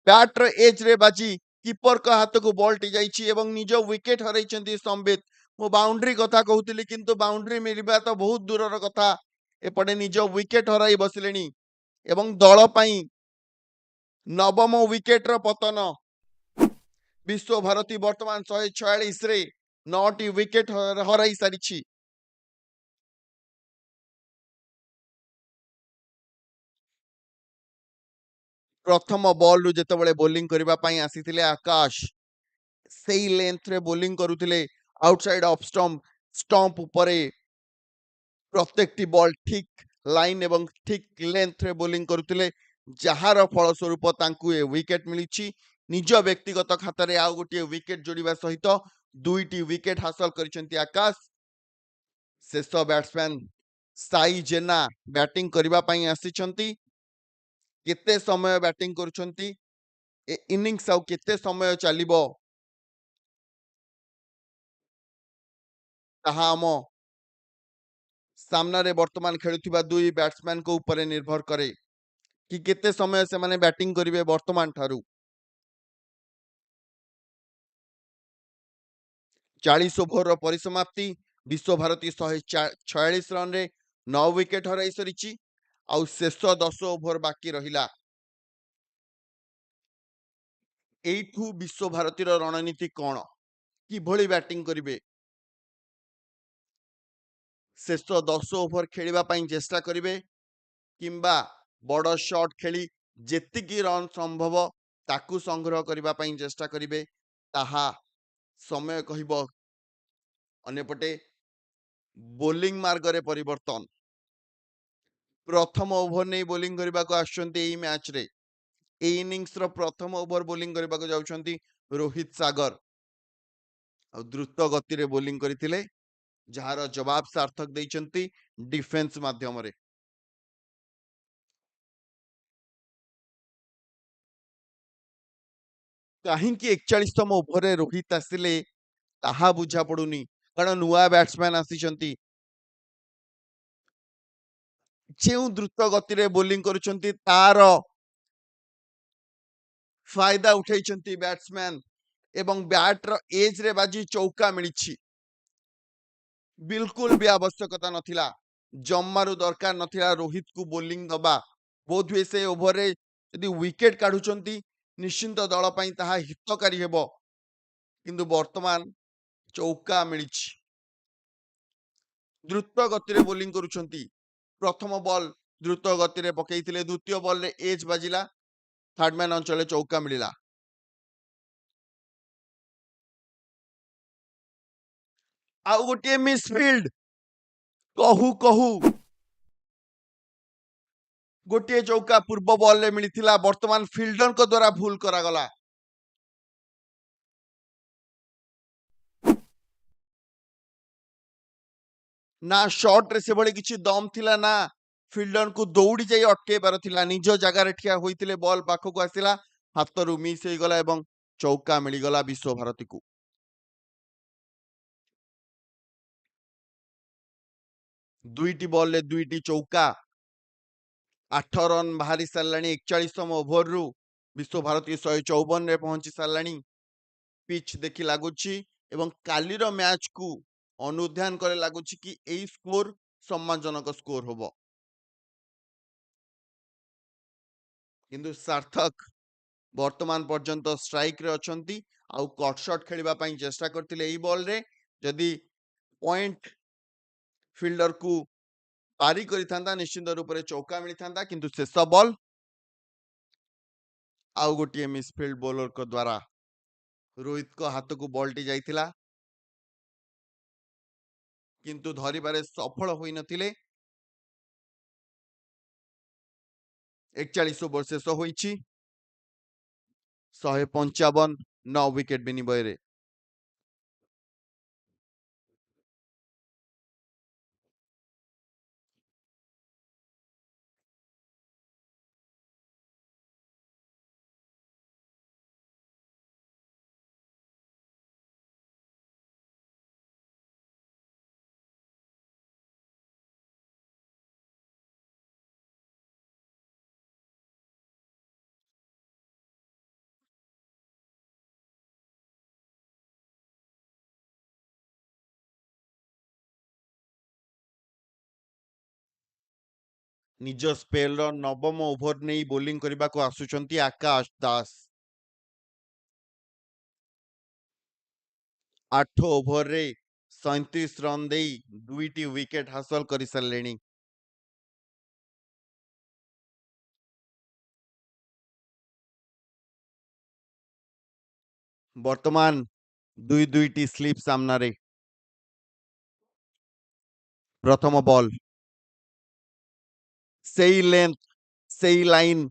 ବ୍ୟାଟର ଏଜରେ ବାଜି କିପରଙ୍କ ହାତକୁ ବଲଟି ଯାଇଛି ଏବଂ ନିଜ ୱିକେଟ ହରାଇଛନ୍ତି ସମ୍ବିତ। ମୁଁ ବାଉଣ୍ଡ୍ରି କଥା କହୁଥିଲି କିନ୍ତୁ ବାଉଣ୍ଡ୍ରି ମିଳିବା ତ ବହୁତ ଦୂରର କଥା, ଏପଟେ ନିଜ ୱିକେଟ ହରାଇ ବସିଲେଣି ଏବଂ ଦଳ ପାଇଁ ନବମ ୱିକେଟର ପତନ। ବିଶ୍ୱଭାରତୀ ବର୍ତ୍ତମାନ 146ରେ 9ଟି ୱିକେଟ ହରାଇ ସାରିଛି। ପ୍ରଥମ ବଲରୁ ଯେତେବେଳେ ବୋଲିଂ କରିବା ପାଇଁ ଆସିଥିଲେ ଆକାଶ, ସେଇ ଲେନ୍ଥରେ ବୋଲିଂ କରୁଥିଲେ ଆଉଟସାଇଡ ଅଫ ଷ୍ଟମ୍ପ ଉପରେ ପ୍ରତ୍ୟେକଟି ବଲ୍ ଠିକ ଲାଇନ ଏବଂ ଠିକ ଲେନ୍ଥରେ ବୋଲିଂ କରୁଥିଲେ, ଯାହାର ଫଳସ୍ୱରୂପ ତାଙ୍କୁ ଏ ୱିକେଟ ମିଳିଛି। ନିଜ ବ୍ୟକ୍ତିଗତ ଖାତାରେ ଆଉ ଗୋଟିଏ ୱିକେଟ ଯୋଡ଼ିବା ସହିତ 2ଟି ୱିକେଟ ହାସଲ କରିଛନ୍ତି ଆକାଶ। ଶେଷ ବ୍ୟାଟ୍ସମ୍ୟାନ ସାଇ ଜେନା ବ୍ୟାଟିଂ କରିବା ପାଇଁ ଆସିଛନ୍ତି। କେତେ ସମୟ ବ୍ୟାଟିଂ କରୁଛନ୍ତି, ଏ ଇନିଂସ ଆଉ କେତେ ସମୟ ଚାଲିବ ତାହା ଆମ ସାମ୍ନାରେ ବର୍ତ୍ତମାନ ଖେଳୁଥିବା ଦୁଇ ବ୍ୟାଟ୍ସମ୍ୟାନଙ୍କ ଉପରେ ନିର୍ଭର କରେ କି କେତେ ସମୟ ସେମାନେ ବ୍ୟାଟିଂ କରିବେ ବର୍ତ୍ତମାନ ଠାରୁ। 40 ଓଭରର ପରିସମାପ୍ତି। ବିଶ୍ୱଭାରତୀ 146 ରନରେ 9 ୱିକେଟ ହରାଇ ସାରିଛି। ଆଉ ଶେଷ 10 ଓଭର ବାକି ରହିଲା। ଏଇଠୁ ବିଶ୍ୱଭାରତୀର ରଣନୀତି କଣ, କିଭଳି ବ୍ୟାଟିଂ କରିବେ? ଶେଷ 10 ଓଭର ଖେଳିବା ପାଇଁ ଚେଷ୍ଟା କରିବେ କିମ୍ବା ବଡ଼ ଶଟ୍ ଖେଳି ଯେତିକି ରନ୍ ସମ୍ଭବ ତାକୁ ସଂଗ୍ରହ କରିବା ପାଇଁ ଚେଷ୍ଟା କରିବେ, ତାହା ସମୟ କହିବ। ଅନ୍ୟପଟେ ବୋଲିଂ ମାର୍ଗରେ ପରିବର୍ତ୍ତନ। ପ୍ରଥମ ଓଭର ନେଇ ବୋଲିଂ କରିବାକୁ ଆସୁଛନ୍ତି ଏଇ ମ୍ୟାଚରେ। ଏଇ ଇନିଂସର ପ୍ରଥମ ଓଭର ବୋଲିଂ କରିବାକୁ ଯାଉଛନ୍ତି ରୋହିତ ସାଗର। ଆଉ ଦ୍ରୁତ ଗତିରେ ବୋଲିଂ କରିଥିଲେ, ଯାହାର ଜବାବ ସାର୍ଥକ ଦେଇଛନ୍ତି ଡିଫେନ୍ସ ମାଧ୍ୟମରେ। କାହିଁକି 41ତମ ଓଭରରେ ରୋହିତ ଆସିଲେ ତାହା ବୁଝା ପଡୁନି, କାରଣ ନୂଆ ବ୍ୟାଟ୍ସମ୍ୟାନ ଆସିଛନ୍ତି। ଯେଉଁ ଦ୍ରୁତ ଗତିରେ ବୋଲିଂ କରୁଛନ୍ତି ତାର ଫାଇଦା ଉଠାଇଛନ୍ତି ବ୍ୟାଟ୍ସମ୍ୟାନ ଏବଂ ବ୍ୟାଟର ଏଜରେ ବାଜି ଚୌକା ମିଳିଛି। ବିଲକୁଲ ବି ଆବଶ୍ୟକତା ନଥିଲା, ଜମାରୁ ଦରକାର ନଥିଲା ରୋହିତକୁ ବୋଲିଂ ଦବା। ବୋଧହୁଏ ସେ ଓଭରରେ ଯଦି ୱିକେଟ କାଢୁଛନ୍ତି ନିଶ୍ଚିନ୍ତ ଦଳ ପାଇଁ ତାହା ହିତକାରୀ ହେବ, କିନ୍ତୁ ବର୍ତ୍ତମାନ ଚୌକା ମିଳିଛି। ଦ୍ରୁତ ଗତିରେ ବୋଲିଂ କରୁଛନ୍ତି। ପ୍ରଥମ ବଲ୍ ଦ୍ରୁତ ଗତିରେ ପକେଇଥିଲେ, ଦ୍ୱିତୀୟ ବଲରେ ଏଜ୍ ବାଜିଲା, ଥାର୍ଡମ୍ୟାନ ଅଞ୍ଚଳରେ ଚୌକା ମିଳିଲା। ଆଉ ଗୋଟିଏ ମିସଫିଲ୍ଡ। କହୁ କହୁ ଗୋଟିଏ ଚୌକା ପୂର୍ବ ବଲରେ ମିଳିଥିଲା, ବର୍ତ୍ତମାନ ଫିଲ୍ଡରଙ୍କ ଦ୍ୱାରା ଭୁଲ କରାଗଲା। ନା ଶଟରେ ସେଭଳି କିଛି ଦମ ଥିଲା, ନା ଫିଲ୍ଡରଙ୍କୁ ଦୌଡ଼ି ଯାଇ ଅଟକେଇବାର ଥିଲା। ନିଜ ଜାଗାରେ ଠିଆ ହୋଇଥିଲେ, ବଲ୍ ପାଖକୁ ଆସିଲା, ହାତରୁ ମିସ୍ ହେଇଗଲା ଏବଂ ଚୌକା ମିଳିଗଲା ବିଶ୍ୱଭାରତୀକୁ। ଦୁଇଟି ବଲରେ ଦୁଇଟି ଚୌକା। 8 ରନ୍ ବାହାରି ସାରିଲାଣି 41ତମ ଓଭରରୁ। ବିଶ୍ୱଭାରତୀ 154ରେ ପହଞ୍ଚି ସାରିଲାଣି। ପିଚ୍ ଦେଖି ଲାଗୁଛି ଏବଂ କାଲିର ମ୍ୟାଚକୁ ଅନୁଧ୍ୟାନ କଲେ ଲାଗୁଛି କି ଏଇ ସ୍କୋର ସମ୍ମାନଜନକ ସ୍କୋର ହବ। କିନ୍ତୁ ସାର୍ଥକ ବର୍ତ୍ତମାନ ପର୍ଯ୍ୟନ୍ତ ଷ୍ଟ୍ରାଇକରେ ଅଛନ୍ତି ଆଉ କଟ୍ ଶଟ୍ ଖେଳିବା ପାଇଁ ଚେଷ୍ଟା କରିଥିଲେ ଏଇ ବଲରେ। ଯଦି ପଏଣ୍ଟ ଫିଲ୍ଡରକୁ ପାରି କରିଥାନ୍ତା ନିଶ୍ଚିନ୍ତ ରୂପରେ ଚୌକା ମିଳିଥାନ୍ତା, କିନ୍ତୁ ଶେଷ ବଲ୍ ଆଉ ଗୋଟିଏ ମିସଫିଲ୍ଡ ବୋଲରଙ୍କ ଦ୍ୱାରା ରୋହିତଙ୍କ ହାତକୁ ବଲଟି ଯାଇଥିଲା, କିନ୍ତୁ ଧରିବାରେ ସଫଳ ହୋଇନଥିଲେ। 41 ଓଭର ଶେଷ ହୋଇଛି, 155 9 ୱିକେଟ ବିନିମୟରେ। ନିଜ ସ୍ପେଲର ନବମ ଓଭର ନେଇ ବୋଲିଂ କରିବାକୁ ଆସୁଛନ୍ତି ଆକାଶ ଦାସ। 8 ଓଭରରେ 37 ରନ୍ ଦେଇ 2ଟି ୱିକେଟ୍ ହାସଲ କରିସାରିଲେଣି। ବର୍ତ୍ତମାନ 2-2ଟି ସ୍ଲିପ୍ ସାମ୍ନାରେ। ପ୍ରଥମ ବଲ୍, ସେଇ ଲେନ୍ଥ, ସେଇ ଲାଇନ୍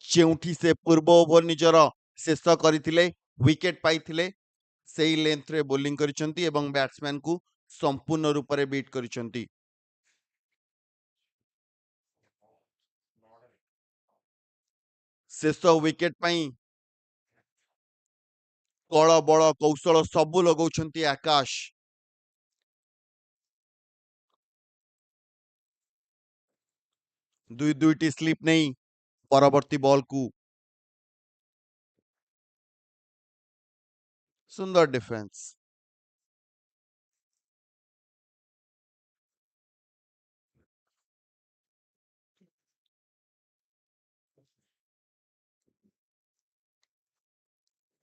ଯେଉଁଠି ସେ ପୂର୍ବ ଓଭର ନିଜର ଶେଷ କରିଥିଲେ, ୱିକେଟ୍ ପାଇଥିଲେ, ସେଇ ଲେନ୍ଥରେ ବୋଲିଂ କରିଛନ୍ତି ଏବଂ ବ୍ୟାଟ୍ସମ୍ୟାନକୁ ସମ୍ପୂର୍ଣ୍ଣ ରୂପରେ ବିଟ୍ କରିଛନ୍ତି। ଶେଷ ୱିକେଟ୍ ପାଇଁ କଳ ବଳ କୌଶଳ ସବୁ ଲଗାଉଛନ୍ତି ଆକାଶ। ଦୁଇଟି ସ୍ଲିପ୍ ନେଇ ପରବର୍ତ୍ତୀ ବଲକୁ ସୁନ୍ଦର ଡିଫେନ୍ସ।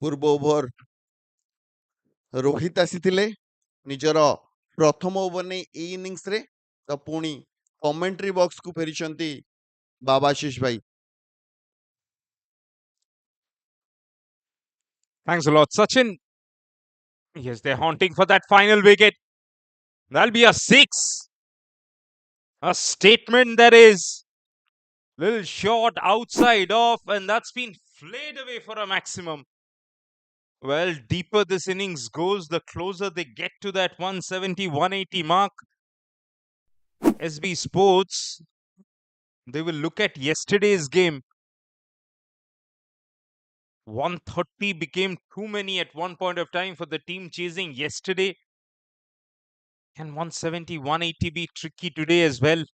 ପୂର୍ବ ଓଭର ରୋହିତ ଆସିଥିଲେ ନିଜର ପ୍ରଥମ ଓଭର ନେଇ ଏଇ ଇନିଂସରେ, ତ ପୁଣି କମେଣ୍ଟ୍ରି ବକ୍ସକୁ ଫେରିଛନ୍ତି ବାବାଶିଷ ଭାଇ। Thanks a lot, Sachin. Yes, they're haunting for that final wicket. That'll be a six. A statement that is. Little short outside off, and that's been flayed away for a maximum. Well, deeper this innings goes, the closer they get to that 170, 180 mark. SB Sports, they will look at yesterday's game. 130 became too many at one point of time for the team chasing yesterday. Can 170, 180 be tricky today as well?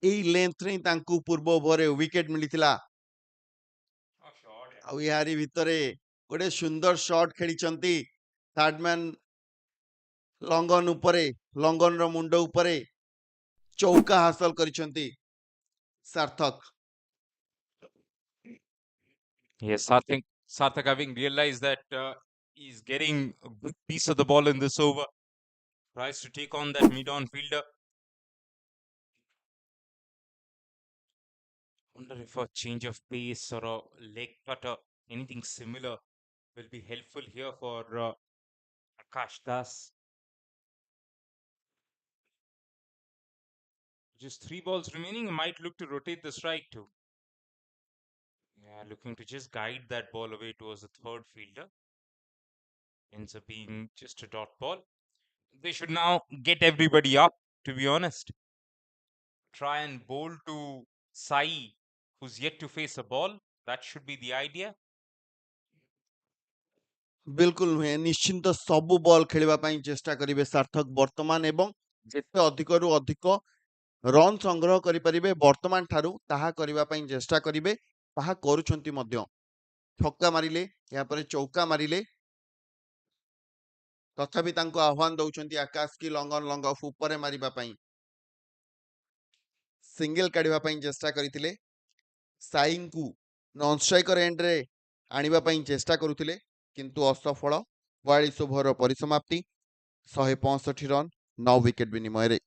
ଏଇ ଲେନ୍ଥରେ ହିଁ ତାଙ୍କୁ ପୂର୍ବ ଓଭରରେ wicket ମିଳିଥିଲା। ଆଉ ଏହାରି ଭିତରେ ଗୋଟେ ସୁନ୍ଦର ସଟ୍ ଖେଳିଛନ୍ତି ଥାର୍ଡମ୍ୟାନ୍ ଲଙ୍ଗନ ଉପରେ, ଲଙ୍ଗନର ମୁଣ୍ଡ ଉପରେ ଚୌକା ହାସଲ କରିଛନ୍ତି ସାର୍ଥକ। Yes, Sarthak having realized that he's getting a good piece of the ball in this over, tries to take on that mid-on fielder. Wonder if a change of pace or a leg cutter, anything similar, will be helpful here for Akash Das. Just 3 balls remaining, might look to rotate the strike too. Yeah, looking to just guide that ball away towards the third fielder. Ends up being just a dot ball. They should now get everybody up, to be honest. Try and bowl to Sai, who's yet to face a ball. That should be the idea. ବିଲକୁଲ ନୁହେଁ, ନିଶ୍ଚିନ୍ତ ସବୁ ball ଖେଳିବା ପାଇଁ ଚେଷ୍ଟା କରିବେ ସାର୍ଥକ ବର୍ତ୍ତମାନ ଏବଂ ଯେତେ ଅଧିକରୁ ଅଧିକ ରନ୍ ସଂଗ୍ରହ କରିପାରିବେ ବର୍ତ୍ତମାନ ଠାରୁ ତାହା କରିବା ପାଇଁ ଚେଷ୍ଟା କରିବେ। ତାହା କରୁଛନ୍ତି ମଧ୍ୟ। ଛକା ମାରିଲେ, ଏହାପରେ ଚୌକା ମାରିଲେ, ତଥାପି ତାଙ୍କୁ ଆହ୍ୱାନ ଦଉଛନ୍ତି ଆକାଶ କି ଲଙ୍ଗନ ଲଙ୍ଗ ଅଫ୍ ଉପରେ ମାରିବା ପାଇଁ। ସିଙ୍ଗଲ କାଢିବା ପାଇଁ ଚେଷ୍ଟା କରିଥିଲେ, ସାଇଙ୍କୁ ନନ୍ ଷ୍ଟ୍ରାଇକର ଏଣ୍ଡରେ ଆଣିବା ପାଇଁ ଚେଷ୍ଟା କରୁଥିଲେ କିନ୍ତୁ ଅସଫଳ। 42 ଓଭରର ପରିସମାପ୍ତି, 165 ରନ୍, 9 ୱିକେଟ୍ ବିନିମୟରେ।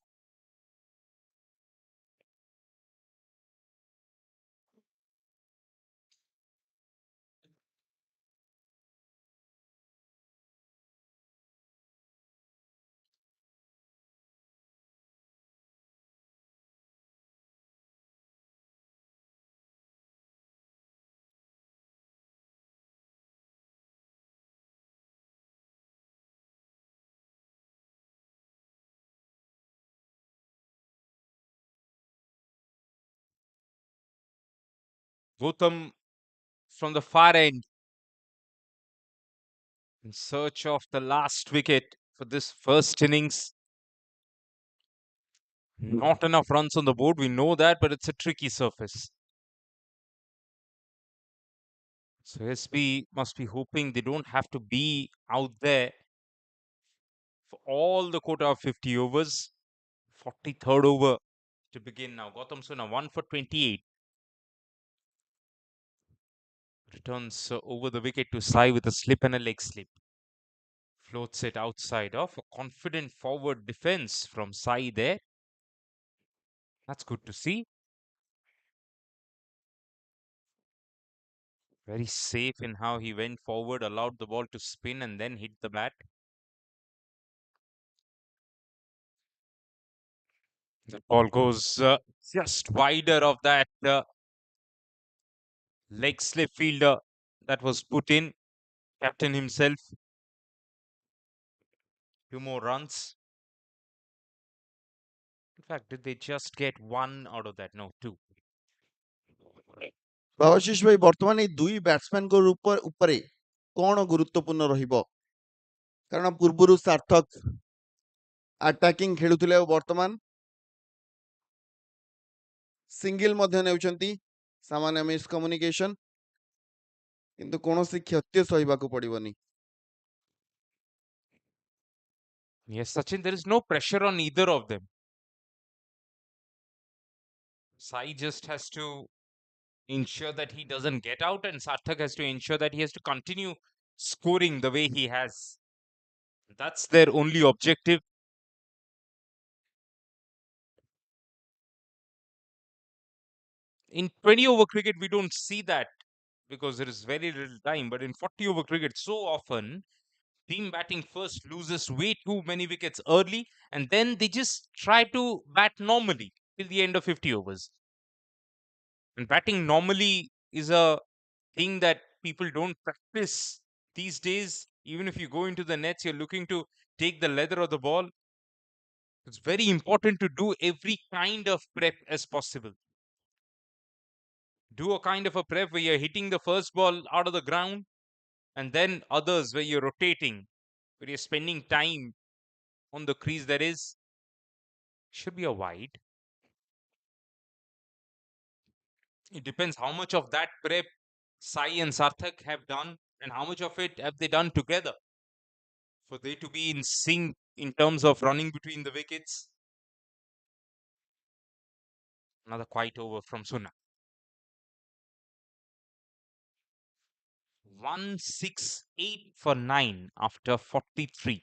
Gautam from the far end in search of the last wicket for this first innings. Not enough runs on the board, we know that, but it's a tricky surface. So SB must be hoping they don't have to be out there for all the quota of 50 overs. 43rd over to begin now. Gautam Suna 1 for 28. Returns over the wicket to Sai with a slip and a leg slip. Floats it outside off. A confident forward defense from Sai there. That's good to see. Very safe in how he went forward, allowed the ball to spin and then hit the bat. The ball goes just wider of that leg slip fielder that was put in. Captain himself. 2 more runs. In fact, did they just get 1 out of that? No, 2. ଭବାଶିଷ ଭାଇ ବର୍ତ୍ତମାନ ଏଇ ଦୁଇ ବ୍ୟାଟ୍ସମ୍ୟାନଙ୍କ ଉପରେ କଣ ଗୁରୁତ୍ୱପୂର୍ଣ୍ଣ ରହିବ? କାରଣ ପୂର୍ବରୁ ସାର୍ଥକ ଆଟାକିଂ ଖେଳୁଥିଲେ ଆଉ ବର୍ତ୍ତମାନ ସିଙ୍ଗିଲ ମଧ୍ୟ ନେଉଛନ୍ତି, ସାମାନ୍ୟ ମିସକମ୍ୟୁନିକେସନ, କିନ୍ତୁ କୌଣସି କ୍ଷତି ସହିବାକୁ ପଡିବନି। Yes, Sachin, there is no pressure on either of them. Sai just has to ensure that he doesn't get out, and Sarthak has to ensure that he has to continue scoring the way he has. That's their only objective. In 20 over cricket, we don't see that because there is very little time. But in 40 over cricket, so often team batting first loses way too many wickets early, and then they just try to bat normally till the end of 50 overs. And batting normally is a thing that people don't practice these days. Even if you go into the nets, you're looking to take the leather of the ball. It's very important to do every kind of prep as possible. Do a kind of a prep where you're hitting the first ball out of the ground, and then others where you're rotating, where you're spending time on the crease. That is, should be a wide. It depends how much of that prep Sai and Sarthak have done, and how much of it have they done together for they to be in sync in terms of running between the wickets. Another quiet over from Suna. 168 for 9 after 43.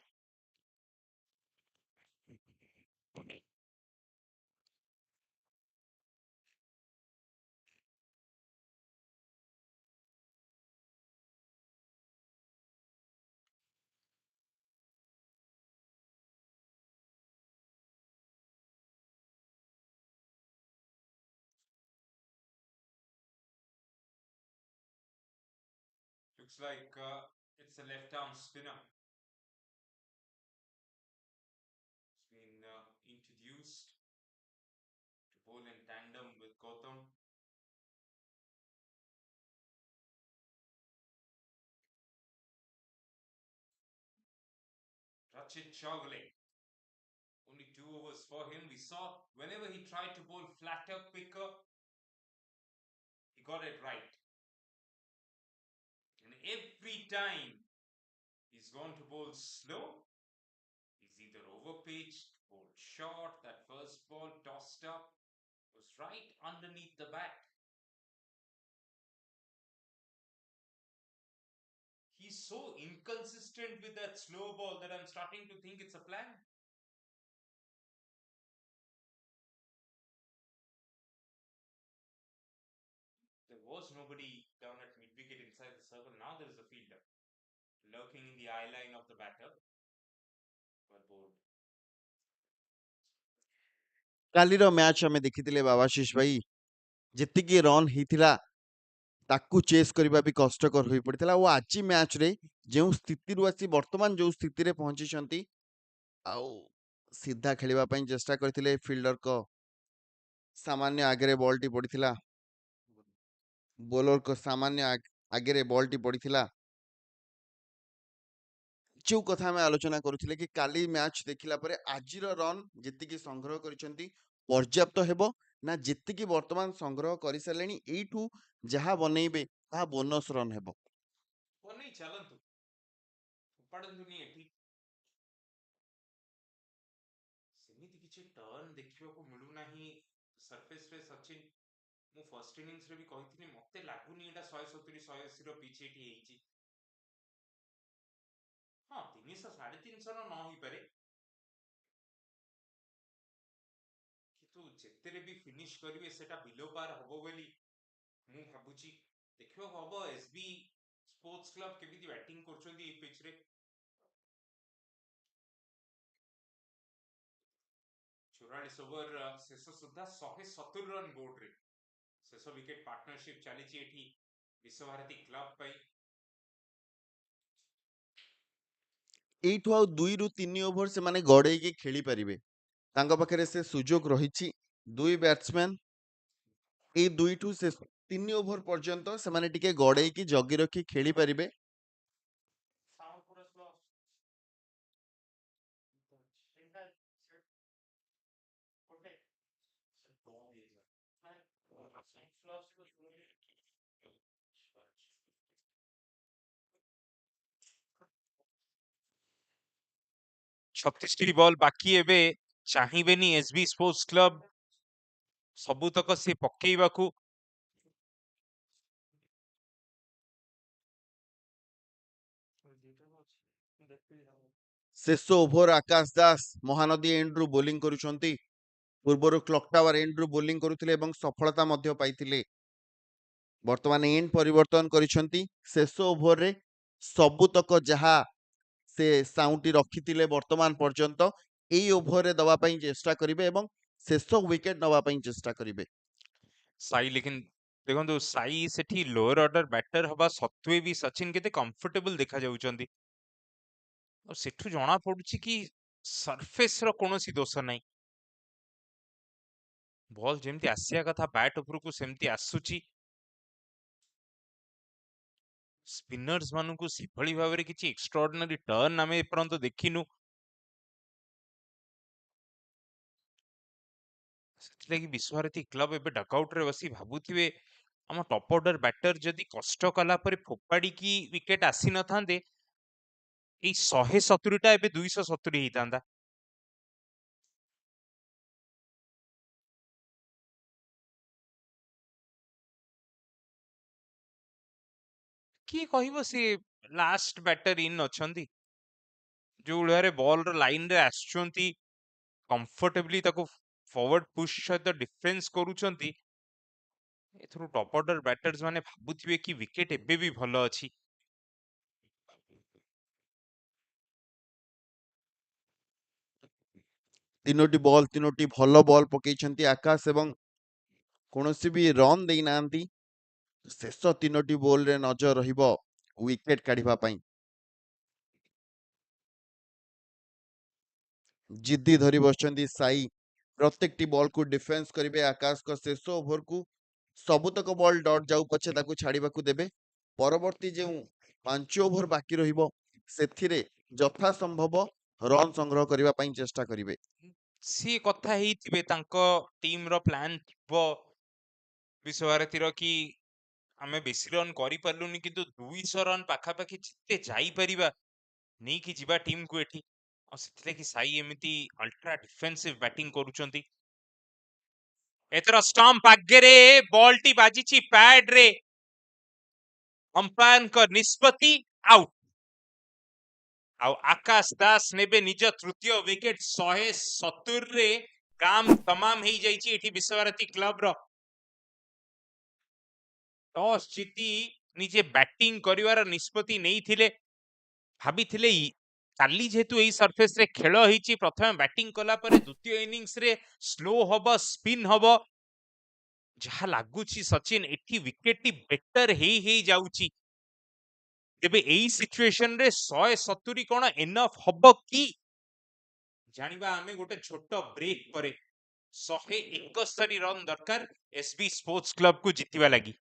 Looks like it's a left arm spinner. It's been introduced to bowl in tandem with Gautam. Rachit Chowgule. Only 2 overs for him. We saw whenever he tried to bowl flatter, quicker, he got it right. And every time he's gone to bowl slow, he's either overpitched, bowled short. That first ball tossed up was right underneath the bat. He's so inconsistent with that slow ball that I'm starting to think it's a plan. There was nobody down at mid wicket inside the circle. Now there is a fielder lurking in the eye line of the batter. Well bowled. କାଲିର match ଆମେ ଦେଖିଥିଲେ ବାବାଶିଷ ଭାଇ, ଯେତିକି run ହେଇଥିଲା ତାକୁ chess କରିବା ବି କଷ୍ଟକର ହୋଇପଡ଼ିଥିଲା। ଆଉ ଆଜି ମ୍ୟାଚ୍ରେ ଯେଉଁ ସ୍ଥିତିରୁ ଆସି ବର୍ତ୍ତମାନ ଯେଉଁ ସ୍ଥିତିରେ ପହଞ୍ଚିଛନ୍ତି, ଆଉ ସିଧା ଖେଳିବା ପାଇଁ ଚେଷ୍ଟା କରିଥିଲେ, ଫିଲ୍ଡରଙ୍କ ସାମାନ୍ୟ ଆଗରେ ବଲ୍ଟି ପଡ଼ିଥିଲା, ବୋଲରଙ୍କ ସାମାନ୍ୟ ଆଗରେ ବଲ୍ଟି ପଡ଼ିଥିଲା। ଯେଉଁ କଥା ଆମେ ଆଲୋଚନା କରୁଥିଲେ କି କାଲି ମ୍ୟାଚ୍ ଦେଖିଲା ପରେ ଆଜିର ରନ୍ ଯେତିକି ସଂଗ୍ରହ କରିଛନ୍ତି ପର୍ଯ୍ୟାପ୍ତ ହେବ ନା ଯେତିକି ବର୍ତ୍ତମାନ ସଂଗ୍ରହ କରିସାରିଲେଣି ଏଇଠୁ ଯାହା ବନେଇବେ ତାହା ବୋନସ୍ ରନ୍ ହେବ? ବନେଇ ଚାଲନ୍ତୁ, ଉପାଡ଼ନ୍ତୁନି ଏଠି। surface रे सचिन ମୁଁ ଫର୍ଷ୍ଟ ଇନିଂସ ରେ ବି କହିଥିଲି ମତେ ଲାଗୁନି ଏଟା 170 180 ର ପିଚ୍ ଏଠି ହେଇଛି। ହଁ 300 350 ର ନ ହେଇପାରେ କିନ୍ତୁ ଯେତେରେ ବି ଫିନିଶ କରିବେ ସେଟା ବିଲୋ ପାର ହବ ବୋଲି ମୁଁ ଭାବୁଛି। ଦେଖିବାକୁ ହବ ଏସବି ସ୍ପୋର୍ଟସ କ୍ଲବ କେମିତି ବ୍ୟାଟିଂ କରୁଛନ୍ତି ଏଇ ପିଚ୍ ରେ। 44 ଓଭର ଶେଷ ସୁଦ୍ଧା 170 ରନ୍ ବୋର୍ଡରେ ଶେଷ ୱିକେଟ ପାର୍ଟନରशिप ଚାଲିଛି ଏଠି ବିଶ୍ୱଭାରତୀ କ୍ଲବ ପାଇଁ। ଏଇଠୁ ଆଉ 2 ରୁ 3 ଓଭର ସେମାନେ ଗଡ଼େଇକି ଖେଳି ପାରିବେ। ତାଙ୍କ ପାଖରେ ସେ ସୁଯୋଗ ରହିଛି। ଦୁଇ ବ୍ୟାଟ୍ସମ୍ୟାନ୍ ଏଇ 2 ରୁ 3 ଓଭର ପର୍ଯ୍ୟନ୍ତ ସେମାନେ ଟିକେ ଗଡ଼େଇକି ଜଗି ରଖି ଖେଳି ପାରିବେ। ସାଉଣ୍ଡ ପୁରା ସ୍ଲୋ ଗୋଟେ 36ଟି ବଲ୍ ବାକି ଏବେ ଚାହିଁବେନି ଏସବି ସ୍ପୋର୍ଟସ କ୍ଲବ ସବୁତକ ସେ ପକେଇବାକୁ। ଶେଷ ଓଭର ଆକାଶ ଦାସ ମହାନଦୀ ଏଣ୍ଡରୁ ବୋଲିଂ କରୁଛନ୍ତି। ପୂର୍ବରୁ କ୍ଲକ୍ ଟାୱାର ଏଣ୍ଡରୁ ବୋଲିଂ କରୁଥିଲେ ଏବଂ ସଫଳତା ମଧ୍ୟ ପାଇଥିଲେ। ବର୍ତ୍ତମାନ ଏଣ୍ଡ ପରିବର୍ତ୍ତନ କରିଛନ୍ତି। ଶେଷ ଓଭରରେ ସବୁତକ ଯାହା ସେ ସାଉଣ୍ଡଟି ରଖିଥିଲେ ବର୍ତ୍ତମାନ ପର୍ଯ୍ୟନ୍ତ ଏଇ ଓଭରରେ ଦେବା ପାଇଁ ଚେଷ୍ଟା କରିବେ ଏବଂ ଶେଷ ୱିକେଟ ନେବା ପାଇଁ ଚେଷ୍ଟା କରିବେ। ସାଇ ଲେକିନ ଦେଖନ୍ତୁ ସାଇ ସେଠି ଲୋଅର ଅର୍ଡର ବ୍ୟାଟର ହବା ସତ୍ତ୍ୱେ ବି ସଚିନ କେତେ କମ୍ଫର୍ଟେବଲ ଦେଖା ଯାଉଛନ୍ତି। ଆଉ ସେଠୁ ଜଣା ପଡୁଛି କି ସରଫେସ ର କୌଣସି ଦୋଷ ନାହିଁ। ବଲ୍ ଯେମିତି ଆସିବା କଥା ବ୍ୟାଟ୍ ଉପରକୁ ସେମିତି ଆସୁଛି। ସ୍ପିନର୍ସ ମାନଙ୍କୁ ସେଭଳି ଭାବରେ କିଛି ଏକ୍ସଟ୍ରାଅର୍ଡିନାରୀ ଟର୍ନ ଆମେ ଏପର୍ଯ୍ୟନ୍ତ ଦେଖିନୁ। ସେଥିଲାଗି ବିଶ୍ୱଭାରତୀ କ୍ଲବ ଏବେ ଡକଆଉଟ ରେ ବସି ଭାବୁଥିବେ ଆମ ଟପ ଅର୍ଡର ବ୍ୟାଟର ଯଦି କଷ୍ଟ କଲା ପରେ ଫୋପାଡ଼ିକି ୱିକେଟ ଆସିନଥାନ୍ତେ ଏଇ 170ଟା ଏବେ 270 ହେଇଥାନ୍ତା। କିଏ କହିବ ସେ ଲାଷ୍ଟ ବ୍ୟାଟର ଇନ୍ ଅଛନ୍ତି ଯୋଉ ଭଳିଆରେ ବଲର ଲାଇନରେ ଆସୁଛନ୍ତି କମ୍ଫର୍ଟେବଲି ତାକୁ ଫରୱାର୍ଡ ପୁsh ସହିତ ଡିଫେନ୍ସ କରୁଛନ୍ତି। ଏଥିରୁ ଟପ ଅର୍ଡର ବ୍ୟାଟର୍ସ ମାନେ ଭାବୁଥିବେ କି ୱିକେଟ ଏବେ ବି ଭଲ ଅଛି। ତିନୋଟି ବଲ୍ ତିନୋଟି ଭଲ ବଲ୍ ପକେଇଛନ୍ତି ଆକାଶ ଏବଂ କୌଣସି ବି ରନ୍ ଦେଇନାହାନ୍ତି। ଶେଷ 3ଟି ବଲରେ ନଜର ରହିବ ୱିକେଟ କାଢିବା ପାଇଁ। ଜିଦ୍ଦି ଧରି ବସିଛନ୍ତି ସାଇ। ପ୍ରତ୍ୟେକଟି ବଲକୁ ଡିଫେନ୍ସ କରିବେ। ଆକାଶଙ୍କ ଶେଷ ଓଭରକୁ ସବୁତକ ବଲ୍ ଡଟ୍ ଯାଉ ପଛେ ତାକୁ ଛାଡିବାକୁ ଦେବେ। ପରବର୍ତ୍ତୀ ଯେଉଁ 5 ଓଭର ବାକି ରହିବ ସେଥିରେ ଯଥାସମ୍ଭବ ରନ୍ ସଂଗ୍ରହ କରିବା ପାଇଁ ଚେଷ୍ଟା କରିବେ। ସିଏ କଥା ହେଇଥିବେ ତାଙ୍କ ଟିମ ର ପ୍ଲାନ ଥିବ ବିଶ୍ୱଭାରତୀର କି ଆମେ ବେଶୀ ରନ୍ କରିପାରିଲୁନି କିନ୍ତୁ 200 ରନ୍ ପାଖାପାଖି ଯେତେ ଯାଇପାରିବା ନେଇକି ଯିବା ଟିମକୁ ଏଠି। ଆଉ ସେଥିଲାଗି ସାଇ ଏମିତି ଅଲ୍ଟ୍ରା ଡିଫେନ୍ସିଭ ବ୍ୟାଟିଂ କରୁଛନ୍ତି। ଏଥର ଷ୍ଟମ୍ପ ଆଗରେ ବଲଟି ବାଜିଛି ପ୍ୟାଡ ରେ ଅମ୍ପାୟାରଙ୍କ ନିଷ୍ପତ୍ତି ଆଉଟ। ଆଉ ଆକାଶ ଦାସ ନେବେ ନିଜ ତୃତୀୟ ୱିକେଟ 170ରେ କାମ ତମାମ ହେଇଯାଇଛି ଏଠି ବିଶ୍ୱଭାରତୀ କ୍ଲବର। ଟସ୍ ଜିତି ନିଜେ ବ୍ୟାଟିଂ କରିବାର ନିଷ୍ପତ୍ତି ନେଇଥିଲେ। ଭାବିଥିଲେ କାଲି ଯେହେତୁ ଏଇ ସରଫେସରେ ଖେଳ ହେଇଛି ପ୍ରଥମେ ବ୍ୟାଟିଂ କଲା ପରେ ଦ୍ୱିତୀୟ ଇନିଂସରେ ସ୍ଲୋ ହବ ସ୍ପିନ୍ ହବ। ଯାହା ଲାଗୁଛି ସଚିନ ଏଠି ୱିକେଟଟି ବେଟର ହେଇ ଯାଉଛି। ତେବେ ଏଇ ସିଚୁଏସନରେ 170 କଣ ଏନଫ୍ ହବ କି ଜାଣିବା ଆମେ ଗୋଟେ ଛୋଟ ବ୍ରେକ୍ ପରେ। 171 ରନ୍ ଦରକାର ଏସବି ସ୍ପୋର୍ଟସ କ୍ଲବକୁ ଜିତିବା ଲାଗି।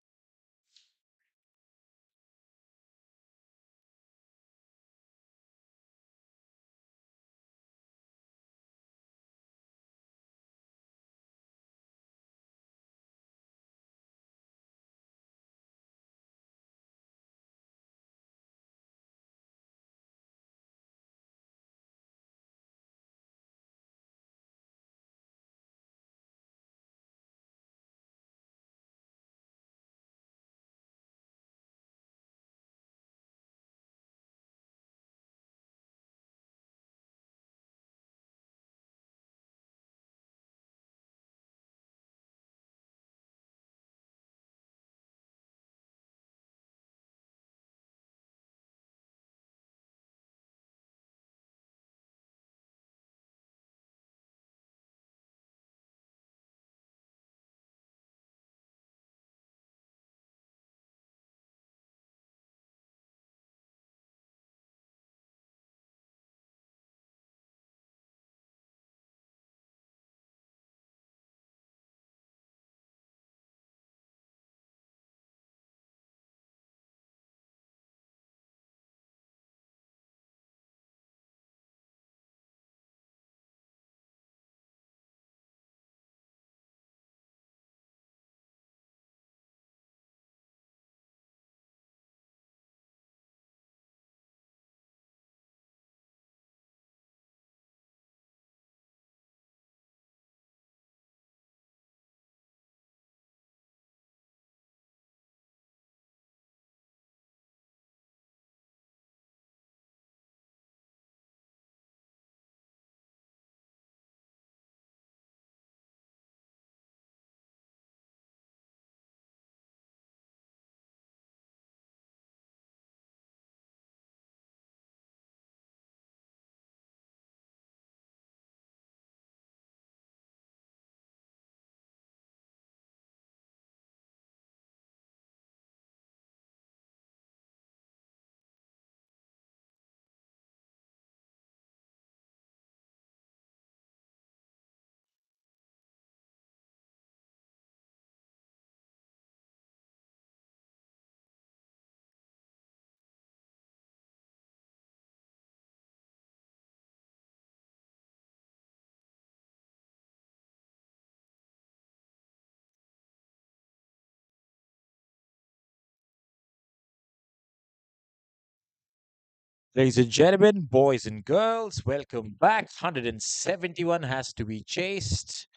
Ladies and gentlemen, boys and girls, welcome back. 171 has to be chased.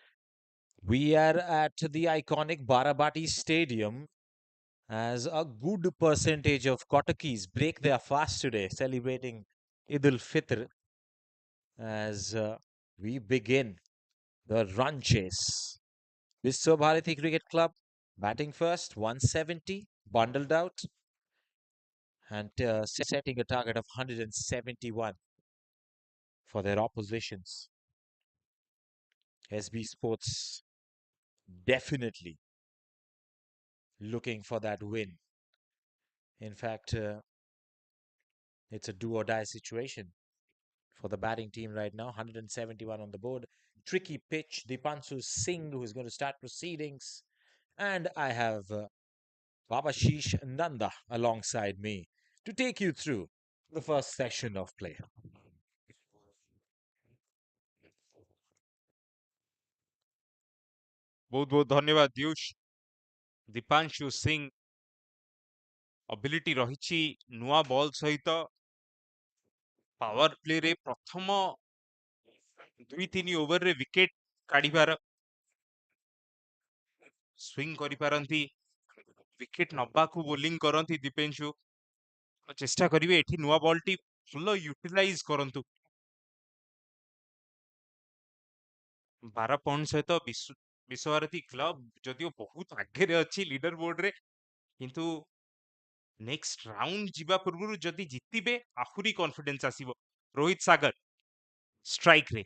We are at the iconic Barabati Stadium as a good percentage of Kottakis break their fast today, celebrating Eid al-Fitr as we begin the run chase. Biswabharati Cricket Club batting first, 170, bundled out, and setting a target of 171 for their oppositions. SB Sports definitely looking for that win. In fact, it's a do or die situation for the batting team right now. 171 on the board. Tricky pitch. Dipanshu Singh, who is going to start proceedings. And I have Babashish Nanda alongside me to take you through the first session of play. ବହୁତ ବହୁତ ଧନ୍ୟବାଦ ଦିୟୁଷ। ଦୀପାଂଶୁ ସିଂ ଅବିଲିଟି ରହିଛି ନୂଆ ball ସହିତ power ପ୍ଲେରେ ପ୍ରଥମ 2-3 ଓଭରରେ wicket କାଢିବାର swing କରିପାରନ୍ତି, wicket ନବାକୁ ବୋଲିଂ କରନ୍ତି ଦୀପେନ୍ସୁ। ଚେଷ୍ଟା କରିବେ ଏଠି ନୂଆ ବଲଟି ଭଲ ୟୁଟିଲାଇଜ କରନ୍ତୁ। 12 ପଏଣ୍ଟ ସହିତ ବିଶ୍ୱଭାରତୀ କ୍ଲବ ଯଦିଓ ବହୁତ ଆଗରେ ଅଛି ଲିଡର ବୋର୍ଡରେ, କିନ୍ତୁ ନେକ୍ସଟ ରାଉଣ୍ଡ ଯିବା ପୂର୍ବରୁ ଯଦି ଜିତିବେ ଆହୁରି କନଫିଡେନ୍ସ ଆସିବ। ରୋହିତ ସାଗର ଷ୍ଟ୍ରାଇକରେ,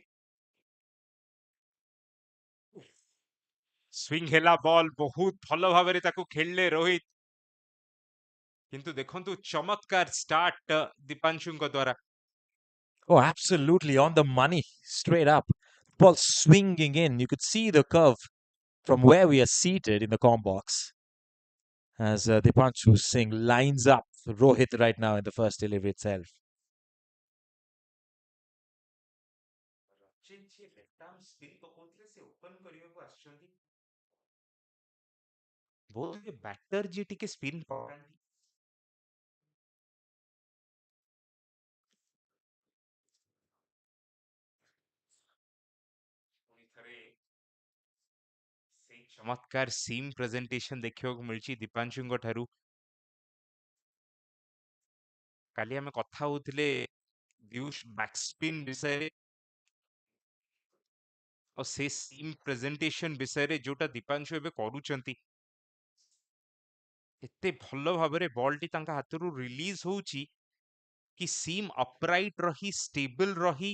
ସ୍ୱିଙ୍ଗ ହେଲା ବଲ୍, ବହୁତ ଭଲ ଭାବରେ ତାକୁ ଖେଳିଲେ ରୋହିତ। କିନ୍ତୁ ଦେଖନ୍ତୁ ଚମତ୍କାର ଷ୍ଟାର୍ଟ ଦୀପାଂଶୁଙ୍କ ଦ୍ୱାରା। Oh, absolutely on the money, straight up. Ball swinging in. You could see the curve from where we are seated in the com box as Dipanshu Singh lines up Rohit right now in the first delivery itself. ବୋଧହୁଏ batter ଯିଏ ଟିକେ spin ପକାନ୍ତି। ସେଇ ଚମତ୍କାର sim presentation ଦେଖିବାକୁ ମିଳିଛି ଦୀପାଂଶୁଙ୍କ ଠାରୁ। କାଲି ଆମେ କଥା ହଉଥିଲେ ଦିୟୁଷ ବ୍ୟାକସ୍ପିନ୍ ବିଷୟରେ ଆଉ ସେ ସିମ୍ ପ୍ରେଜେଣ୍ଟେସନ ବିଷୟରେ ଯୋଉଟା ଦୀପାଂଶୁ ଏବେ କରୁଛନ୍ତି। ଏତେ ଭଲ ଭାବରେ ବଲଟି ତାଙ୍କ ହାତରୁ ରିଲିଜ ହଉଛି କି ସିମ୍ ଅପରାଇଟ ରହି ଷ୍ଟେବଲ ରହି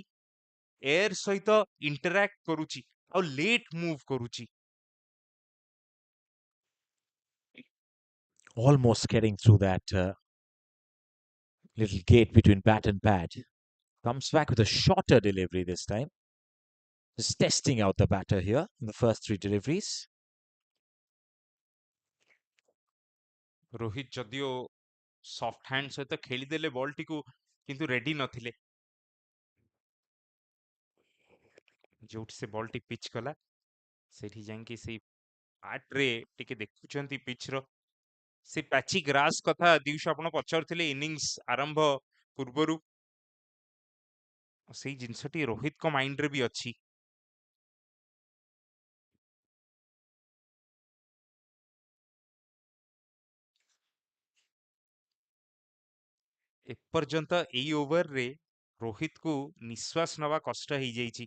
ଏୟାର ସହିତ ଇଣ୍ଟରାକ୍ଟ କରୁଛି ଆଉ ଲେଟ୍ ମୁଭ କରୁଛି। Almost getting through that little gate between bat and pad. Comes back with a shorter delivery this time. Just testing out the batter here in the first 3 deliveries. Rohit ଯଦିଓ soft hand ସହିତ ଖେଳିଦେଲେ ବଲଟିକୁ, କିନ୍ତୁ ready ନଥିଲେ। ଯୋଉଠି ସେ ବଲଟି pitch କଲା ସେଠି ଯାଇକି ସେଇ ବ୍ୟାଟରେ ଟିକେ ଦେଖୁଛନ୍ତି ପିଚର ସେ ପ୍ୟାଚି ଗ୍ରାସ୍ କଥା ଦିୟୁଷ ଆପଣ ପଚାରୁଥିଲେ ଇନିଂସ ଆରମ୍ଭ ପୂର୍ବରୁ। ସେଇ ଜିନିଷଟି ରୋହିତଙ୍କ ମାଇଣ୍ଡରେ ବି ଅଛି। ଏପର୍ଯ୍ୟନ୍ତ ଏଇ ଓଭରରେ ରୋହିତକୁ ନିଶ୍ୱାସ ନେବା କଷ୍ଟ ହେଇଯାଇଛି।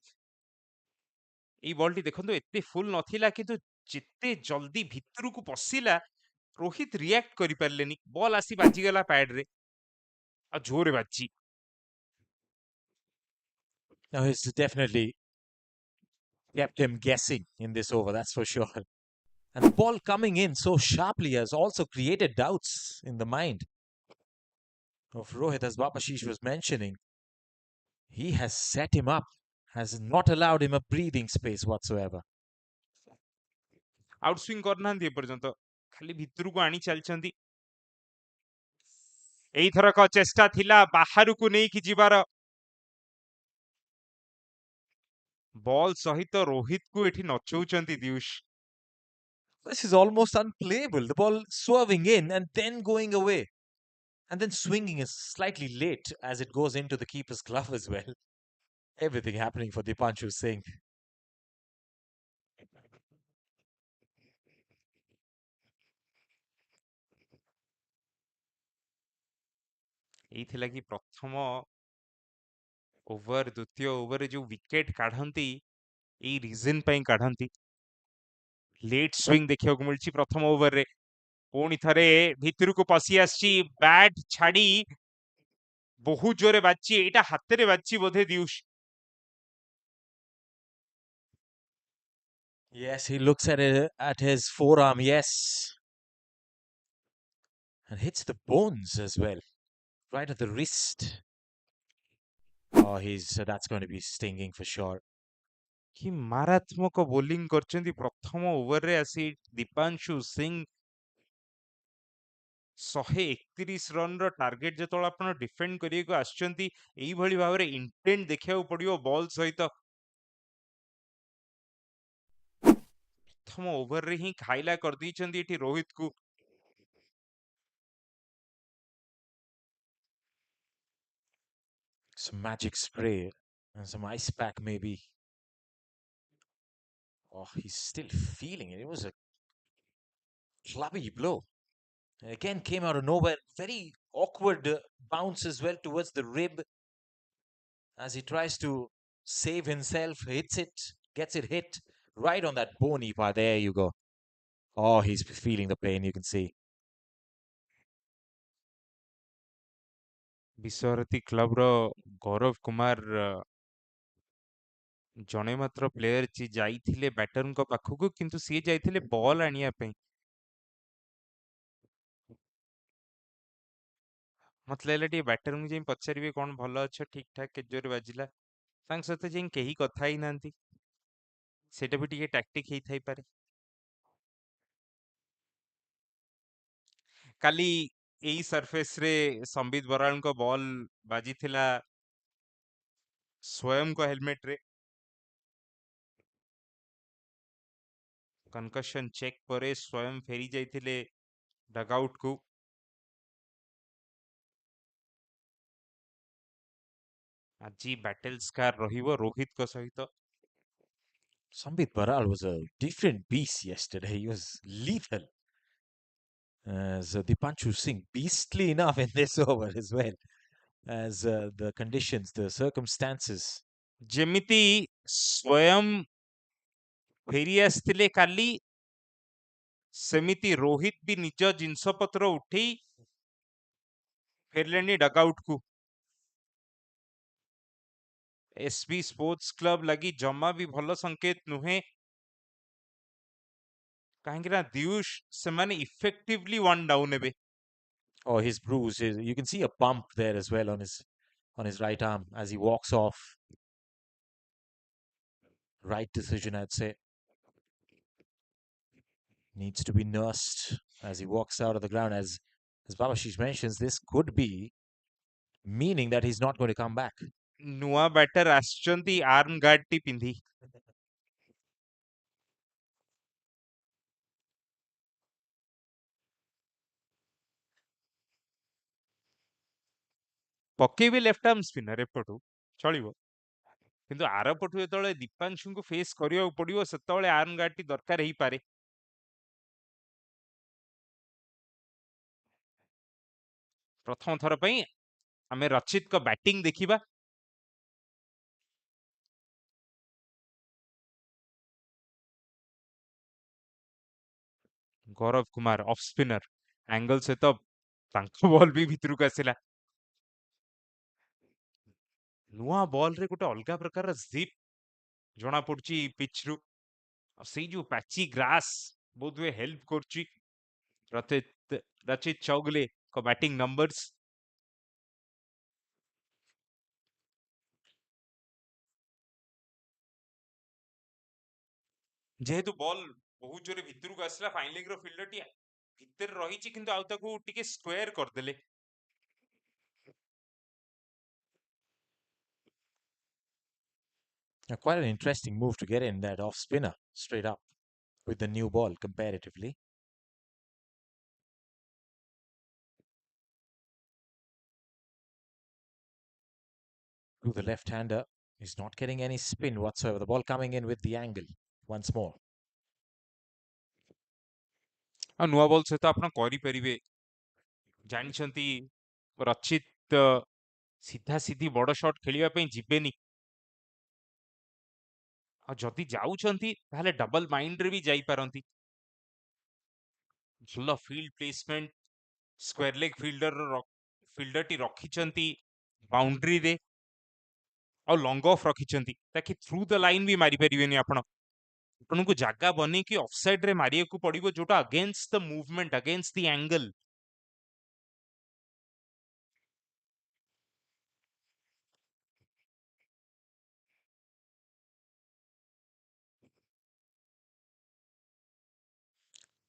ଏଇ ବଲଟି ଦେଖନ୍ତୁ ଏତେ ଫୁଲ ନଥିଲା, କିନ୍ତୁ ଯେତେ ଜଲ୍ଦି ଭିତରକୁ ପଶିଲା ରୋହିତ ରିଆକ୍ଟ କରିପାରିଲେନି। ବଲ୍ ଆସି ବାଜିଗଲା ପ୍ୟାଡରେ ଆଉ ଜୋରରେ ବାଜିଛି। Now he's definitely kept him guessing in this over, that's for sure. And the ball coming in so sharply has also created doubts in the mind of Rohit, as Babashish was mentioning. He has set him up, has not allowed him a breathing space whatsoever. Out swing କରିନାହାନ୍ତି ଏପର୍ଯ୍ୟନ୍ତ, ଖାଲି ଭିତରକୁ ଆଣି ଚାଲିଛନ୍ତି। ଏଇଥରକ ଚେଷ୍ଟା ଥିଲା ବାହାରକୁ ନେଇକି ଯିବାର। ବଲ୍ ସହିତ ରୋହିତକୁ ଏଠି ନଚଉଛନ୍ତି ଦିୟୁଷ। This is almost unplayable. The ball swerving in and then going away. And then swinging is slightly late as it goes into the keeper's glove as well. Everything happening for Dipanshu Singh. ଏଇଥିଲା କି ପ୍ରଥମ over ଦ୍ୱିତୀୟ ଓଭରରେ ଯୋଉ wicket କାଢନ୍ତି ଏଇ reason ପାଇଁ କାଢନ୍ତି late swing ଦେଖିବାକୁ ମିଳିଛି ପ୍ରଥମ ଓଭରରେ ପୁଣି ଥରେ ଭିତରକୁ ପଶି ଆସିଛି ବ୍ୟାଟ ଛାଡି ବହୁତ ଜୋରେ ବାଜିଛି ଏଇଟା ହାତରେ ବାଜିଛି ବୋଧେ ଦିଉଷ Yes, he looks at it at his forearm, yes. And hits the bones as well. Right at the wrist. Oh, that's going to be stinging for sure. କି ମାରାତ୍ମକ ବୋଲିଂ କରିଛନ୍ତି ପ୍ରଥମ ଓଭରରେ ଆସି ଦୀପାଂଶୁ ସିଂ 131 ରନର ଟାର୍ଗେଟ ଯେତେବେଳେ ଆପଣ ଡିଫେଣ୍ଡ କରିବାକୁ ଆସୁଛନ୍ତି ଏଇଭଳି ଭାବରେ ଇଣ୍ଟେଣ୍ଟ ଦେଖିବାକୁ ପଡିବ ବଲ୍ ସହିତ ପ୍ରଥମ ଓଭରରେ ହିଁ ଖାଇଲା କରିଦେଇଛନ୍ତି ଏଠି ରୋହିତକୁ Some magic spray and some ice pack maybe. Oh, he's still feeling it. It was a clubby blow. And again, came out of nowhere. Very awkward bounce as well towards the rib as he tries to save himself. Hits it, gets it hit right on that bony part. There you go. Oh, he's feeling the pain, you can see. Visva Bharati କ୍ଲବର ଗୌରବ କୁମାର ଜଣେ ମାତ୍ର player ଯିଏ ଯାଇଥିଲେ ବ୍ୟାଟରଙ୍କ ପାଖକୁ କିନ୍ତୁ ସିଏ ଯାଇଥିଲେ ball ଆଣିବା ପାଇଁ ମତେ ଲାଗିଲା ଟିକେ ବ୍ୟାଟରଙ୍କୁ ଯାଇ ପଚାରିବେ କଣ ଭଲ ଅଛ ଠିକ ଠାକ କେତେ ଜୋରେ ବାଜିଲା ତାଙ୍କ ସହିତ ଯାଇ କେହି କଥା ହେଇନାହାନ୍ତି ସେଇଟା ବି ଟିକେ ଟାକ୍ଟିକ ହେଇଥାଇପାରେ କାଲି ଏଇ ସରଫେସରେ ସମ୍ବିତ ବରାଳଙ୍କ ବଲ୍ ବାଜିଥିଲା ସ୍ୱୟଂଙ୍କ ହେଲମେଟରେ କନକସନ ଚେକ୍ ପରେ ସ୍ୱୟଂ ଫେରି ଯାଇଥିଲେ ଡଗଆଉଟକୁ ଆଜି ବ୍ୟାଟେଲ ସ୍କାର ରହିବ ରୋହିତଙ୍କ ସହିତ Sambit Baral was a different beast yesterday. He was lethal. As Dipanshu Singh, beastly enough in this over as well. As the conditions, the circumstances. ଯେମିତି ସ୍ୱୟଂ ଫେରି ଆସିଥିଲେ କାଲି ସେମିତି ରୋହିତ ବି ନିଜ ଜିନିଷ ପତ୍ର ଉଠେଇ ଫେରିଲେଣି ଡଗଆଉଟକୁ ଏସବି ସ୍ପୋର୍ଟସ କ୍ଲବ ଲାଗି ଜମା ବି ଭଲ ସଂକେତ ନୁହେଁ କାହିଁକି ନା ଦିୟୁଷ ସେମାନେ ଇଫେକ୍ଟିଭଲି ୱାନ୍ ଡାଉନ୍ ହେବେ Oh, his bruise. You can see a bump there as well on his right arm as he walks off. Right decision, I'd say. Needs to be nursed as he walks out of the ground. As Babashish mentions, this could be meaning that he's not going to come back. ନୂଆ batter ଆସିଛନ୍ତି arm ଗାର୍ଡଟି ପିନ୍ଧି ପକେଇବେ left arm spinner ଏପଟୁ ଚଳିବ କିନ୍ତୁ ଆର ପଟୁ ଯେତେବେଳେ ଦୀପାଂଶୁଙ୍କୁ face କରିବାକୁ ପଡିବ ସେତେବେଳେ ଆର୍ମ ଗାର୍ଡଟି ଦରକାର ହେଇପାରେ ପ୍ରଥମ ଥର ପାଇଁ ଆମେ ରଚିତଙ୍କ ବ୍ୟାଟିଂ ଦେଖିବା ଗୌରବ କୁମାର ଅଫ୍ ସ୍ପିନର ଆଙ୍ଗଲ ସହିତ ତାଙ୍କ ବଲ୍ ବି ଭିତରକୁ ଆସିଲା ନୂଆ ବଲରେ ଗୋଟେ ଅଲଗା ପ୍ରକାର ଜିପ୍ ଜଣା ପଡୁଛି ପିଚରୁ ଆଉ ସେଇ ଯୋଉ ପ୍ୟାଚି ଗ୍ରାସ୍ ବୋଧହୁଏ ହେଲ୍ପ କରୁଛି ରଚିତ ଚୌଗଲେଙ୍କ ବ୍ୟାଟିଂ ନମ୍ବର୍ସ ଯେହେତୁ ବଲ୍ ବହୁତ ଜୋରେ ଭିତରକୁ ଆସିଲା ଫାଇନ୍ ର ଫିଲ୍ଡରଟି ଭିତରେ ରହିଛି କିନ୍ତୁ ଆଉ ତାକୁ ଟିକେ ସ୍କୋୟାର କରିଦେଲେ Quite an interesting move to get in that off spinner straight up with the new ball comparatively. To the left-hander. He's not getting any spin whatsoever. The ball coming in with the angle once more. ଆଉ ନୂଆ ball ସହିତ ଆପଣ କରିପାରିବେ ଜାଣିଛନ୍ତି ରଚିତ ସିଧା ସିଧି ବଡ short ଖେଳିବା ପାଇଁ ଯିବେନି ଆଉ ଯଦି ଯାଉଛନ୍ତି ତାହେଲେ ଡବଲ ମାଇଣ୍ଡରେ ବି ଯାଇପାରନ୍ତି ଭଲ ଫିଲ୍ଡ ପ୍ଲେସମେଣ୍ଟ ସ୍କ୍ୱାର ଲେଗ୍ ଫିଲ୍ଡରଟି ରଖିଛନ୍ତି ବାଉଣ୍ଡ୍ରିରେ ଆଉ ଲଙ୍ଗ ଅଫ୍ ରଖିଛନ୍ତି ତାକି ଥ୍ରୁ ଦ ଲାଇନ୍ ବି ମାରିପାରିବେନି ଆପଣ ଆପଣଙ୍କୁ ଜାଗା ବନେଇକି ଅଫସାଇଡରେ ମାରିବାକୁ ପଡିବ ଯୋଉଟା against the movement against the angle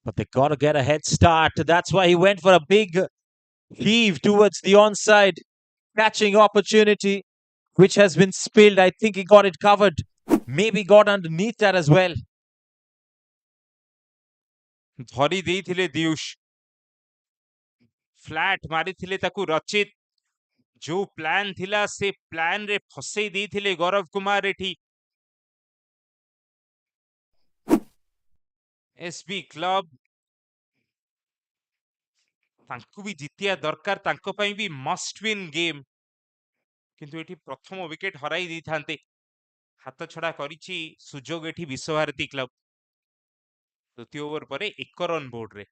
But they got to get a head start. That's why he went for a big heave towards the onside catching opportunity, which has been spilled. I think he got it covered. Maybe got underneath that as well. ଧରି ଦେଇଥିଲେ ଦିୟୁଷ flat ମାରିଥିଲେ ତାକୁ ରଚିତ ଯୋଉ plan ଥିଲା ସେ ପ୍ଲାନରେ ଫସେଇ ଦେଇଥିଲେ ଗୌରବ କୁମାର ଏଠି ଏସବି କ୍ଲବ ତାଙ୍କୁ ବି ଜିତିବା ଦରକାର ତାଙ୍କ ପାଇଁ ବି ମଷ୍ଟ ୱିନ୍ ଗେମ୍ କିନ୍ତୁ ଏଠି ପ୍ରଥମ ୱିକେଟ ହରାଇ ଦେଇଥାନ୍ତେ ହାତ ଛଡା କରିଛି ସୁଯୋଗ ଏଠି ବିଶ୍ୱଭାରତୀ କ୍ଲବ ଦ୍ୱିତୀୟ ଓଭର ପରେ 1 ରନ୍ ବୋର୍ଡରେ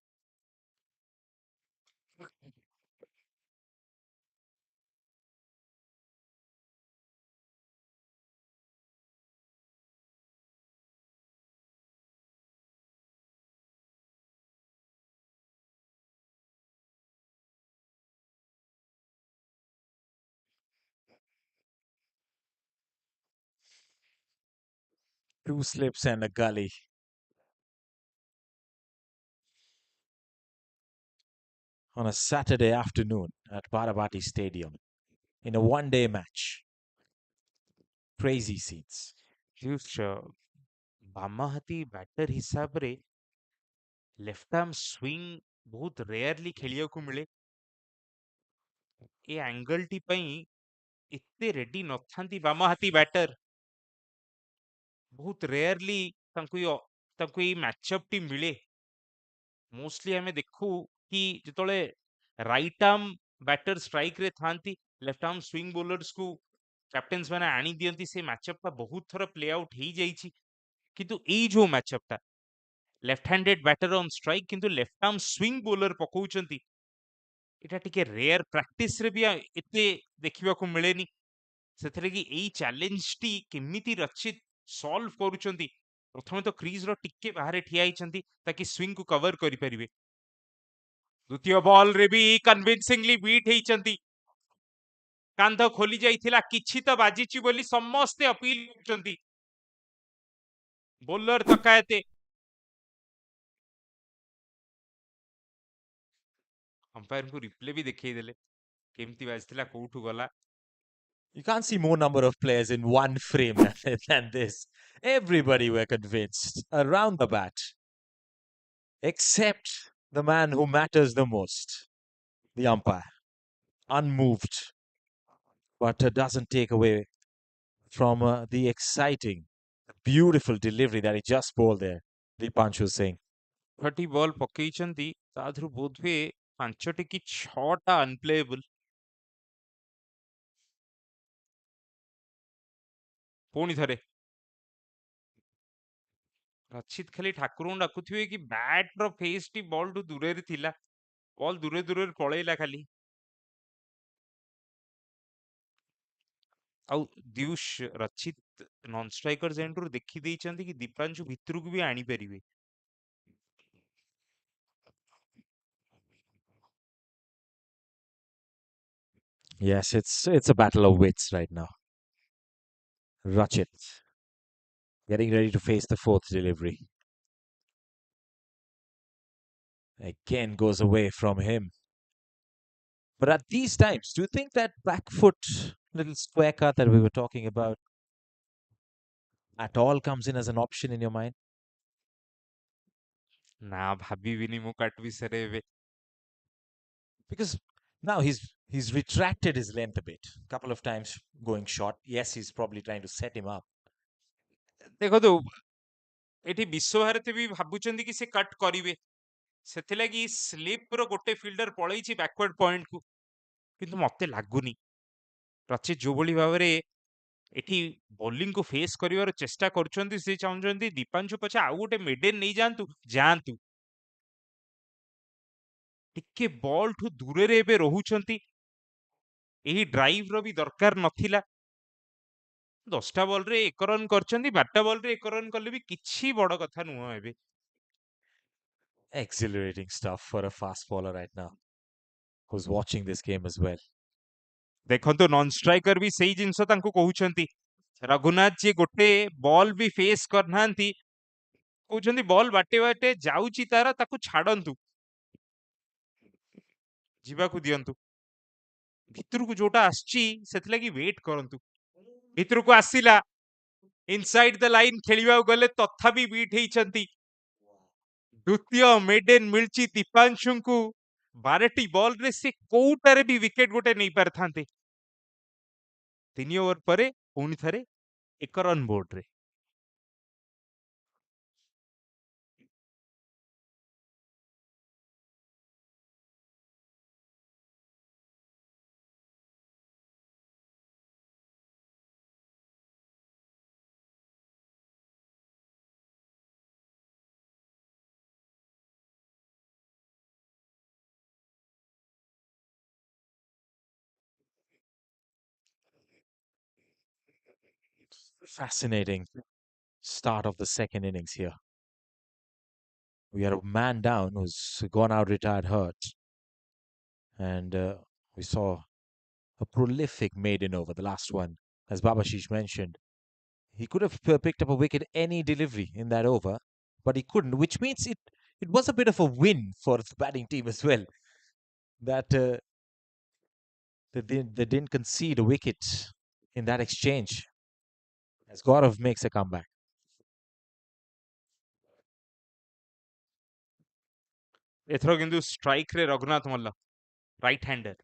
Two slips and a gully. On a Saturday afternoon at Barabati Stadium in a one-day match. Crazy scenes. ବାମହାତୀ ବ୍ୟାଟର ହିସାବରେ ଲେଫ୍ଟ ଆର୍ମ ସ୍ୱିଙ୍ଗ ବହୁତ ରେୟାରଲି ଖେଳିବାକୁ ମିଳେ ଏ ଆଙ୍ଗଲଟି ପାଇଁ ଏତେ ରେଡି ନଥାନ୍ତି ବାମହାତୀ ବ୍ୟାଟର ବହୁତ ରେୟାରଲି ତାଙ୍କୁ ଏଇ ମ୍ୟାଚଅପ୍ ଟି ମିଳେ ମୋଷ୍ଟଲି ଆମେ ଦେଖୁ କି ଯେତେବେଳେ ରାଇଟ୍ ଆର୍ମ ବ୍ୟାଟର ଷ୍ଟ୍ରାଇକରେ ଥାନ୍ତି ଲେଫ୍ଟ ଆର୍ମ ସ୍ୱିଙ୍ଗ ବୋଲର୍ସକୁ କ୍ୟାପ୍ଟେନ୍ସ ମାନେ ଆଣି ଦିଅନ୍ତି ସେ ମ୍ୟାଚଅପ୍ ଟା ବହୁତ ଥର ପ୍ଲେ ଆଉଟ୍ ହେଇଯାଇଛି କିନ୍ତୁ ଏଇ ଯୋଉ ମ୍ୟାଚଅପ୍ ଟା left handed batter on strike କିନ୍ତୁ ଲେଫ୍ଟ ଆର୍ମ ସ୍ୱିଙ୍ଗ ବୋଲର ପକଉଛନ୍ତି ଏଟା ଟିକେ ରେୟାର ପ୍ରାକ୍ଟିସରେ ବି ଏତେ ଦେଖିବାକୁ ମିଳେନି ସେଥିରେ କି ଏଇ ଚ୍ୟାଲେଞ୍ଜଟି କେମିତି ରଚିତ ସଲ୍ଭ କରୁଛନ୍ତି ପ୍ରଥମେ ତ କ୍ରିଜର ଟିକେ ବାହାରେ ଠିଆ ହେଇଛନ୍ତି ତାକି ସ୍ୱିଙ୍ଗକୁ କଭର କରିପାରିବେ ଦ୍ୱିତୀୟ ବଲରେ ବି କନଭିନ୍ସିଂଲି ବିଟ୍ ହେଇଛନ୍ତି କାନ୍ଧ ଖୋଲି ଯାଇଥିଲା କିଛି ତ ବାଜିଛି ବୋଲି ସମସ୍ତେ ଅପିଲ କରୁଛନ୍ତି ବୋଲର ତକାୟତେ ଅମ୍ପାୟାରଙ୍କୁ ରିପ୍ଲେ ବି ଦେଖେଇ ଦେଲେ କେମିତି ବାଜିଥିଲା କୋଉଠୁ ଗଲା You can't see more number of players in one frame than this. Everybody were convinced around the bat, except the man who matters the most, the umpire, unmoved, but doesn't take away from the exciting, beautiful delivery that he just bowled there. Dipanshu Singh. 30 ball ପକେଇଛନ୍ତି ତା ଦେହରୁ ବୋଧହୁଏ 5ଟି କି 6ଟା ଅନପ୍ଲେଏବଲ ପୁଣି ଥରେ ରଚିତ ଖାଲି ଠାକୁରଙ୍କୁ ଡାକୁଥିବେ କି ବ୍ୟାଟ ର ଫେସ୍ ଟି ବଲ୍ ଟୁ ଦୂରରେ ଥିଲା ବଲ୍ ଦୂରେ ଦୂରରେ ପଳେଇଲା ଖାଲି ଆଉ ଦିୟୁଷ ରଚିତ ନନ୍ ଷ୍ଟ୍ରାଇକର ଏଣ୍ଡରୁ ଦେଖି ଦେଇଛନ୍ତି କି ଦୀପାଂଶୁ ଭିତରକୁ ବି ଆଣିପାରିବେ Yes, it's a battle of wits right now. Rachit getting ready to face the fourth delivery. Again goes away from him. But at these times, do you think that back foot little square cut that we were talking about at all comes in as an option in your mind? ନା ଭାବିବିନି ମୁଁ କାଟ ବିଷୟରେ ଏବେ Because now he's He's retracted his length a bit, couple of times going short. Yes, he's probably trying to set him up. ଦେଖନ୍ତୁ ଏଠି ବିଶ୍ୱଭାରତୀ ବି ଭାବୁଛନ୍ତି କି ସେ cut କରିବେ, ସେଥିଲାଗି ସ୍ଲିପର ଗୋଟେ ଫିଲ୍ଡର ପଳେଇଛି ବ୍ୟାକୱାର୍ଡ ପଏଣ୍ଟକୁ, କିନ୍ତୁ ମତେ ଲାଗୁନି ରଚିତ ଯୋଉଭଳି ଭାବରେ ଏଠି ବୋଲିଂକୁ ଫେସ୍ କରିବାର ଚେଷ୍ଟା କରୁଛନ୍ତି, ସେ ଚାହୁଁଛନ୍ତି ଦୀପାଂଶୁ ପଛେ ଆଉ ଗୋଟେ ମିଡେନ୍ ନେଇଯାଆନ୍ତୁ, ଯାଆନ୍ତୁ, ଟିକେ ବଲ୍ ଠୁ ଦୂରରେ ଏବେ ରହୁଛନ୍ତି। ଏହି ଡ୍ରାଇଭ ର ବି ଦରକାର ନଥିଲା। 10ଟା ବଲରେ 1 ରନ୍ କରିଛନ୍ତି, 12ଟା ବଲରେ 1 ରନ୍ କଲେ ବି କିଛି ବଡ କଥା ନୁହଁ ଏବେ। Exhilarating stuff for a fast bowler right now, who's watching this game as well. ଦେଖନ୍ତୁ ନନ୍ ଷ୍ଟ୍ରାଇକର ବି ସେଇ ଜିନିଷ ତାଙ୍କୁ କହୁଛନ୍ତି। ରଘୁନାଥ ଯିଏ ଗୋଟେ ବଲ୍ ବି ଫେସ୍ କରିନାହାନ୍ତି, କହୁଛନ୍ତି ବଲ୍ ବାଟେ ବାଟେ ଯାଉଛି ତାର, ତାକୁ ଛାଡନ୍ତୁ, ଯିବାକୁ ଦିଅନ୍ତୁ, ଭିତରକୁ ଯୋଉଟା ଆସିଛି ସେଥିଲାଗି ୱେଟ୍ କରନ୍ତୁ। ଭିତରକୁ ଆସିଲା, ଇନସାଇଡ ଦ ଲାଇନ ଖେଳିବାକୁ ଗଲେ ତଥାପି ବିଟ୍ ହେଇଛନ୍ତି। ଦ୍ୱିତୀୟ ମେଡେନ୍ ମିଳିଛି ଦୀପାଂଶୁଙ୍କୁ। 12ଟି ବଲରେ ସେ କୋଉଟାରେ ବି ୱିକେଟ ଗୋଟେ ନେଇ ପାରିଥାନ୍ତେ। 3 ଓଭର ପରେ ପୁଣି ଥରେ 1 ରନ୍ ବୋର୍ଡରେ। Fascinating start of the second innings here. We are a man down who's gone out retired hurt. And we saw a prolific maiden over, the last one. As Babashish mentioned, he could have picked up a wicket any delivery in that over, but he couldn't, which means it was a bit of a win for the batting team as well. That they didn't concede a wicket in that exchange, as Gaurav makes a comeback. ଏଥର କିନ୍ତୁ ଷ୍ଟ୍ରାଇକରେ ରଘୁନାଥ ମଲ୍ଲ, right ହ୍ୟାଣ୍ଡର,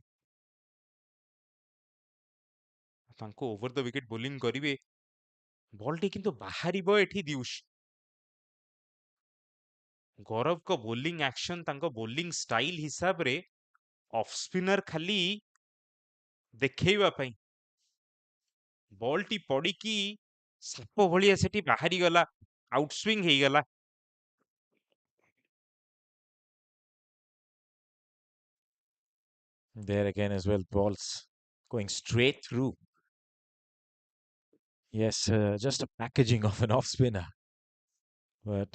ତାଙ୍କୁ over the wicket bowling କରିବେ। ବଲଟି କିନ୍ତୁ ବାହାରିବ ଏଠି ଦିଉଷ। ଗୌରବଙ୍କ bowling action, ତାଙ୍କ bowling style ହିସାବରେ off spinner ଖାଲି ଦେଖେଇବା ପାଇଁ ବଲଟି ପଡିକି ସାପ ଭଳିଆ ସେଠି ବାହାରିଗଲା, ଆଉଟସୁଇଙ୍ଗ ହେଇଗଲା। There again as well, balls going straight through. Yes, just a packaging of an off spinner, but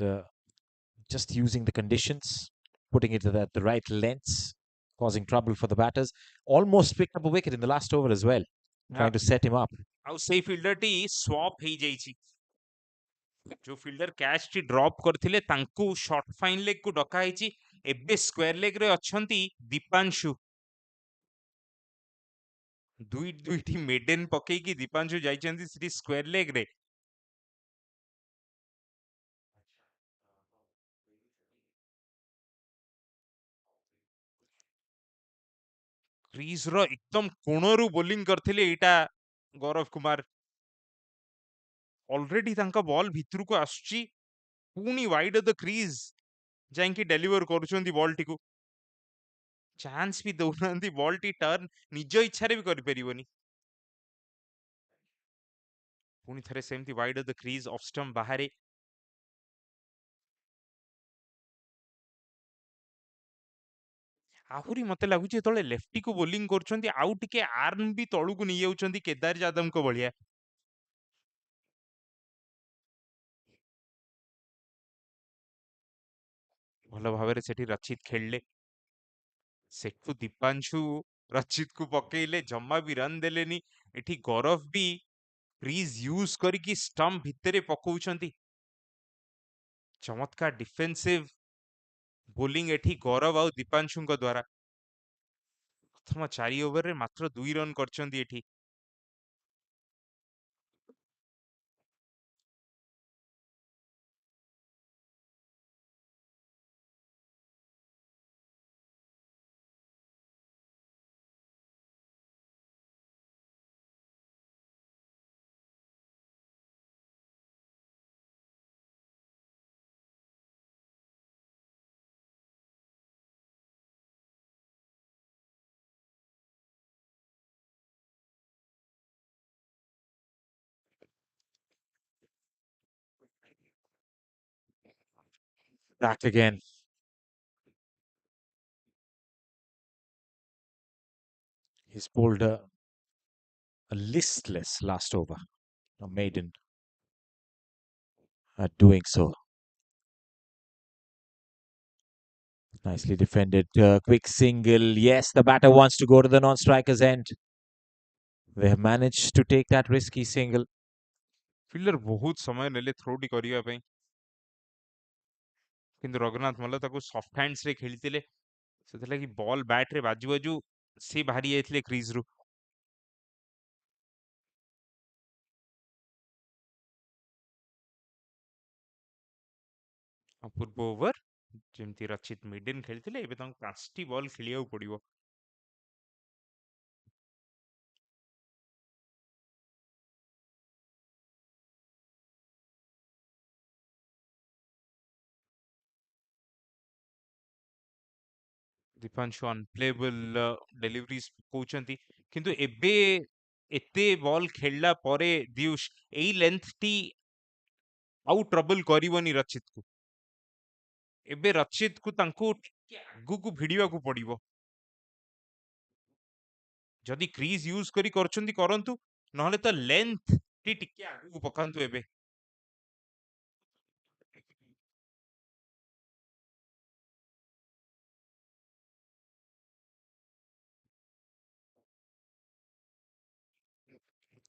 just using the conditions, putting it at the right lengths, causing trouble for the batters. Almost picked up a wicket in the last over as well, trying to set him up. ଆଉ ସେଇ ଫିଲ୍ଡରଟି swap ହେଇଯାଇଛି। ଯୋଉ fielder catch ଟି drop କରିଥିଲେ ତାଙ୍କୁ short fine leg କୁ ଡକା ହେଇଛି। ଏବେ ସ୍କ୍ୱାର ଲେଗ୍ ରେ ଅଛନ୍ତି ଦୀପାଂଶୁ। ଦୁଇଟି ମେଡେନ୍ ପକେଇକି ଦୀପାଂଶୁ ଯାଇଛନ୍ତି ସେଠି ସ୍କ୍ୱାର ଲେଗ୍ ରେ। କ୍ରିଜ ର ଏକଦମ କୋଣରୁ ବୋଲିଂ କରିଥିଲେ ଏଇଟା ଗୌରବ କୁମାର। ଅଲରେଡି ତାଙ୍କ ବଲ୍ ଭିତରକୁ ଆସୁଛି, ପୁଣି ୱାଇଡ୍ ଅଫ୍ ଦ କ୍ରିଜ ଯାଇକି ଡେଲିଭର କରୁଛନ୍ତି ବଲଟିକୁ। ଚାନ୍ସ ବି ଦଉନାହାନ୍ତି, ବଲଟି ଟର୍ନ ନିଜ ଇଚ୍ଛାରେ ବି କରିପାରିବନି। ପୁଣି ଥରେ ସେମିତି wide of the cruise, of stump ବାହାରେ। ଆହୁରି ମତେ ଲାଗୁଛି ଯେତେବେଳେ ଲେଫ୍ଟିକୁ ବୋଲିଂ କରୁଛନ୍ତି ଆଉ ଟିକେ ଆର୍ମ ବି ତଳକୁ ନେଇଯାଉଛନ୍ତି କେଦାର ଯାଦବଙ୍କ ଭଳିଆ। ଭଲ ଭାବରେ ସେଠି ରଚିତ ଖେଳିଲେ, ସେଠୁ ଦୀପାଂଶୁ ରଚିତକୁ ପକେଇଲେ, ଜମା ବି ରନ୍ ଦେଲେନି। ଏଠି ଗୌରବ ବି କ୍ରିଜ ୟୁଜ କରିକି ଷ୍ଟମ୍ପ ଭିତରେ ପକଉଛନ୍ତି। ଚମତ୍କାର ଡିଫେନ୍ସିଭ ବୋଲିଂ ଏଠି ଗୌରବ ଆଉ ଦୀପାଂଶୁଙ୍କ ଦ୍ୱାରା। ପ୍ରଥମ 4 ଓଭରରେ ମାତ୍ର 2 ରନ୍ କରିଛନ୍ତି ଏଠି। Back again. He's pulled a listless last over. A maiden at doing so. Nicely defended. Quick single. Yes, the batter wants to go to the non-striker's end. They have managed to take that risky single. Fielder ବହୁତ ସମୟ ନେଲେ ଥ୍ରୋଟି କରିବା ପାଇଁ, କିନ୍ତୁ ରଘୁନାଥ ମଲ୍ଲ ତାକୁ soft ହ୍ୟାଣ୍ଡସରେ ଖେଳିଥିଲେ, ସେଥିଲାଗି ball ବ୍ୟାଟ୍ରେ ବାଜୁ ବାଜୁ ସେ ବାହାରି ଯାଇଥିଲେ କ୍ରିଜ୍ରୁ। ପୂର୍ବ ଓଭର ଯେମିତି ରଚିତ ମିଡିନ୍ ଖେଳିଥିଲେ, ଏବେ ତାଙ୍କୁ 5ଟି ବଲ୍ ଖେଳିବାକୁ ପଡ଼ିବ। ଦୀପାଂଶୁ ଅନପ୍ଲେଏବଲ୍ ଡେଲିଭରିଜ୍ କହୁଛନ୍ତି, କିନ୍ତୁ ଏବେ ଏତେ ବଲ୍ ଖେଳିଲା ପରେ ଦିୟୁଷ ଏଇ ଲେନ୍ଥଟି ଆଉ ଟ୍ରବଲ୍ କରିବନି ରଚିତକୁ। ଏବେ ରଚିତକୁ ତାଙ୍କୁ ଟିକେ ଆଗକୁ ଭିଡ଼ିବାକୁ ପଡ଼ିବ। ଯଦି କ୍ରିଜ୍ ୟୁଜ୍ କରି କରୁଛନ୍ତି କରନ୍ତୁ, ନହେଲେ ତ ଲେନ୍ଥଟି ଟିକେ ଆଗକୁ ପକାନ୍ତୁ ଏବେ।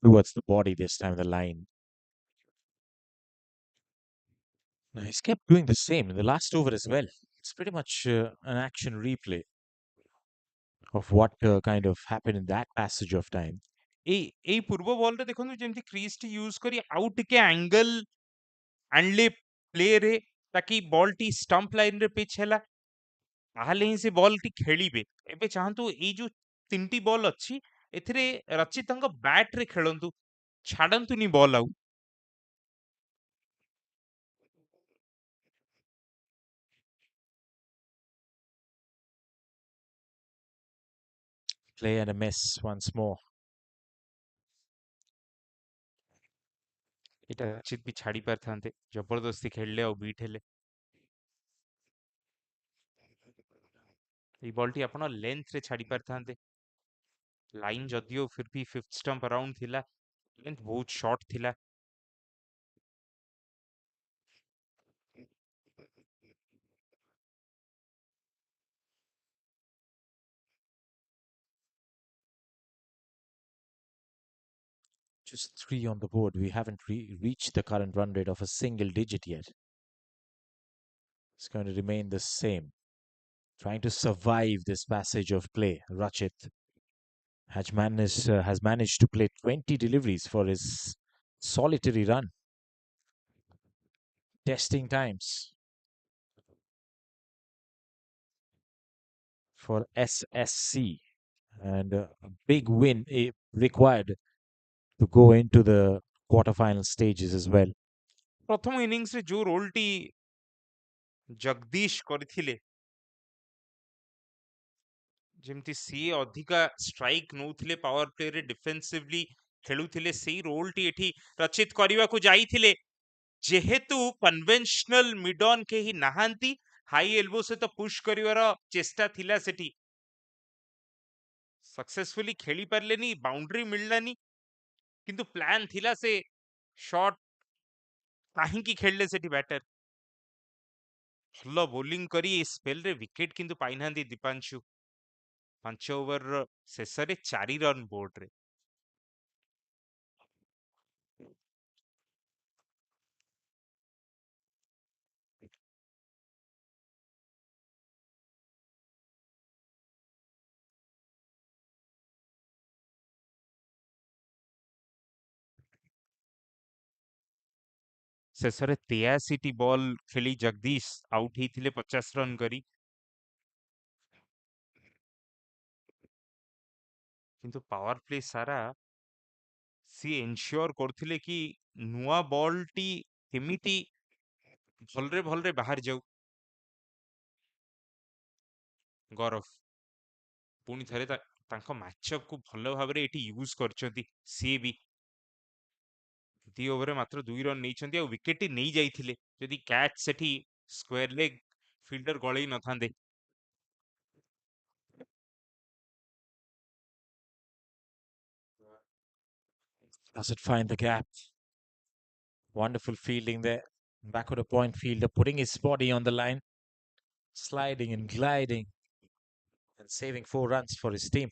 Towards the body this time, the line. Now, he's kept doing the same in the last over as well. It's pretty much an action replay of what kind of happened in that passage of time. ଏଇ ପୂର୍ବ ବଲରେ ଦେଖନ୍ତୁ ଯେମିତି କ୍ରିଜଟି use କରି ଆଉ ଟିକେ angle ଆଣିଲେ ପ୍ଲେରେ, ତାକି ବଲଟି ଷ୍ଟମ୍ପ ଲାଇନରେ ପିଚ୍ ହେଲା, ତାହେଲେ ହିଁ ସେ ବଲଟି ଖେଳିବେ। ଏବେ ଚାହାନ୍ତୁ ଏଇ ଯୋଉ 3ଟି ବଲ୍ ଅଛି, ଏଥିରେ ରଚିତ ତାଙ୍କ ବ୍ୟାଟ୍ରେ ଖେଳନ୍ତୁ, ଛାଡ଼ନ୍ତୁନି ବଲ୍ ଆଉ। Play and a miss once more. ଏଇଟା ରଚିତ ବି ଛାଡ଼ି ପାରିଥାନ୍ତେ, ଜବରଦସ୍ତି ଖେଳିଲେ ଆଉ ବିଟ୍ ହେଲେ। ଏଇ ବଲଟି ଆପଣ ଲେନ୍ଥରେ ଛାଡ଼ି ପାରିଥାନ୍ତେ। ଲାଇନ୍ ଯଦିଓ ଫିର୍ ବି 5th ଷ୍ଟମ୍ପ ଆରାଉଣ୍ଡ ଥିଲା, ଲେନ୍ଥ ବହୁତ ସର୍ଟ ଥିଲା। Just 3 on the board. We haven't reached the current run rate of a single digit yet. It's going to remain the same. Trying to survive this passage of play. Rachit has managed to play 20 deliveries for his solitary run. Testing times for SSC, and a big win required to go into the quarterfinal stages as well. ପ୍ରଥମ ଇନିଂସରେ ଯୋଉ ରୋଲଟି ଜଗଦୀଶ କରିଥିଲେ, ଯେମିତି ସିଏ ଅଧିକା strike ନଉଥିଲେ power ପ୍ଲେରେ, ଡିଫେନ୍ସିଭଲି ଖେଳୁଥିଲେ, ସେଇ ରୋଲଟି ଏଠି ରଚିତ କରିବାକୁ ଯାଇଥିଲେ। ଯେହେତୁ କନଭେନସନାଲ ମିଡ୍ ଅନ୍ କେହି ନାହାନ୍ତି, ହାଇ ଏଲ୍ବୋ ସହିତ ପୁsh କରିବାର ଚେଷ୍ଟା ଥିଲା ସେଠି, ସକ୍ସେସଫୁଲି ଖେଳି ପାରିଲେନି, ବାଉଣ୍ଡ୍ରି ମିଳିଲାନି, କିନ୍ତୁ ପ୍ଲାନ୍ ଥିଲା ସେ ଶଟ୍ କାହିଁକି ଖେଳିଲେ ସେଠି ବ୍ୟାଟର। ଭଲ ବୋଲିଂ କରି ଏ ସ୍ପେଲରେ ୱିକେଟ କିନ୍ତୁ ପାଇନାହାନ୍ତି ଦୀପାଂଶୁ। 5 ଓଭରର ଶେଷରେ 4 ରନ୍ ବୋର୍ଡରେ। ଶେଷରେ 83ଟି ବଲ୍ ଖେଳି ଜଗଦୀଶ ଆଉଟ୍ ହେଇଥିଲେ 50 ରନ୍ କରି, କିନ୍ତୁ ପାୱାର ପ୍ଲେ ସାରା ସିଏ ଏନସିଓର କରୁଥିଲେ କି ନୂଆ ବଲଟି କେମିତି ଭଲରେ ଭଲରେ ବାହାରି ଯାଉ। ଗୌରବ ପୁଣି ଥରେ ତାଙ୍କ ମ୍ୟାଚଅପକୁ ଭଲ ଭାବରେ ଏଠି ୟୁଜ କରିଛନ୍ତି। ସିଏ ବି 2 ଓଭରରେ ମାତ୍ର 2 ରନ୍ ନେଇଛନ୍ତି, ଆଉ ୱିକେଟଟି ନେଇ ଯାଇଥିଲେ। ଯଦି କ୍ୟାଚ୍ ସେଠି ସ୍କୋୟାର ଲେଗ୍ ଫିଲ୍ଡର ଗଳେଇ ନଥାନ୍ତେ। Does it find the gap? Wonderful fielding there. Backward a point fielder putting his body on the line, sliding and gliding and saving 4 runs for his team.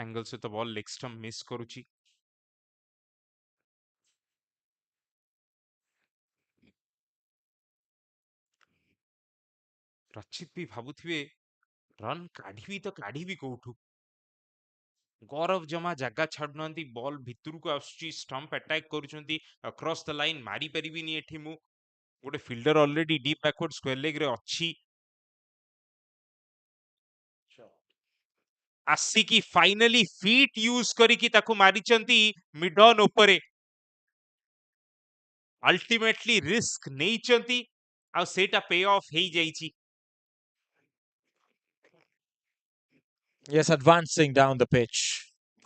Angle ସହିତ ball leg stump miss କରୁଛି। ରଚିତ ବି ଭାବୁଥିବେ run କାଢିବି ତ କାଢିବି କୋଉଠୁ। ଗୌରବ ଜମା ଜାଗା ଛାଡୁନାହାନ୍ତି, ball ଭିତରକୁ ଆସୁଛି, ଷ୍ଟମ୍ପ ଆଟାକ୍ କରୁଛନ୍ତି, ଆକ୍ରସ୍ ଦ ଲାଇନ୍ ମାରି ପାରିବିନି ଏଠି ମୁଁ। ଗୋଟେ fielder already deep backward square leg ରେ ଅଛି। ଆସିକି ଫାଇନାଲି ଫିଟ୍ ୟୁଜ କରିକି ତାକୁ ମାରିଛନ୍ତି ମିଡ୍ ଅନ୍ ଉପରେ। ଅଲ୍ଟିମେଟଲି ରିସ୍କ ନେଇଛନ୍ତି ଆଉ ସେଇଟା ପେ ଅଫ୍ ହେଇଯାଇଛି। Yes, advancing down the pitch,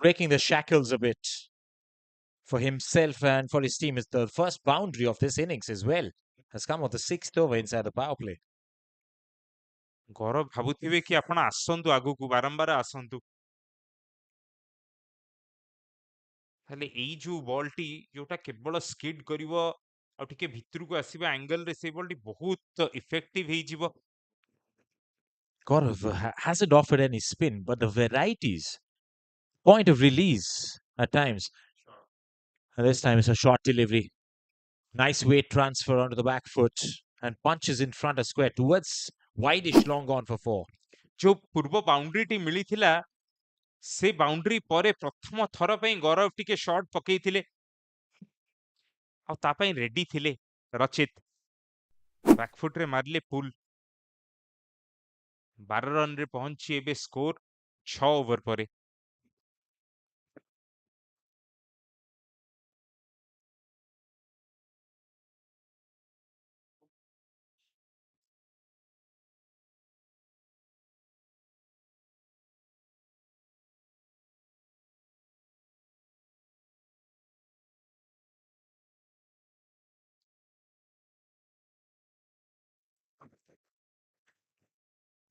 breaking the shackles a bit for himself and for his team. Is the first boundary of this innings as well. Has come on the 6th over inside the power play. ଗୌରବ ଭାବୁଥିବେ କି ଆପଣ ଆସନ୍ତୁ ଆଗକୁ, ବାରମ୍ବାର ଆସନ୍ତୁ। ହେଲେ ଏଇ ଯୋଉ ବଲଟି ଯୋଉଟା କେବଳ ସ୍କିଡ୍ କରିବ ଆଉ ଟିକେ ଭିତରକୁ ଆସିବା ଆଙ୍ଗେଲରେ, ସେଇ ବଲଟି ବହୁତ ଇଫେକ୍ଟିଭ ହେଇଯିବ। Gaurav hasn't offered any spin, but the varieties, point of release at times. And this time it's a short delivery. Nice weight transfer onto the back foot and punches in front of square towards wideish long on for 4. ଯୋଉ ପୂର୍ବ ବାଉଣ୍ଡ୍ରିଟି ମିଳିଥିଲା ସେ boundary ପରେ ପ୍ରଥମ ଥର ପାଇଁ ଗୌରବ ଟିକେ short ପକେଇଥିଲେ ଆଉ ତା ପାଇଁ ରେଡି ଥିଲେ ରଚିତ। ବ୍ୟାକଫୁଟରେ ମାରିଲେ ପୁଲ୍। 12 ରନରେ ପହଞ୍ଚି ଏବେ ସ୍କୋର 6 ଓଭର ପରେ।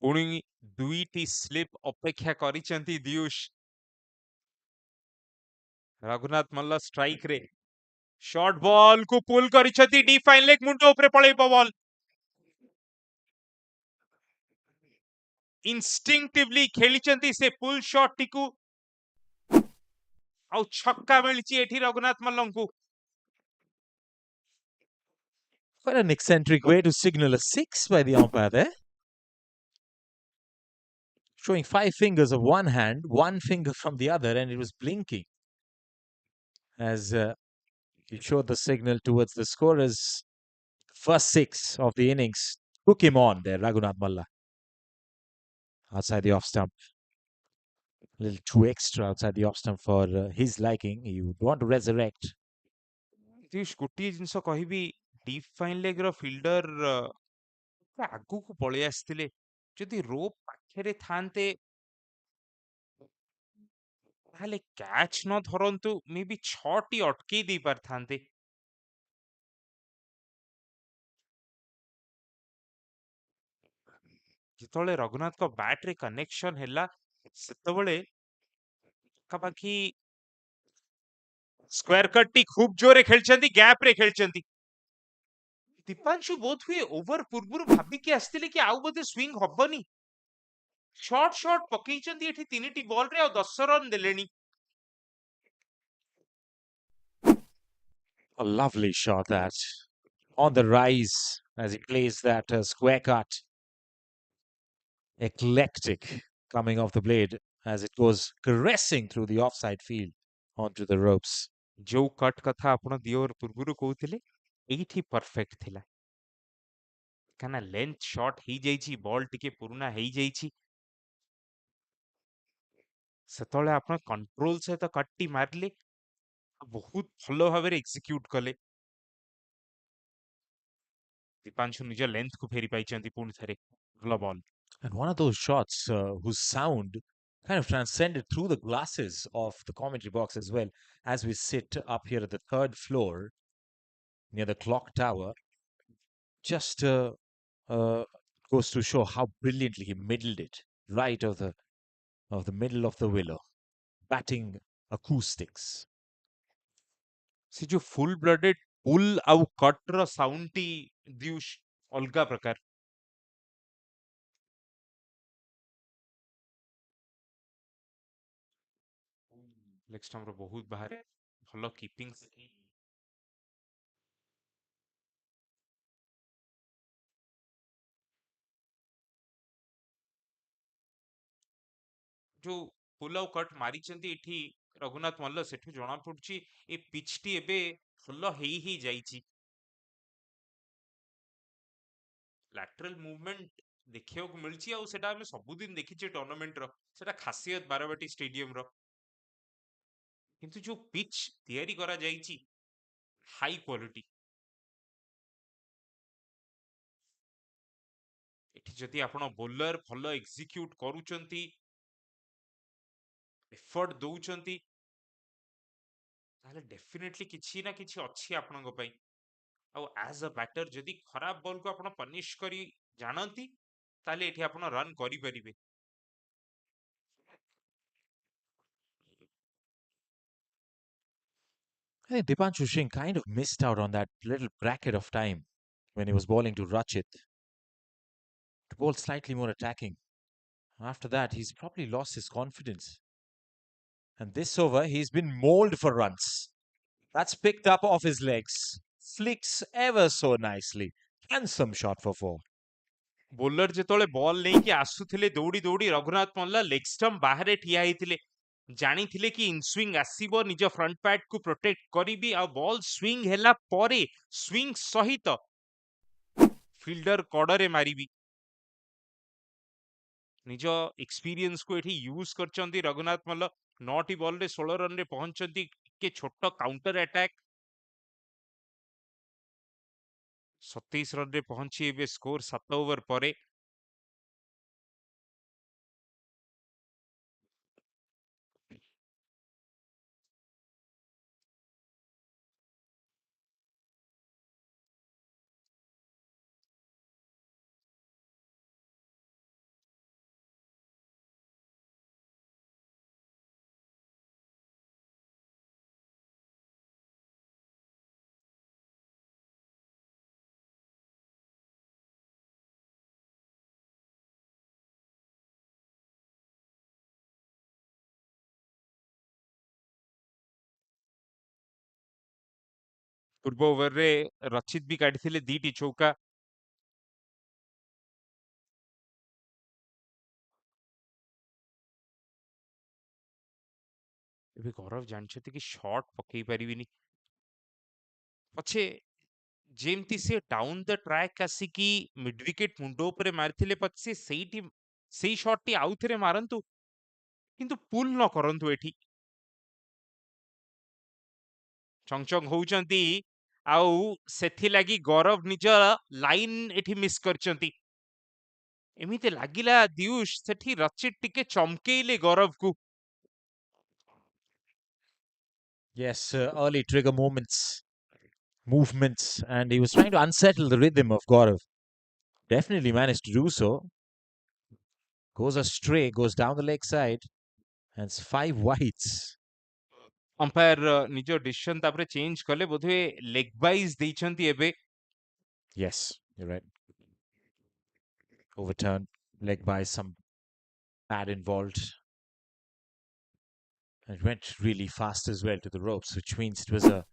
ପୁଣି ଦୁଇଟି ସ୍ଲିପ୍ ଅପେକ୍ଷା କରିଛନ୍ତି ଦିୟୁଷ। ରଘୁନାଥ ମଲ୍ଲ ଷ୍ଟ୍ରାଇକ୍ ରେ ଶର୍ଟ ବଲ୍ କୁ ପୁଲ୍ କରିଛନ୍ତି, ଡିପ୍ ଫାଇନ୍ ଲେଗ୍ ମୁଣ୍ଡ ଉପରେ ପଳେଇବ ବଲ୍। ଇନଷ୍ଟିଂକ୍ଟିଭଲି ଖେଳିଛନ୍ତି ସେ ପୁଲ୍ ଶଟ୍ ଟିକୁ ଆଉ ଛକ୍କା ମିଳିଛି ଏଠି Raghunath ମଲ୍ଲଙ୍କୁ। Quite an eccentric way to signal a 6 by the umpire there. Showing 5 fingers of one hand, 1 finger from the other, and it was blinking as he showed the signal towards the scorer's first 6 of the innings. Took him on there, Raghunath Malla. Outside the off stump. A little too extra outside the off stump for his liking. He would want to resurrect. ଦିୟୁଷ ଗୋଟିଏ ଜିନିଷ କହିବି, deep fine leg ର fielder ଆଗକୁ ପଳେଇ ଆସିଥିଲେ। ଯଦି rope ପାଖରେ ଥାନ୍ତେ ତାହେଲେ କ୍ୟାଚ୍ ନ ଧରନ୍ତୁ, ମେ ବି 6ଟି ଅଟକେଇ ଦେଇ ପାରିଥାନ୍ତେ। ଯେତେବେଳେ ରଘୁନାଥଙ୍କ ବ୍ୟାଟରେ କନେକ୍ସନ ହେଲା ସେତେବେଳେ ପାଖାପାଖି ସ୍କୋୟାର କଟ୍ ଟି ଖୁବ୍ ଜୋରେ ଖେଳିଛନ୍ତି, ଗ୍ୟାପ ରେ ଖେଳିଛନ୍ତି। ଦୀପାଂଶୁ ବୋଧ ହୁଏ ଓଭର ପୂର୍ବରୁ ଭାବିକି ଆସିଥିଲେ କି ଆଉ ବୋଧେ ସ୍ୱିଙ୍ଗ ହବନି। ସର୍ଟ ପକେଇଛନ୍ତି ଏଠି 3ଟି ବଲରେ ଆଉ 10 ରନ୍ ଦେଲେଣି। A lovely shot that. On the rise as he plays that square cut. Eclectic coming off the blade as it goes caressing through the offside field onto the ropes. ଯୋଉ cut କଥା ଆପଣ 2 over ପୂର୍ବରୁ କହୁଥିଲେ ଏଇଠି perfect ଥିଲା। କାହିଁକିନା length short ହେଇଯାଇଛି, ball ଟିକେ ପୁରୁଣା ହେଇଯାଇଛି। ସେତେବେଳେ ଆପଣ କଣ୍ଟ୍ରୋଲ ସହିତ କଟ୍ଟି ମାରିଲେ, ବହୁତ ଭଲ ଭାବରେ ଏକ୍ସିକ୍ୟୁଟ କଲେ। ଦୀପାଂଶୁ ନିଜ ଲେନ୍ଥକୁ ଫେରି ପାଇଛନ୍ତି ପୁଣି ଥରେ। ଭଲ ball. And one of those shots whose sound kind of transcended through the glasses of the commentary box as well as we sit up here at the third floor near the clock tower. Just uh, goes to show how brilliantly he middled it right of the middle of the willow, batting acoustics. ସେ ଯୋଉ ଫୁଲ୍ blooded pool ଆଉ cut ର sound ଟି ଦିଉସ୍ ଅଲଗା ପ୍ରକାର। Leg stump ର ବହୁତ ବାହାରେ, ଭଲ କିପିଂ ସେଠି। ଯୋଉ ପୁଲ୍ ଆଉ କଟ୍ ମାରିଛନ୍ତି ଏଠି ରଘୁନାଥ ମଲ୍ଲ, ସେଠୁ ଜଣା ପଡୁଛି ଏ ପିଚ୍ ଟି ଏବେ ଭଲ ହେଇ ଯାଇଛି। ଲାଟରାଲ ମୁଭମେଣ୍ଟ ଦେଖିବାକୁ ମିଳିଛି, ଆଉ ସେଟା ଆମେ ସବୁଦିନ ଦେଖିଛେ ଟୁର୍ଣ୍ଣାମେଣ୍ଟର, ସେଟା ଖାସିୟତ ବାରବାଟୀ ଷ୍ଟାଡିୟମର। କିନ୍ତୁ ଯୋଉ ପିଚ୍ ତିଆରି କରାଯାଇଛି ହାଇ କ୍ୱାଲିଟି, ଏଠି ଯଦି ଆପଣ ବୋଲର ଭଲ ଏକ୍ସିକ୍ୟୁଟ କରୁଛନ୍ତି, ଏଫର୍ଟ ଦଉଛନ୍ତି, ତାହେଲେ ଡେଫିନେଟଲି କିଛି ନା କିଛି ଅଛି ଆପଣଙ୍କ ପାଇଁ। ଆଉ ଆଜ ଅ ବ୍ୟାଟର ଯଦି ଖରାପ ବଲକୁ ଆପଣ ପନିଶ କରି ଜାଣନ୍ତି, ତାହେଲେ ଏଠି ଆପଣ ରନ୍ କରିପାରିବେ। I think Dipanshu Singh kind of missed out on that little bracket of time when he was bowling to Rachit to bowl slightly more attacking. After that, he's probably lost his confidence. And this over, he's been mauled for runs. That's picked up off his legs. Flicks ever so nicely. Handsome shot for four. Bowler ଯେତେବେଳେ ball ନେଇକି ଆସୁଥିଲେ ଦୌଡ଼ି ଦୌଡ଼ି, ରଘୁନାଥ ମଲ୍ଲ leg stump ବାହାରେ ଠିଆ ହେଇଥିଲେ। ଜାଣିଥିଲେ କି ଇନସୁଇଙ୍ଗ ଆସିବ, ନିଜ ଫ୍ରଣ୍ଟ ପ୍ୟାଡ କୁ ପ୍ରୋଟେକ୍ଟ କରିବି, ଆଉ ବଲ୍ ସ୍ୱିଙ୍ଗ ହେଲା ପରେ ସ୍ୱିଙ୍ଗ ସହିତ ଫିଲ୍ଡର କଡରେ ମାରିବି। ନିଜ ଏକ୍ସପିରିଏନ୍ସକୁ ଏଠି ୟୁଜ କରିଛନ୍ତି ରଘୁନାଥ ମଲ୍ଲ। 9ଟି ବଲରେ 16 ରନରେ ପହଞ୍ଚନ୍ତି। ଟିକେ ଛୋଟ କାଉଣ୍ଟର ଆଟାକ୍, 27 ରନରେ ପହଞ୍ଚି ଏବେ ସ୍କୋର 7 ଓଭର ପରେ। ପୂର୍ବ ଓଭରରେ ରଚିତ ବି କାଢିଥିଲେ 2ଟି ଚୌକା। ଏବେ ଗୌରବ ଜାଣିଛନ୍ତି କି ଶର୍ଟ ପକେଇ ପାରିବିନି, ପଛେ ଯେମିତି ସେ ଡାଉନ ଦ ଟ୍ରାକ୍ ଆସିକି ମିଡ ୱିକେଟ ମୁଣ୍ଡ ଉପରେ ମାରିଥିଲେ, ପଛେ ସେଇ ଶଟଟି ଆଉ ଥରେ ମାରନ୍ତୁ, କିନ୍ତୁ ପୁଲ ନ କରନ୍ତୁ। ଏଠି ଚଙ୍ଗଚଙ୍ଗ ହଉଛନ୍ତି, ଆଉ ସେଥିଲାଗି ଗୌରବ ନିଜ ଲାଇନ ଏଠି ମିସ୍ କରିଛନ୍ତି। ଏମିତି ଲାଗିଲା ଦିୟୁଷ ସେଠି ରଚିତ ଟିକେ ଚମକେଇଲେ ଗୌରବକୁ। Yes, early trigger movements, and he was trying to unsettle the rhythm of Gaurav. Definitely managed to do so. Goes astray, goes down the leg side, and it's 5 wides. Umpire ନିଜ decision ତାପରେ change କଲେ, ବୋଧହୁଏ leg ବାଇଜ ଦେଇଛନ୍ତି ଏବେ। Yes, you're right. Overturned, leg by some pad involved. And it went really fast as well to the ropes, which means it was a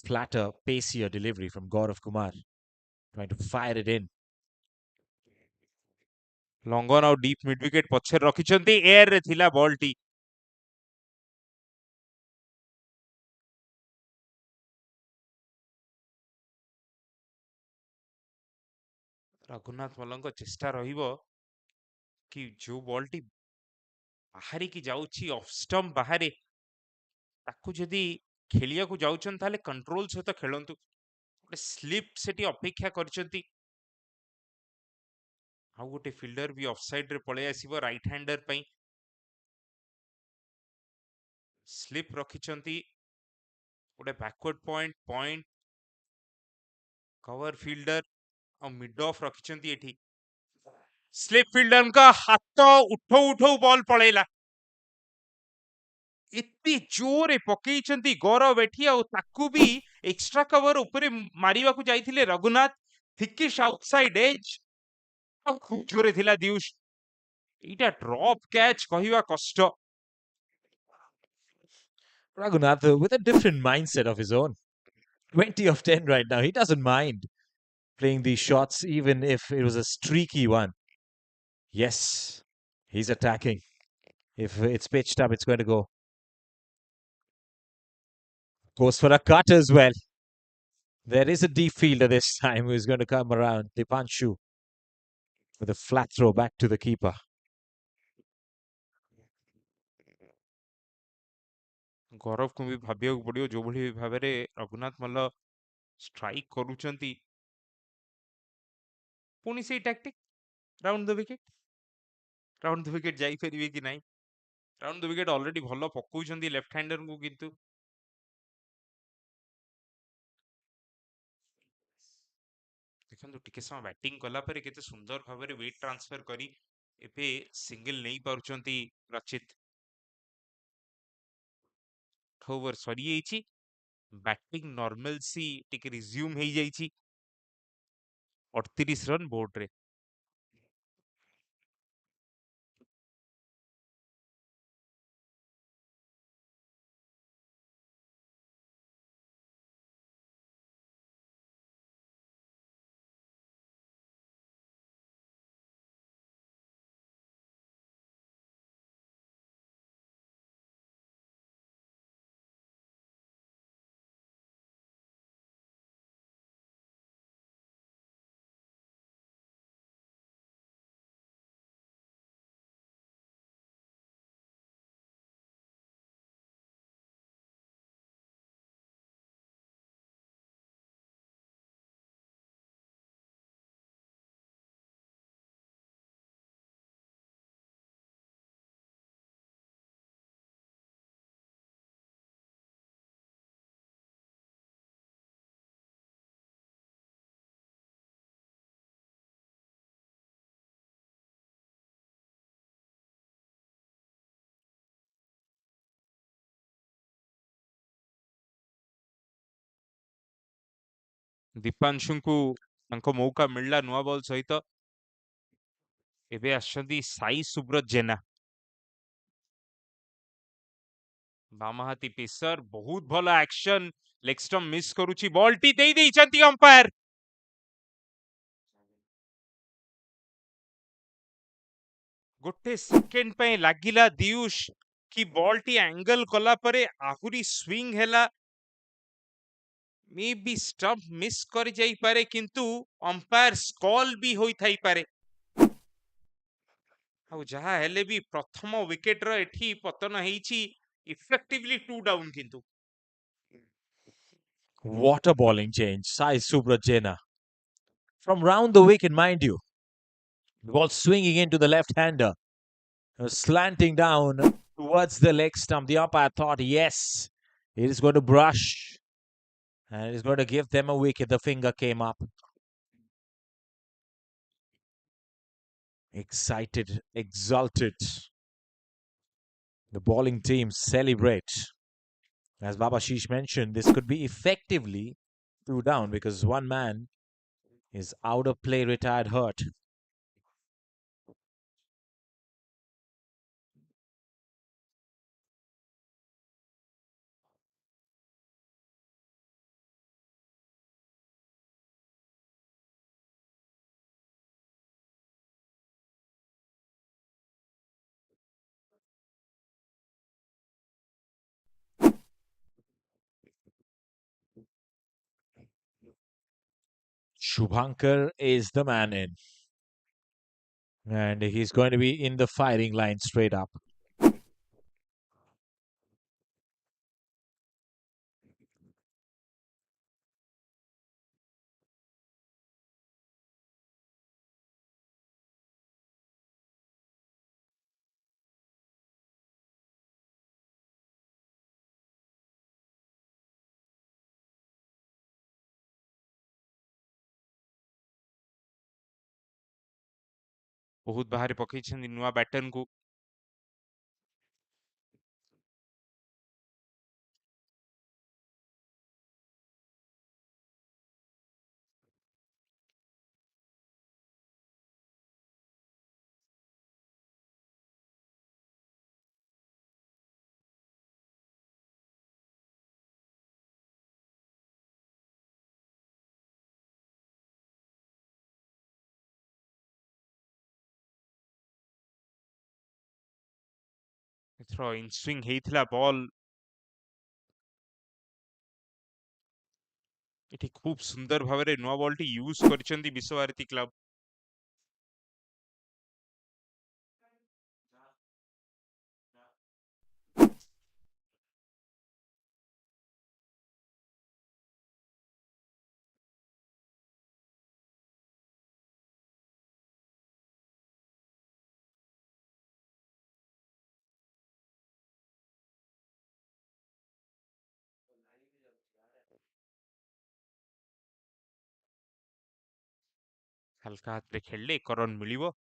flatter, pacier delivery from Gaurav Kumar, trying to fire it in. ଲଙ୍ଗନ ଆଉ deep mid wicket ପଛରେ ରଖିଛନ୍ତି, ଏୟାରରେ ଥିଲା ବଲଟି। ରଘୁନାଥ ମଲ୍ଲଙ୍କ ଚେଷ୍ଟା ରହିବ କି ଯୋଉ ବଲଟି ବାହାରିକି ଯାଉଛି ଅଫ ଷ୍ଟମ୍ପ ବାହାରେ, ତାକୁ ଯଦି ଖେଳିବାକୁ ଯାଉଛନ୍ତି ତାହେଲେ କଣ୍ଟ୍ରୋଲ ସହିତ ଖେଳନ୍ତୁ। ଗୋଟେ ସ୍ଲିପ ସେଠି ଅପେକ୍ଷା କରିଛନ୍ତି। ଆଉ ଗୋଟେ ଫିଲ୍ଡର ବି ଅଫ ସାଇଡରେ ପଳେଇ ଆସିବ ରାଇଟ ହ୍ୟାଣ୍ଡର ପାଇଁ। स्लिप रखिचंती गोटे बैकवर्ड पॉइंट कवर फील्डर और मिड ऑफ रखिचंती एठी स्लिप फील्डर का हाथ उठो उठो बॉल पळेला एते जोरे पकेइचंती गौरव एठी और ताकू भी एक्स्ट्रा कवर ऊपर मारिवा को जाइथिले रघुनाथ थिकिश आउटसाइड एज खूब जोरे थिला दियुष इटा ड्रॉप कैच कहिवा कष्ट Raghunath with a different mindset of his own. 20 of 10 right now. He doesn't mind playing these shots, even if it was a streaky one. Yes, he's attacking. If it's pitched up, it's going to go. Goes for a cut as well. There is a deep fielder this time who's going to come around. Dipanshu with a flat throw back to the keeper. गौरव को भी भाविया पड़ियो जो भली भाबे रे रघुनाथ मल्ल strike करूचंती पुनी से tactic round the wicket जाई फेरिबे कि नाही राउंड द विकेट ऑलरेडी भलो पकाउचंती लेफ्ट हैंडर को किंतु देखंतु टिके समय बैटिंग कला परे केते सुंदर भाबे रे वेट ट्रांसफर करी एबे सिंगल नहीं पारुचंती रचित ओवर सरी जाइछि बैटिंग नॉर्मल सी टिके रिज्यूम हे जाइछि 38 रन बोर्ड रे दीपांशु को तांको मौका मिलला नुआ बॉल सहित एबे आछंती साई सुब्रत जेना बामहाती पेसर बहुत भला एक्शन लेग स्टंप मिस करूची बॉल टी देई देइचंती अंपायर गोटे सेकेंड पे लागिला दियुष कि बॉल टी एंगल कला परे आहुरी स्विंग हैला मे बी स्टंप मिस कर जाई पारे किंतु अंपायर स्कॉल भी होई थाई पारे ଆଉ ଯାହା ହେଲେ ବି ପ୍ରଥମ ୱିକେଟ ର ଏଠି ପତନ ହେଇଛି ଇଫେକ୍ଟିଭଲି 2 ଡାଉନ୍ କିନ୍ତୁ What a bowling change. Sai Subrajena. From round the wicket, mind you. The ball swinging into the left-hander. Slanting down towards the leg stump. The umpire thought, yes, it is going to brush. And it is going to give them a wicket. The finger came up. Excited, exulted. The bowling team celebrate. As Babashish mentioned, this could be effectively 2 down because one man is out of play, retired, hurt. Shubhankar is the man in. And he's going to be in the firing line straight up. ବହୁତ ବାହାରେ ପକେଇଛନ୍ତି ନୂଆ ବ୍ୟାଟର୍ନ କୁ। ଏଥର ଇନସୁଇଙ୍ଗ ହେଇଥିଲା ball, ଏଠି ଖୁବ୍ ସୁନ୍ଦର ଭାବରେ ନୂଆ ବଲଟି ୟୁଜ କରିଛନ୍ତି ବିଶ୍ୱଭାରତୀ କ୍ଲବ। ହାଲକା ହାତରେ ଖେଳିଲେ ଏକ ରନ୍ ମିଳିବ।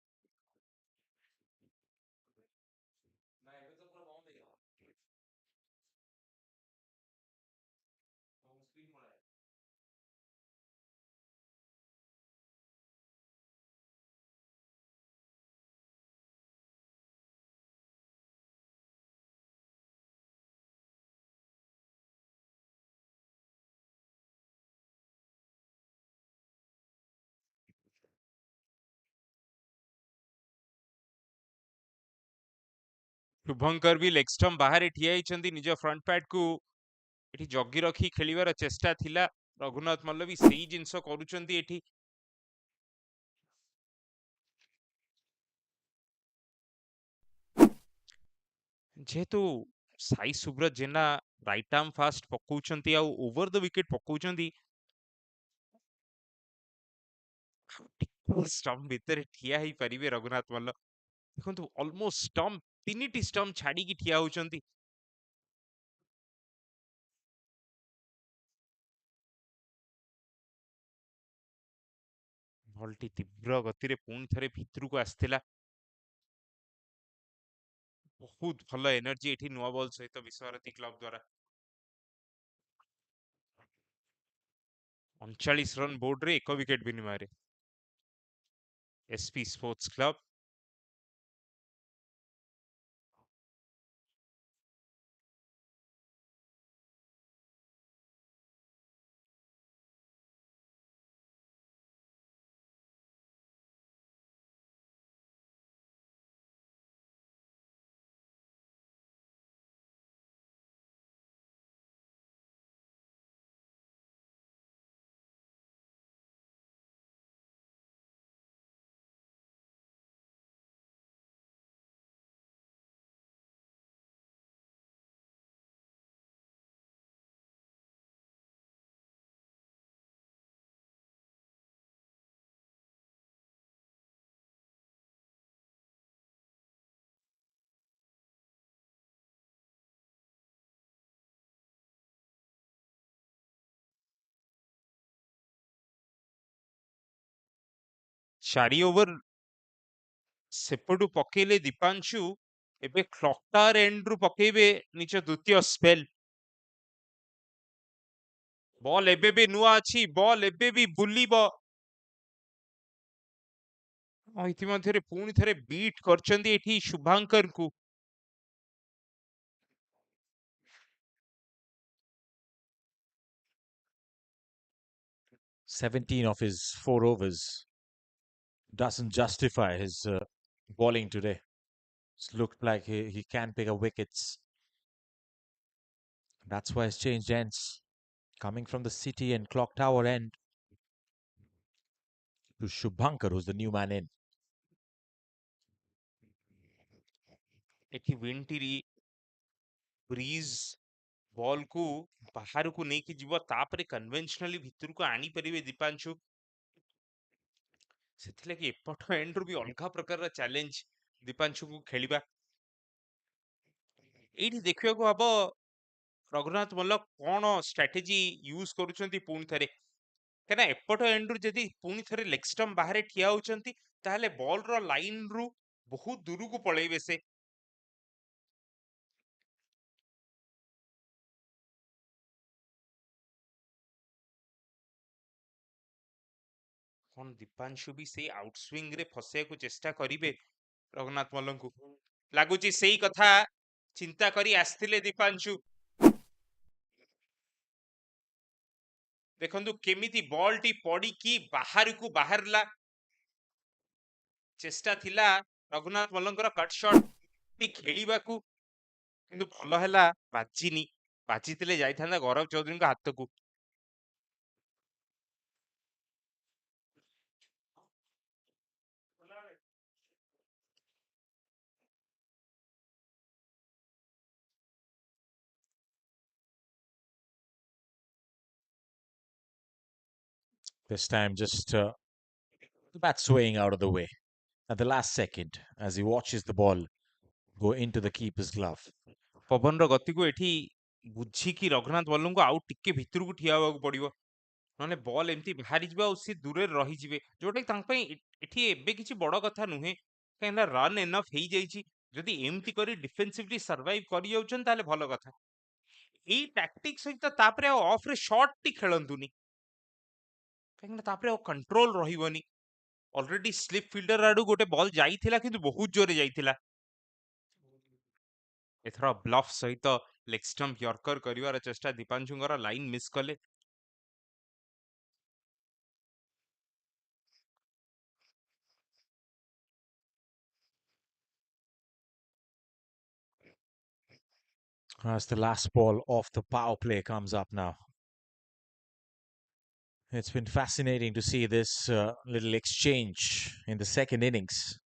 ଶୁଭଙ୍କର ବି ଲେଗ ଷ୍ଟମ୍ପ ବାହାରେ ଠିଆ ହେଇଛନ୍ତି ନିଜ ଫ୍ରଣ୍ଟ ପ୍ୟାଡ୍ କୁ ଏଠି ଜଗି ରଖି ଖେଳିବାର ଚେଷ୍ଟା ଥିଲା। ରଘୁନାଥ ମଲ୍ଲ ବି ସେଇ ଜିନିଷ କରୁଛନ୍ତି ଏଠି। ଯେହେତୁ Sai Subrat Jena right arm fast ପକଉଛନ୍ତି ଆଉ ଓଭର ଦ ୱିକେଟ ପକଉଛନ୍ତି, ଷ୍ଟମ୍ପ ଭିତରେ ଠିଆ ହେଇପାରିବେ ରଘୁନାଥ ମଲ୍ଲ। ଦେଖନ୍ତୁ ଅଲମୋଷ୍ଟ ଷ୍ଟମ୍ପ 3ଟି ଷ୍ଟମ୍ପ ଛାଡିକି ଠିଆ ହଉଛନ୍ତି। ବଲଟି ତୀବ୍ର ଗତିରେ ପୁଣି ଥରେ ଭିତରକୁ ଆସିଥିଲା। ବହୁତ ଭଲ ଏନର୍ଜି ଏଠି ନୂଆ ବଲ ସହିତ ବିଶ୍ୱଭାରତୀ କ୍ଲବ ଦ୍ୱାରା। 39 ରନ୍ ବୋର୍ଡରେ 1 ୱିକେଟ ବିନିମୟରେ ଏସପି ସ୍ପୋର୍ଟସ କ୍ଲବ। ଚାରି ଓଭର ସେପଟୁ ପକେଇଲେ ଦୀପାଂଶୁ, ଏବେ କ୍ଲକ୍ ଟାୱାର ଏଣ୍ଡରୁ ପକେଇବେ ନିଜ ଦ୍ୱିତୀୟ ସ୍ପେଲ। ବଲ୍ ଏବେ ବି ନୂଆ ଅଛି, ବଲ୍ ଏବେ ବି ବୁଲିବ। ଇତିମଧ୍ୟରେ ପୁଣି ଥରେ ବିଟ୍ କରିଛନ୍ତି ଏଠି ଶୁଭାଙ୍କରଙ୍କୁ। 17 of his 4 overs doesn't justify his bowling today. It's looked like he can pick up wickets. That's why he's changed ends. Coming from the City and Clock Tower end to Shubhankar, who's the new man in. ଏଠି wind bridge ball କୁ ବାହାରକୁ ନେଇକି ଯିବ, ତାପରେ କନଭେନସନାଲି ଭିତରକୁ ଆଣିପାରିବେ ଦୀପାଂଶୁ। ସେଥିଲାଗି ଏପଟ ଏଣ୍ଡରୁ ବି ଅଲଗା ପ୍ରକାରର ଚ୍ୟାଲେଞ୍ଜ ଦୀପାଂଶୁକୁ ଖେଳିବା। ଏଇଠି ଦେଖିବାକୁ ହବ ରଘୁନାଥ ମଲ୍ଲ କଣ ଷ୍ଟ୍ରାଟେଜି ୟୁଜ କରୁଛନ୍ତି ପୁଣି ଥରେ। କାହିଁକିନା ଏପଟ ଏଣ୍ଡରୁ ଯଦି ପୁଣି ଥରେ ଲେଗ ଷ୍ଟମ୍ପ ବାହାରେ ଠିଆ ହଉଛନ୍ତି, ତାହେଲେ ବଲର ଲାଇନରୁ ବହୁତ ଦୂରକୁ ପଳେଇବେ ସେ। କଣ ଦୀପାଂଶୁ ବି ସେଇ ଆଉଟସୁଇଙ୍ଗ ରେ ଫସେଇବାକୁ ଚେଷ୍ଟା କରିବେ ରଘୁନାଥ ମଲ୍ଲଙ୍କୁ? ଲାଗୁଛି ସେଇ କଥା ଚିନ୍ତା କରି ଆସିଥିଲେ ଦୀପାଂଶୁ। ଦେଖନ୍ତୁ କେମିତି ବଲଟି ପଡିକି ବାହାରକୁ ବାହାରିଲା। ଚେଷ୍ଟା ଥିଲା ରଘୁନାଥ ମଲ୍ଲଙ୍କର କଟ୍ ସଟ୍ ଖେଳିବାକୁ, କିନ୍ତୁ ଭଲ ହେଲା ବାଜିନି। ବାଜିଥିଲେ ଯାଇଥାନ୍ତା ଗୌରବ ଚୌଧୁରୀଙ୍କ ହାତକୁ। This time, just the bat swaying out of the way at the last second as he watches the ball go into the keeper's glove. ପବନର ଗତିକୁ ଏଠି ବୁଝିକି ରଘୁନାଥ ମଲ୍ଲଙ୍କୁ ଆଉ ଟିକେ ଭିତରକୁ ଠିଆ ହେବାକୁ ପଡିବ, ନହେଲେ ବଲ୍ ଏମିତି ବାହାରିଯିବ ଆଉ ସେ ଦୂରରେ ରହିଯିବେ, ଯୋଉଟା କି ତାଙ୍କ ପାଇଁ ଏଠି ଏବେ କିଛି ବଡ କଥା ନୁହେଁ, କାହିଁକିନା ରନ୍ ଏନଫ୍ ହେଇଯାଇଛି। ଯଦି ଏମିତି କରି ଡିଫେନ୍ସିଭଲି ସର୍ଭାଇଭ କରି ଯାଉଛନ୍ତି ତାହେଲେ ଭଲ କଥା। ଏଇ ଟାକ୍ଟିକ ସହିତ ତାପରେ ଆଉ ଅଫ୍ ରେ ସର୍ଟ ଟି ଖେଳନ୍ତୁନି, କାହିଁକିନା ତାପରେ ଆଉ କଣ୍ଟ୍ରୋଲ ରହିବନି। ଅଲରେଡି ସ୍ଲିପ୍ ଫିଲ୍ଡର ଆଡୁ ଗୋଟେ ବଲ୍ ଯାଇଥିଲା, କିନ୍ତୁ ବହୁତ ଜୋରେ ଯାଇଥିଲା। ଏଥର ବ୍ଲଫ୍ ସହିତ ଲେଗ ଷ୍ଟମ୍ପ ୟର୍କର କରିବାର ଚେଷ୍ଟା ଦୀପାଂଶୁଙ୍କର, ଲାଇନ ମିସ୍ କଲେ। As the last ball of the power play comes up now. It's been fascinating to see this little exchange in the second innings.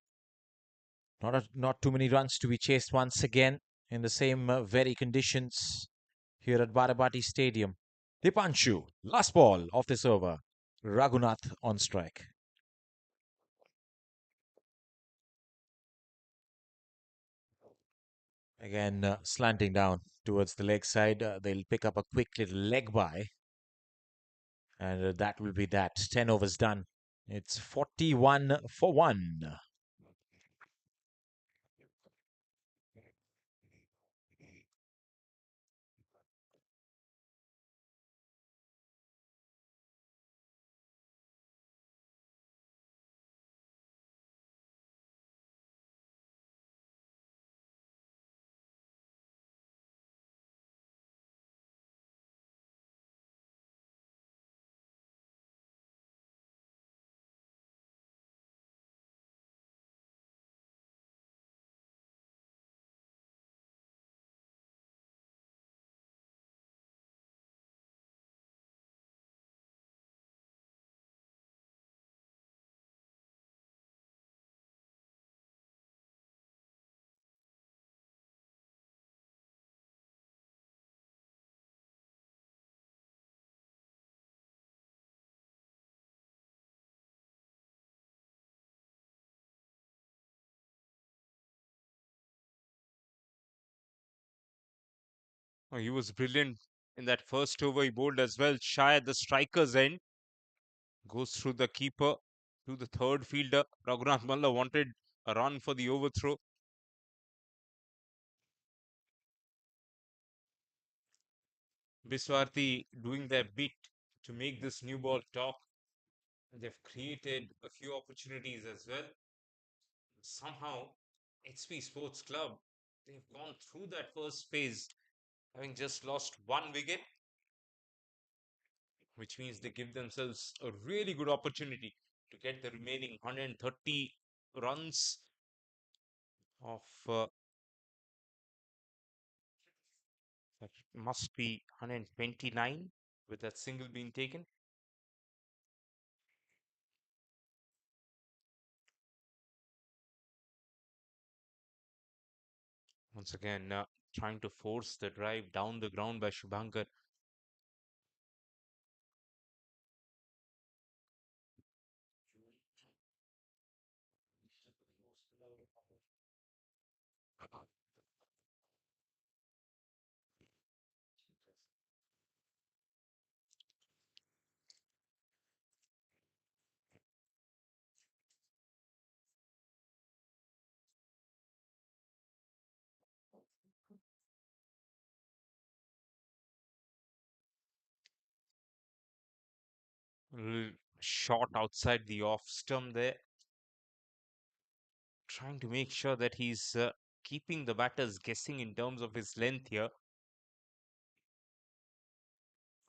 Not too many runs to be chased once again in the same very conditions here at Barabati Stadium. Dipanshu, last ball of this over. Raghunath on strike. Again, slanting down towards the leg side. They'll pick up a quick little leg by. And that will be that. 10 overs done. It's 41 for 1. Oh, he was brilliant in that first over. He bowled as well, shy at the striker's end. Goes through the keeper to the third fielder. Raghunath Malla wanted a run for the overthrow. Biswabharati doing their bit to make this new ball talk. They've created a few opportunities as well. Somehow, XP Sports Club, they've gone through that first phase, having just lost one wicket, which means they give themselves a really good opportunity to get the remaining 130 runs of that must be 129 with that single being taken. Once again, trying to force the drive down the ground by Shubhankar. Shot outside the off stump there. Trying to make sure that he's keeping the batters guessing in terms of his length here.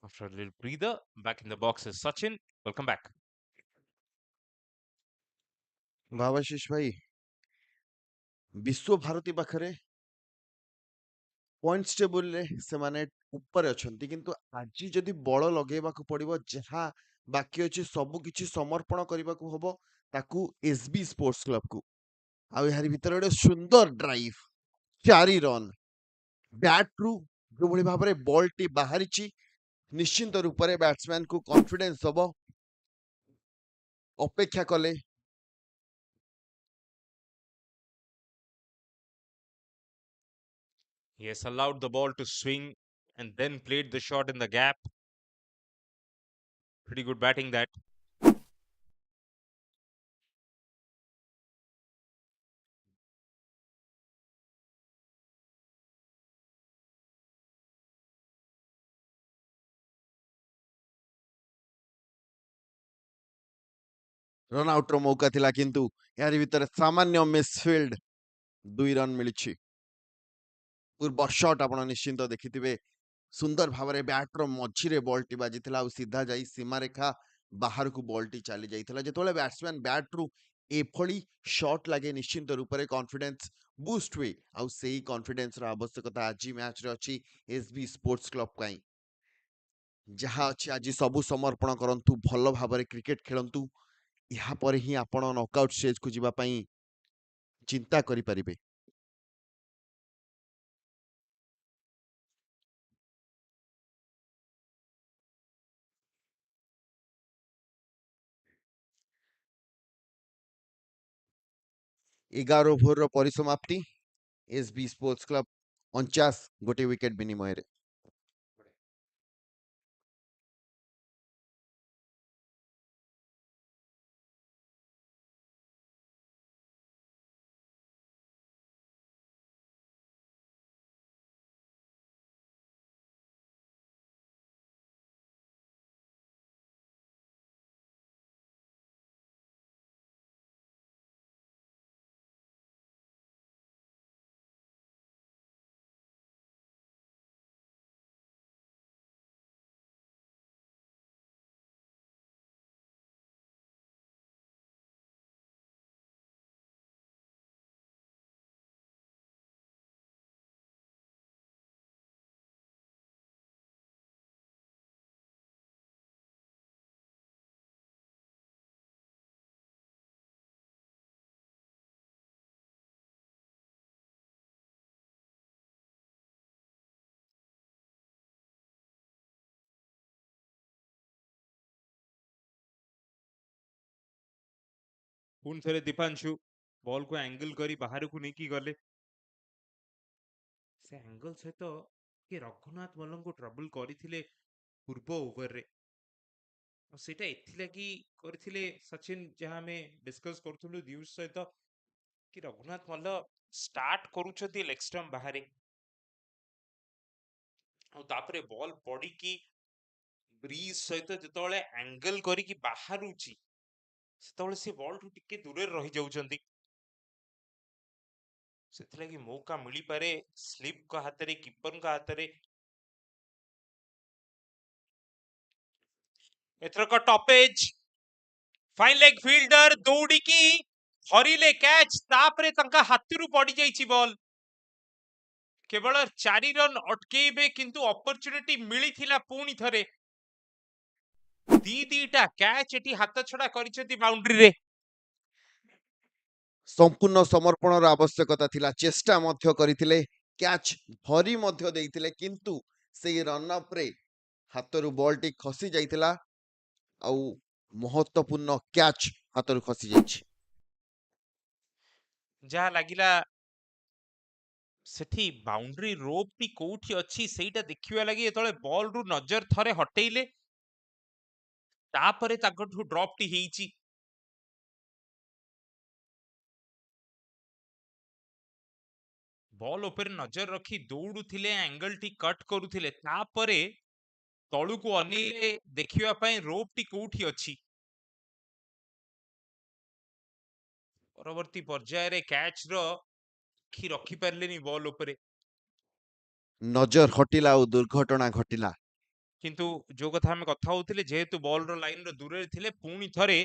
After a little breather, back in the box is Sachin. Welcome back. ଭାବାଶିଷ ଭାଇ ବିଶ୍ୱଭାରତୀ ପାଖରେ points ଟେବୁଲରେ ସେମାନେ ଉପରେ ଅଛନ୍ତି କିନ୍ତୁ ଆଜି ଯଦି ବଳ ଲଗେଇବାକୁ ପଡ଼ିବ ଯାହା ବାକି ଅଛି ସବୁ କିଛି ସମର୍ପଣ କରିବାକୁ ହବ ତାକୁ SB ସ୍ପୋର୍ଟସ କ୍ଲବକୁ ଆଉ ଏହାରି ଭିତରେ ଗୋଟେ ସୁନ୍ଦର ଡ୍ରାଇଭ୍ 4 ରନ୍ ବ୍ୟାଟ୍ରୁ ଯେଉଁଭଳି ଭାବରେ ବଲ୍ଟି ବାହାରିଛି ନିଶ୍ଚିନ୍ତ ରୂପରେ ବ୍ୟାଟ୍ସମ୍ୟାନକୁ କନଫିଡେନ୍ସ ଦବ ଅପେକ୍ଷା କଲେ He has allowed the ball to swing and then played the shot in the gap. Pretty good batting that. Run ଆଉଟ୍ର ମୌକା ଥିଲା କିନ୍ତୁ ଏହାରି ଭିତରେ ସାମାନ୍ୟ ମିସଫିଲ୍ଡ 2 ରନ୍ ମିଳିଛି ପୂର୍ବ ସଟ୍ ଆପଣ ନିଶ୍ଚିନ୍ତ ଦେଖିଥିବେ ସୁନ୍ଦର ଭାବରେ ବ୍ୟାଟ୍ର ମଝିରେ ବଲ୍ଟି ବାଜିଥିଲା ଆଉ ସିଧା ଯାଇ ସୀମାରେଖା ବାହାରକୁ ବଲ୍ଟି ଚାଲି ଯାଇଥିଲା ଯେତେବେଳେ ବ୍ୟାଟ୍ସମ୍ୟାନ ବ୍ୟାଟ୍ରୁ ଏଭଳି ସଟ୍ ଲାଗେ ନିଶ୍ଚିନ୍ତ ରୂପରେ କନଫିଡେନ୍ସ ବୁଷ୍ଟ ହୁଏ ଆଉ ସେଇ କନଫିଡେନ୍ସର ଆବଶ୍ୟକତା ଆଜି ମ୍ୟାଚରେ ଅଛି SB ସ୍ପୋର୍ଟସ କ୍ଲବ ପାଇଁ ଯାହା ଅଛି ଆଜି ସବୁ ସମର୍ପଣ କରନ୍ତୁ ଭଲ ଭାବରେ କ୍ରିକେଟ ଖେଳନ୍ତୁ ଏହାପରେ ହିଁ ଆପଣ ନକ୍ଆଉଟ୍ ଷ୍ଟେଜକୁ ଯିବା ପାଇଁ ଚିନ୍ତା କରିପାରିବେ 11 ଓଭରର ପରିସମାପ୍ତି SB ସ୍ପୋର୍ଟସ କ୍ଲବ 49 ଗୋଟିଏ ୱିକେଟ ବିନିମୟରେ पुणी थे दीपांशु बॉल को एंगल करी बाहर को नहीं गले से एंगल सहित कि रघुनाथ मल्ल को ट्रबल करथिले पूर्व ओवर रे सेटा एथिलागी करथिले सचिन जहां में डिस्कस करथुलु दिवस सहित कि रघुनाथ मल्ल स्टार्ट करूछथि लेग स्टंप बाहर और तापरे बॉल पड़ी की ब्रीज सहित जतले एंगल करी की बाहरुची सेतले से बॉल टू टिके दूर रही जाउछंती सेथिलागी मौका मिली पारे स्लिप का हाथ रे कीपर का हाथ रे एथरक टॉपेज फाइन लेग फील्डर दौड़ी की हरिले कैच तापरे तंका हाथरू पड़ी जाइछि बॉल केवल 4 रन अटकेबे किंतु अपॉर्चुनिटी मिली थिला पुणी थरे दीटा कैच एटी हाथ छड़ा करिसेंती बाउंड्री रे संपूर्ण समर्पणर आवश्यकता थिला चेष्टा मध्य करथिले कैच धरी मध्य देइथिले किंतु सेई रन अप रे हातरू बॉलटी खसी जाइथिला आउ महत्वपूर्ण कैच हातरू खसी जाइछि जहा लागिला सेठी बाउंड्री रोप टी कोठी अछि सेटा देखिवा लागि एतले बॉल रु नजर थरे हटेइले तापरे ताकठु ड्रॉप टी हेइची बॉल ऊपर नजर रखी दौड़ुथिले एंगल टी कट करुथिले तापरे ତଳୁକୁ ଅନେଇଲେ ଦେଖିବା ପାଇଁ ରୋପ୍ ଟି କୋଉଠି ଅଛି। ପରବର୍ତ୍ତୀ ପର୍ଯ୍ୟାୟରେ କ୍ୟାଚ୍ ର ଆଖି ରଖିପାରିଲେନି ବଲ୍ ଉପରେ। ନଜର ହଟିଲା ଆଉ ଦୁର୍ଘଟଣା ଘଟିଲା। କିନ୍ତୁ ଯୋଉ କଥା ଆମେ କଥା ହଉଥିଲେ, ଯେହେତୁ ବଲ୍ ର ଲାଇନ୍ ର ଦୂରରେ ଥିଲେ, ପୁଣି ଥରେ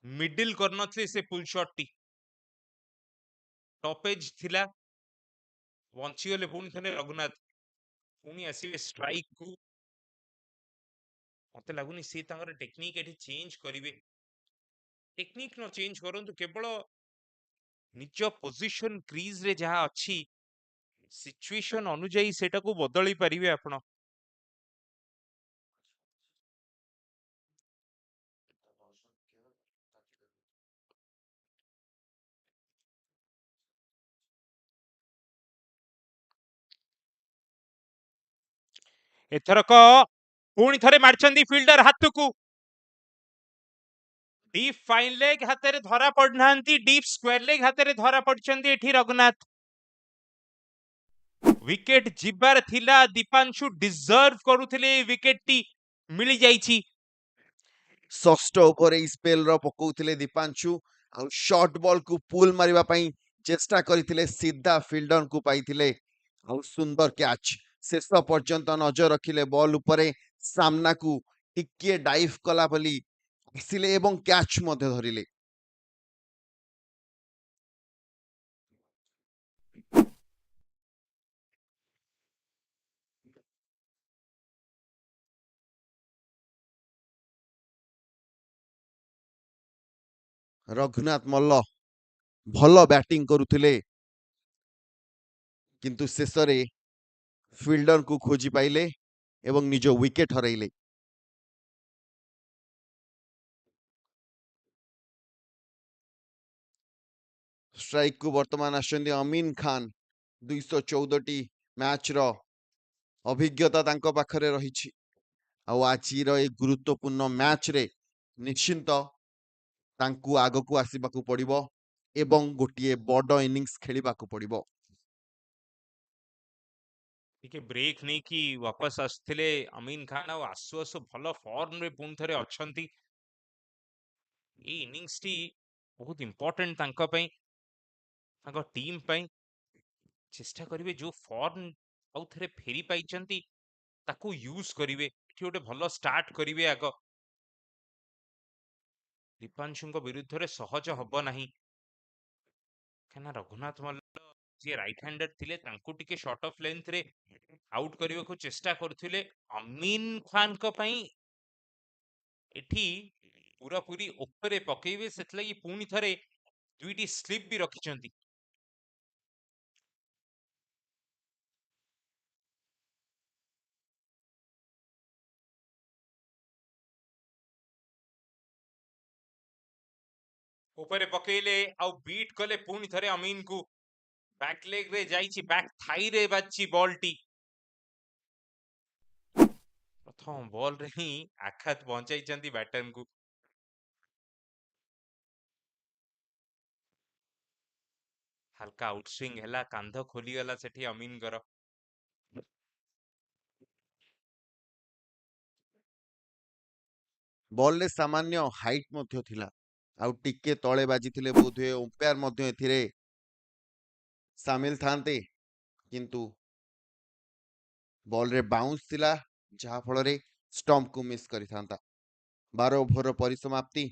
ମିଡିଲ୍ କରିନଥିଲେ ସେ ପୁଲ୍ ସଟ୍ ଟି। ଟପ୍ ଏଜ୍ ଥିଲା, ବଞ୍ଚିଗଲେ ପୁଣି ଥରେ ରଘୁନାଥ। ପୁଣି ଆସିବେ ଷ୍ଟ୍ରାଇକ୍ କୁ। ମତେ ଲାଗୁନି ସେ ତାଙ୍କର ଟେକ୍ନିକ୍ ଏଠି ଚେଞ୍ଜ କରିବେ। ଟେକ୍ନିକ୍ ନ ଚେଞ୍ଜ କରନ୍ତୁ, କେବଳ ନିଜ ପୋଜିସନ କ୍ରିଜ୍ ରେ ଯାହା ଅଛି ସିଚୁଏସନ ଅନୁଯାୟୀ ସେଟାକୁ ବଦଳେଇ ପାରିବେ ଆପଣ। ଏଥରକ ପୁଣି ଥରେ ମାରିଛନ୍ତି ଫିଲ୍ଡର ହାତକୁ। ଡିପ୍ ଫାଇନ୍ ଲେଗ୍ ହାତରେ ଧରା ପଡିନାହାନ୍ତି, ଡିପ୍ ସ୍କ୍ୱାର ଲେଗ୍ ହାତରେ ଧରା ପଡିଛନ୍ତି ଏଠି ରଘୁନାଥ। ୱିକେଟ୍ ଯିବାର ଥିଲା, ଦୀପାଂଶୁ ଡିଜର୍ଭ କରୁଥିଲେ ୱିକେଟ୍ ଟି, ମିଳି ଯାଇଛି। ଷଷ୍ଠ ଓଭର ଏଇ ସ୍ପେଲର ପକଉଥିଲେ ଦୀପାଂଶୁ ଆଉ ସର୍ଟ ବଲକୁ ପୁଲ୍ ମାରିବା ପାଇଁ ଚେଷ୍ଟା କରିଥିଲେ, ସିଧା ଫିଲ୍ଡରଙ୍କୁ ପାଇଥିଲେ ଆଉ ସୁନ୍ଦର କ୍ୟାଚ୍। ଶେଷ ପର୍ଯ୍ୟନ୍ତ ନଜର ରଖିଲେ ବଲ୍ ଉପରେ, ସାମ୍ନାକୁ ଟିକିଏ ଡାଇଭ୍ କଲା ବୋଲି ଆସିଲେ ଏବଂ କ୍ୟାଚ୍ ମଧ୍ୟ ଧରିଲେ। ରଘୁନାଥ ମଲ୍ଲ ଭଲ ବ୍ୟାଟିଂ କରୁଥିଲେ, କିନ୍ତୁ ଶେଷରେ ଫିଲ୍ଡରଙ୍କୁ ଖୋଜି ପାଇଲେ ଏବଂ ନିଜ ୱିକେଟ୍ ହରାଇଲେ। ଷ୍ଟ୍ରାଇକ୍ କୁ ବର୍ତ୍ତମାନ ଆସିଛନ୍ତି ଅମିନ ଖାନ। 214ଟି ମ୍ୟାଚର ଅଭିଜ୍ଞତା ତାଙ୍କ ପାଖରେ ରହିଛି ଆଉ ଆଜିର এই ଗୁରୁତ୍ୱପୂର୍ଣ୍ଣ ମ୍ୟାଚରେ ନିଶ୍ଚିନ୍ତ ତାଙ୍କୁ ଆଗକୁ ଆସିବାକୁ ପଡ଼ିବ ଏବଂ ଗୋଟିଏ ବଡ଼ ଇନିଂସ ଖେଳିବାକୁ ପଡ଼ିବ। ଟିକେ ବ୍ରେକ୍ ନେଇକି ୱାପସ ଆସିଥିଲେ ଅମିନ ଖାନ, ଆଉ ଆସୁ ଆସୁ ଭଲ ଫର୍ମରେ ପୁଣି ଥରେ ଅଛନ୍ତି। ଏଇ ଇନିଂସ ଟି ବହୁତ ଇମ୍ପୋର୍ଟାଣ୍ଟ ତାଙ୍କ ପାଇଁ, ତାଙ୍କ ଟିମ୍ ପାଇଁ। ଚେଷ୍ଟା କରିବେ ଯୋଉ ଫର୍ମ ଆଉ ଥରେ ଫେରି ପାଇଛନ୍ତି ତାକୁ ୟୁଜ କରିବେ। ଏଠି ଗୋଟେ ଭଲ ଷ୍ଟାର୍ଟ କରିବେ ଆଗ। ଦୀପାଂଶୁଙ୍କ ବିରୁଦ୍ଧରେ ସହଜ ହବ ନାହିଁ, କାହିଁକିନା ରଘୁନାଥ ମଲ୍ଲ ଯିଏ ରାଇଟ ହ୍ୟାଣ୍ଡର ଥିଲେ ତାଙ୍କୁ ଟିକେ ସର୍ଟ ଅଫ୍ ଲେନ୍ଥରେ ଆଉଟ୍ କରିବାକୁ ଚେଷ୍ଟା କରୁଥିଲେ। ଅମିନ ଖାନଙ୍କ ପାଇଁ ଏଠି ପୁରାପୁରି ଉପରେ ପକେଇବେ, ସେଥିଲାଗି ପୁଣି ଥରେ ଦୁଇଟି ସ୍ଲିପ୍ ବି ରଖିଛନ୍ତି। ଉପରେ ପକେଇଲେ ଆଉ ବିଟ୍ କଲେ ପୁଣି ଥରେ ଅମିନକୁ। ବ୍ୟାକ୍ ଲେଗ ରେ ଯାଇଛି, ବ୍ୟାକ୍ ଥାଇ ରେ ବାଜିଛି ବଲ୍ ଟି। ପ୍ରଥମ ବଲ୍ ରେ ହିଁ ଆଘାତ ପହଞ୍ଚାଇଛନ୍ତି ବ୍ୟାଟରଙ୍କୁ। ହାଲକା ଆଉଟସ୍ୱିଙ୍ଗ ହେଲା, କାନ୍ଧ ଖୋଲିଗଲା ସେଠି ଅମିନଙ୍କର। ବଲରେ ସାମାନ୍ୟ ହାଇଟ୍ ମଧ୍ୟ ଥିଲା ଆଉ ଟିକେ ତଳେ ବାଜିଥିଲେ ବୋଧହୁଏ ଅମ୍ପାୟାର ମଧ୍ୟ ଏଥିରେ ସାମିଲ ଥାନ୍ତେ, କିନ୍ତୁ ବଲରେ ବାଉନ୍ସ ଥିଲା ଯାହା ଫଳରେ ଷ୍ଟମ୍ପକୁ ମିସ୍ କରିଥାନ୍ତା। 12 ଓଭରର ପରିସମାପ୍ତି,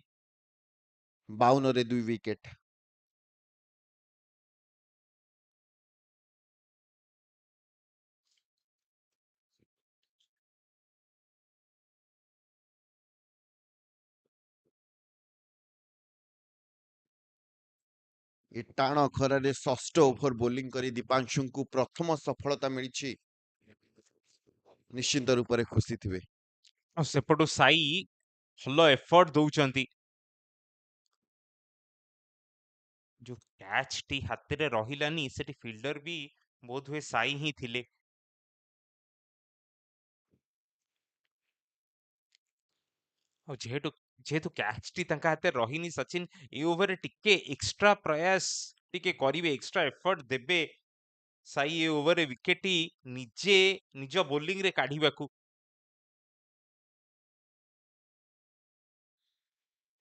52ରେ 2 ୱିକେଟ୍। ଏ ଟାଣ ଖରାରେ ଷଷ୍ଠ ଓଭର ବୋଲିଂ କରି ଦୀପାଂଶୁଙ୍କୁ ପ୍ରଥମ ସଫଳତା ମିଳିଛି, ନିଶ୍ଚିନ୍ତ ରୂପରେ ଖୁସି ଥିବେ। ଆଉ ସେପଟୁ ସାଇ ଭଲ ଏଫର୍ଟ ଦଉଛନ୍ତି। ଯୋଉ କ୍ୟାଚ୍ ଟି ହାତରେ ରହିଲାନି, ସେଠି ଫିଲ୍ଡର ବି ବୋଧହୁଏ ସାଇ ହିଁ ଥିଲେ। ଆଉ ଯେହେତୁ ଯେହେତୁ କ୍ୟାଚ୍ ଟି ତାଙ୍କ ହାତରେ ରହିନି, ସଚିନ ଏଇ ଓଭରରେ ଟିକେ ଏକ୍ସଟ୍ରା ପ୍ରୟାସ ଟିକେ କରିବେ, ଏକ୍ସଟ୍ରା ଏଫର୍ଟ ଦେବେ ସାଇ ଏ ଓଭରରେ ୱିକେଟ ଟି ନିଜେ ନିଜ ବୋଲିଂ ରେ କାଢିବାକୁ।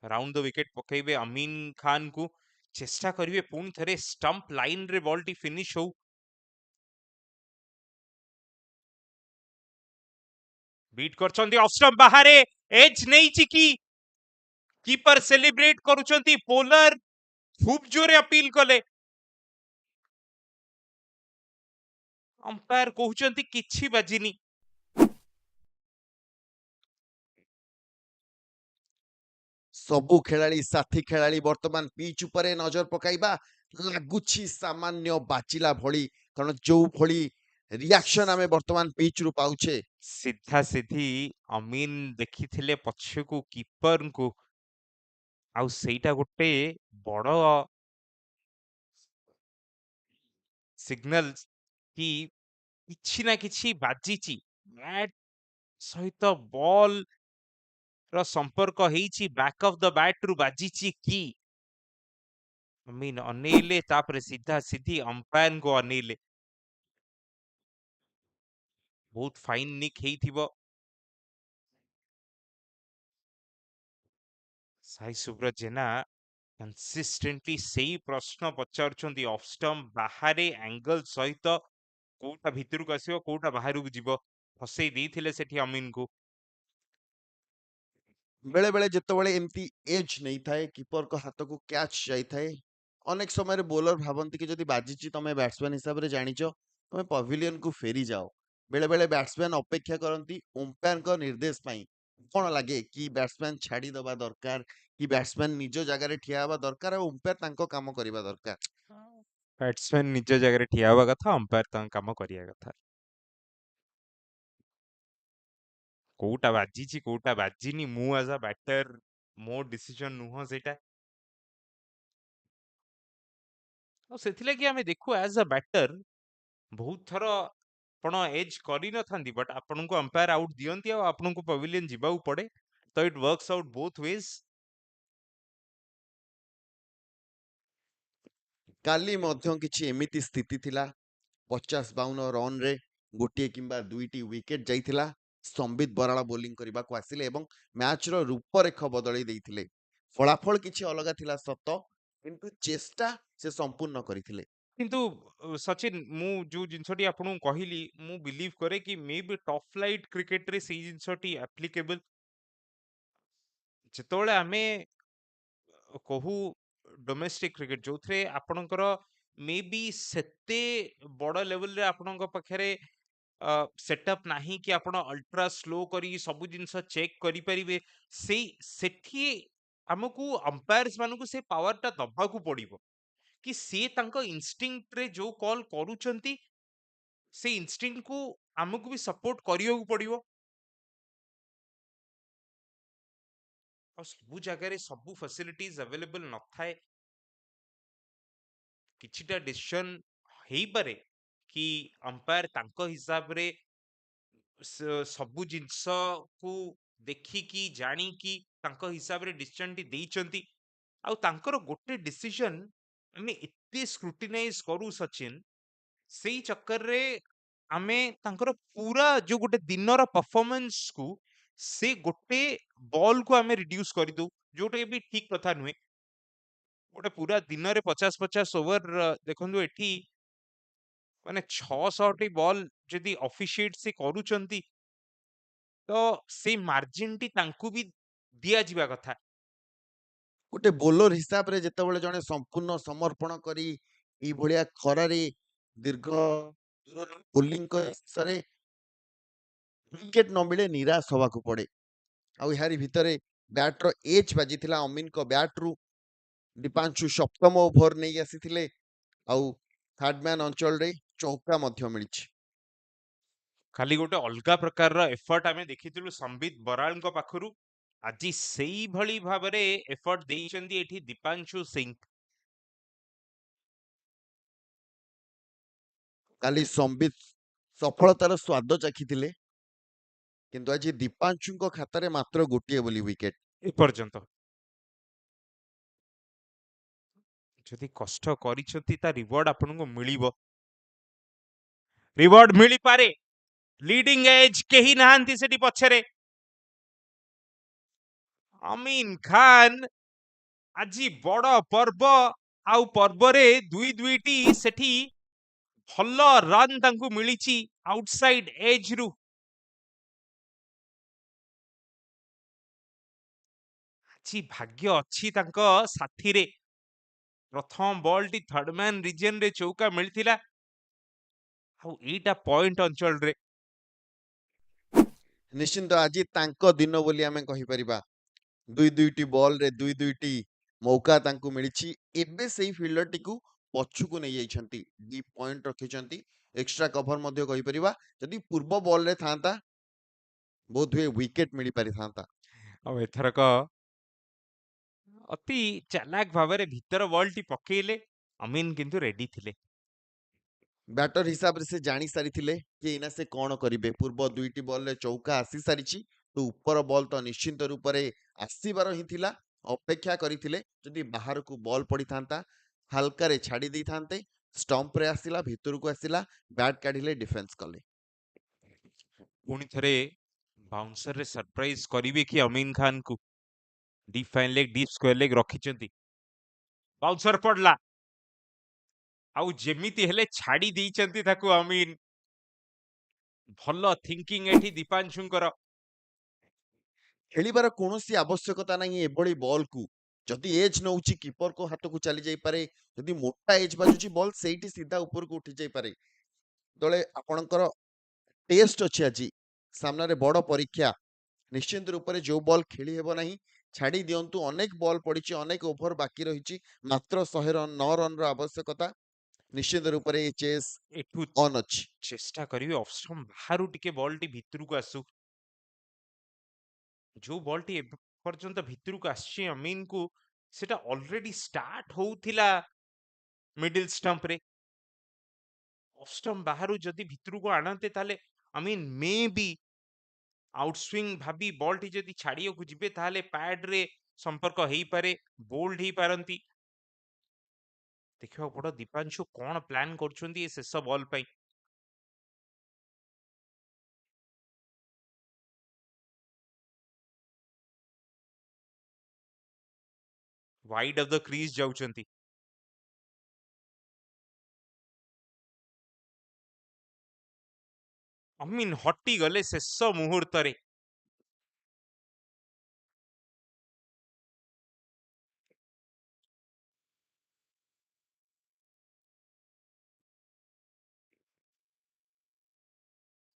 राउंड द विकेट पकेबे अमीन खान को चेष्टा करिवे पुणी थरे स्टंप लाइन रे बॉल टी फिनिश हो बीट करछंती ऑफ स्टंप बाहरे एज नहीं चिकी कीपर सेलिब्रेट करूछंती बोलर खूब जोरे अपील कले अंपायर कहउछंती किछि बाजिनी ସବୁ ଖେଳାଳି ସାଥୀ ଖେଳାଳି ବର୍ତ୍ତମାନ ପିଚ୍ ଉପରେ ନଜର ପକାଇବା ଲାଗୁଛି ସାମାନ୍ୟ ବାଚିଲା ଭଳି, କାରଣ ଯୋଉ ଭଳି ରିଆକ୍ସନ ଆମେ ବର୍ତ୍ତମାନ ପିଚ୍ ରୁ ପାଉଛେ सीधा सीधी अमीन देखिथिले पछकू कीपर को आउ सेटा गोटे बड़ सिग्नल कि किछि ना किछि बाजिची बैट सहित बॉल ର संपर्क ହେଇଛି बैक ऑफ द बैट रू बाजिची की अमीन अनेले तापर सीधा सीधी अंपायर को अनेले बहुत फाइन निक ହେଇଥିବ साई सुब्रत जेना कंसिस्टेंटली सेही प्रश्न पचारुछंती ऑफ स्टंप बाहरे एंगल सहित कोउटा भितरु को आसीबो कोउटा बाहरु को जीवो फसेई ଦେଇଥିଲେ ସେଠି अमीन को ବେଳେ ବେଳେ ଯେତେବେଳେ ଏମିତି ଏଜ୍ ନେଇଥାଏ କିପରଙ୍କ ହାତକୁ କ୍ୟାଚ୍ ଯାଇଥାଏ, ଅନେକ ସମୟରେ ବୋଲର ଭାବନ୍ତି କି ଯଦି ବାଜିଛି ତମେ ବ୍ୟାଟ୍ସମ୍ୟାନ୍ ହିସାବରେ ଜାଣିଛ, ତମେ ପଭିଲିୟନକୁ ଫେରିଯାଅ। ବେଳେ ବେଳେ ବ୍ୟାଟ୍ସମ୍ୟାନ୍ ଅପେକ୍ଷା କରନ୍ତି ଅମ୍ପାୟାରଙ୍କ ନିର୍ଦ୍ଦେଶ ପାଇଁ। କଣ ଲାଗେ କି ବ୍ୟାଟ୍ସମ୍ୟାନ୍ ଛାଡ଼ିଦବା ଦରକାର, କି ବ୍ୟାଟ୍ସମ୍ୟାନ୍ ନିଜ ଜାଗାରେ ଠିଆ ହେବା ଦରକାର ଆଉ ଅମ୍ପାୟାର ତାଙ୍କ କାମ କରିବା ଦରକାର? बैट्समैन निज जगह ठिया हवा कथा अंपायर तां काम करिया कथा कोउटा बाजिची कोउटा बाजिनी मु एज अ बैटर मो डिसीजन नुह सेटा ଆଉ ସେଥିଲାଗି ଆମେ ଦେଖୁ एज अ बैटर बहुत थर ଆପଣ ଏଜ୍ କରିନଥାନ୍ତି ବଟ୍ ଆପଣଙ୍କୁ ଅମ୍ପାୟାର ଆଉଟ୍ ଦିଅନ୍ତି ଆଉ ଆପଣଙ୍କୁ ପଭିଲିୟନ ଯିବାକୁ ପଡେ ତ ଇଟ୍ ୱାର୍କସ୍ ଆଉଟ୍ ବୋଥ ୱେଜ୍ କାଲି ମଧ୍ୟ କିଛି ଏମିତି ସ୍ଥିତି ଥିଲା, 50-52 ରନରେ ଗୋଟିଏ କିମ୍ବା ଦୁଇଟି ୱିକେଟ୍ ଯାଇଥିଲା। ସମ୍ବିତ ବରାଳ ବୋଲିଂ କରିବାକୁ ଆସିଲେ ଏବଂ ମ୍ୟାଚର ରୂପରେଖ ବଦଳେଇ ଦେଇଥିଲେ। ଫଳାଫଳ କିଛି ଅଲଗା ଥିଲା ସତ, କିନ୍ତୁ ଚେଷ୍ଟା ସେ ସମ୍ପୂର୍ଣ୍ଣ କରିଥିଲେ। କିନ୍ତୁ ସଚିନ ମୁଁ ଯୋଉ ଜିନିଷଟି ଆପଣଙ୍କୁ କହିଲି ମୁଁ ବିଲିଭ୍ କରେ କି ମେ ବି ଟପ୍ ଫ୍ଲାଇଟ୍ କ୍ରିକେଟରେ ସେଇ ଜିନିଷଟି ଆପ୍ଲିକେବଲ୍ ଯେତେବେଳେ ଆମେ କହୁ ଡୋମେଷ୍ଟିକ କ୍ରିକେଟ ଯୋଉଥିରେ ଆପଣଙ୍କର ମେ ବି ସେତେ ବଡ ଲେଭେଲରେ ଆପଣଙ୍କ ପାଖରେ ସେଟଅପ୍ ନାହିଁ କି ଆପଣ ଅଲ୍ଟ୍ରା ସ୍ଲୋ କରି ସବୁ ଜିନିଷ ଚେକ୍ କରିପାରିବେ ସେଠି ଆମକୁ ଅମ୍ପାୟାର୍ସ ମାନଙ୍କୁ ସେ ପାୱାରଟା ଦବାକୁ ପଡିବ କି ସେ ତାଙ୍କ ଇନଷ୍ଟିଂକ୍ଟରେ ଯୋଉ କଲ୍ କରୁଛନ୍ତି ସେ ଇନଷ୍ଟିଂକ୍ଟକୁ ଆମକୁ ବି ସପୋର୍ଟ କରିବାକୁ ପଡିବ ଆଉ ସବୁ ଜାଗାରେ ସବୁ ଫ୍ୟାସିଲିଟିଜ ଆଭେଲେବଲ ନଥାଏ କିଛିଟା ଡିସିସନ ହେଇପାରେ କି ଅମ୍ପାୟାର ତାଙ୍କ ହିସାବରେ ସବୁ ଜିନିଷକୁ ଦେଖିକି ଜାଣିକି ତାଙ୍କ ହିସାବରେ ଡିସିସନଟି ଦେଇଛନ୍ତି ଆଉ ତାଙ୍କର ଗୋଟେ ଡିସିଜନ ଆମେ ଏତେ ସ୍କ୍ରୁଟିନାଇଜ କରୁ ସଚିନ ସେଇ ଚକ୍କରରେ ଆମେ ତାଙ୍କର ପୁରା ଯୋଉ ଗୋଟେ ଦିନର ପରଫର୍ମାନ୍ସକୁ ସେ ଗୋଟେ ବଲକୁ ଆମେ ରିଡ୍ୟୁସ କରିଦଉ ଯୋଉଟା ବି ଠିକ କଥା ନୁହେଁ ଗୋଟେ ପୁରା ଦିନରେ 50-50 ଓଭର ଦେଖନ୍ତୁ ଏଠି ମାନେ 600ଟି ବଲ୍ ଯଦି ଅଫିସିଏଟ ସେ କରୁଛନ୍ତି ତ ସେଇ ମାର୍ଜିନଟି ତାଙ୍କୁ ବି ଦିଆଯିବା କଥା ଗୋଟେ ବୋଲର ହିସାବରେ ଯେତେବେଳେ ଜଣେ ସମ୍ପୂର୍ଣ୍ଣ ସମର୍ପଣ କରି ଏଇଭଳିଆ ଖରାରେ ଦୀର୍ଘ ବୋଲିଂ ଶେଷରେ ୱିକେଟ୍ ନ ମିଳେ ନିରାଶ ହବାକୁ ପଡେ। ଆଉ ଏହାରି ଭିତରେ ବ୍ୟାଟ୍ର ଏଜ୍ ବାଜିଥିଲା ଅମିନଙ୍କ ବ୍ୟାଟ୍ରୁ। ଦୀପାଂଶୁ ସପ୍ତମ ଓଭର ନେଇ ଆସିଥିଲେ ଆଉ ଥାର୍ଡମ୍ୟାନ୍ ଅଞ୍ଚଳରେ ଚୌକା ମଧ୍ୟ ମିଳିଛି। ଖାଲି ଗୋଟେ ଅଲଗା ପ୍ରକାରର ଏଫର୍ଟ ଆମେ ଦେଖିଥିଲୁ ସମ୍ବିତ ବରାଳଙ୍କ ପାଖରୁ ଆଜି ସେଇଭଳି ଭାବରେ ଏଫର୍ଟ ଦେଇଛନ୍ତି ଏଠି ଦୀପାଂଶୁ ସିଂ କାଲି ସମ୍ବିତ ସଫଳତାର ସ୍ୱାଦ ଚାଖିଥିଲେ, କିନ୍ତୁ ଆଜି ଦୀପାଂଶୁଙ୍କ ଖାତାରେ ମାତ୍ର ଗୋଟିଏ ବୋଲି ୱିକେଟ୍। ଏପର୍ଯ୍ୟନ୍ତ ଯଦି କଷ୍ଟ କରିଛନ୍ତି ତା ରିୱାର୍ଡ ଆପଣଙ୍କୁ ମିଳିବ ରିୱାର୍ଡ ମିଳିପାରେ লিডিং এজ কেহি নাহান্তি সেটি পছরে अमीन खान आजी बड़ पर्व आउ पर्वरे दुई दुईटी सेठी ଭଲ ରନ୍ ତାଙ୍କୁ ମିଳିଛି ଆଉଟସାଇଡ ଏଜ୍ ରୁ। ଆଜି ଭାଗ୍ୟ ଅଛି ତାଙ୍କ ସାଥିରେ। ପ୍ରଥମ ବଲଟି ଥର୍ଡ ମ୍ୟାନ୍ ରିଜିୟନରେ ଚୌକା ମିଳିଥିଲା ଆଉ ଏଇଟା ପଏଣ୍ଟ ଅଞ୍ଚଳରେ। ନିଶ୍ଚିନ୍ତ ଆଜି ତାଙ୍କ ଦିନ ବୋଲି ଆମେ କହିପାରିବା। ଦୁଇଟି ବଲରେ ଦୁଇଟି ମୌକା ତାଙ୍କୁ ମିଳିଛି। ଏବେ ସେଇ ଫିଲ୍ଡରଟିକୁ ପଛକୁ ନେଇଯାଇଛନ୍ତି, ଡିପ୍ ପଏଣ୍ଟ ରଖିଛନ୍ତି, ଏକ୍ସଟ୍ରା କଭର ମଧ୍ୟ କହିପାରିବା। ଯଦି ପୂର୍ବ ବଲରେ ଥାନ୍ତା ବୋଧହୁଏ ୱିକେଟ ମିଳିପାରିଥାନ୍ତା। ଆଉ ଏଥରକ ଅତି ଚାଲାକ ଭାବରେ ଭିତର ବଲଟି ପକେଇଲେ। ଅମିନ କିନ୍ତୁ ରେଡି ଥିଲେ। ବ୍ୟାଟର ହିସାବରେ ସେ ଜାଣି ସାରିଥିଲେ କି ଏଇନା ସେ କଣ କରିବେ। ପୂର୍ବ ଦୁଇଟି ବଲରେ ଚୌକା ଆସି ସାରିଛି, ତ ଉପର ବଲ ତ ନିଶ୍ଚିନ୍ତ ରୂପରେ ଆସିବାର ହିଁ ଥିଲା। ଅପେକ୍ଷା କରିଥିଲେ ଯଦି ବାହାରକୁ ବଲ ପଡିଥାନ୍ତା ହାଲକାରେ ଛାଡି ଦେଇଥାନ୍ତେ। ଷ୍ଟମ୍ପରେ ଆସିଲା, ଭିତରକୁ ଆସିଲା, ବ୍ୟାଟ୍ କାଢିଲେ, ଡିଫେନ୍ସ କଲେ। ପୁଣି ଥରେ ବାଉନ୍ସରରେ ସରପ୍ରାଇଜ କରିବେ କି ଅମିନ ଖାନ କୁ? Deep fine leg deep square leg ରଖିଛନ୍ତି। ବାଉନ୍ସର ପଡିଲା ଆଉ ଯେମିତି ହେଲେ ଛାଡି ଦେଇଛନ୍ତି ତାକୁ ଅମିନ। ଭଲ ଥିଙ୍କିଂ ଏଠି ଦୀପାଂଶୁଙ୍କର। ଖେଳିବାର କୌଣସି ଆବଶ୍ୟକତା ନାହିଁ ଏଭଳି ବଲକୁ। ଯଦି ଏଜ୍ ନଉଛି କିପରଙ୍କ ହାତକୁ ଚାଲି ଯାଇପାରେ। ଯଦି ମୋଟା ଏଜ୍ ବାଜୁଛି ବଲ ସେଇଠି ସିଧା ଉପରକୁ ଉଠି ଯାଇପାରେ। ଦଳେ ଆପଣଙ୍କର ଟେଷ୍ଟ ଅଛି ଆଜି, ସାମ୍ନାରେ ବଡ ପରୀକ୍ଷା। ନିଶ୍ଚିନ୍ତ ରୂପରେ ଯୋଉ ବଲ ଖେଳି ହେବ ନାହିଁ ଛାଡି ଦିଅନ୍ତୁ। ଅନେକ ବଲ ପଡିଛି, ଅନେକ ଓଭର ବାକି ରହିଛି, ମାତ୍ର 100 ରନ୍ 9 ରନର ଆବଶ୍ୟକତା। ନିଶ୍ଚିନ୍ତ ରୂପରେ ଏ ଚେସ୍ ଏଠୁ ଅନ୍ ଅଛି। ଚେଷ୍ଟା କରିବେ ଅଫ ଷ୍ଟମ୍ପ ବାହାରୁ ଟିକେ ବଲଟି ଭିତରକୁ ଆସୁ। ଯୋଉ ବଲଟି ଏବେ ପର୍ଯ୍ୟନ୍ତ ଭିତରକୁ ଆସିଛି ଅମିନକୁ, ସେଟା ଅଲରେଡି ଷ୍ଟାର୍ଟ ହଉଥିଲା ମିଡିଲ ଷ୍ଟମ୍ପରେ। ଅଫ ଷ୍ଟମ୍ପ ବାହାରୁ ଯଦି ଭିତରକୁ ଆଣନ୍ତେ ତାହେଲେ ଅମିନ ମେ ବି ଆଉଟସୁଇଙ୍ଗ ଭାବି ବଲଟି ଯଦି ଛାଡିବାକୁ ଯିବେ ତାହେଲେ ପ୍ୟାଡରେ ସମ୍ପର୍କ ହେଇପାରେ, ବୋଲ୍ଡ ହେଇପାରନ୍ତି। ଦେଖିବାକୁ ପଡ ଦୀପାଂଶୁ କଣ ପ୍ଲାନ କରୁଛନ୍ତି ଏ ଶେଷ ବଲ ପାଇଁ। ୱାଇଡ ଅଫ ଦ କ୍ରିଜ ଯାଉଛନ୍ତି। ଅମିନ ହଟିଗଲେ ଶେଷ ମୁହୂର୍ତ୍ତରେ।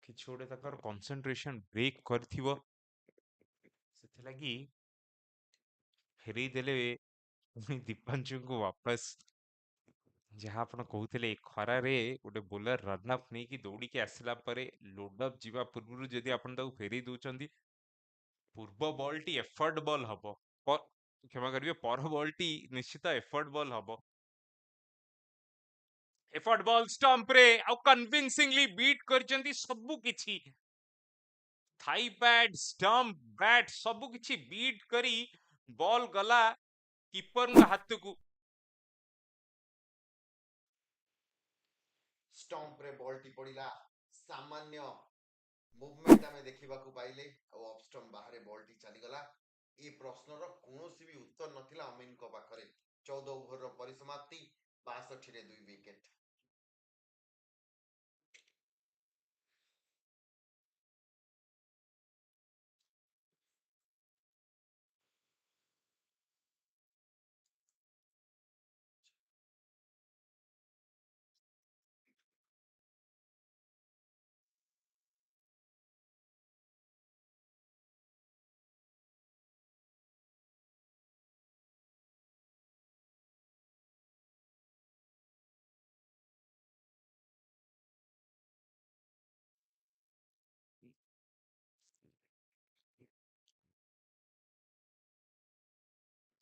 କିଛି ଗୋଟେ ତାଙ୍କର କନସେନ୍ଟ୍ରେସନ ବ୍ରେକ୍ କରିଥିବ, ସେଥିଲାଗି ଫେରେଇ ଦେଲେ ପୁଣି ଦୀପାଂଶୁଙ୍କୁ ବାପସ। ଯାହା ଆପଣ କହୁଥିଲେ ଖରାରେ ଗୋଟେ ବୋଲର ରନ୍ ଅପ୍ ନେଇକି ଦୌଡ଼ିକି ଆସିଲା ପରେ ଲୋଡ୍ ଅପ୍ ଯିବା ପୂର୍ବରୁ ଯଦି ଆପଣ ତାକୁ ଫେରେଇ ଦଉଛନ୍ତି, ପୂର୍ବ ବଲଟି ଏଫର୍ଟ ବଲ୍ ହବ। କ୍ଷମା କରିବେ, ପର ବଲଟି ନିଶ୍ଚିତ ଏଫର୍ଟ ବଲ୍ ହବ। ଏଫର୍ଟ ବଲ୍ ଷ୍ଟମ୍ପରେ ଆଉ କନଭିନ୍ସିଂଲି ବିଟ୍ କରିଛନ୍ତି ସବୁ କିଛି। ଥାଇ ପ୍ୟାଡ୍, ଷ୍ଟମ୍ପ, ବ୍ୟାଟ୍ ସବୁ କିଛି ବିଟ୍ କରି ବଲ୍ ଗଲା କିପରଙ୍କ ହାତକୁ। ଷ୍ଟମ୍ପରେ ବଲଟି ପଡିଲା, ସାମାନ୍ୟ ମୁଭମେଣ୍ଟ ଆମେ ଦେଖିବାକୁ ପାଇଲେ ଆଉ ଅଫ ଷ୍ଟମ୍ପ ବାହାରେ ବଲଟି ଚାଲିଗଲା। ଏ ପ୍ରଶ୍ନର କୌଣସି ବି ଉତ୍ତର ନଥିଲା ଅମିନଙ୍କ ପାଖରେ। 14 ଓଭରର ପରିସମାପ୍ତି, 62ରେ 2 ୱିକେଟ।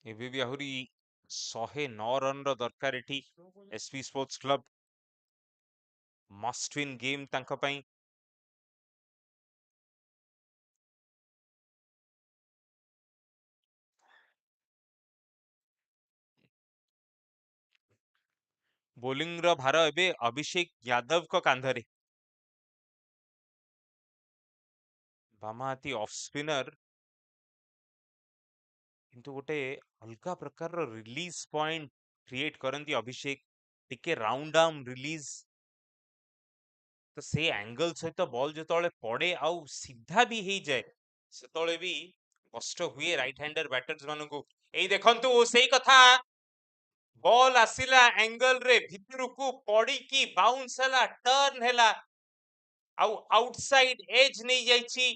ଏବେ ବି ଆହୁରି 109 ରନର ଦରକାର ଏଠି ଏସପି ସ୍ପୋର୍ଟସ କ୍ଲବ। ମଷ୍ଟ ୱିନ୍ ଗେମ୍ ତାଙ୍କ ପାଇଁ। ବୋଲିଂର ଭାର ଏବେ ଅଭିଷେକ ଯାଦବଙ୍କ କାନ୍ଧରେ। ବାମ ହାତୀ ଅଫ ସ୍ପିନର କିନ୍ତୁ ଗୋଟେ ଅଲଗା ପ୍ରକାରର ରିଲିଜ ପଏଣ୍ଟ କ୍ରିଏଟ କରନ୍ତି ଅଭିଷେକ, ଟିକେ ରାଉଣ୍ଡ ଆର୍ମ ରିଲିଜ, ତ ସେ ଆଙ୍ଗଲ ସହିତ ବଲ୍ ଯେତେବେଳେ ପଡେ ଆଉ ସିଧା ବି ହେଇଯାଏ ସେତେବେଳେ ବି କଷ୍ଟ ହୁଏ ରାଇଟ ହ୍ୟାଣ୍ଡର ବ୍ୟାଟର୍ସ ମାନଙ୍କୁ। ଏଇ ଦେଖନ୍ତୁ ସେଇ କଥା, ବଲ୍ ଆସିଲା ଆଙ୍ଗଲ ରେ ଭିତରକୁ ପଡିକି ବାଉନ୍ସ ହେଲା, ଟର୍ନ ହେଲା, ଆଉ ଆଉଟସାଇଡ ଏଜ ନେଇ ଯାଇଛି,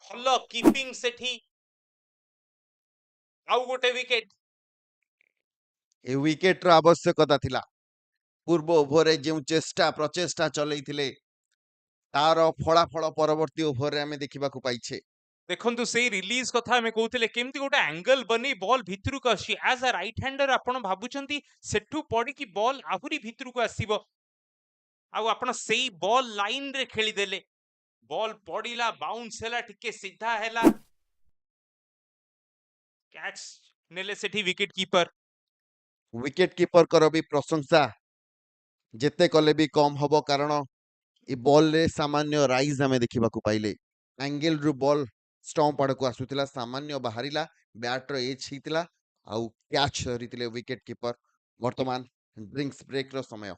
ଭଲ କିପିଂ ସେଠି, ଆଉ ଗୋଟେ ୱିକେଟ। ଏ ୱିକେଟର ଆବଶ୍ୟକତା ଥିଲା। ପୂର୍ବ ଓଭରରେ ଯେଉଁ ଚେଷ୍ଟା ପ୍ରଚେଷ୍ଟା ଚଲେଇଥିଲେ ତାର ଫଳାଫଳ ପରବର୍ତ୍ତୀ ଓଭରରେ ଆମେ ଦେଖିବାକୁ ପାଇଛେ। ଦେଖନ୍ତୁ ସେଇ ରିଲିଜ କଥା ଆମେ କହୁଥିଲେ, କେମିତି ଗୋଟେ ଆଙ୍ଗଲ ବନେଇ ବଲ୍ ଭିତରକୁ ଆସୁଛି। ଆଜ ଆ ରାଇଟ ହ୍ୟାଣ୍ଡର ଆପଣ ଭାବୁଛନ୍ତି ସେଠୁ ପଡିକି ବଲ୍ ଆହୁରି ଭିତରକୁ ଆସିବ, ଆଉ ଆପଣ ସେଇ ବଲ୍ ଲାଇନ ରେ ଖେଳିଦେଲେ, ବଲ୍ ପଡିଲା, ବାଉନ୍ସ ହେଲା, ଟିକେ ସିଧା ହେଲା, କ୍ୟାଚ୍ ନେଲେ ସେଠି ୱିକେଟ କିପର। ୱିକେଟ କିପରଙ୍କର ବି ପ୍ରଶଂସା ଯେତେ କଲେ ବି କମ ହବ, କାରଣ ଏ ବଲରେ ସାମାନ୍ୟ ରାଇଜ ଆମେ ଦେଖିବାକୁ ପାଇଲେ। ଆଙ୍ଗେଲରୁ ବଲ୍ ଷ୍ଟମ୍ପ ଆଡକୁ ଆସୁଥିଲା, ସାମାନ୍ୟ ବାହାରିଲା, ବ୍ୟାଟର ଏଜ୍ ହେଇଥିଲା, ଆଉ କ୍ୟାଚ୍ ଧରିଥିଲେ ୱିକେଟ କିପର। ବର୍ତ୍ତମାନ ଡ୍ରିଙ୍କ୍ସ ବ୍ରେକ୍ର ସମୟ।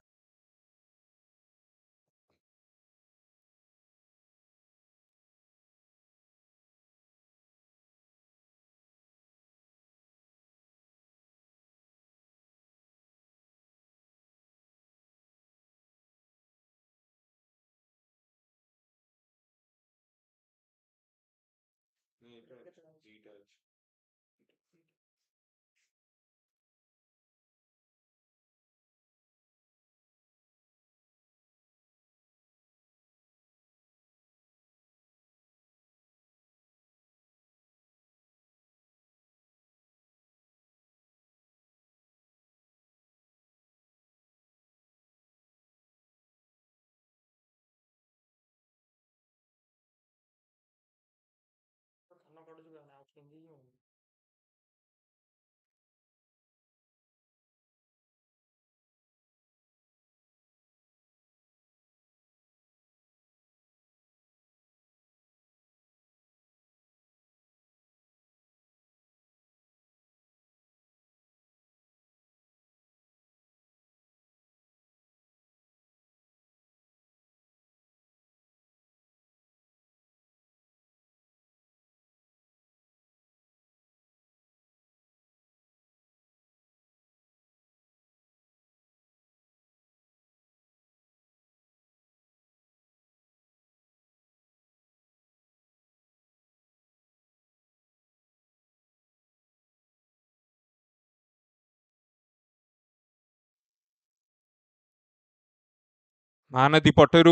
ମହାନଦୀ ପଟରୁ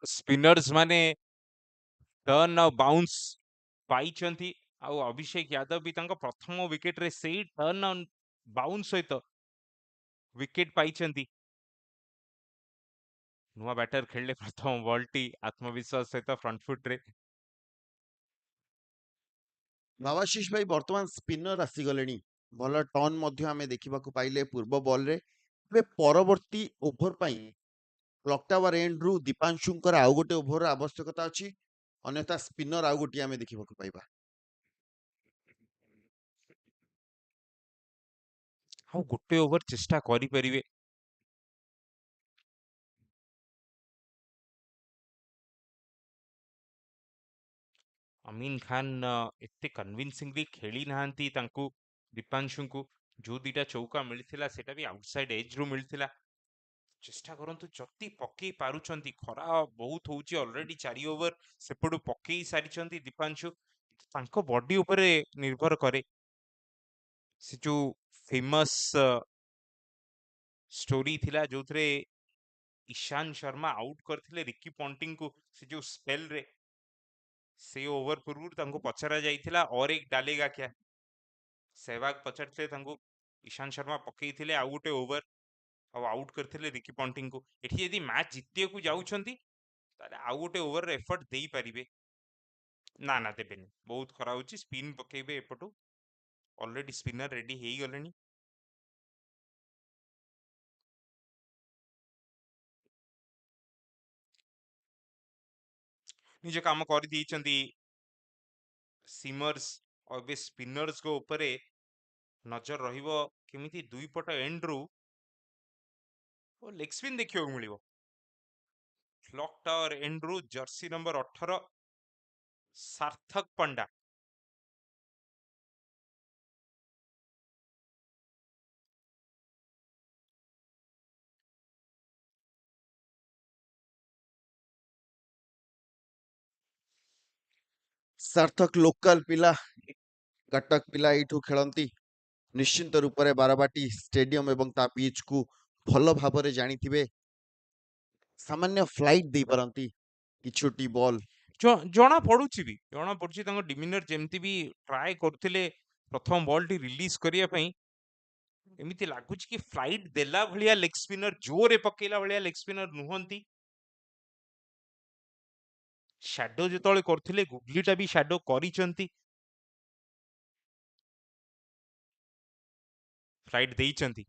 ସ୍ପିନର୍ସ ମାନେ ଟର୍ନ ଆଉ ବାଉନ୍ସ ପାଇଛନ୍ତି, ଆଉ ଅଭିଷେକ ଯାଦବ ବି ତାଙ୍କ ପ୍ରଥମ ୱିକେଟରେ ସେଇ ଟର୍ନ ଆଉ ବାଉନ୍ସ ସହିତ ୱିକେଟ ପାଇଛନ୍ତି। ନୂଆ ବ୍ୟାଟର ଖେଳିଲେ ପ୍ରଥମ ବଲଟି ଆତ୍ମବିଶ୍ୱାସ ସହିତ ଫ୍ରଣ୍ଟ ଫୁଟରେ। ନବାଶିଷ ଭାଇ, ବର୍ତ୍ତମାନ ସ୍ପିନର ଆସିଗଲେଣି, ଭଲ ଟର୍ନ ମଧ୍ୟ ଆମେ ଦେଖିବାକୁ ପାଇଲେ ପୂର୍ବ ବଲରେ। ଏବେ ପରବର୍ତ୍ତୀ ଓଭର ପାଇଁ କ୍ଲକ୍ ଟାୱାର ଏଣ୍ଡରୁ ଦୀପାଂଶୁଙ୍କର ଆଉ ଗୋଟେ ଓଭରର ଆବଶ୍ୟକତା ଅଛି, ଅନ୍ୟଥା ସ୍ପିନର ଆଉ ଗୋଟିଏ ଆମେ ଦେଖିବାକୁ ପାଇବା। ଆଉ ଗୋଟେ ଓଭର ଚେଷ୍ଟା କରିପାରିବେ। ଅମିନ ଖାନ ଏତେ କନଭିନ୍ସିଂଲି ଖେଳି ନାହାନ୍ତି ତାଙ୍କୁ, ଦୀପାଂଶୁଙ୍କୁ। ଯୋଉ ଦିଟା ଚୌକା ମିଳିଥିଲା ସେଟା ବି ଆଉଟସାଇଡ ଏଜରୁ ମିଳିଥିଲା। ଚେଷ୍ଟା କରନ୍ତୁ ଯଦି ପକେଇ ପାରୁଛନ୍ତି, ଖରା ବହୁତ ହଉଛି ଅଲରେଡି 4 ଓଭର ସେପଟୁ ପକେଇ ସାରିଛନ୍ତି ଦୀପାଂଶୁ। ତାଙ୍କ ବଡି ଉପରେ ନିର୍ଭର କରେ। ସେ ଯୋଉ ଫେମସ ଷ୍ଟୋରି ଥିଲା ଯୋଉଥିରେ ईशान शर्मा आउट करथिले रिकी पॉन्टिंग को, से जो स्पेल रे से ओवर पूर्व तांको पचरा जाइथिला और एक डालेगा क्या, सहवाग पचरते तांको ईशान शर्मा पकेइथिले आउ गुटे ओवर ଆଉ ଆଉଟ୍ କରିଥିଲେ ରିକି ପଣ୍ଟିଂକୁ। ଏଠି ଯଦି ମ୍ୟାଚ୍ ଜିତିବାକୁ ଯାଉଛନ୍ତି ତାହେଲେ ଆଉ ଗୋଟେ ଓଭର ଏଫର୍ଟ ଦେଇପାରିବେ। ନା ନା ଦେବେନି, ବହୁତ ଖରା ହଉଛି, ସ୍ପିନ୍ ପକେଇବେ ଏପଟୁ। ଅଲରେଡି ସ୍ପିନର ରେଡି ହେଇଗଲେଣି। ନିଜ କାମ କରିଦେଇଛନ୍ତି ସିମର୍ସ, ଆଉ ଏବେ ସ୍ପିନର୍ସଙ୍କ ଉପରେ ନଜର ରହିବ କେମିତି ଦୁଇ ପଟ ଏଣ୍ଡରୁ ଲେଗ ସ୍ପିନ୍ ଦେଖିବାକୁ ମିଳିବ। କ୍ଲକ୍ ଟାୱାର ଏଣ୍ଡରୁ ଜର୍ସି ନମ୍ବର 18 ସାର୍ଥକ ପଣ୍ଡା। ସାର୍ଥକ ଲୋକାଲ ପିଲା, କଟକ ପିଲା ଏଇଠୁ ଖେଳନ୍ତି। ନିଶ୍ଚିନ୍ତ ରୂପରେ ବାରବାଟୀ ଷ୍ଟାଡିୟମ ଏବଂ ତା ପିଚକୁ ଭଲ ଭାବରେ ଜାଣିଥିବେ। ସାମାନ୍ୟ ଫ୍ଲାଇଟ୍ ଦେଇପାରନ୍ତି କିଛିଟି ବଲ୍। ଜଣା ପଡୁଛି ତାଙ୍କ ଡିମିନର ଯେମିତି ବି ଟ୍ରାଏ କରୁଥିଲେ ପ୍ରଥମ ବଲଟି ରିଲିଜ କରିବା ପାଇଁ, ଏମିତି ଲାଗୁଛି କି ଫ୍ଲାଇଟ୍ ଦେଲା ଭଳିଆ ଲେଗ ସ୍ପିନର, ଜୋରରେ ପକେଇଲା ଭଳିଆ ଲେଗ ସ୍ପିନର ନୁହନ୍ତି। ଶ୍ୟାଡୋ ଯେତେବେଳେ କରୁଥିଲେ ଗୁଗଲିଟା ବି ଶ୍ୟାଡୋ କରିଛନ୍ତି, ଫ୍ଲାଇଟ୍ ଦେଇଛନ୍ତି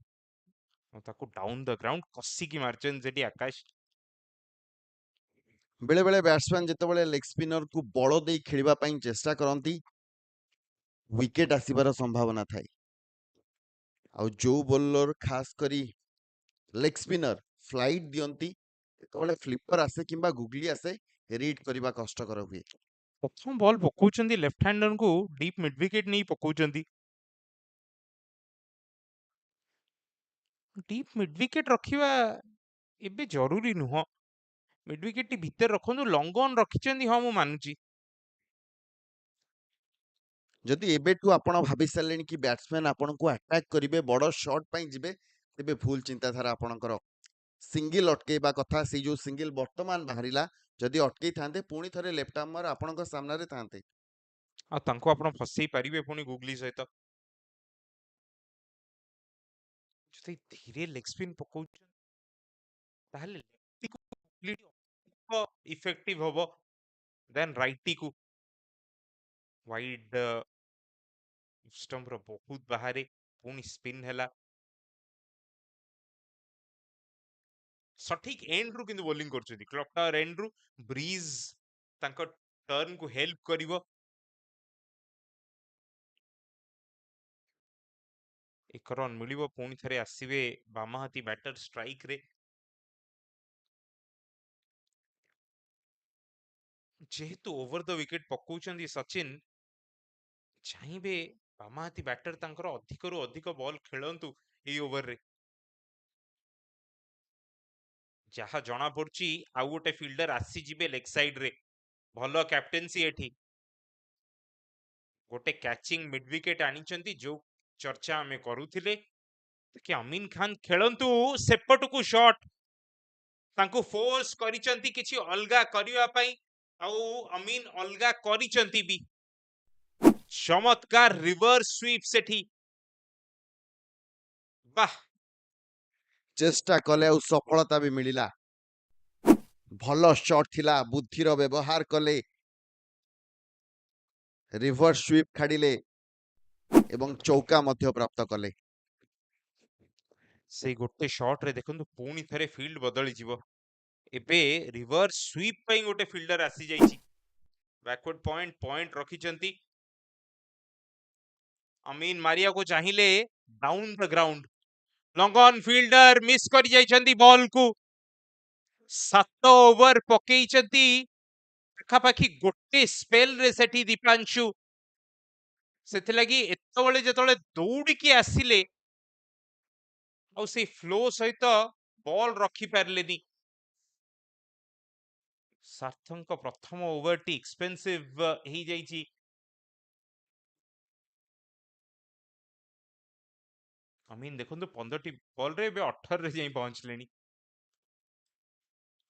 ତାକୁ ଡାଉନ ଦ ଗ୍ରାଉଣ୍ଡ କଷିକି ମାରିଛନ୍ତି ସେଠି ଆକାଶ। ବେଳେ ବେଳେ ବ୍ୟାଟ୍ସମ୍ୟାନ ଯେତେବେଳେ ଲେଗ ସ୍ପିନରକୁ ବଳ ଦେଇ ଖେଳିବା ପାଇଁ ଚେଷ୍ଟା କରନ୍ତି, ୱିକେଟ ଆସିବାର ସମ୍ଭାବନା ଥାଏ। ଆଉ ଯୋଉ ବୋଲର ଖାସ କରି ଲେଗ ସ୍ପିନର ଫ୍ଲାଇଟ୍ ଦିଅନ୍ତି, ଯେତେବେଳେ ଫ୍ଲିପର ଆସେ କିମ୍ବା ଗୁଗଲି ଆସେ, ରିଡ୍ କରିବା କଷ୍ଟକର ହୁଏ। ପ୍ରଥମ ବଲ୍ ପକଉଛନ୍ତି ଲେଫ୍ଟ ହ୍ୟାଣ୍ଡରଙ୍କୁ ଡିପ୍ ମିଡ୍ ୱିକେଟ ନେଇ ପକଉଛନ୍ତି। ଡିପ୍ ମିଡ୍ ୱିକେଟ ରଖିବା ଏବେ ଜରୁରୀ ନୁହଁ। ମିଡ୍ ୱିକେଟ ଟି ଭିତରେ ରଖନ୍ତୁ, ଲଙ୍ଗ ଅନ୍ ରଖିଛନ୍ତି, ହଁ ମୁଁ ମାନୁଛି। ଯଦି ଏବେଠୁ ଆପଣ ଭାବି ସାରିଲେଣି କି ବ୍ୟାଟ୍ସମ୍ୟାନ ଆପଣଙ୍କୁ ଆଟାକ୍ କରିବେ, ବଡ ସଟ୍ ପାଇଁ ଯିବେ, ତେବେ ଭୁଲ ଚିନ୍ତାଧାରା ଆପଣଙ୍କର। ସିଙ୍ଗିଲ ଅଟକେଇବା କଥା। ସେଇ ଯୋଉ ସିଙ୍ଗିଲ ବର୍ତ୍ତମାନ ବାହାରିଲା, ଯଦି ଅଟକେଇଥାନ୍ତେ ପୁଣି ଥରେ ଲେଫ୍ଟ ଆର୍ମର ଆପଣଙ୍କ ସାମ୍ନାରେ ଥାନ୍ତେ। ଆଉ ତାଙ୍କୁ ଆପଣ ଫସେଇ ପାରିବେ ପୁଣି ଗୁଗଲି ସହିତ। ଯଦି ଧୀରେ ଲେଗ ସ୍ପିନ୍ ପକଉଛନ୍ତି ତାହେଲେ ଇଫେକ୍ଟିଭ ହବ ଦେନ୍ ରାଇଟିକୁ। ୱାଇଡ ଷ୍ଟମ୍ପର ବହୁତ ବାହାରେ, ପୁଣି ସ୍ପିନ୍ ହେଲା। ସଠିକ ଏଣ୍ଡରୁ କିନ୍ତୁ ବୋଲିଂ କରୁଛନ୍ତି, କ୍ଲକ୍ ଟାୱାର ଏଣ୍ଡରୁ। ବ୍ରିଜ ତାଙ୍କ ଟର୍ନକୁ ହେଲ୍ପ କରିବ। ଏକ ରନ୍ ମିଳିବ, ପୁଣି ଥରେ ଆସିବେ ବାମହାତୀ ବ୍ୟାଟର ଷ୍ଟ୍ରାଇକରେ। ଯେହେତୁ ଓଭର ଦ ୱିକେଟ ପକଉଛନ୍ତି ସଚିନ, ଚାହିଁବେ ବାମହାତୀ ବ୍ୟାଟର ତାଙ୍କର ଅଧିକରୁ ଅଧିକ ବଲ୍ ଖେଳନ୍ତୁ ଏଇ ଓଭରରେ। ଯାହା ଜଣା ପଡୁଛି ଆଉ ଗୋଟେ ଫିଲ୍ଡର ଆସିଯିବେ ଲେଗ ସାଇଡରେ। ଭଲ କ୍ୟାପ୍ଟେନ୍ସି ଏଠି। ଗୋଟେ କ୍ୟାଚିଂ ମିଡ୍ ୱିକେଟ ଆଣିଛନ୍ତି, ଯୋଉ ଚର୍ଚ୍ଚା ଆମେ କରୁଥିଲେ କି ଅମିନ ଖାନ ଖେଳନ୍ତୁ ସେପଟକୁ ସଟ୍। ତାଙ୍କୁ ଫୋର୍ସ କରିଛନ୍ତି କିଛି ଅଲଗା କରିବା ପାଇଁ, ଆଉ ଅମିନ ଅଲଗା କରିଛନ୍ତି ବି। ଚମତ୍କାର ରିଭର୍ସ ସୁଇପ ସେଠି। ବାহ, ଚେଷ୍ଟା କଲେ ଆଉ ସଫଳତା ବି ମିଳିଲା। ଭଲ ସଟ୍ ଥିଲା, ବୁଦ୍ଧିର ବ୍ୟବହାର କଲେ, ରିଭର୍ସ ସୁଇପ୍ ଖାଡ଼ିଲେ ଏବଂ ଚୌକା ମଧ୍ୟ ପ୍ରାପ୍ତ କଲେ। ସେଇ ଗୋଟେ ସଟ୍ ରେ ଦେଖନ୍ତୁ ପୁଣି ଥରେ ଫିଲ୍ଡ ବଦଳିଯିବ। ଏବେ ରିଭର୍ସ ସୁଇପ୍ ପାଇଁ ଗୋଟେ ଫିଲ୍ଡର ଆସିଯାଇଛି। ବ୍ୟାକୱାର୍ଡ ପଏଣ୍ଟ ରଖିଛନ୍ତି। ଅମିନ ମାରିବାକୁ ଚାହିଁଲେ down the ground, long on fielder miss କରି ଯାଇଛନ୍ତି ବଲକୁ। 7 ଓଭର ପକେଇଛନ୍ତି, ପାଖାପାଖି ଗୋଟେ ସ୍ପେଲରେ ସେଠି ଦୀପାଂଶୁ। ସେଥିଲାଗି ଏତେବେଳେ ଯେତେବେଳେ ଦୌଡ଼ିକି ଆସିଲେ ଆଉ ସେଇ ଫ୍ଲୋ ସହିତ ବଲ ରଖି ପାରିଲେନି। ସାର୍ଥକଙ୍କ ପ୍ରଥମ ଓଭରଟି ଏକ୍ସପେନ୍ସିଭ ହେଇଯାଇଛି। ଅମିନ ଦେଖନ୍ତୁ 15ଟି ବଲରେ ଏବେ 18ରେ ଯାଇ ପହଞ୍ଚିଲେଣି।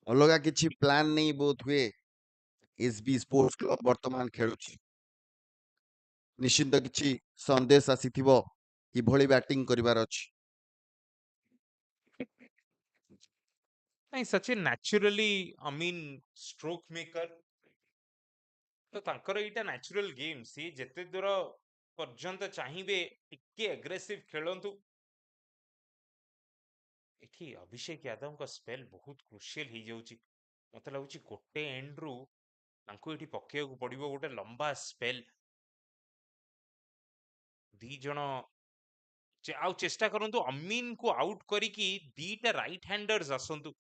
ଅଲଗା କିଛି ପ୍ଲାନ୍ ନେଇ ବୋଧ ହୁଏ ଏସବି ସ୍ପୋର୍ଟସ କ୍ଲବ ବର୍ତ୍ତମାନ ଖେଳୁଛି। ନିଶ୍ଚିନ୍ତ କିଛି ସନ୍ଦେଶ ଆସିଥିବ, କିଭଳି ବ୍ୟାଟିଂ କରିବାର ଅଛି। ନାଇଁ ସଚିନ ନ୍ୟାଚୁରାଲି ଅମିନ ଷ୍ଟ୍ରୋକ୍ ମେକର, ତ ତାଙ୍କର ଏଇଟା ନ୍ୟାଚୁରାଲ ଗେମ୍। ସିଏ ଯେତେ ଦୂର ପର୍ଯ୍ୟନ୍ତ ଚାହିଁବେ ଟିକେ ଆଗ୍ରେସିଭ ଖେଳନ୍ତୁ। ଏଠି ଅଭିଷେକ ଯାଦବଙ୍କ ସ୍ପେଲ ବହୁତ କ୍ରୁସିଆଲ ହେଇଯାଉଛି। ମତେ ଲାଗୁଛି ଗୋଟେ ଏଣ୍ଡରୁ ତାଙ୍କୁ ଏଠି ପକେଇବାକୁ ପଡିବ ଗୋଟେ ଲମ୍ବା ସ୍ପେଲ। ଦି ଜଣ ଆଉ ଚେଷ୍ଟା କରନ୍ତୁ ଅମିନ କୁ ଆଉଟ କରିକି ଦିଟା ରାଇଟ ହ୍ୟାଣ୍ଡର୍ସ ଆସନ୍ତୁ,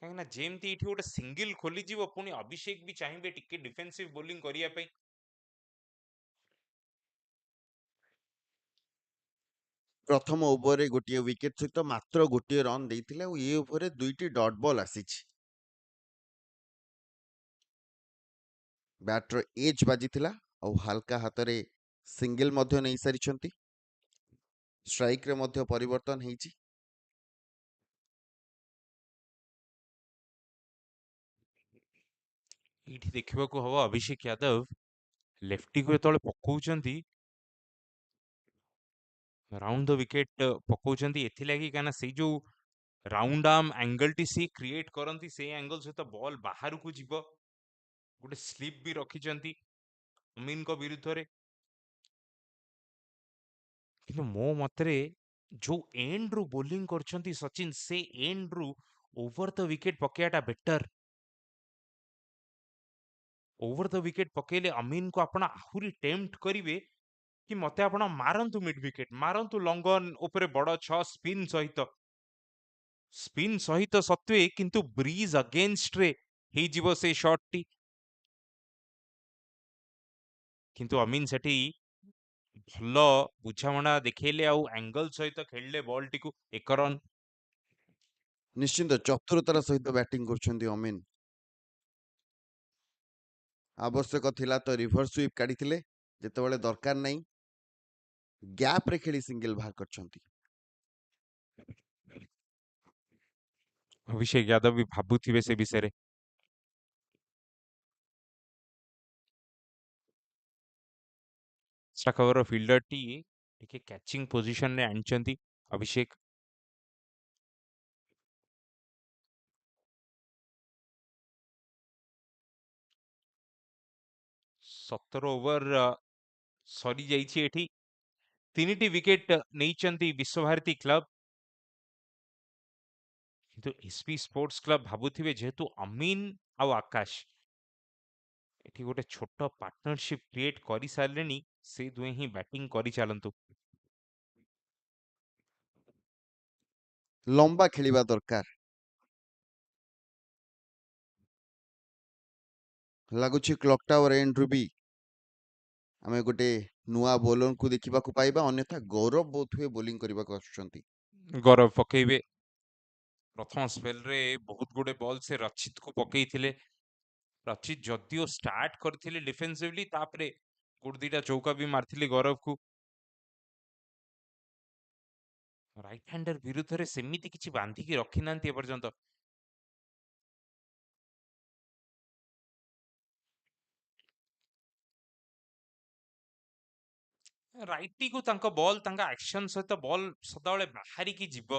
କାହିଁକି ନା ଯେମିତି ଏଠି ଗୋଟେ ସିଙ୍ଗଲ ଖୋଲିଯିବ ପୁଣି ଅଭିଷେକ ବି ଚାହିଁବେ ଟିକେ ଡିଫେନ୍ସିଭ ବୋଲିଂ କରିବା ପାଇଁ। ପ୍ରଥମ ଓଭରରେ ଗୋଟିଏ ୱିକେଟ୍ ସହିତ ମାତ୍ର ଗୋଟିଏ ରନ୍ ଦେଇଥିଲେ ଆଉ ଏ ଓଭରରେ 2ଟି ଡଟ୍ ବଲ୍ ଆସିଛି। ବ୍ୟାଟ୍ର ଏଜ୍ ବାଜିଥିଲା ଆଉ ହାଲକା ହାତରେ ସିଙ୍ଗଲ ମଧ୍ୟ ନେଇ ସାରିଛନ୍ତି। ଷ୍ଟ୍ରାଇକ୍ରେ ମଧ୍ୟ ପରିବର୍ତ୍ତନ ହେଇଛି। ଏଇଠି ଦେଖିବାକୁ ହବ ଅଭିଷେକ ଯାଦବ ଲେଫ୍ଟିକୁ ଯେତେବେଳେ ପକଉଛନ୍ତି ରାଉଣ୍ଡ ଦ ୱିକେଟ୍ ପକଉଛନ୍ତି ଏଥିଲାଗି କାହିଁକିନା ସେଇ ଯୋଉ ରାଉଣ୍ଡ ଆର୍ମ ଆଙ୍ଗଲଟି ସେ କ୍ରିଏଟ୍ କରନ୍ତି ସେଇ ଆଙ୍ଗଲ ସହିତ ବଲ୍ ବାହାରକୁ ଯିବ। ଗୋଟେ ସ୍ଲିପ୍ ବି ରଖିଛନ୍ତି ଅମିନଙ୍କ ବିରୁଦ୍ଧରେ, କିନ୍ତୁ ମୋ ମତରେ ଯୋଉ ଏଣ୍ଡ ରୁ ବୋଲିଂ କରୁଛନ୍ତି ସଚିନ ସେ ଏଣ୍ଡ ରୁ ଓଭର ଦ ୱିକେଟ୍ ପକେଇବାଟା ବେଟର। ଓଭର ଦ ୱିକେଟ୍ ପକେଇଲେ ଅମିନକୁ ଆପଣ ଆହୁରି ଟେମ୍ପ୍ଟ କରିବେ କି ମତେ ଆପଣ ମାରନ୍ତୁ ମିଡ୍ ୱିକେଟ୍, ମାରନ୍ତୁ ଲଙ୍ଗ ଅନ୍ ଉପରେ ବଡ ଛଅ ସ୍ପିନ୍ ସହିତ ସତ୍ତ୍ୱେ କିନ୍ତୁ ବ୍ରିଜ ଅଗେନଷ୍ଟରେ ହେଇଯିବ ସେ ସଟଟି। କିନ୍ତୁ ଅମିନ ସେଠି ଭଲ ବୁଝାମଣା ଦେଖେଇଲେ ଆଉ ଆଙ୍ଗଲ ସହିତ ଖେଳିଲେ ବଲଟିକୁ 1 ରନ୍। ନିଶ୍ଚିନ୍ତ ଚତୁରତାର ସହିତ ବ୍ୟାଟିଂ କରୁଛନ୍ତି ଅମିନ। ଆବଶ୍ୟକ ଥିଲା ତ ରିଭର୍ସ ସୁଇପ୍ କାଢିଥିଲେ, ଯେତେବେଳେ ଦରକାର ନାହିଁ ଗ୍ୟାପରେ ଖେଳି ସିଙ୍ଗଲ ବାହାର କରିଛନ୍ତି। ଅଭିଷେକ ଯାଦବ ବି ଭାବୁଥିବେ ସେ ବିଷୟରେ। ଖବର ଫିଲ୍ଡରଟି ଟିକେ କ୍ୟାଚିଂ ପୋଜିସନରେ ଆଣିଛନ୍ତି ଅଭିଷେକ। 17 ଓଭର ସରିଯାଇଛି ଏଠି। 3ଟି ୱିକେଟ୍ ନେଇଛନ୍ତି ବିଶ୍ୱଭାରତୀ କ୍ଲବ, କିନ୍ତୁ ଏସବି ସ୍ପୋର୍ଟସ କ୍ଲବ ଭାବୁଥିବେ ଯେହେତୁ ଅମିନ ଆଉ ଆକାଶ ଏଠି ଗୋଟେ ଛୋଟ ପାର୍ଟନରशिप କ୍ରିଏଟ୍ କରିସାରିଲେଣି, ସେ ଦୁହେଁ ହିଁ ବ୍ୟାଟିଂ କରିଚାଲନ୍ତୁ। ଲମ୍ବା ଖେଳିବା ଦରକାର। ଲାଗୁଛି କ୍ଲକ୍ ଟାୱାର ଏଣ୍ଡରୁ ବି ଆମେ ଗୋଟେ ନୂଆ ବୋଲରଙ୍କୁ ଦେଖିବାକୁ ପାଇବା, ଅନ୍ୟଥା ଗୌରବ ବୋଧହୁଏ ବୋଲିଂ କରିବାକୁ ଆସୁଛନ୍ତି। ଗୌରବ ପକେଇବେ। ପ୍ରଥମ ସ୍ପେଲରେ ବହୁତ ଗୁଡେ ବଲ୍ ସେ ରଚିତକୁ ପକେଇଥିଲେ। ରଚିତ ଯଦିଓ ଷ୍ଟାର୍ଟ କରିଥିଲେ ଡିଫେନ୍ସିଭଲି, ତାପରେ ଗୋଟେ ଦିଟା ଚୌକା ବି ମାରିଥିଲେ ଗୌରବକୁ। ରାଇଟ ହ୍ୟାଣ୍ଡର ବିରୁଦ୍ଧରେ ସେମିତି କିଛି ବାନ୍ଧିକି ରଖିନାହାନ୍ତି ଏପର୍ଯ୍ୟନ୍ତ। ରାଇଟିକୁ ତାଙ୍କ ବଲ୍ ତାଙ୍କ ଆକ୍ସନ ସହିତ ବଲ୍ ସଦାବେଳେ ବାହାରିକି ଯିବ,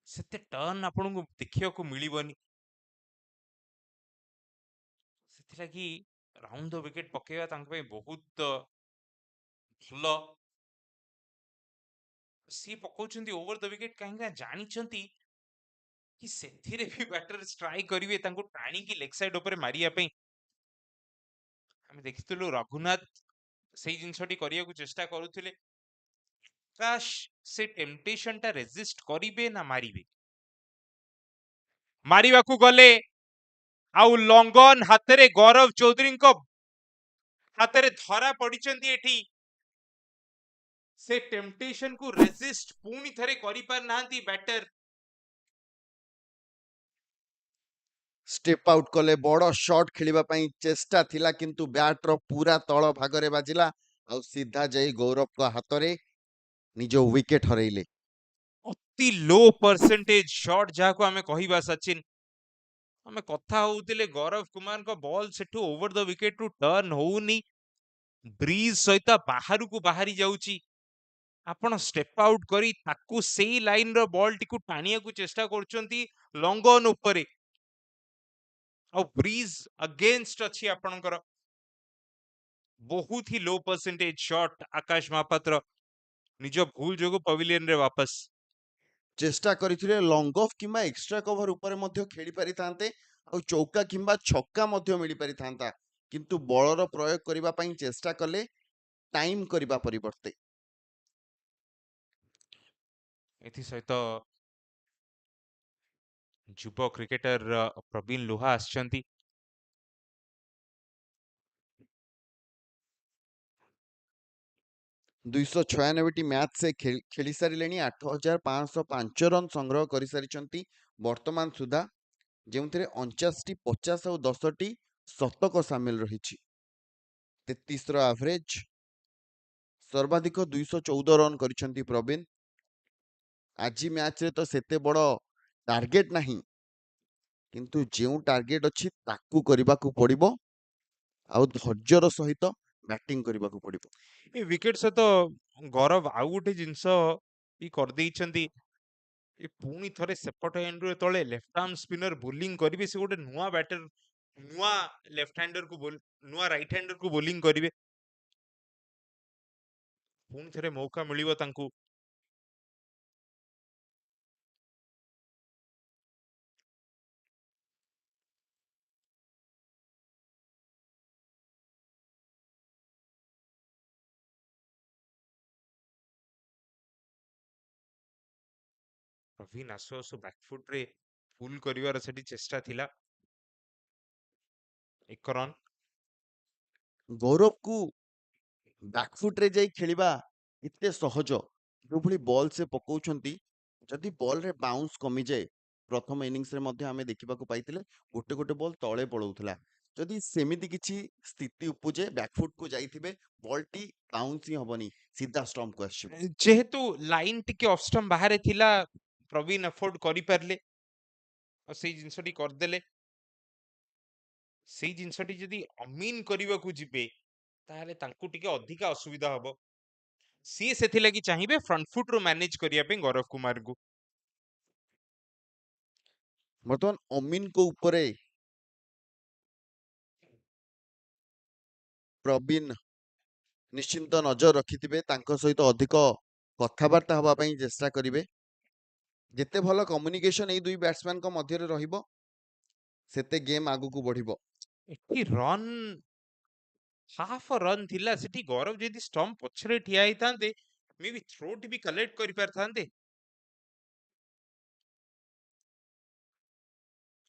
ସେତେ ଟର୍ନ ଆପଣଙ୍କୁ ଦେଖିବାକୁ ମିଳିବନି। ସେଥିଲାଗି ରାଉଣ୍ଡ ଦ ୱିକେଟ୍ ପକେଇବା ତାଙ୍କ ପାଇଁ ବହୁତ ଭଲ। ସିଏ ପକଉଛନ୍ତି ଓଭର ଦ ୱିକେଟ୍ କାହିଁକି ନା ଜାଣିଛନ୍ତି କି ସେଥିରେ ବି ବ୍ୟାଟର ଷ୍ଟ୍ରାଇକ୍ କରିବେ ତାଙ୍କୁ ଟାଣିକି ଲେଗ ସାଇଡ୍ ଉପରେ ମାରିବା ପାଇଁ। ଆମେ ଦେଖିଥିଲୁ ରଘୁନାଥ ସେଇ ଜିନିଷଟି କରିବାକୁ ଚେଷ୍ଟା କରୁଥିଲେ। ଆକାଶ ସେ ଟେମ୍ପଟେସନ ଟା ରେଜିଷ୍ଟ କରିବେ ନା ମାରିବେ? ମାରିବାକୁ ଗଲେ ଆଉ ଲଙ୍ଗନ ହାତରେ ଗୌରବ ଚୌଧୁରୀଙ୍କ ହାତରେ ଧରା ପଡିଛନ୍ତି ଏଠି। ସେ ଟେମ୍ପଟେସନ କୁ ରେଜିଷ୍ଟ ପୁଣି ଥରେ କରିପାରିନାହାନ୍ତି ବ୍ୟାଟର। ଷ୍ଟେପ ଆଉଟ୍ କଲେ, ବଡ ଶଟ୍ ଖେଳିବା ପାଇଁ ଚେଷ୍ଟା ଥିଲା, କିନ୍ତୁ ବ୍ୟାଟ୍ର ପୁରା ତଳ ଭାଗରେ ବାଜିଲା ଆଉ ସିଧା ଯାଇ ଗୌରବଙ୍କ ହାତରେ ନିଜ ୱିକେଟ୍ ହରେଇଲେ। ଅତି ଲୋ ପରସେଣ୍ଟେଜ ଶଟ୍ ଯାହାକୁ ଆମେ କହିବା ସଚିନ। ଆମେ କଥା ହଉଥିଲେ ଗୌରବ କୁମାରଙ୍କ ବଲ୍ ସେଠୁ ଓଭର ଦ ୱିକେଟ ରୁ ଟର୍ନ ହଉନି, ବ୍ରିଜ ସହିତ ବାହାରକୁ ବାହାରି ଯାଉଛି। ଆପଣ ଷ୍ଟେପ ଆଉଟ୍ କରି ତାକୁ ସେଇ ଲାଇନ ର ବଲ୍ ଟିକୁ ଟାଣିବାକୁ ଚେଷ୍ଟା କରୁଛନ୍ତି ଲଙ୍ଗ ଅନ୍ ଉପରେ, ଆଉ ବ୍ରିଜ ଅଗେନ୍ଷ୍ଟ ଅଛି ଆପଣଙ୍କର। ବହୁତ ହି ଲୋ ପରସେଣ୍ଟେଜ ଶଟ୍ ଆକାଶ ମହାପାତ୍ର ନିଜ ଭୁଲ ଯୋଗୁଁ ପଭିଲିୟନ ରେ ବାପସ। ଚେଷ୍ଟା କରିଥିଲେ ଲଙ୍ଗ ଅଫ୍ କିମ୍ବା ଏକ୍ସଟ୍ରା କଭର ଉପରେ ମଧ୍ୟ ଖେଳି ପାରିଥାନ୍ତେ ଆଉ ଚୌକା କିମ୍ବା ଛକା ମଧ୍ୟ ମିଳିପାରିଥାନ୍ତା, କିନ୍ତୁ ବଳର ପ୍ରୟୋଗ କରିବା ପାଇଁ ଚେଷ୍ଟା କଲେ। ଟାଇମ୍ କରିବା ପରିବର୍ତ୍ତେ ଏଥିସହିତ ଯୁବ କ୍ରିକେଟର ପ୍ରବୀଣ ଲୁହା ଆସିଛନ୍ତି। ଦୁଇଶହ 96ଟି ମ୍ୟାଚ୍ ସେ ଖେଳି ସାରିଲେଣି। 8505 ରନ୍ ସଂଗ୍ରହ କରିସାରିଛନ୍ତି ବର୍ତ୍ତମାନ ସୁଦ୍ଧା, ଯେଉଁଥିରେ 49ଟି 50 ଆଉ 10ଟି ଶତକ ସାମିଲ ରହିଛି। 33ର ଆଭରେଜ, ସର୍ବାଧିକ 214 ରନ୍ କରିଛନ୍ତି ପ୍ରବୀଣ। ଆଜି ମ୍ୟାଚରେ ତ ସେତେ ବଡ଼ ଟାର୍ଗେଟ ନାହିଁ, କିନ୍ତୁ ଯେଉଁ ଟାର୍ଗେଟ ଅଛି ତାକୁ କରିବାକୁ ପଡ଼ିବ ଆଉ ଧୈର୍ଯ୍ୟର ସହିତ ବ୍ୟାଟିଂ କରିବାକୁ ପଡ଼ିବ। ଏ ୱିକେଟ ସହିତ ଗୌରବ ଆଉ ଗୋଟେ ଜିନିଷ ବି କରିଦେଇଛନ୍ତି। ଏ ପୁଣି ଥରେ ସେପଟ ଏଣ୍ଡରୁ ଯେତେବେଳେ ଲେଫ୍ଟ ଆର୍ମ ସ୍ପିନର ବୋଲିଂ କରିବେ, ସେ ଗୋଟେ ନୂଆ ବ୍ୟାଟର, ନୂଆ ଲେଫ୍ଟ ହ୍ୟାଣ୍ଡରକୁ ନୂଆ ରାଇଟ ହ୍ୟାଣ୍ଡରକୁ ବୋଲିଂ କରିବେ। ପୁଣି ଥରେ ମୌକା ମିଳିବ ତାଙ୍କୁ। ପ୍ରବୀଣ ଆସୁ ଆସୁ ବ୍ୟାକଫୁଟରେ ପୁଲ୍ କରିବାର ସେଠି ଚେଷ୍ଟା ଥିଲା। 1 ରନ୍। ଗୌରବକୁ ବ୍ୟାକଫୁଟରେ ଯାଇ ଖେଳିବା ଏତେ ସହଜ। ଯେଉଁଭଳି ବଲ୍ ସେ ପକାଉଛନ୍ତି, ଯଦି ବଲ୍ରେ ବାଉନ୍ସ କମିଯାଏ, ପ୍ରଥମ ଇନିଂସରେ ମଧ୍ୟ ଆମେ ଦେଖିବାକୁ ପାଇଥିଲେ ଗୋଟେ ଗୋଟେ ବଲ୍ ତଳେ ପଳାଉଥିଲା। ଯଦି ସେମିତି କିଛି ସ୍ଥିତି ଉପୁଜେ, ବ୍ୟାକଫୁଟକୁ ଯାଇଥିବେ, ବଲ୍ଟି ବାଉନ୍ସ ହିଁ ହବନି, ସିଧା ଷ୍ଟମ୍ପକୁ ଆସିବ। ଯେହେତୁ ଲାଇନ ଟିକେ ଅଫ୍ ଷ୍ଟମ୍ପ ବାହାରେ ଥିଲା, ପ୍ରବୀଣ ଆଫୋର୍ଡ କରିପାରିଲେ ଆଉ ସେଇ ଜିନିଷଟି କରିଦେଲେ। ସେଇ ଜିନିଷଟି ଯଦି ଅମିନ କରିବାକୁ ଯିବେ, ତାହେଲେ ତାଙ୍କୁ ଟିକେ ଅଧିକା ଅସୁବିଧା ହବ। ସିଏ ସେଥିଲାଗି ଚାହିଁବେ ଫ୍ରଣ୍ଟ ଫୁଟରୁ ମ୍ୟାନେଜ କରିବା ପାଇଁ ଗୌରବ କୁମାରଙ୍କୁ। ବର୍ତ୍ତମାନ ଅମିନଙ୍କ ଉପରେ ପ୍ରବୀଣ ନିଶ୍ଚିନ୍ତ ନଜର ରଖିଥିବେ, ତାଙ୍କ ସହିତ ଅଧିକ କଥାବାର୍ତ୍ତା ହେବା ପାଇଁ ଚେଷ୍ଟା କରିବେ। ଯେତେ ଭଲ କମ୍ୟୁନିକେସନ ଏଇ ଦୁଇ ବ୍ୟାଟ୍ସମ୍ୟାନଙ୍କ ମଧ୍ୟରେ ରହିବ, ସେତେ ଗେମ୍ ଆଗକୁ ବଢିବ। ଏଠି ରନ୍, ହାଫ ରନ୍ ଥିଲା। ସେଠି ଗୌରବ ଯଦି ଷ୍ଟମ୍ପ ପଛରେ ଠିଆ ହେଇଥାନ୍ତେ, ମେ ବି ଥ୍ରୋଟି ବି କଲେକ୍ଟ କରିପାରିଥାନ୍ତେ।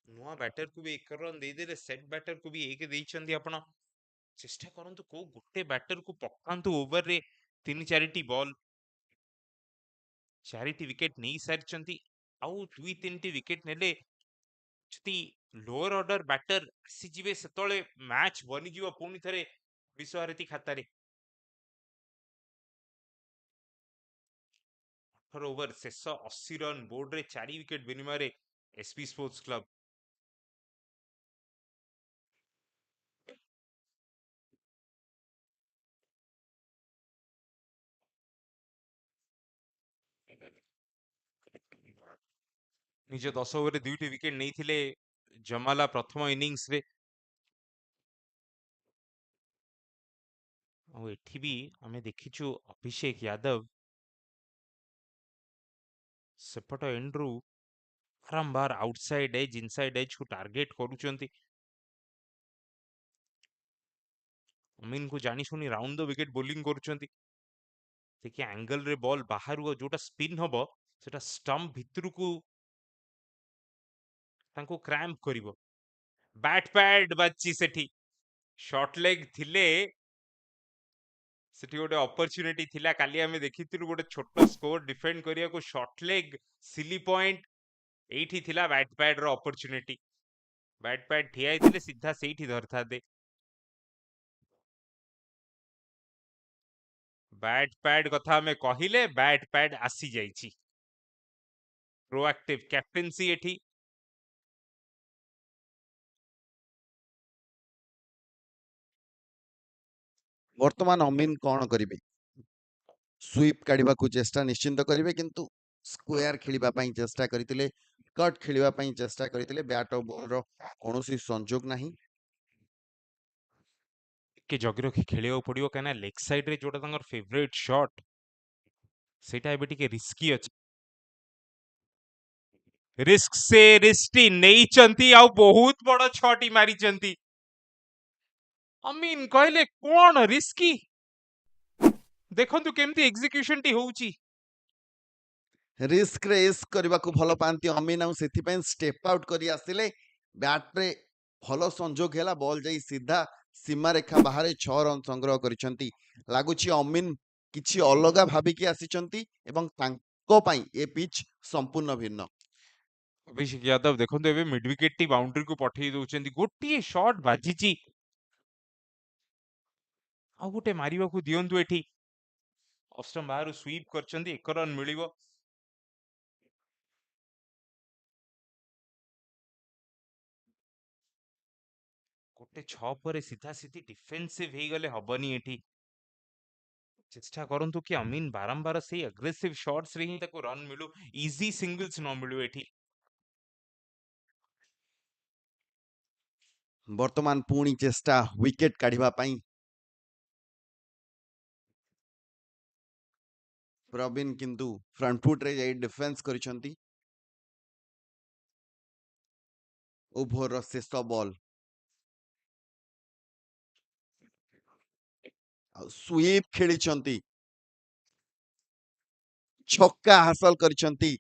ନୂଆ ବ୍ୟାଟରକୁ ବି 1 ରନ୍ ଦେଇଦେଲେ, ସେଟ୍ ବ୍ୟାଟରକୁ ବି 1 ଦେଇଛନ୍ତି ଆପଣ। ଚେଷ୍ଟା କରନ୍ତୁ କୋଉ ଗୋଟେ ବ୍ୟାଟରକୁ ପକାନ୍ତୁ ଓଭରରେ 3-4ଟି ବଲ୍। 4ଟି ୱିକେଟ ନେଇ ସାରିଛନ୍ତି, ଆଉ 2-3ଟି ୱିକେଟ ନେଲେ ଯଦି ଲୋଅର ଅର୍ଡର ବ୍ୟାଟର ଆସିଯିବେ, ସେତେବେଳେ ମ୍ୟାଚ୍ ବନିଯିବ ପୁଣି ଥରେ ବିଶ୍ୱଭାରତୀ ଖାତାରେ। 18 ଓଭର ଶେଷ, 80 ରନ୍ ବୋର୍ଡରେ, 4 ୱିକେଟ ବିନିମୟରେ ଏସବି ସ୍ପୋର୍ଟସ କ୍ଲବ। ନିଜ 10 ଓଭରରେ 2ଟି ୱିକେଟ ନେଇଥିଲେ ଜମାଲା ପ୍ରଥମ ଇନିଂସରେ। ଆଉ ଏଠି ବି ଆମେ ଦେଖିଛୁ ଅଭିଷେକ ଯାଦବ ସେପଟ ଏଣ୍ଡରୁ ବାରମ୍ବାର ଆଉଟସାଇଡ ଏଜ୍, ଇନସାଇଡ ଏଜ୍ କୁ ଟାର୍ଗେଟ କରୁଛନ୍ତି। ଅମିନକୁ ଜାଣିଶୁଣି ରାଉଣ୍ଡ ଦ ୱିକେଟ ବୋଲିଂ କରୁଛନ୍ତି। ଦେଖି ଆଙ୍ଗଲରେ ବଲ୍ ବାହାରୁ ଯୋଉଟା ସ୍ପିନ୍ ହବ, ସେଟା ଷ୍ଟମ୍ପ ଭିତରକୁ ତାଙ୍କୁ କ୍ରାମ୍ପ କରିବ। ବ୍ୟାଟ୍ ପ୍ୟାଡ୍ ବାଜିଛି ସେଠି। ଶର୍ଟ ଲେଗ୍ ଥିଲେ ସେଠି ଗୋଟେ ଅପରଚ୍ୟୁନିଟି ଥିଲା। କାଲି ଆମେ ଦେଖିଥିଲୁ ଗୋଟେ ଛୋଟ ସ୍କୋର ଡିଫେଣ୍ଡ କରିବାକୁ, ଶର୍ଟ ଲେଗ୍, ସିଲି ପଏଣ୍ଟ। ଏଇଠି ଥିଲା ବ୍ୟାଟ୍ ପ୍ୟାଡ୍ ର ଅପରଚ୍ୟୁନିଟି। ବ୍ୟାଟ୍ ପ୍ୟାଡ୍ ଠିଆ ହେଇଥିଲେ ସିଧା ସେଇଠି ଧରିଥାନ୍ତେ। ବ୍ୟାଟ୍ ପ୍ୟାଡ୍ କଥା ଆମେ କହିଲେ, ବ୍ୟାଟ୍ ପ୍ୟାଡ୍ ଆସିଯାଇଛି। ପ୍ରୋଆକ୍ଟିଭ କ୍ୟାପ୍ଟେନ୍ସି ଏଠି। ବର୍ତ୍ତମାନ ଅମିନ କଣ କରିବେ? ସୁଇପ୍ କାଢିବାକୁ ଚେଷ୍ଟା ନିଶ୍ଚିନ୍ତ କରିବେ, କିନ୍ତୁ ସ୍କୋୟାର ଖେଳିବା ପାଇଁ ଚେଷ୍ଟା କରିଥିଲେ, କଟ୍ ଖେଳିବା ପାଇଁ ଚେଷ୍ଟା କରିଥିଲେ। ବ୍ୟାଟ୍ ଆଉ ବଲର କୌଣସି ସଂଯୋଗ ନାହିଁ। ଟିକେ ଜଗି ରଖି ଖେଳିବାକୁ ପଡିବ, କାହିଁକିନା ଲେଗ୍ ସାଇଡରେ ଯୋଉଟା ତାଙ୍କର ଫେଭରେଟ ସଟ୍, ସେଇଟା ଏବେ ଟିକେ ରିସ୍କି ଅଛି। ରିସ୍କ ସେ ରିସ୍କଟି ନେଇଛନ୍ତି ଆଉ ବହୁତ ବଡ ଛଅଟି ମାରିଛନ୍ତି। ଅମିନ କହିଲେ କଣ ରିସ୍କି? ଦେଖନ୍ତୁ କେମିତି ଏକ୍ସିକ୍ୟୁସନ ଟି ହଉଛି। ରିସ୍କରେ ଇସ୍କ କରିବାକୁ ଭଲ ପାଆନ୍ତି ଅମିନ, ଆଉ ସେଥିପାଇଁ ଷ୍ଟେପ୍ ଆଉଟ୍ କରି ଆସିଲେ। ବ୍ୟାଟ୍ରେ ଭଲ ସଂଯୋଗ ହେଲା, ବଲ୍ ଯାଇ ସିଧା ସୀମାରେଖା ବାହାରେ 6 ରନ୍ ସଂଗ୍ରହ କରିଛନ୍ତି। ଲାଗୁଛି ଅମିନ କିଛି ଅଲଗା ଭାବିକି ଆସିଛନ୍ତି ଏବଂ ତାଙ୍କ ପାଇଁ ଏ ପିଚ୍ ସମ୍ପୂର୍ଣ୍ଣ ଭିନ୍ନ। ଅଭିଷେକ ଯାଦବ ଦେଖନ୍ତୁ ଏବେ ମିଡ ୱିକେଟ ଟି ବାଉଣ୍ଡ୍ରି କୁ ପଠେଇ ଦଉଛନ୍ତି, ଗୋଟିଏ ଶଟ୍ ବାଜିଛି, ଆଉ ଗୋଟେ ମାରିବାକୁ ଦିଅନ୍ତୁ ଏଠି। ଅଷ୍ଟମ ବାହାରୁ ସୁଇପ୍ କରିଛନ୍ତି, 1 ରନ୍ ମିଳିବ। ଗୋଟେ 6 ପରେ ସିଧା ସିଧି ଡିଫେନ୍ସିଭ ହେଇଗଲେ ହବନି ଏଠି। ଚେଷ୍ଟା କରନ୍ତୁ କି ଅମିନ ବାରମ୍ବାର ସେଇ ଆଗ୍ରେସିଭ ଶଟ୍ସ ରେ ହିଁ ତାକୁ ରନ୍ ମିଳୁ, ଇଜି ସିଙ୍ଗଲ୍ସ ନ ମିଳୁ ଏଠି। ବର୍ତ୍ତମାନ ପୁଣି ଚେଷ୍ଟା ୱିକେଟ କାଢିବା ପାଇଁ। ପ୍ରବୀଣ କିନ୍ତୁ ଫ୍ରଣ୍ଟ ଫୁଟରେ ଯାଇ ଡିଫେନ୍ସ କରିଛନ୍ତି। ଓଭରର ଶେଷ ବଲ୍, ଆଉ ସୁଇପ୍ ଖେଳିଛନ୍ତି, ଛକା ହାସଲ କରିଛନ୍ତି।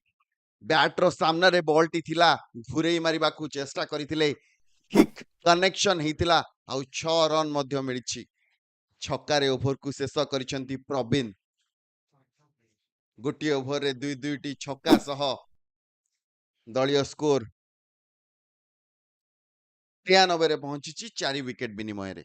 ବ୍ୟାଟ୍ର ସାମ୍ନାରେ ବଲ୍ଟି ଥିଲା, ଘୁରେଇ ମାରିବାକୁ ଚେଷ୍ଟା କରିଥିଲେ, ଠିକ୍ କନେକ୍ସନ ହେଇଥିଲା, ଆଉ 6 ରନ୍ ମଧ୍ୟ ମିଳିଛି। ଛକାରେ ଓଭରକୁ ଶେଷ କରିଛନ୍ତି ପ୍ରବୀଣ। ଗୋଟିଏ ଓଭରରେ ଦୁଇଟି ଛକା ସହ ଦଳୀୟ ସ୍କୋର 93ରେ ପହଞ୍ଚିଛି 4 ୱିକେଟ ବିନିମୟରେ।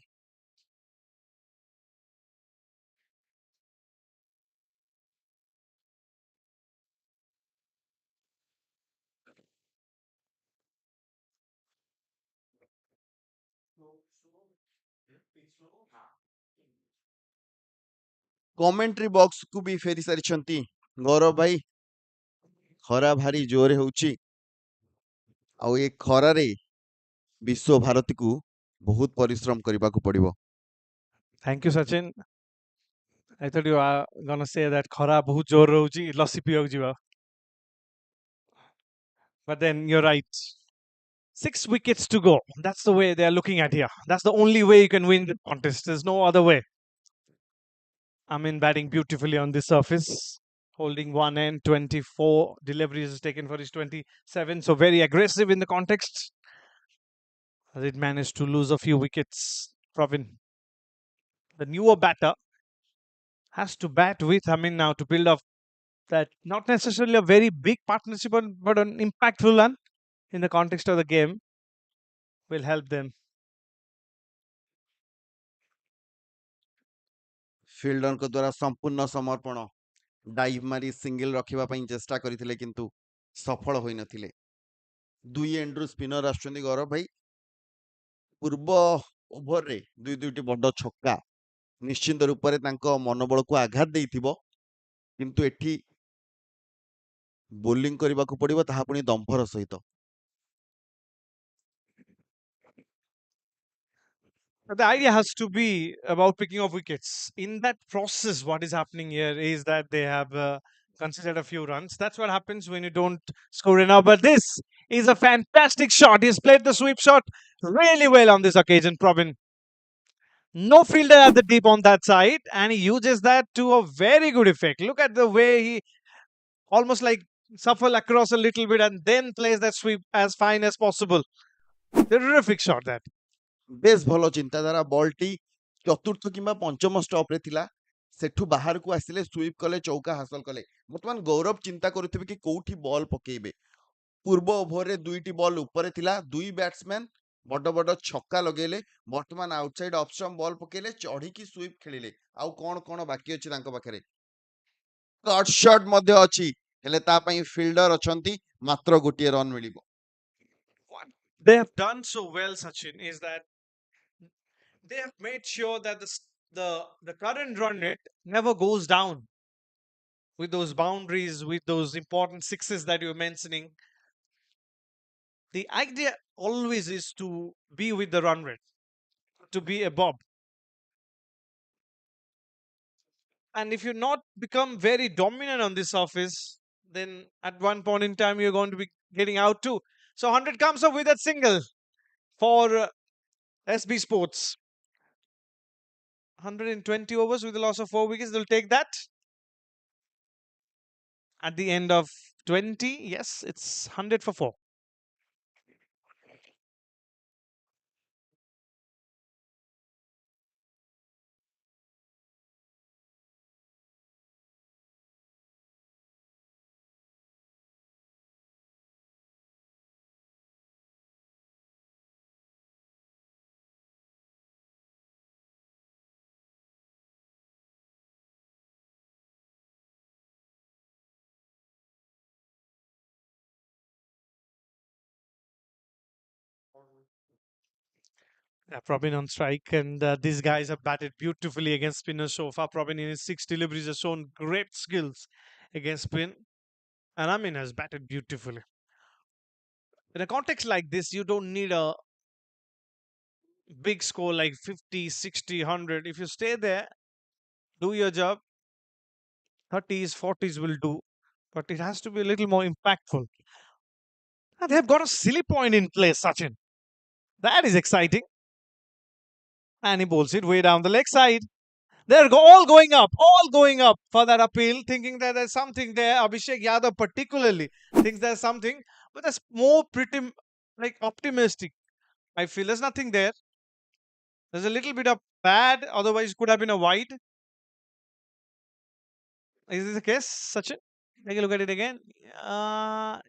କମେଣ୍ଟ୍ରି ବକ୍ସକୁ ବି ଫେରି ସାରିଛନ୍ତି ଗୌରବ ଭାଇ। ଖରା ଭାରି ଜୋରେ ହଉଛି, ଆଉ ଏ ଖରାରେ ବିଶ୍ୱଭାରତୀକୁ ବହୁତ ପରିଶ୍ରମ କରିବାକୁ ପଡିବ। Thank you, Sachin. I thought you are gonna say that khara bahut jor rahuchi, lassi piyବାକୁ ଯିବା. But then you're right. 6 wickets to go. That's the way they are looking at here. That's the only way you can win the contest. There's no other way. Amin batting beautifully on this surface, holding one end, 24 deliveries taken for his 27. So very aggressive in the context. Did manage to lose a few wickets. Pravin, the newer batter, has to bat with Amin now to build up that not necessarily a very big partnership, but an impactful one in the context of the game will help them. ଫିଲ୍ଡରଙ୍କ ଦ୍ୱାରା ସମ୍ପୂର୍ଣ୍ଣ ସମର୍ପଣ, dive ମାରି single ରଖିବା ପାଇଁ ଚେଷ୍ଟା କରିଥିଲେ କିନ୍ତୁ ସଫଳ ହୋଇନଥିଲେ। ଦୁଇ ଏଣ୍ଡରୁ ସ୍ପିନର ଆସୁଛନ୍ତି ଗୌରବ ଭାଇ। ପୂର୍ବ ଓଭରରେ ଦୁଇଟି ବଡ ଛକା ନିଶ୍ଚିନ୍ତ ରୂପରେ ତାଙ୍କ ମନୋବଳକୁ ଆଘାତ ଦେଇଥିବ, କିନ୍ତୁ ଏଠି ବୋଲିଂ କରିବାକୁ ପଡିବ, ତାହା ପୁଣି ଦମ୍ଭର ସହିତ। The idea has to be about picking off wickets. In that process, what is happening here is that they have considered a few runs. That's what happens when you don't score enough. But this is a fantastic shot. He's played the sweep shot really well on this occasion, Probin. No fielder at the deep on that side, and he uses that to a very good effect. Look at the way he almost like shuffle across a little bit and then plays that sweep as fine as possible. Terrific shot that. ବେଶ ଭଲ ଚିନ୍ତାଧାରା। ବଲଟି ଚତୁର୍ଥ କିମ୍ବା ପଞ୍ଚମ ଷ୍ଟପରେ ଥିଲା, ସେଠୁ ବାହାରକୁ ଆସିଲେ, ସୁଇପ୍ କଲେ, ଚୌକା ହାସଲ କଲେ। ବର୍ତ୍ତମାନ ଗୌରବ ଚିନ୍ତା କରୁଥିବେ କି କୋଉଠି ବଲ୍ ପକେଇବେ। ପୂର୍ବ ଓଭରରେ 2ଟି ବଲ୍ ଉପରେ ଥିଲା, 2 ବ୍ୟାଟ୍ସମ୍ୟାନ ବଡ ବଡ ଛକା ଲଗେଇଲେ, ବର୍ତ୍ତମାନ ଆଉଟସାଇଡ ଅଫ ଷ୍ଟମ୍ପ ବଲ୍ ପକେଇଲେ, ଚଢିକି ସୁଇପ୍ ଖେଳିଲେ। ଆଉ କଣ ବାକି ଅଛି ତାଙ୍କ ପାଖରେ? କଟ୍ ଶଟ୍ ମଧ୍ୟ ଅଛି, ହେଲେ ତା ପାଇଁ ଫିଲ୍ଡର ଅଛନ୍ତି, ମାତ୍ର ଗୋଟିଏ ରନ୍ ମିଳିବ। What they have done so well, Sachin, is that they have made sure that the current run rate never goes down with those boundaries, with those important sixes that you're mentioning. The idea always is to be with the run rate, to be above. And if you not become very dominant on this surface, then at one point in time you're going to be getting out too. So 100 comes up with that single for SB Sports. 120 overs with a loss of 4 wickets. They'll take that. At the end of 20, yes, it's 100 for 4. Yeah, Probin on strike, and these guys have batted beautifully against spinners so far. Probin in his 6 deliveries has shown great skills against spin, and Amin has batted beautifully. In a context like this, you don't need a big score like 50, 60, 100. If you stay there, do your job, 30s, 40s will do, but it has to be a little more impactful. And they've got a silly point in place, Sachin. That is exciting. And he bowls it way down the leg side. They're all going up for that appeal, thinking that there's something there. Abhishek Yadav particularly thinks there's something, but that's more pretty like optimistic. I feel there's nothing there. There's a little bit of bad, otherwise it could have been a wide. Is this the case, Sachin? Take a look at it again.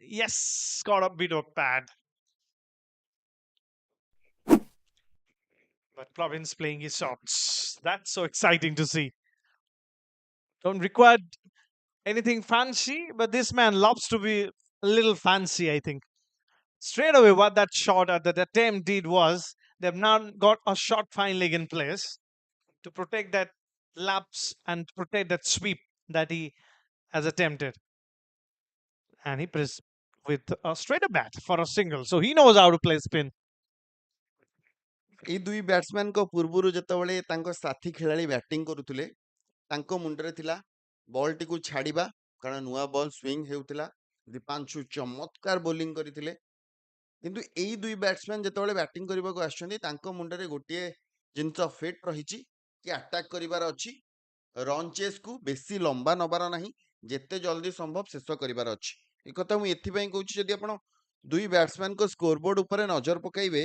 Yes, got a bit of bad. But Province playing his shots. That's so exciting to see. Don't require anything fancy, but this man loves to be a little fancy, I think. Straight away, what that shot at that attempt did was they've now got a short fine leg in place to protect that lapse and protect that sweep that he has attempted. And he pressed with a straighter bat for a single. So he knows how to play spin. ଏଇ ଦୁଇ ବ୍ୟାଟ୍ସମ୍ୟାନଙ୍କ ପୂର୍ବରୁ ଯେତେବେଳେ ତାଙ୍କ ସାଥୀ ଖେଳାଳି batting କରୁଥିଲେ ତାଙ୍କ ମୁଣ୍ଡରେ ଥିଲା ବଲ୍ଟିକୁ ଛାଡ଼ିବା, କାରଣ ନୂଆ ବଲ୍ ସ୍ୱିଙ୍ଗ ହେଉଥିଲା। ଦୀପାଂଶୁ ଚମତ୍କାର ବୋଲିଂ କରିଥିଲେ, କିନ୍ତୁ ଏଇ ଦୁଇ ବ୍ୟାଟ୍ସମ୍ୟାନ ଯେତେବେଳେ ବ୍ୟାଟିଂ କରିବାକୁ ଆସୁଛନ୍ତି ତାଙ୍କ ମୁଣ୍ଡରେ ଗୋଟିଏ ଜିନିଷ ଫିଟ୍ ରହିଛି କି ଆଟାକ୍ କରିବାର ଅଛି, ରନ୍ ଚେସ୍କୁ ବେଶୀ ଲମ୍ବା ନେବାର ନାହିଁ, ଯେତେ ଜଲ୍ଦି ସମ୍ଭବ ଶେଷ କରିବାର ଅଛି। ଏ କଥା ମୁଁ ଏଥିପାଇଁ କହୁଛି, ଯଦି ଆପଣ ଦୁଇ ବ୍ୟାଟ୍ସମ୍ୟାନଙ୍କ ସ୍କୋରବୋର୍ଡ ଉପରେ ନଜର ପକାଇବେ,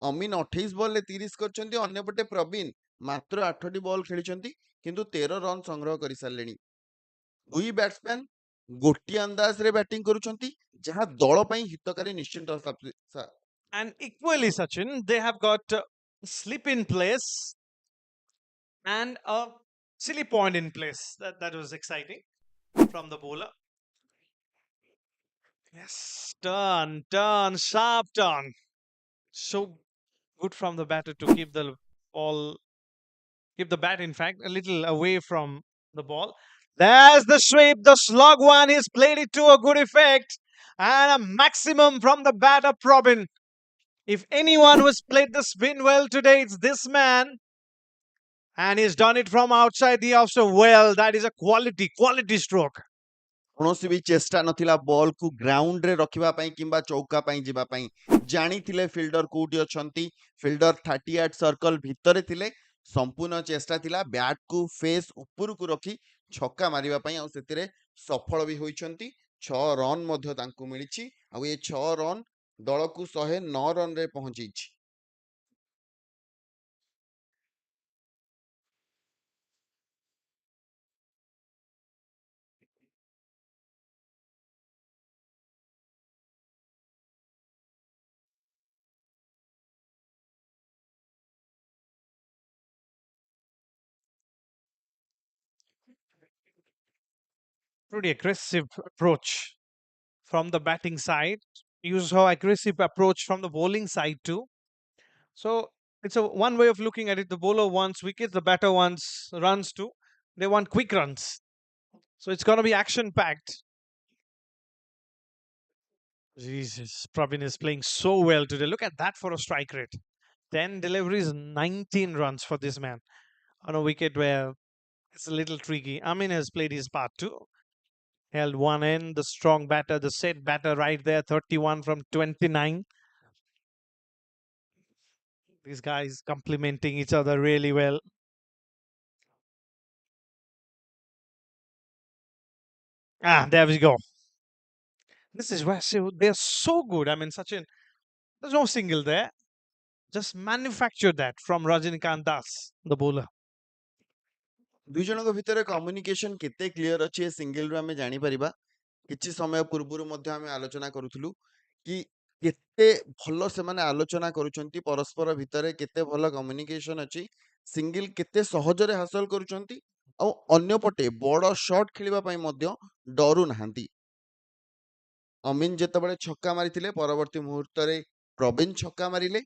ଅମିନ 28 ବଲ୍ରେ 30 କରିଛନ୍ତି, ଅନ୍ୟପଟେ ପ୍ରବୀଣ ମାତ୍ର 8ଟି ବଲ୍ ଖେଳିଛନ୍ତି କିନ୍ତୁ 13 ରନ୍ ସଂଗ୍ରହ କରିସାରିଲେଣି। ଦୁଇ ବ୍ୟାଟ୍ସମ୍ୟାନ ଗୋଟିଏ ଅନ୍ଦାଜରେ ବ୍ୟାଟିଂ କରୁଛନ୍ତି, ଯାହା ଦଳ ପାଇଁ ହିତକାରୀ ନିଶ୍ଚିନ୍ତ। And equally, Sachin, they have got slip in place and a silly point in place. That was exciting from the bowler. Yes, turn, sharp turn. So good from the batter to keep the ball, keep the bat, in fact, a little away from the ball. There's the sweep, the slog one. He's played it to a good effect, and a maximum from the batter, Probin. If anyone who's played the spin well today, it's this man. And he's done it from outside the off stump well. That is a quality stroke. କୌଣସି ବି ଚେଷ୍ଟା ନଥିଲା ବଲକୁ ଗ୍ରାଉଣ୍ଡରେ ରଖିବା ପାଇଁ କିମ୍ବା ଚୌକା ପାଇଁ ଯିବା ପାଇଁ। ଜାଣିଥିଲେ ଫିଲ୍ଡର କୋଉଠି ଅଛନ୍ତି, ଫିଲ୍ଡର 38 ସର୍କଲ ଭିତରେ ଥିଲେ, ସମ୍ପୂର୍ଣ୍ଣ ଚେଷ୍ଟା ଥିଲା ବ୍ୟାଟକୁ ଫେସ୍ ଉପରକୁ ରଖି ଛକା ମାରିବା ପାଇଁ, ଆଉ ସେଥିରେ ସଫଳ ବି ହୋଇଛନ୍ତି। 6 ରନ୍ ମଧ୍ୟ ତାଙ୍କୁ ମିଳିଛି, ଆଉ ଏ 6 ରନ୍ ଦଳକୁ 109 ରନରେ ପହଞ୍ଚେଇଛି। Pretty aggressive approach from the batting side. You saw aggressive approach from the bowling side too. So it's a one way of looking at it. The bowler wants wickets, the batter wants runs too. They want quick runs. So it's going to be action packed. Jesus, Pravin is playing so well today. Look at that for a strike rate. 10 deliveries, 19 runs for this man on a wicket where it's a little tricky. Amin has played his part too. Held one end, the strong batter, the set batter right there, 31 from 29. These guys complementing each other really well. There we go. This is where they're so good. I mean, Sachin, there's no single there. Just manufacture that from Rajinikanth Das, the bowler. ଦୁଇ ଜଣଙ୍କ ଭିତରେ communication କେତେ clear ଅଛି ଏ ସିଙ୍ଗଲରୁ ଆମେ ଜାଣିପାରିବା। କିଛି ସମୟ ପୂର୍ବରୁ ମଧ୍ୟ ଆମେ ଆଲୋଚନା କରୁଥିଲୁ କି କେତେ ଭଲ ସେମାନେ ଆଲୋଚନା କରୁଛନ୍ତି ପରସ୍ପର ଭିତରେ, କେତେ ଭଲ କମ୍ୟୁନିକେସନ ଅଛି, ସିଙ୍ଗଲ କେତେ ସହଜରେ ହାସଲ କରୁଛନ୍ତି ଆଉ ଅନ୍ୟପଟେ ବଡ ସଟ୍ ଖେଳିବା ପାଇଁ ମଧ୍ୟ ଡରୁ ନାହାନ୍ତି। ଅମିନ ଯେତେବେଳେ ଛକା ମାରିଥିଲେ ପରବର୍ତ୍ତୀ ମୁହୂର୍ତ୍ତରେ ପ୍ରବୀଣ ଛକା ମାରିଲେ।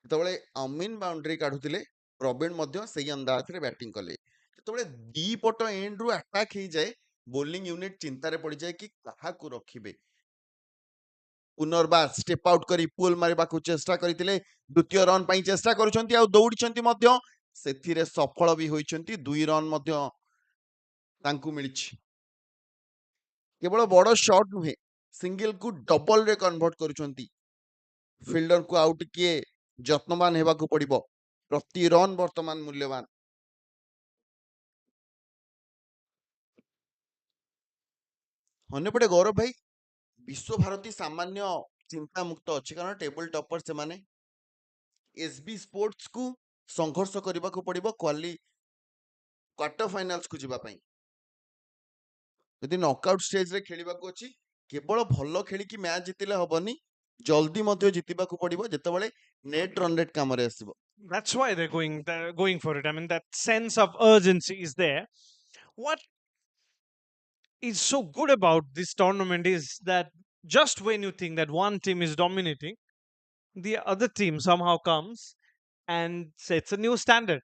ଯେତେବେଳେ ଅମିନ ବାଉଣ୍ଡ୍ରି କାଢୁଥିଲେ ପ୍ରବୀଣ ମଧ୍ୟ ସେଇ ଅନ୍ଦାଜରେ ବ୍ୟାଟିଂ କଲେ। ଯେତେବେଳେ ଦି ପଟ ଏଣ୍ଡରୁ ଆଟାକ୍ ହେଇଯାଏ ବୋଲିଂ ୟୁନିଟ ଚିନ୍ତାରେ ପଡିଯାଏ କି କାହାକୁ ରଖିବେ। ପୁନର୍ବାର ଷ୍ଟେପ୍ ଆଉଟ୍ କରି ପୁଲ୍ ମାରିବାକୁ ଚେଷ୍ଟା କରିଥିଲେ, ଦ୍ୱିତୀୟ ରନ୍ ପାଇଁ ଚେଷ୍ଟା କରୁଛନ୍ତି ଆଉ ଦୌଡ଼ିଛନ୍ତି ମଧ୍ୟ, ସେଥିରେ ସଫଳ ବି ହୋଇଛନ୍ତି। 2 ରନ୍ ମଧ୍ୟ ତାଙ୍କୁ ମିଳିଛି। କେବଳ ବଡ ସଟ୍ ନୁହେଁ, ସିଙ୍ଗଲକୁ ଡବଲରେ କନଭର୍ଟ କରୁଛନ୍ତି। ଫିଲ୍ଡରକୁ ଆଉ ଟିକିଏ ଯତ୍ନବାନ ହେବାକୁ ପଡିବ। ପ୍ରତି ରନ୍ ବର୍ତ୍ତମାନ ମୂଲ୍ୟବାନ। ଅନ୍ୟପଟେ ଗୌରବ ଭାଇ, ବିଶ୍ୱଭାରତୀ ସାମାନ୍ୟ ଚିନ୍ତାମୁକ୍ତ ଅଛି, କାରଣ ଟେବୁଲ ଟପର ସେମାନେ। ଏସବି ସ୍ପୋର୍ଟସକୁ ସଂଘର୍ଷ କରିବାକୁ ପଡିବ କ୍ୱାର୍ଟର ଫାଇନାଲ୍ସକୁ ଯିବା ପାଇଁ। ଯଦି ନକଆଉଟ ଷ୍ଟେଜରେ ଖେଳିବାକୁ ଅଛି, କେବଳ ଭଲ ଖେଳିକି ମ୍ୟାଚ୍ ଜିତିଲେ ହବନି, ଜଲ୍ଦି ମଧ୍ୟ ଜିତିବାକୁ ପଡିବ ଯେତେବେଳେ ନେଟ୍ ରନ୍ ରେଟ୍ କାମରେ ଆସିବ। That's why they're going for it. I mean, that sense of urgency is there. What is so good about this tournament is that just when you think that one team is dominating, the other team somehow comes and sets a new standard.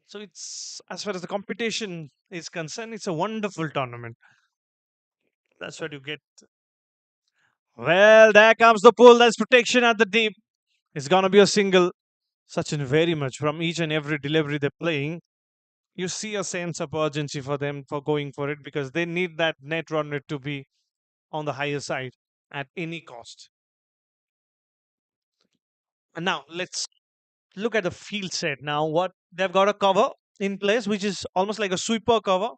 So it's, as far as the competition is concerned, it's a wonderful tournament. That's what you get. Well, there comes the pull. That's protection at the deep. It's gonna be a single. Sachin, very much from each and every delivery they're playing, you see a sense of urgency for them for going for it because they need that net run rate to be on the higher side at any cost. And now let's look at the field set. Now, what they've got a cover in place, which is almost like a sweeper cover.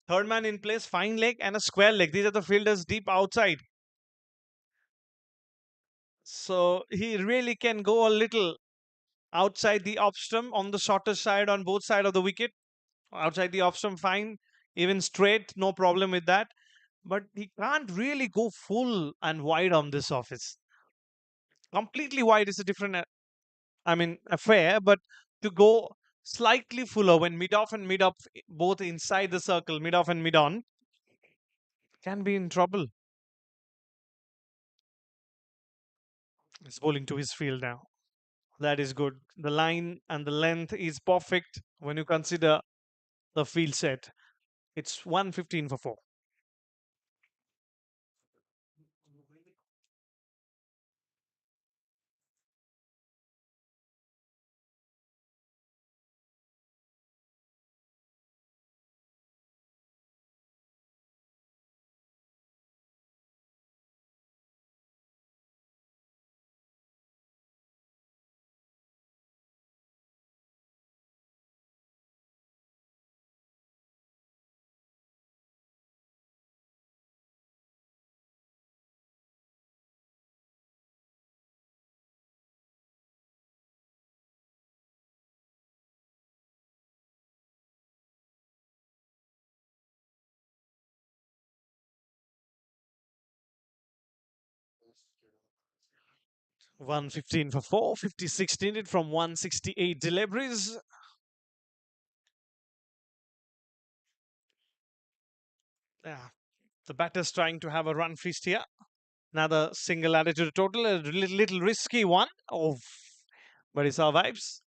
Third man in place, fine leg, and a square leg. These are the fielders deep outside. So he really can go a little outside the off stump on the shorter side on both sides of the wicket. Outside the off stump, fine. Even straight, no problem with that. But he can't really go full and wide on this office. Completely wide is a different, affair. But to go slightly fuller when mid off and mid up, both inside the circle, mid off and mid on, can be in trouble. He's bowling to his field now. That is good. The line and the length is perfect when you consider the field set. It's 115 for 4. One 15 for 4, 56 needed from 168 deliveries. Yeah, the batter's trying to have a run feast here. Another single added to the total, a little risky one. Oh, but he survives.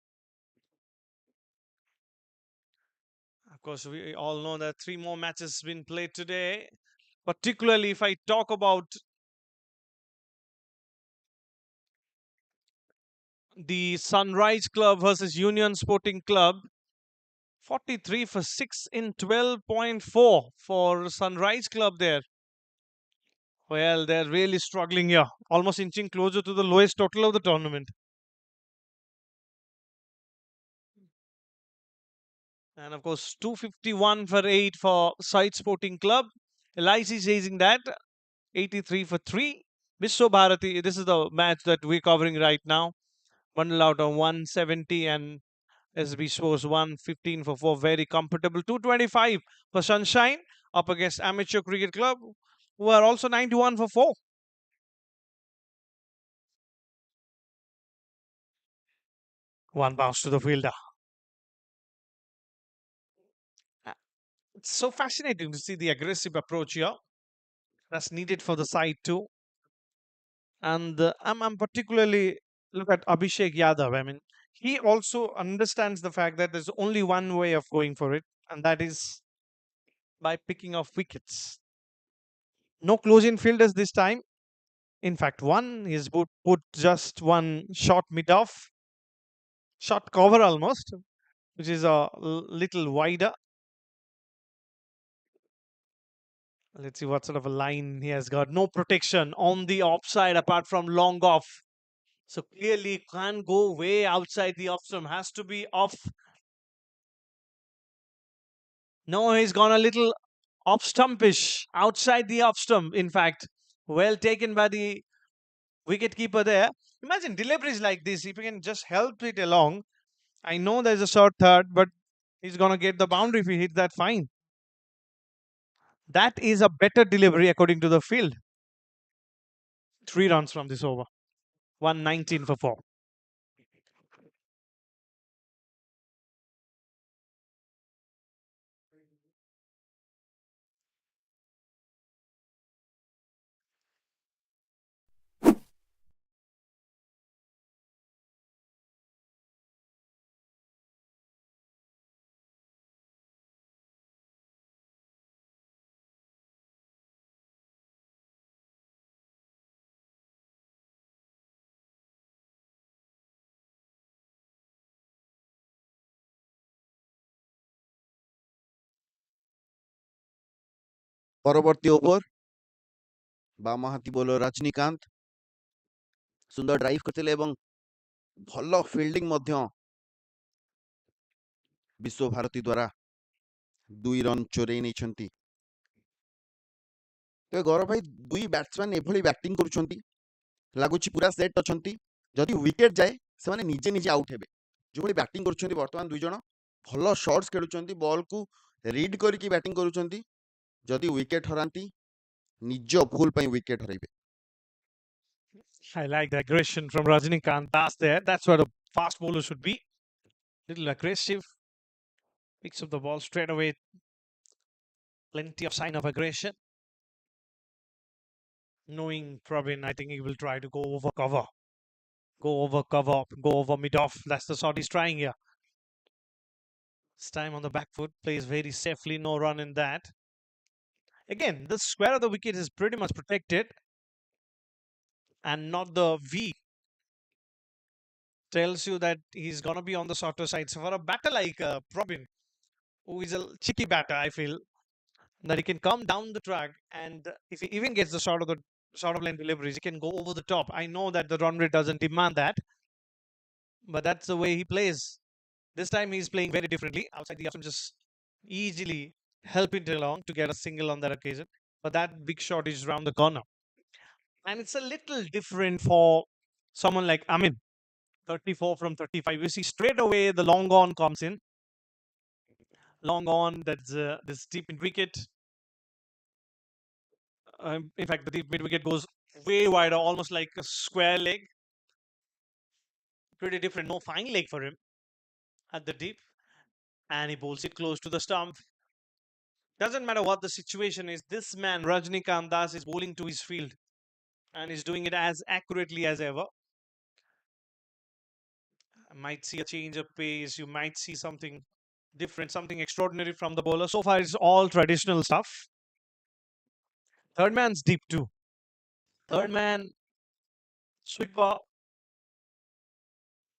Of course, we all know that 3 more matches been played today. Particularly if I talk about the Sunrise Club versus Union Sporting Club. 43 for 6 in 12.4 for Sunrise Club there. Well, they're really struggling here, almost inching closer to the lowest total of the tournament. And of course, 251 for 8 for Side Sporting Club. LIC chasing that, 83 for 3. Biswabharati, this is the match that we're covering right now. Bundle out on 170 and SB scores 115 for 4. Very comfortable. 225 for Sunshine up against Amateur Cricket Club, who are also 91 for 4. One bounce to the fielder. It's so fascinating to see the aggressive approach here. That's needed for the side too. And I'm particularly look at Abhishek Yadav. I mean, he also understands the fact that there's only one way of going for it, and that is by picking off wickets. No close-in fielders this time. In fact, one is put just one shot mid-off, shot cover almost, which is a little wider. Let's see what sort of a line he has got. No protection on the offside apart from long off. So clearly can't go way outside the off stump. Has to be off. No, he's gone a little off stumpish, outside the off stump. In fact, well taken by the wicket keeper there. Imagine deliveries like this. If you can just help it along. I know there's a short third, but he's gonna get the boundary if he hits that fine. That is a better delivery according to the field. 3 runs from this over. 119 for 4. ପରବର୍ତ୍ତୀ over ବାମ ହାତୀ bowler Rajinikanth ସୁନ୍ଦର drive କରିଥିଲେ ଏବଂ ଭଲ fielding ମଧ୍ୟ ବିଶ୍ୱଭାରତୀ ଦ୍ୱାରା 2 run ଚୋରେଇ ନେଇଛନ୍ତି। ତେବେ ଗୌରବ ଭାଇ ଦୁଇ ବ୍ୟାଟ୍ସମ୍ୟାନ୍ ଏଭଳି ବ୍ୟାଟିଂ କରୁଛନ୍ତି ଲାଗୁଛି ପୁରା ସେଟ୍ ଅଛନ୍ତି। ଯଦି ୱିକେଟ୍ ଯାଏ ସେମାନେ ନିଜେ ନିଜେ ଆଉଟ୍ ହେବେ। ଯେଉଁଭଳି ବ୍ୟାଟିଂ କରୁଛନ୍ତି ବର୍ତ୍ତମାନ ଦୁଇ ଜଣ ଭଲ ସଟ୍ସ ଖେଳୁଛନ୍ତି, ବଲ୍କୁ ରିଡ୍ କରିକି ବ୍ୟାଟିଂ କରୁଛନ୍ତି। ଯଦି ୱିକେଟ୍ ହରାନ୍ତି ନିଜ ଭୁଲ ପାଇଁ wicket ହରାଇବେ। I like the aggression from Rajnikant Das there. That's what a fast bowler should be. Little aggressive. Picks up the ball straight away. Plenty of sign of aggression. Knowing Pravin, I think he will try to go over cover. Go over cover, go over mid-off. That's the shot he's trying here. This time on the back foot, plays very safely, no run in that. Again, the square of the wicket is pretty much protected and not the V. Tells you that he's going to be on the shorter side. So for a batter like Probin, who is a cheeky batter, I feel that he can come down the track, and if he even gets the short of line deliveries, he can go over the top. I know that the run rate doesn't demand that, but that's the way he plays. This time he's playing very differently. Outside the option, just easily helping it along to get a single on that occasion. But that big shot is round the corner. And it's a little different for someone like Amin. 34 from 35. You see straight away the long on comes in. Long on, that's this deep in wicket. In fact, the deep mid wicket goes way wider, almost like a square leg. Pretty different. No fine leg for him at the deep. And he bowls it close to the stump. Doesn't matter what the situation is. This man, Rajnikant Das, is bowling to his field and is doing it as accurately as ever. Might see a change of pace. You might see something different, something extraordinary from the bowler. So far, it's all traditional stuff. Third man's deep too. Third man, sweeper,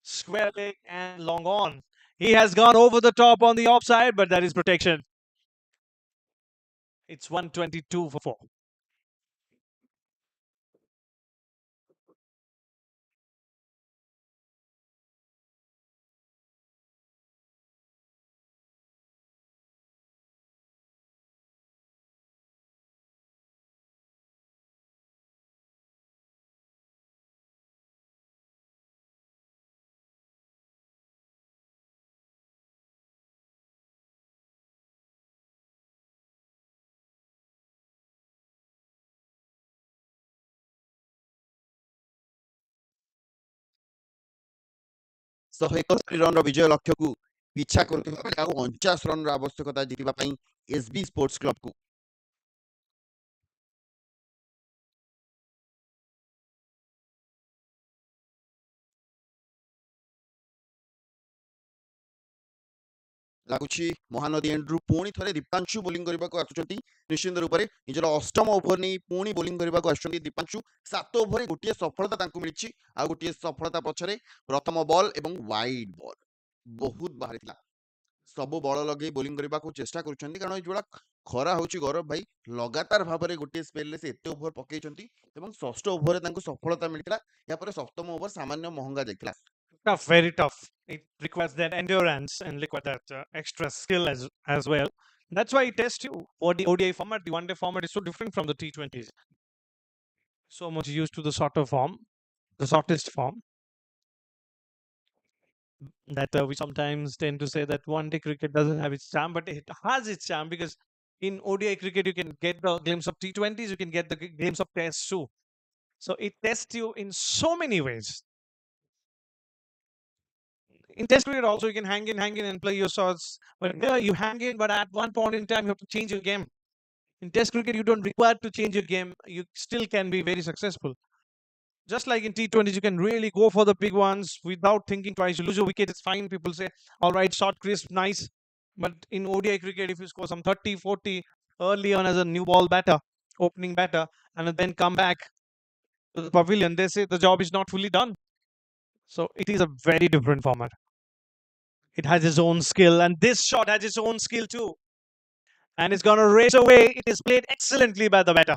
square leg, and long on. He has gone over the top on the offside, but that is protection. It's 122 for 4. 171 ରନର ବିଜୟ ଲକ୍ଷ୍ୟକୁ ପିଛା କରୁଥିବା ବେଳେ ଆଉ 49 ରନର ଆବଶ୍ୟକତା ଜିତିବା ପାଇଁ SB sports କ୍ଲବକୁ। ଲାଗୁଛି ମହାନଦୀ ଏଣ୍ଡରୁ ପୁଣି ଥରେ ଦୀପାଂଶୁ ବୋଲିଂ କରିବାକୁ ଆସୁଛନ୍ତି। ନିଶ୍ଚିନ୍ତ ରୂପରେ ନିଜର ଅଷ୍ଟମ ଓଭର ନେଇ ପୁଣି ବୋଲିଂ କରିବାକୁ ଆସୁଛନ୍ତି ଦୀପାଂଶୁ। 7 ଓଭରରେ ଗୋଟିଏ ସଫଳତା ତାଙ୍କୁ ମିଳିଛି, ଆଉ ଗୋଟିଏ ସଫଳତା ପଛରେ ପ୍ରଥମ ବଲ୍ ଏବଂ ୱାଇଡ୍ ବଲ୍ ବହୁତ ବାହାରେ ଥିଲା। ସବୁ ବଳ ଲଗେଇ ବୋଲିଂ କରିବାକୁ ଚେଷ୍ଟା କରୁଛନ୍ତି, କାରଣ ଯୋଉଟା ଖରା ହଉଛି ଗୌରବ ଭାଇ, ଲଗାତାର ଭାବରେ ଗୋଟିଏ ସ୍ପେଲରେ ସେ ଏତେ ଓଭର ପକେଇଛନ୍ତି ଏବଂ ଷଷ୍ଠ ଓଭରରେ ତାଙ୍କୁ ସଫଳତା ମିଳିଥିଲା। ଏହାପରେ ସପ୍ତମ ଓଭର ସାମାନ୍ୟ ମହଙ୍ଗା ଯାଇଥିଲା। Tough, very tough. It requires that endurance and requires that extra skill as well. That's why it tests you. ODI format, the one-day format is so different from the T20s. So much used to the shorter form, the shortest form. That we sometimes tend to say that one-day cricket doesn't have its charm, but it has its charm because in ODI cricket you can get the glimpse of T20s, you can get the glimpse of tests too. So it tests you in so many ways. In test cricket also you can hang in and play your shots, but here you hang in, but at one point in time you have to change your game. In test cricket you don't require to change your game, you still can be very successful. Just like in T20s, you can really go for the big ones without thinking twice. You lose your wicket, it's fine. People say, all right, short, crisp, nice. But in ODI cricket, if you score some 30, 40 early on as a new ball batter, opening batter, and then come back to the pavilion, they say the job is not fully done. So it is a very different format. It has its own skill, and this shot has its own skill too. And it's going to race away. It is played excellently by the batter.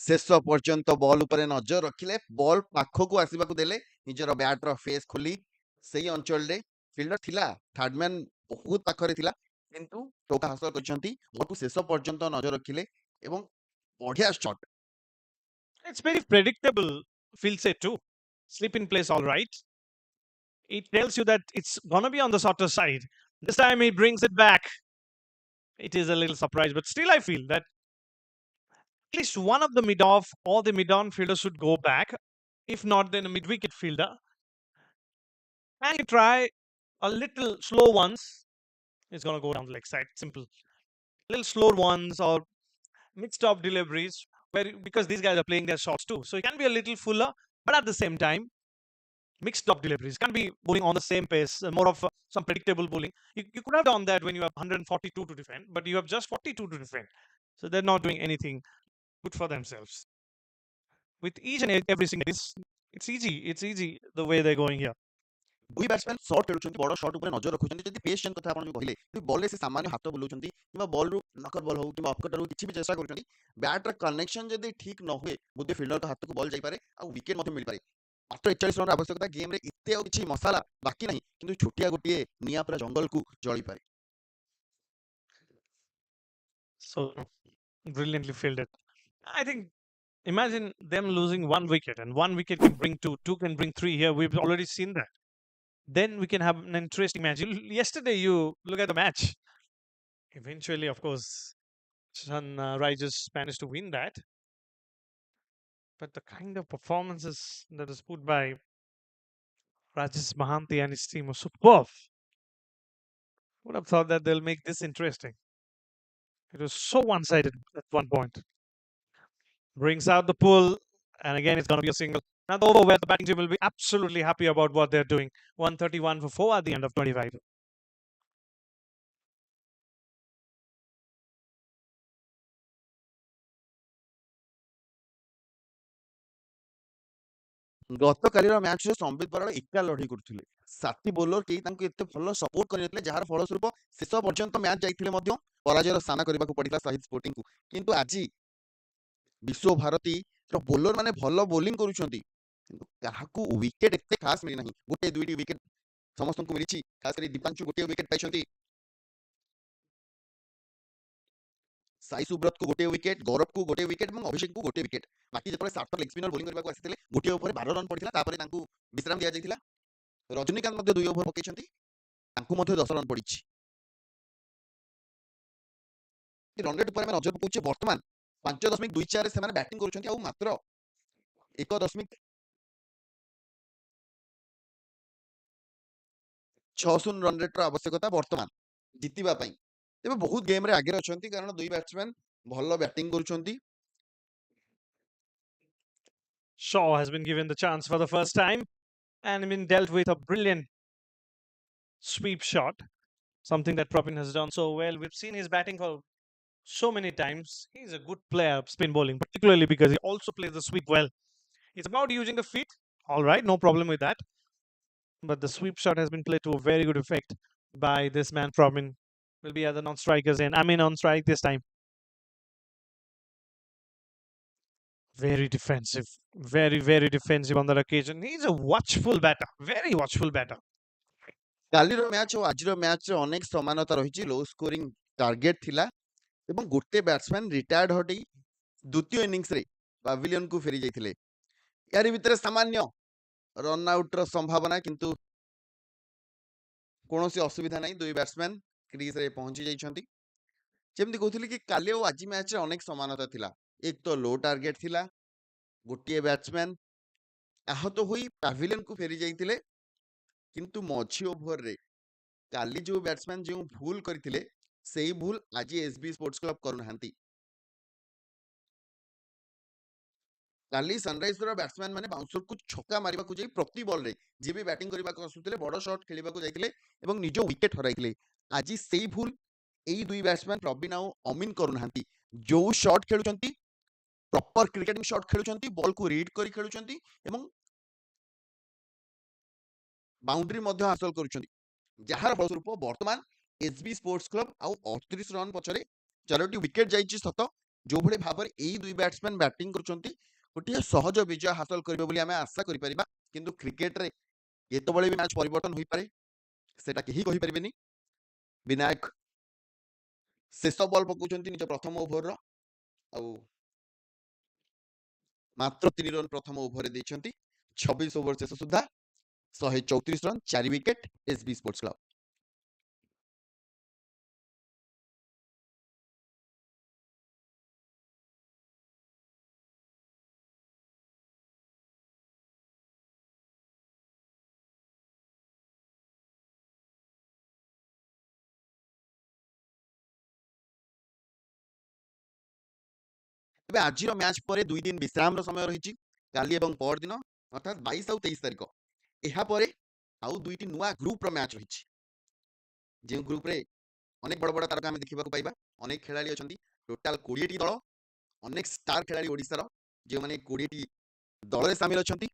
ଶେଷ ପର୍ଯ୍ୟନ୍ତ ball ଉପରେ ନଜର ରଖିଲେ, ball ପାଖକୁ ଆସିବାକୁ ଦେଲେ, ନିଜର batter face ଖୋଲି ସେଇ ଅଞ୍ଚଳରେ ଫିଲ୍ଡର ଥିଲା, ଥାର୍ଡମ୍ୟାନ୍ ବହୁତ ପାଖରେ ଥିଲା, କିନ୍ତୁ ଟୋକା ହାସଲ କରିଛନ୍ତି। ବଲ୍କୁ ଶେଷ ପର୍ଯ୍ୟନ୍ତ ନଜର ରଖିଲେ ଏବଂ ବଢିଆ short. It's very predictable field set too. Slip in place all right. It tells you that it's gonna be on the shorter side. This time he brings it back. It is a little surprise, but still I feel that at least one of the mid-off or the mid-on fielders should go back. If not, then a mid-wicket fielder. And you try a little slow ones. It's gonna go down the leg side. Simple. Little slow ones or mixed-off deliveries, because these guys are playing their shots too. So it can be a little fuller, but at the same time, mixed up deliveries. Can't be bowling on the same pace, more of some predictable bowling. You could have done that when you have 142 to defend, but you have just 42 to defend. So they're not doing anything good for themselves. With each and every single, it's easy. It's easy the way they're going here. ଦୁଇ batsman short ଖେଳୁଛନ୍ତି, ବଡ short ଉପରେ ନଜର ରଖୁଛନ୍ତି। ଯଦି patient କଥା ଆପଣ ଯୋଉ କହିଲେ, ବଲରେ ସେ ସାମାନ୍ୟ ହାତ ବୁଲାଉଛନ୍ତି କିମ୍ବା ବଲରୁ ନକର ବଲ୍ ହଉ କିମ୍ବା ଅଫକଟର ହଉ, କିଛି ବି ଚେଷ୍ଟା କରୁଛନ୍ତି। ବ୍ୟାଟ୍ର କନେକ୍ସନ ଯଦି ଠିକ୍ ନ ହୁଏ, ବୋଧେ ଫିଲ୍ଡରଙ୍କ ହାତକୁ ବଲ୍ ଯାଇପାରେ ଆଉ ୱିକେଟ୍ ମଧ୍ୟ ମିଳିପାରେ। ମାତ୍ର 41 ରନର ଆବଶ୍ୟକତା। ଗେମ୍ରେ ଏତେ ଆଉ କିଛି ମସଲା ବାକି ନାହିଁ, କିନ୍ତୁ ଛୋଟିଆ ଗୋଟିଏ ନିଆଁ ପୁରା ଜଙ୍ଗଲକୁ ଜଳିପାରେ। So brilliantly fielded. I think imagine them losing one wicket, and one wicket can bring two, two can bring three. Here we've already seen that. Then we can have an interesting match. Yesterday, you look at the match. Eventually, of course, Sunrisers managed to win that. But the kind of performances that is put by Rajesh Mahanti and his team was superb. Would have thought that they'll make this interesting. It was so one-sided at one point. Brings out the pull, and again it's going to be a single. Another over where the batting team will be absolutely happy about what they're doing. 131 for 4 at the end of 25. ଗତକାଲିର ମ୍ୟାଚରେ ସମ୍ବିତ ବରାଳ ଏକା ଲଢ଼େଇ କରୁଥିଲେ। ସାଥୀ bowler କେହି ତାଙ୍କୁ ଏତେ ଭଲ ସପୋର୍ଟ କରିନଥିଲେ, ଯାହାର ଫଳସ୍ୱରୂପ ଶେଷ ପର୍ଯ୍ୟନ୍ତ ମ୍ୟାଚ୍ ଯାଇଥିଲେ ମଧ୍ୟ ପରାଜୟର ସାମ୍ନା କରିବାକୁ ପଡ଼ିଥିଲା ସାହିଦ ସ୍ପୋର୍ଟିଂକୁ। କିନ୍ତୁ ଆଜି ବିଶ୍ୱଭାରତୀର ବୋଲର ମାନେ ଭଲ ବୋଲିଂ କରୁଛନ୍ତି, କିନ୍ତୁ କାହାକୁ ୱିକେଟ୍ ଏତେ ଖାସ୍ ମିଳିନାହିଁ। ଗୋଟେ ଦୁଇଟି ୱିକେଟ୍ ସମସ୍ତଙ୍କୁ ମିଳିଛି, ଖାସ୍ କରି ଦୀପାଂଶୁ ଗୋଟିଏ ୱିକେଟ୍ ପାଇଛନ୍ତି। ସାଇ ସୁବ୍ରତକୁ ଗୋଟିଏ ୱିକେଟ୍, ଗୌରବକୁ ଗୋଟିଏ ୱିକେଟ୍ ଏବଂ ଅଭିଷେକକୁ ଗୋଟିଏ ୱିକେଟ୍। ବାକି ଯେତେବେଳେ ସାର୍ଥକ ଲେଗ୍ ସ୍ପିନର ବୋଲିଂ କରିବାକୁ ଆସିଥିଲେ, ଗୋଟିଏ ଓଭରରେ 12 ରନ୍ ପଡ଼ିଥିଲା, ତାପରେ ତାଙ୍କୁ ବିଶ୍ରାମ ଦିଆଯାଇଥିଲା। ରଜନୀକାନ୍ତ ମଧ୍ୟ 2 ଓଭର ପକେଇଛନ୍ତି, ତାଙ୍କୁ ମଧ୍ୟ 10 ରନ୍ ପଡ଼ିଛି। ରନ୍ ରେଟ୍ ଉପରେ ଆମେ ନଜର ପକାଉଛେ, ବର୍ତ୍ତମାନ 5.24 ସେମାନେ ବ୍ୟାଟିଂ କରୁଛନ୍ତି ଆଉ ମାତ୍ର 1. 6-0 ରନ୍ ରେଟ୍ର ଆବଶ୍ୟକତା ବର୍ତ୍ତମାନ ଜିତିବା ପାଇଁ। ତେବେ ବହୁତ ଗେମ୍ରେ ଆଗରେ ଅଛନ୍ତି କାରଣ ଦୁଇ ବ୍ୟାଟ୍ସମ୍ୟାନ୍ ଭଲ ବ୍ୟାଟିଂ କରୁଛନ୍ତି। Shaw has been given the chance for the first time and been dealt with a brilliant sweep shot, something that Propin has done so well. We've seen his batting for so many times. He's a good player, spin bowling, particularly because he also plays the sweep well. It's about using the feet. All right, no problem with that. But the sweep shot has been played to a very good effect by this man, Propin. Will be other non-strikers in. I mean, on strike this time. Very defensive. Very, very defensive on that occasion. He's a watchful batter. Very watchful batter. କାଲିର match ଓ ଆଜିର ମ୍ୟାଚ୍ରେ ଅନେକ ସମାନତା ରହିଛି। Low scoring target ଥିଲା ଏବଂ ଗୋଟେ batsman retired ହଟେଇ ଦ୍ୱିତୀୟ ଇନିଂସରେ ପାଭିଲିୟନକୁ ଫେରି ଯାଇଥିଲେ। ଏହାରି ଭିତରେ ସାମାନ୍ୟ ରନ୍ ଆଉଟ୍ର ସମ୍ଭାବନା, କିନ୍ତୁ କୌଣସି ଅସୁବିଧା ନାହିଁ। ଦୁଇ ବ୍ୟାଟ୍ସମ୍ୟାନ୍ କ୍ରିଜ୍ରେ ପହଞ୍ଚି ଯାଇଛନ୍ତି। ଯେମିତି କହୁଥିଲି କି କାଲି ଆଉ ଆଜି ମ୍ୟାଚ୍ରେ ଅନେକ ସମାନତା ଥିଲା। ଏକ ତ ଲୋ ଟାର୍ଗେଟ୍ ଥିଲା, ଗୋଟିଏ ବ୍ୟାଟ୍ସମ୍ୟାନ୍ ଆହତ ହୋଇ ପାଭିଲିୟନକୁ ଫେରି ଯାଇଥିଲେ, କିନ୍ତୁ ମଝି ଓଭରରେ କାଲି ଯେଉଁ ବ୍ୟାଟ୍ସମ୍ୟାନ୍ ଯେଉଁ ଭୁଲ କରିଥିଲେ ସେଇ ଭୁଲ ଆଜି SB ସ୍ପୋର୍ଟସ କ୍ଲବ କରୁନାହାନ୍ତି। କାଲି ସନରାଇଜର ବ୍ୟାଟ୍ସମ୍ୟାନ୍ ମାନେ ବାଉନ୍ସରକୁ ଛକା ମାରିବାକୁ ଯାଇ ପ୍ରତି ବଲରେ ଯିଏ ବି ବ୍ୟାଟିଂ କରିବାକୁ ଆସୁଥିଲେ ବଡ଼ ସଟ୍ ଖେଳିବାକୁ ଯାଇଥିଲେ ଏବଂ ନିଜ ୱିକେଟ୍ ହରାଇଥିଲେ। ଆଜି ସେଇ ଭୁଲ ଏଇ ଦୁଇ ବ୍ୟାଟ୍ସମ୍ୟାନ୍ ପ୍ରବୀଣ ଆଉ ଅମିନ କରୁନାହାନ୍ତି। ଯୋଉ ସଟ୍ ଖେଳୁଛନ୍ତି ପ୍ରପର କ୍ରିକେଟିଂ ସଟ୍ ଖେଳୁଛନ୍ତି, ବଲକୁ ରିଡ୍ କରି ଖେଳୁଛନ୍ତି ଏବଂ ବାଉଣ୍ଡ୍ରି ମଧ୍ୟ ହାସଲ କରୁଛନ୍ତି, ଯାହାର ଫଳସ୍ୱରୂପ ବର୍ତ୍ତମାନ SB ସ୍ପୋର୍ଟସ କ୍ଲବ ଆଉ 38 ରନ୍ ପଛରେ 4ଟି ୱିକେଟ୍ ଯାଇଛି ସତ। ଯୋଉଭଳି ଭାବରେ ଏଇ ଦୁଇ ବ୍ୟାଟ୍ସମ୍ୟାନ୍ ବ୍ୟାଟିଂ କରୁଛନ୍ତି ଗୋଟିଏ ସହଜ ବିଜୟ ହାସଲ କରିବେ ବୋଲି ଆମେ ଆଶା କରିପାରିବା। କିନ୍ତୁ କ୍ରିକେଟରେ କେତେବେଳେ ବି ମ୍ୟାଚ୍ ପରିବର୍ତ୍ତନ ହୋଇପାରେ, ସେଟା କେହି କହିପାରିବେନି। ବିନାୟକ ଶେଷ ବଲ୍ ପକାଉଛନ୍ତି ନିଜ ପ୍ରଥମ ଓଭରର, ଆଉ ମାତ୍ର 3 ରନ୍ ପ୍ରଥମ ଓଭରରେ ଦେଇଛନ୍ତି। 26 ଓଭର ଶେଷ ସୁଦ୍ଧା 134 run, 4 wicket SB sports club. ତେବେ ଆଜିର ମ୍ୟାଚ୍ ପରେ 2 ଦିନ ବିଶ୍ରାମର ସମୟ ରହିଛି, କାଲି ଏବଂ ପରଦିନ ଅର୍ଥାତ୍ 22 ଆଉ 23 ତାରିଖ। ଏହାପରେ ଆଉ 2ଟି ନୂଆ ଗ୍ରୁପର ମ୍ୟାଚ୍ ରହିଛି, ଯେଉଁ ଗ୍ରୁପରେ ଅନେକ ବଡ଼ ବଡ଼ ତାରକା ଆମେ ଦେଖିବାକୁ ପାଇବା। ଅନେକ ଖେଳାଳି ଅଛନ୍ତି, ଟୋଟାଲ 20ଟି ଦଳ, ଅନେକ ଷ୍ଟାର ଖେଳାଳି ଓଡ଼ିଶାର, ଯେଉଁମାନେ 20ଟି ଦଳରେ ସାମିଲ ଅଛନ୍ତି।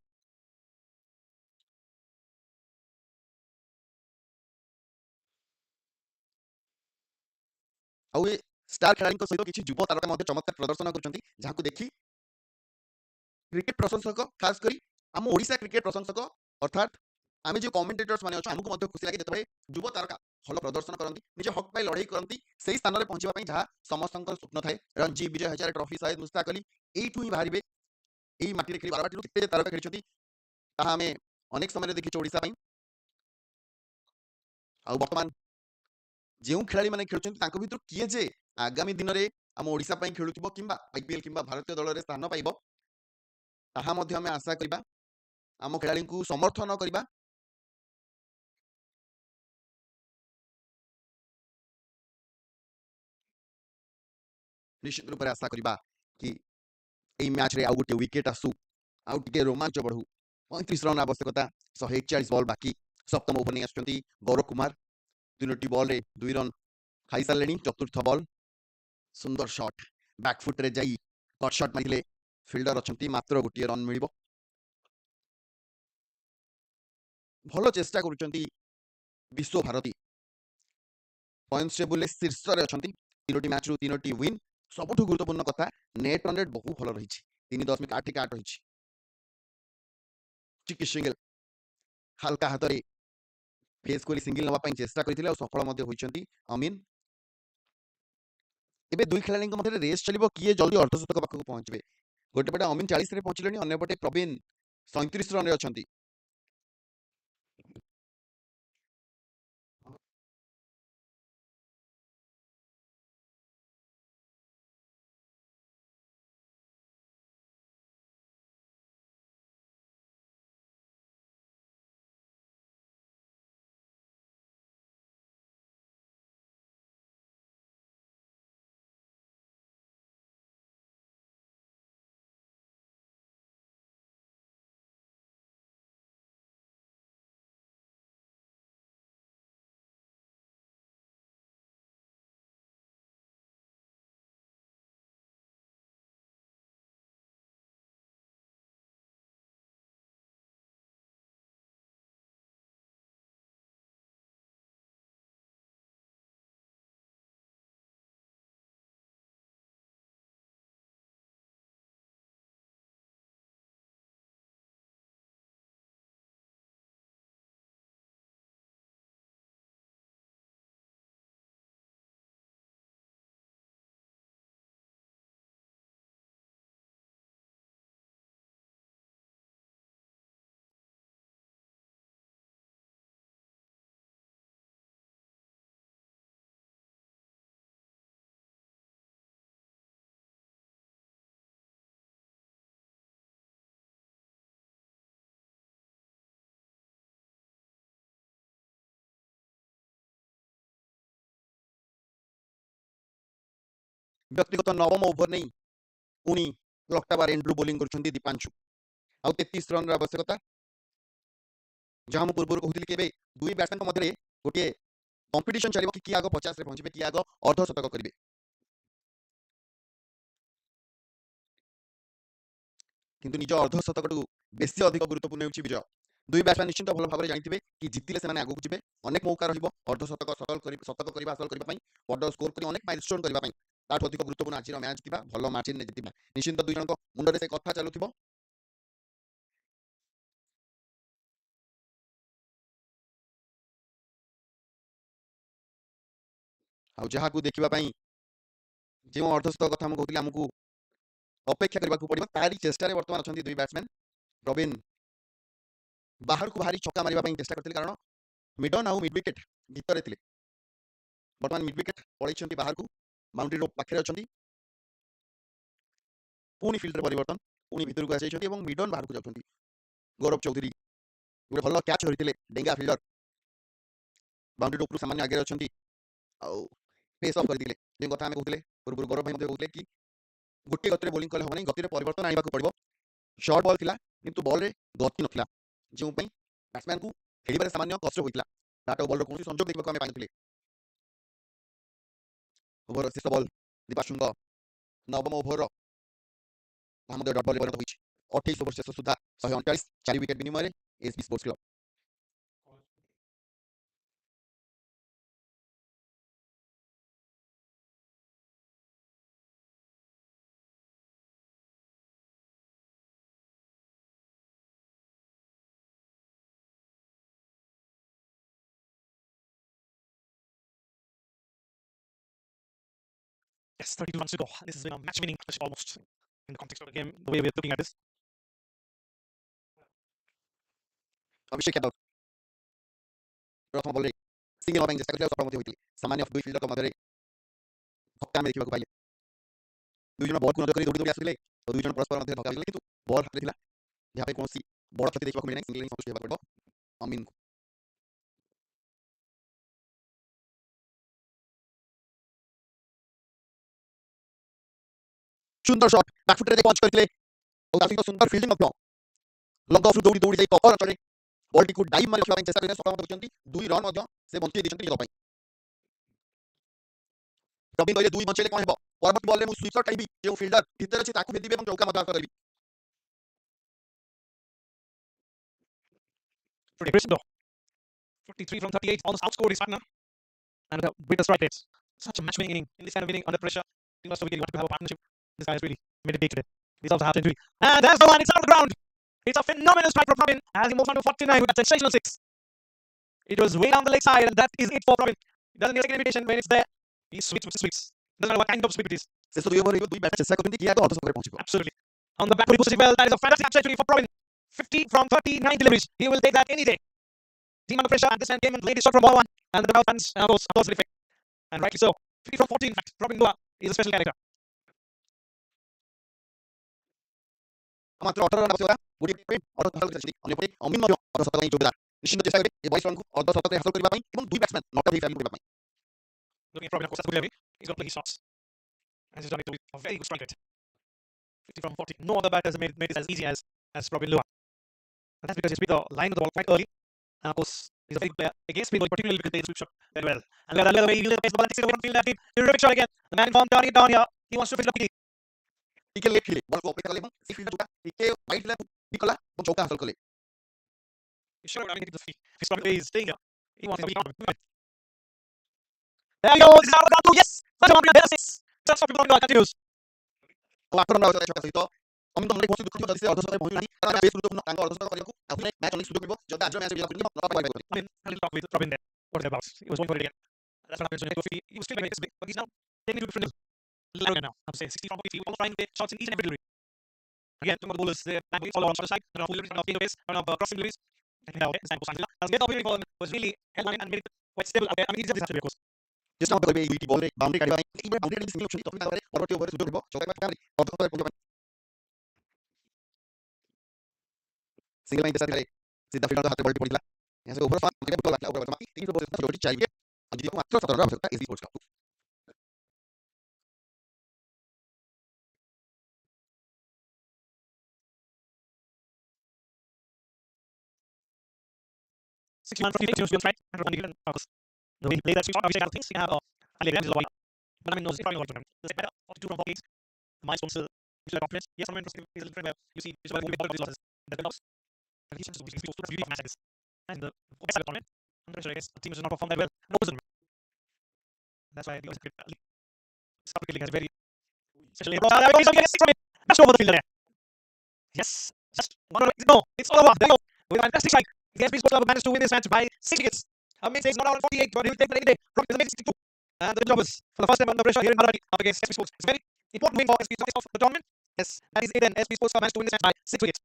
ଆଉ ଏ ଷ୍ଟାର ଖେଳାଳିଙ୍କ ସହିତ କିଛି ଯୁବ ତାରକା ମଧ୍ୟ ଚମତ୍କାର ପ୍ରଦର୍ଶନ କରୁଛନ୍ତି, ଯାହାକୁ ଦେଖି କ୍ରିକେଟ ପ୍ରଶଂସକ, ଖାସ କରି ଆମ ଓଡ଼ିଶା କ୍ରିକେଟ ପ୍ରଶଂସକ ଅର୍ଥାତ୍ ଆମେ ଯେଉଁ କମେଣ୍ଟେଟର୍ସ ମାନେ ଅଛୁ, ଆମକୁ ମଧ୍ୟ ଖୁସି ଲାଗେ ଯେତେବେଳେ ଯୁବ ତାରକା ଭଲ ପ୍ରଦର୍ଶନ କରନ୍ତି, ନିଜ ହକ୍ ପାଇଁ ଲଢ଼େଇ କରନ୍ତି, ସେହି ସ୍ଥାନରେ ପହଞ୍ଚିବା ପାଇଁ ଯାହା ସମସ୍ତଙ୍କର ସ୍ୱପ୍ନ ଥାଏ। ରଣଜୀ, ବିଜୟ ହଜାରେ ଟ୍ରଫି, ସୟେଦ ମୁସ୍ତାକ ଅଲି ଏଇଠୁ ହିଁ ବାହାରିବେ। ଏଇ ମାଟିରେ ଖେଳି ବାରବାଟୀରୁ କେତେ ତାରକା ଖେଳିଛନ୍ତି ତାହା ଆମେ ଅନେକ ସମୟରେ ଦେଖିଛୁ ଓଡ଼ିଶା ପାଇଁ। ଆଉ ବର୍ତ୍ତମାନ ଯେଉଁ ଖେଳାଳିମାନେ ଖେଳୁଛନ୍ତି ତାଙ୍କ ଭିତରୁ କିଏ ଯେ ଆଗାମୀ ଦିନରେ ଆମ ଓଡ଼ିଶା ପାଇଁ ଖେଳୁଥିବ କିମ୍ବା IPL କିମ୍ବା ଭାରତୀୟ ଦଳରେ ସ୍ଥାନ ପାଇବ, ତାହା ମଧ୍ୟ ଆମେ ଆଶା କରିବା। ଆମ ଖେଳାଳିଙ୍କୁ ସମର୍ଥନ କରିବା। ନିଶ୍ଚିତ ରୂପରେ ଆଶା କରିବା କି এই ମ୍ୟାଚ୍ରେ ଆଉ ଗୋଟିଏ ୱିକେଟ୍ ଆସୁ, ଆଉ ଟିକେ ରୋମାଞ୍ଚ ବଢ଼ୁ। 35 ରନ୍ ଆବଶ୍ୟକତା, 141 ବଲ୍ ବାକି। ସପ୍ତମ ଓଭର ନେଇ ଆସୁଛନ୍ତି ଗୌରବ କୁମାର, 3ଟି ବଲ୍ରେ 2 ରନ୍ ଖାଇସାରିଲେଣି। ଚତୁର୍ଥ ବଲ୍, ସୁନ୍ଦର ସଟ୍, ବ୍ୟାକଫୁଟ୍ରେ ଯାଇ କଟ୍ ସଟ୍ ମାରିଲେ ଫିଲ୍ଡର ଅଛନ୍ତି, ମାତ୍ର ଗୋଟିଏ ରନ୍ ମିଳିବ। ଭଲ ଚେଷ୍ଟା କରୁଛନ୍ତି ବିଶ୍ୱଭାରତୀ, ପଏଣ୍ଟସ୍ ଟେବୁଲରେ ଶୀର୍ଷରେ ଅଛନ୍ତି। 3ଟି ମ୍ୟାଚ୍ରୁ 3ଟି ୱିନ୍। ସବୁଠୁ ଗୁରୁତ୍ୱପୂର୍ଣ୍ଣ କଥା, ନେଟ୍ ରନ୍ ରେଟ୍ ବହୁ ଭଲ ରହିଛି, 3.8 ରହିଛି। ଟିକେ ସିଙ୍ଗଲ ହାଲକା ହାତରେ ଫେସ୍ କରି ସିଙ୍ଗଲ ନେବା ପାଇଁ ଚେଷ୍ଟା କରିଥିଲେ ଆଉ ସଫଳ ମଧ୍ୟ ହୋଇଛନ୍ତି ଅମିନ। ଏବେ ଦୁଇ ଖେଳାଳିଙ୍କ ମଧ୍ୟରେ ରେସ୍ ଚାଲିବ, କିଏ ଜଲ୍ଦି ଅର୍ଦ୍ଧଶତକ ପାଖକୁ ପହଞ୍ଚିବେ। ଗୋଟେ ପଟେ ଅମିନ 40ରେ ପହଞ୍ଚିଲେଣି, ଅନ୍ୟପଟେ ପ୍ରବୀଣ 37 ରନ୍ରେ ଅଛନ୍ତି। व्यक्तिगत नवम ओभर नहीं पुणी लकटाबार एंड्रू बोलिंग कर दीपांशु आउ 33 रन आवश्यकता जहाँ मुझे पूर्व कहती कि दुई बैट्समैन मध्य गोटे कंपिटिशन चलो कि किए आग 50 रे पहुंचे किए आग अर्धशतक करेंगे किंतु निज अर्धशतक बेसी अधिक गुरुत्वपूर्ण होची विजय दुई बैट्समैन निश्चित भल भाव जानिथिबे कि जितिले से आगू जी अनेक मौका रहिबो अर्धशतक शतक करबा हासिल करबा पई बड़ स्कोर करी अनेक माइलस्टोन करबा पई ताठू अधिक गुरुत्वपूर्ण आज मैच जितिबा भल मार्जिन ने जितिबा निश्चित दुई जनक मुंडरे से कथा चलुथिबो आ जहाँ को देखा जो अर्धशतक कथा कहती आमको अपेक्षा करने पड़ो तारी चेष्टा बर्तमान अच्छा दुई बैट्समैन प्रवीण बाहर को भारी छक्का मारने चेष्टा करते कारण मिडन आउ मिड विकेट भितर थे बर्तमान मिड विकेट पलैंट बाहर को बाउंड्री रो पाखे अच्छा पुणी फिल्डर परिवर्तन पुणी भितर को आसाई मिडन बाहर को जाती गौरव चौधरी गोटे भल कैच धरते डेंगा फिल्डर बाउंड्री रो सामान्य आगे अच्छा फेस अफ करते जो कथा आम कहते पूर्व गौरव भाई कहते कि गोटे गति बोलिंग कले हम गति परिवर्तन आने पड़ो शॉर्ट बॉल थिला किंतु बॉल रे गति नथिला जो बैट्समैन को खेल सामान्य कष्ट होता बैट बॉल कौन संजोग देखा पाई ओभर शेष बॉल दीपाशु नवम ओभर डट बॉल परिणत होती 28 ओभर शेष सुधा 139 4 विकेट विनिमय SB sports club Yes, 32 runs to go. This has been a match-winning almost in the context of the game, the way we're looking at this. Abhishek Yadav प्रथम ball single होगा चेष्टा करते सामान्य दुई फिल्डर मध्य धक्का देखा पाइले दुईज बल को नजर कर दौड़ी दौड़ी आसते और दुईज परस्पर मध्य धक्का किंतु बल हाथ में जहाँ कौन बड़ क्षति देखा मिलना सिंगल संतुष्ट होगा पड़ो अमीन को सुंदर शॉट बैकफुट रे पंच करते सुंदर फील्डिंग लंग ऑफ दौड़ी दौड़ी कवर अंचल बॉल टी को डाइव मार रखा चेष्टा करते सफल होती दुई रन से बंचे देते प्रवीण कहले दुई बंचेले कौन परवर्त बॉल में स्वीपर टाइम जो फिल्डर भीतर अच्छी भेदी चौका मत करी Aggressive though. 43 from 38, almost outscored his partner. And with the strike rates. Such a match-winning inning. In this kind of inning, under pressure, he must have wanted to have a partnership. This guy has really made it big today. He's also half century. And there's the one, it's out of the ground. It's a phenomenal strike from Pravin as he moves on to 49 with a sensational 6. It was way down the leg side, and that is it for Pravin. He doesn't need a second invitation when it's there. He sweeps. Doesn't matter what kind of sweep it is. से दुई over दुई bat चेष्टा करते किया तो अर्धशतक रे पहुंचो Absolutely. On the back foot, he pushes it well. That is a fantastic half century for Pravin. 50 from 39 deliveries. He will take that any day. Team under pressure, and this man came and laid his shot from ball one. And the fans, of course, the effect. And rightly so. 50 from 40, in fact. Pravin Dua is a special character. मात्र 18 run आवश्यकता गोटे point अर्धशतक अन्य पटे अमीन मध्य अर्धशतक जोगदान निश्चित चेष्टा करे 22 रन को अर्धशतक हासिल करबा पई एवं दुई बैट्समैन नॉट आउट करबा पई Looking at Pravin, of course, that's a good level. He's going to play his shots. And he's done it with a very good strike rate. 50 from 40. No other batter has made it as easy as Pravin Dua. And that's because he's beat the line of the ball quite early. And of course, he's a very good player against me, particularly because they sweep shot very well. And the other way, he uses the ball and takes it away from the field left team. Terrific shot again. The man in form turning it down here. He wants to finish up quickly. टिके late खेले ball को अपेक्षा करले सी fielder जोटा टिके wide ले निकला वो चौका हासिल करले He's sure running into the feet. He's probably staying here. He wants to be on. There he goes. He's out of the ground. Yes! Such a one better 6. Just for people continues. तो 8 run आवश्यकता छक्का सहित अमीन तो हमरे कोसी दुखी जल्दी से अर्धशतक पहुंच नाही कारण बेस गुरुत्वपूर्ण तांको अर्धशतक करियाको आफु मैच अनेक सुযোগ मिलबो जदा आज मैच बिना करियो न पाइ I mean, a little talk with Robin there. What is it about? He was going for it again. That's what happens when he was still making this big, but he's now taking it to different level. Little now. I'm saying 60 from 40. He was trying to get shots in each and every delivery. Again, two more bowlers there. Bang, follow on the side. Run off deliveries, run off field base, run off crossing deliveries. And now, this time, Posanjila. As get opportunity for him was really held on and made it quite stable out there. I mean, he's just this of course. जिसना मतलब ये UT ball रे boundary काढिबा ई boundary single option तो फिर परवर्ती over सुযোগ मिलबो चौका कामरी अर्धशतक पहुंचबा single line चेष्टा करे सीधा फील्डर हाथ बॉल पड़िला यहां से ओवर फास्ट क्रिकेट बॉल आके ओवर बाकी 3 ओवर से 4 विकेट आज जीत को मात्र 17 रन आवश्यकता SB sports club 61 from 58, right? And run again. The way he played that shot, obviously, I don't think he have a is a wide. But I mean, no, it's probably not going to better. 42 from 48. The milestones still, you should have confidence. Yes, someone is a little different where you see, it's about moving all of these losses. The loss. And he's just beauty of matches. And the best of the tournament, I'm pretty sure, I guess, the team has not performed that well. No person. That's why the Scott Killing has very especially just over the fielder there. Yes, just one over. No, it's all over. There you go. With a fantastic strike, the SB Sports Club managed to win this match by 6 wickets. Amazing, not out of 48, but he'll take that any day. From the amazing 62. And the jobbers for the first time under pressure here in Barabati up against SB Sports. It's a very important win for SB Sports of the tournament. Yes, that is it then. SB Sports Club managed to win this match by 6 wickets.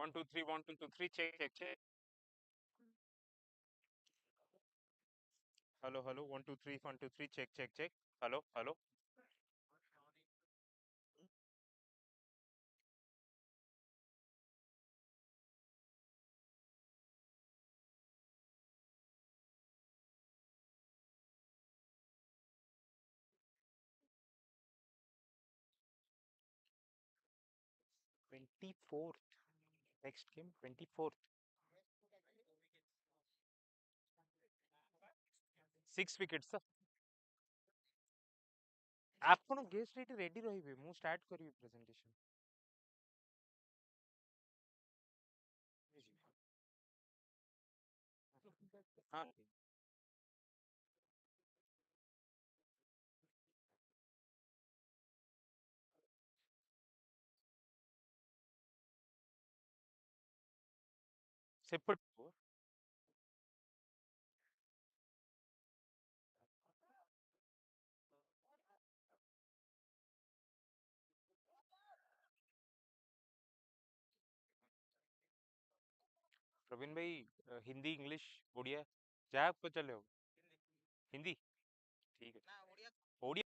One, two, three, one, two, two, three. Check, check, check. Hello, hello. One, two, three, one, two, three. Check, check, check. Hello, hello. Twenty-fourth. Next game, 24th. 6 wickets. ଆପଣ guest ଏଇଠି ready ରହିବେ ମୁଁ start କରିବି presentation ହଁ ସେପଟ प्रवीण भाई Hindi English Odia क्या आपको चले हो हिंदी ठीक है Odia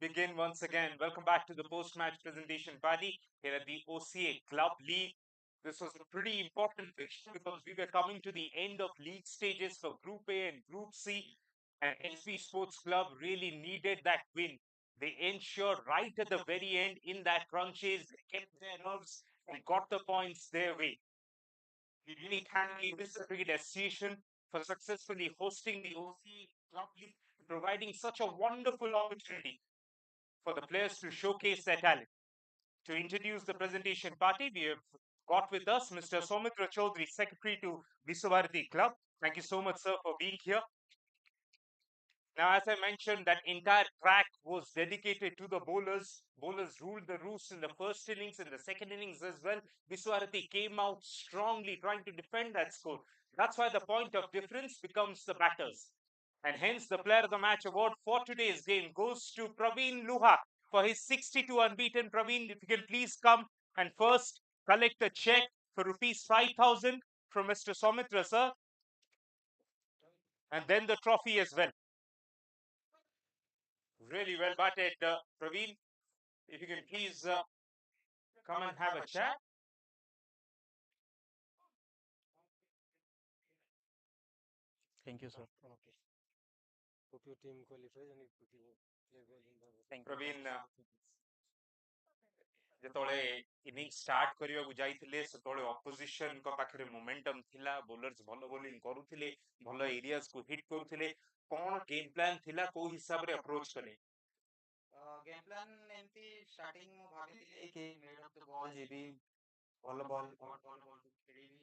begin once again. Welcome back to the post-match presentation party here at the OCA Club League. This was a pretty important fixture because we were coming to the end of league stages for Group A and Group C, and SV Sports Club really needed that win. They ensured right at the very end in that run chase, they kept their nerves and got the points their way. We really handily disagree association for successfully hosting the OCA Club League, providing such a wonderful opportunity for the players to showcase their talent. To introduce the presentation party, we have got with us Mr. Somitra Chaudhary, Secretary to Biswabharati Club. Thank you so much, sir, for being here. Now, as I mentioned, that entire track was dedicated to the bowlers. Bowlers ruled the roost in the first innings, in the second innings as well. Biswabharati came out strongly trying to defend that score. That's why the point of difference becomes the batters. And hence, the player of the match award for today's game goes to Praveen Luha for his 62 unbeaten. Praveen, if you can please come and first collect a check for rupees 5,000 from Mr. Somitra, sir, and then the trophy as well. Really well batted, Praveen. If you can please come and have a chat. Thank you, sir. Hope your team qualifies and it will play well in the. Thank you. Praveen, ଯେତେବେଳେ innings start କରିବାକୁ ଯାଇଥିଲେ ସେତେବେଳେ ଅପୋଜିସନଙ୍କ ପାଖରେ ମୋମେଣ୍ଟମ ଥିଲା, bowlers ଭଲ bowling କରୁଥିଲେ, ଭଲ ଏରିଆସକୁ hit କରୁଥିଲେ, କଣ ଗେମ୍ ପ୍ଲାନ୍ ଥିଲା, କୋଉ ହିସାବରେ ଆପ୍ରୋଚ କଲେ? ଗେମ୍ ପ୍ଲାନ୍ ଏମିତି ଷ୍ଟାର୍ଟିଂ ମୁଁ ଭାବିଥିଲି କି ମିଡ୍ ଅଫ୍ ଦ ବଲ୍ ଯିବି, ଭଲ ବଲ୍ ବଲ୍ ଖେଳିବି,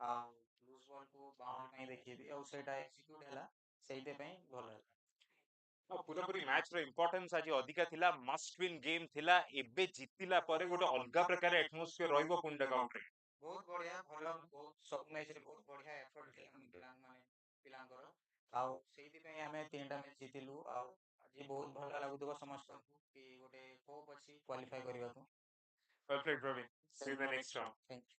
ଆଉ ଲୁଜ୍ ବଲ୍କୁ ବାଉଣ୍ଡ ପାଇଁ ଦେଖିବି, ଆଉ ସେଇଟା ଏକ୍ସିକ୍ୟୁଟ୍ ହେଲା, ସେଇଥିପାଇଁ ଭଲ ହେଲା। ପୁରାପୁରି ମ୍ୟାଚର ଇମ୍ପୋର୍ଟାନ୍ସ ଆଜି ଅଧିକା ଥିଲା, ମଷ୍ଟ ୱିନ୍ ଗେମ୍ ଥିଲା, ଏବେ ଜିତିଲା ପରେ ଗୋଟେ ଅଲଗା ପ୍ରକାର ଆଟମୋସ୍ଫିୟର ରହିବ କୁଣ୍ଡା କାଉଣ୍ଟରେ। ବହୁତ ବଢିଆ, ଭଲ, ବହୁତ ସବୁ ମ୍ୟାଚରେ ବହୁତ ବଢିଆ ଏଫର୍ଟ ଥିଲା ପିଲାଙ୍କର, ଆଉ ସେଇଥିପାଇଁ ଆମେ 3ଟା ମ୍ୟାଚ୍ ଜିତିଲୁ। ଆଉ ଆଜି ବହୁତ ଭଲ ଲାଗୁଥିବ ସମସ୍ତଙ୍କୁ କି ଗୋଟେ ହୋପ୍ ଅଛି କ୍ୱାଲିଫାଏ କରିବାକୁ। Well played, Praveen. See you in the next round. Thank you.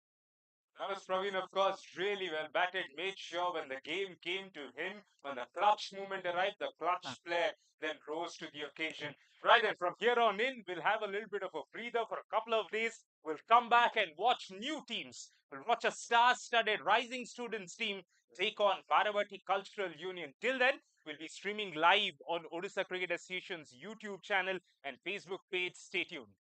That was Praveen, of course, really well batted, made sure when the game came to him, when the clutch moment arrived, the clutch player then rose to the occasion. Right, and from here on in, we'll have a little bit of a breather for a couple of days. We'll come back and watch new teams. We'll watch a star-studded rising students team take on Barabati Cultural Union. Till then, we'll be streaming live on Odisha Cricket Association's YouTube channel and Facebook page. Stay tuned.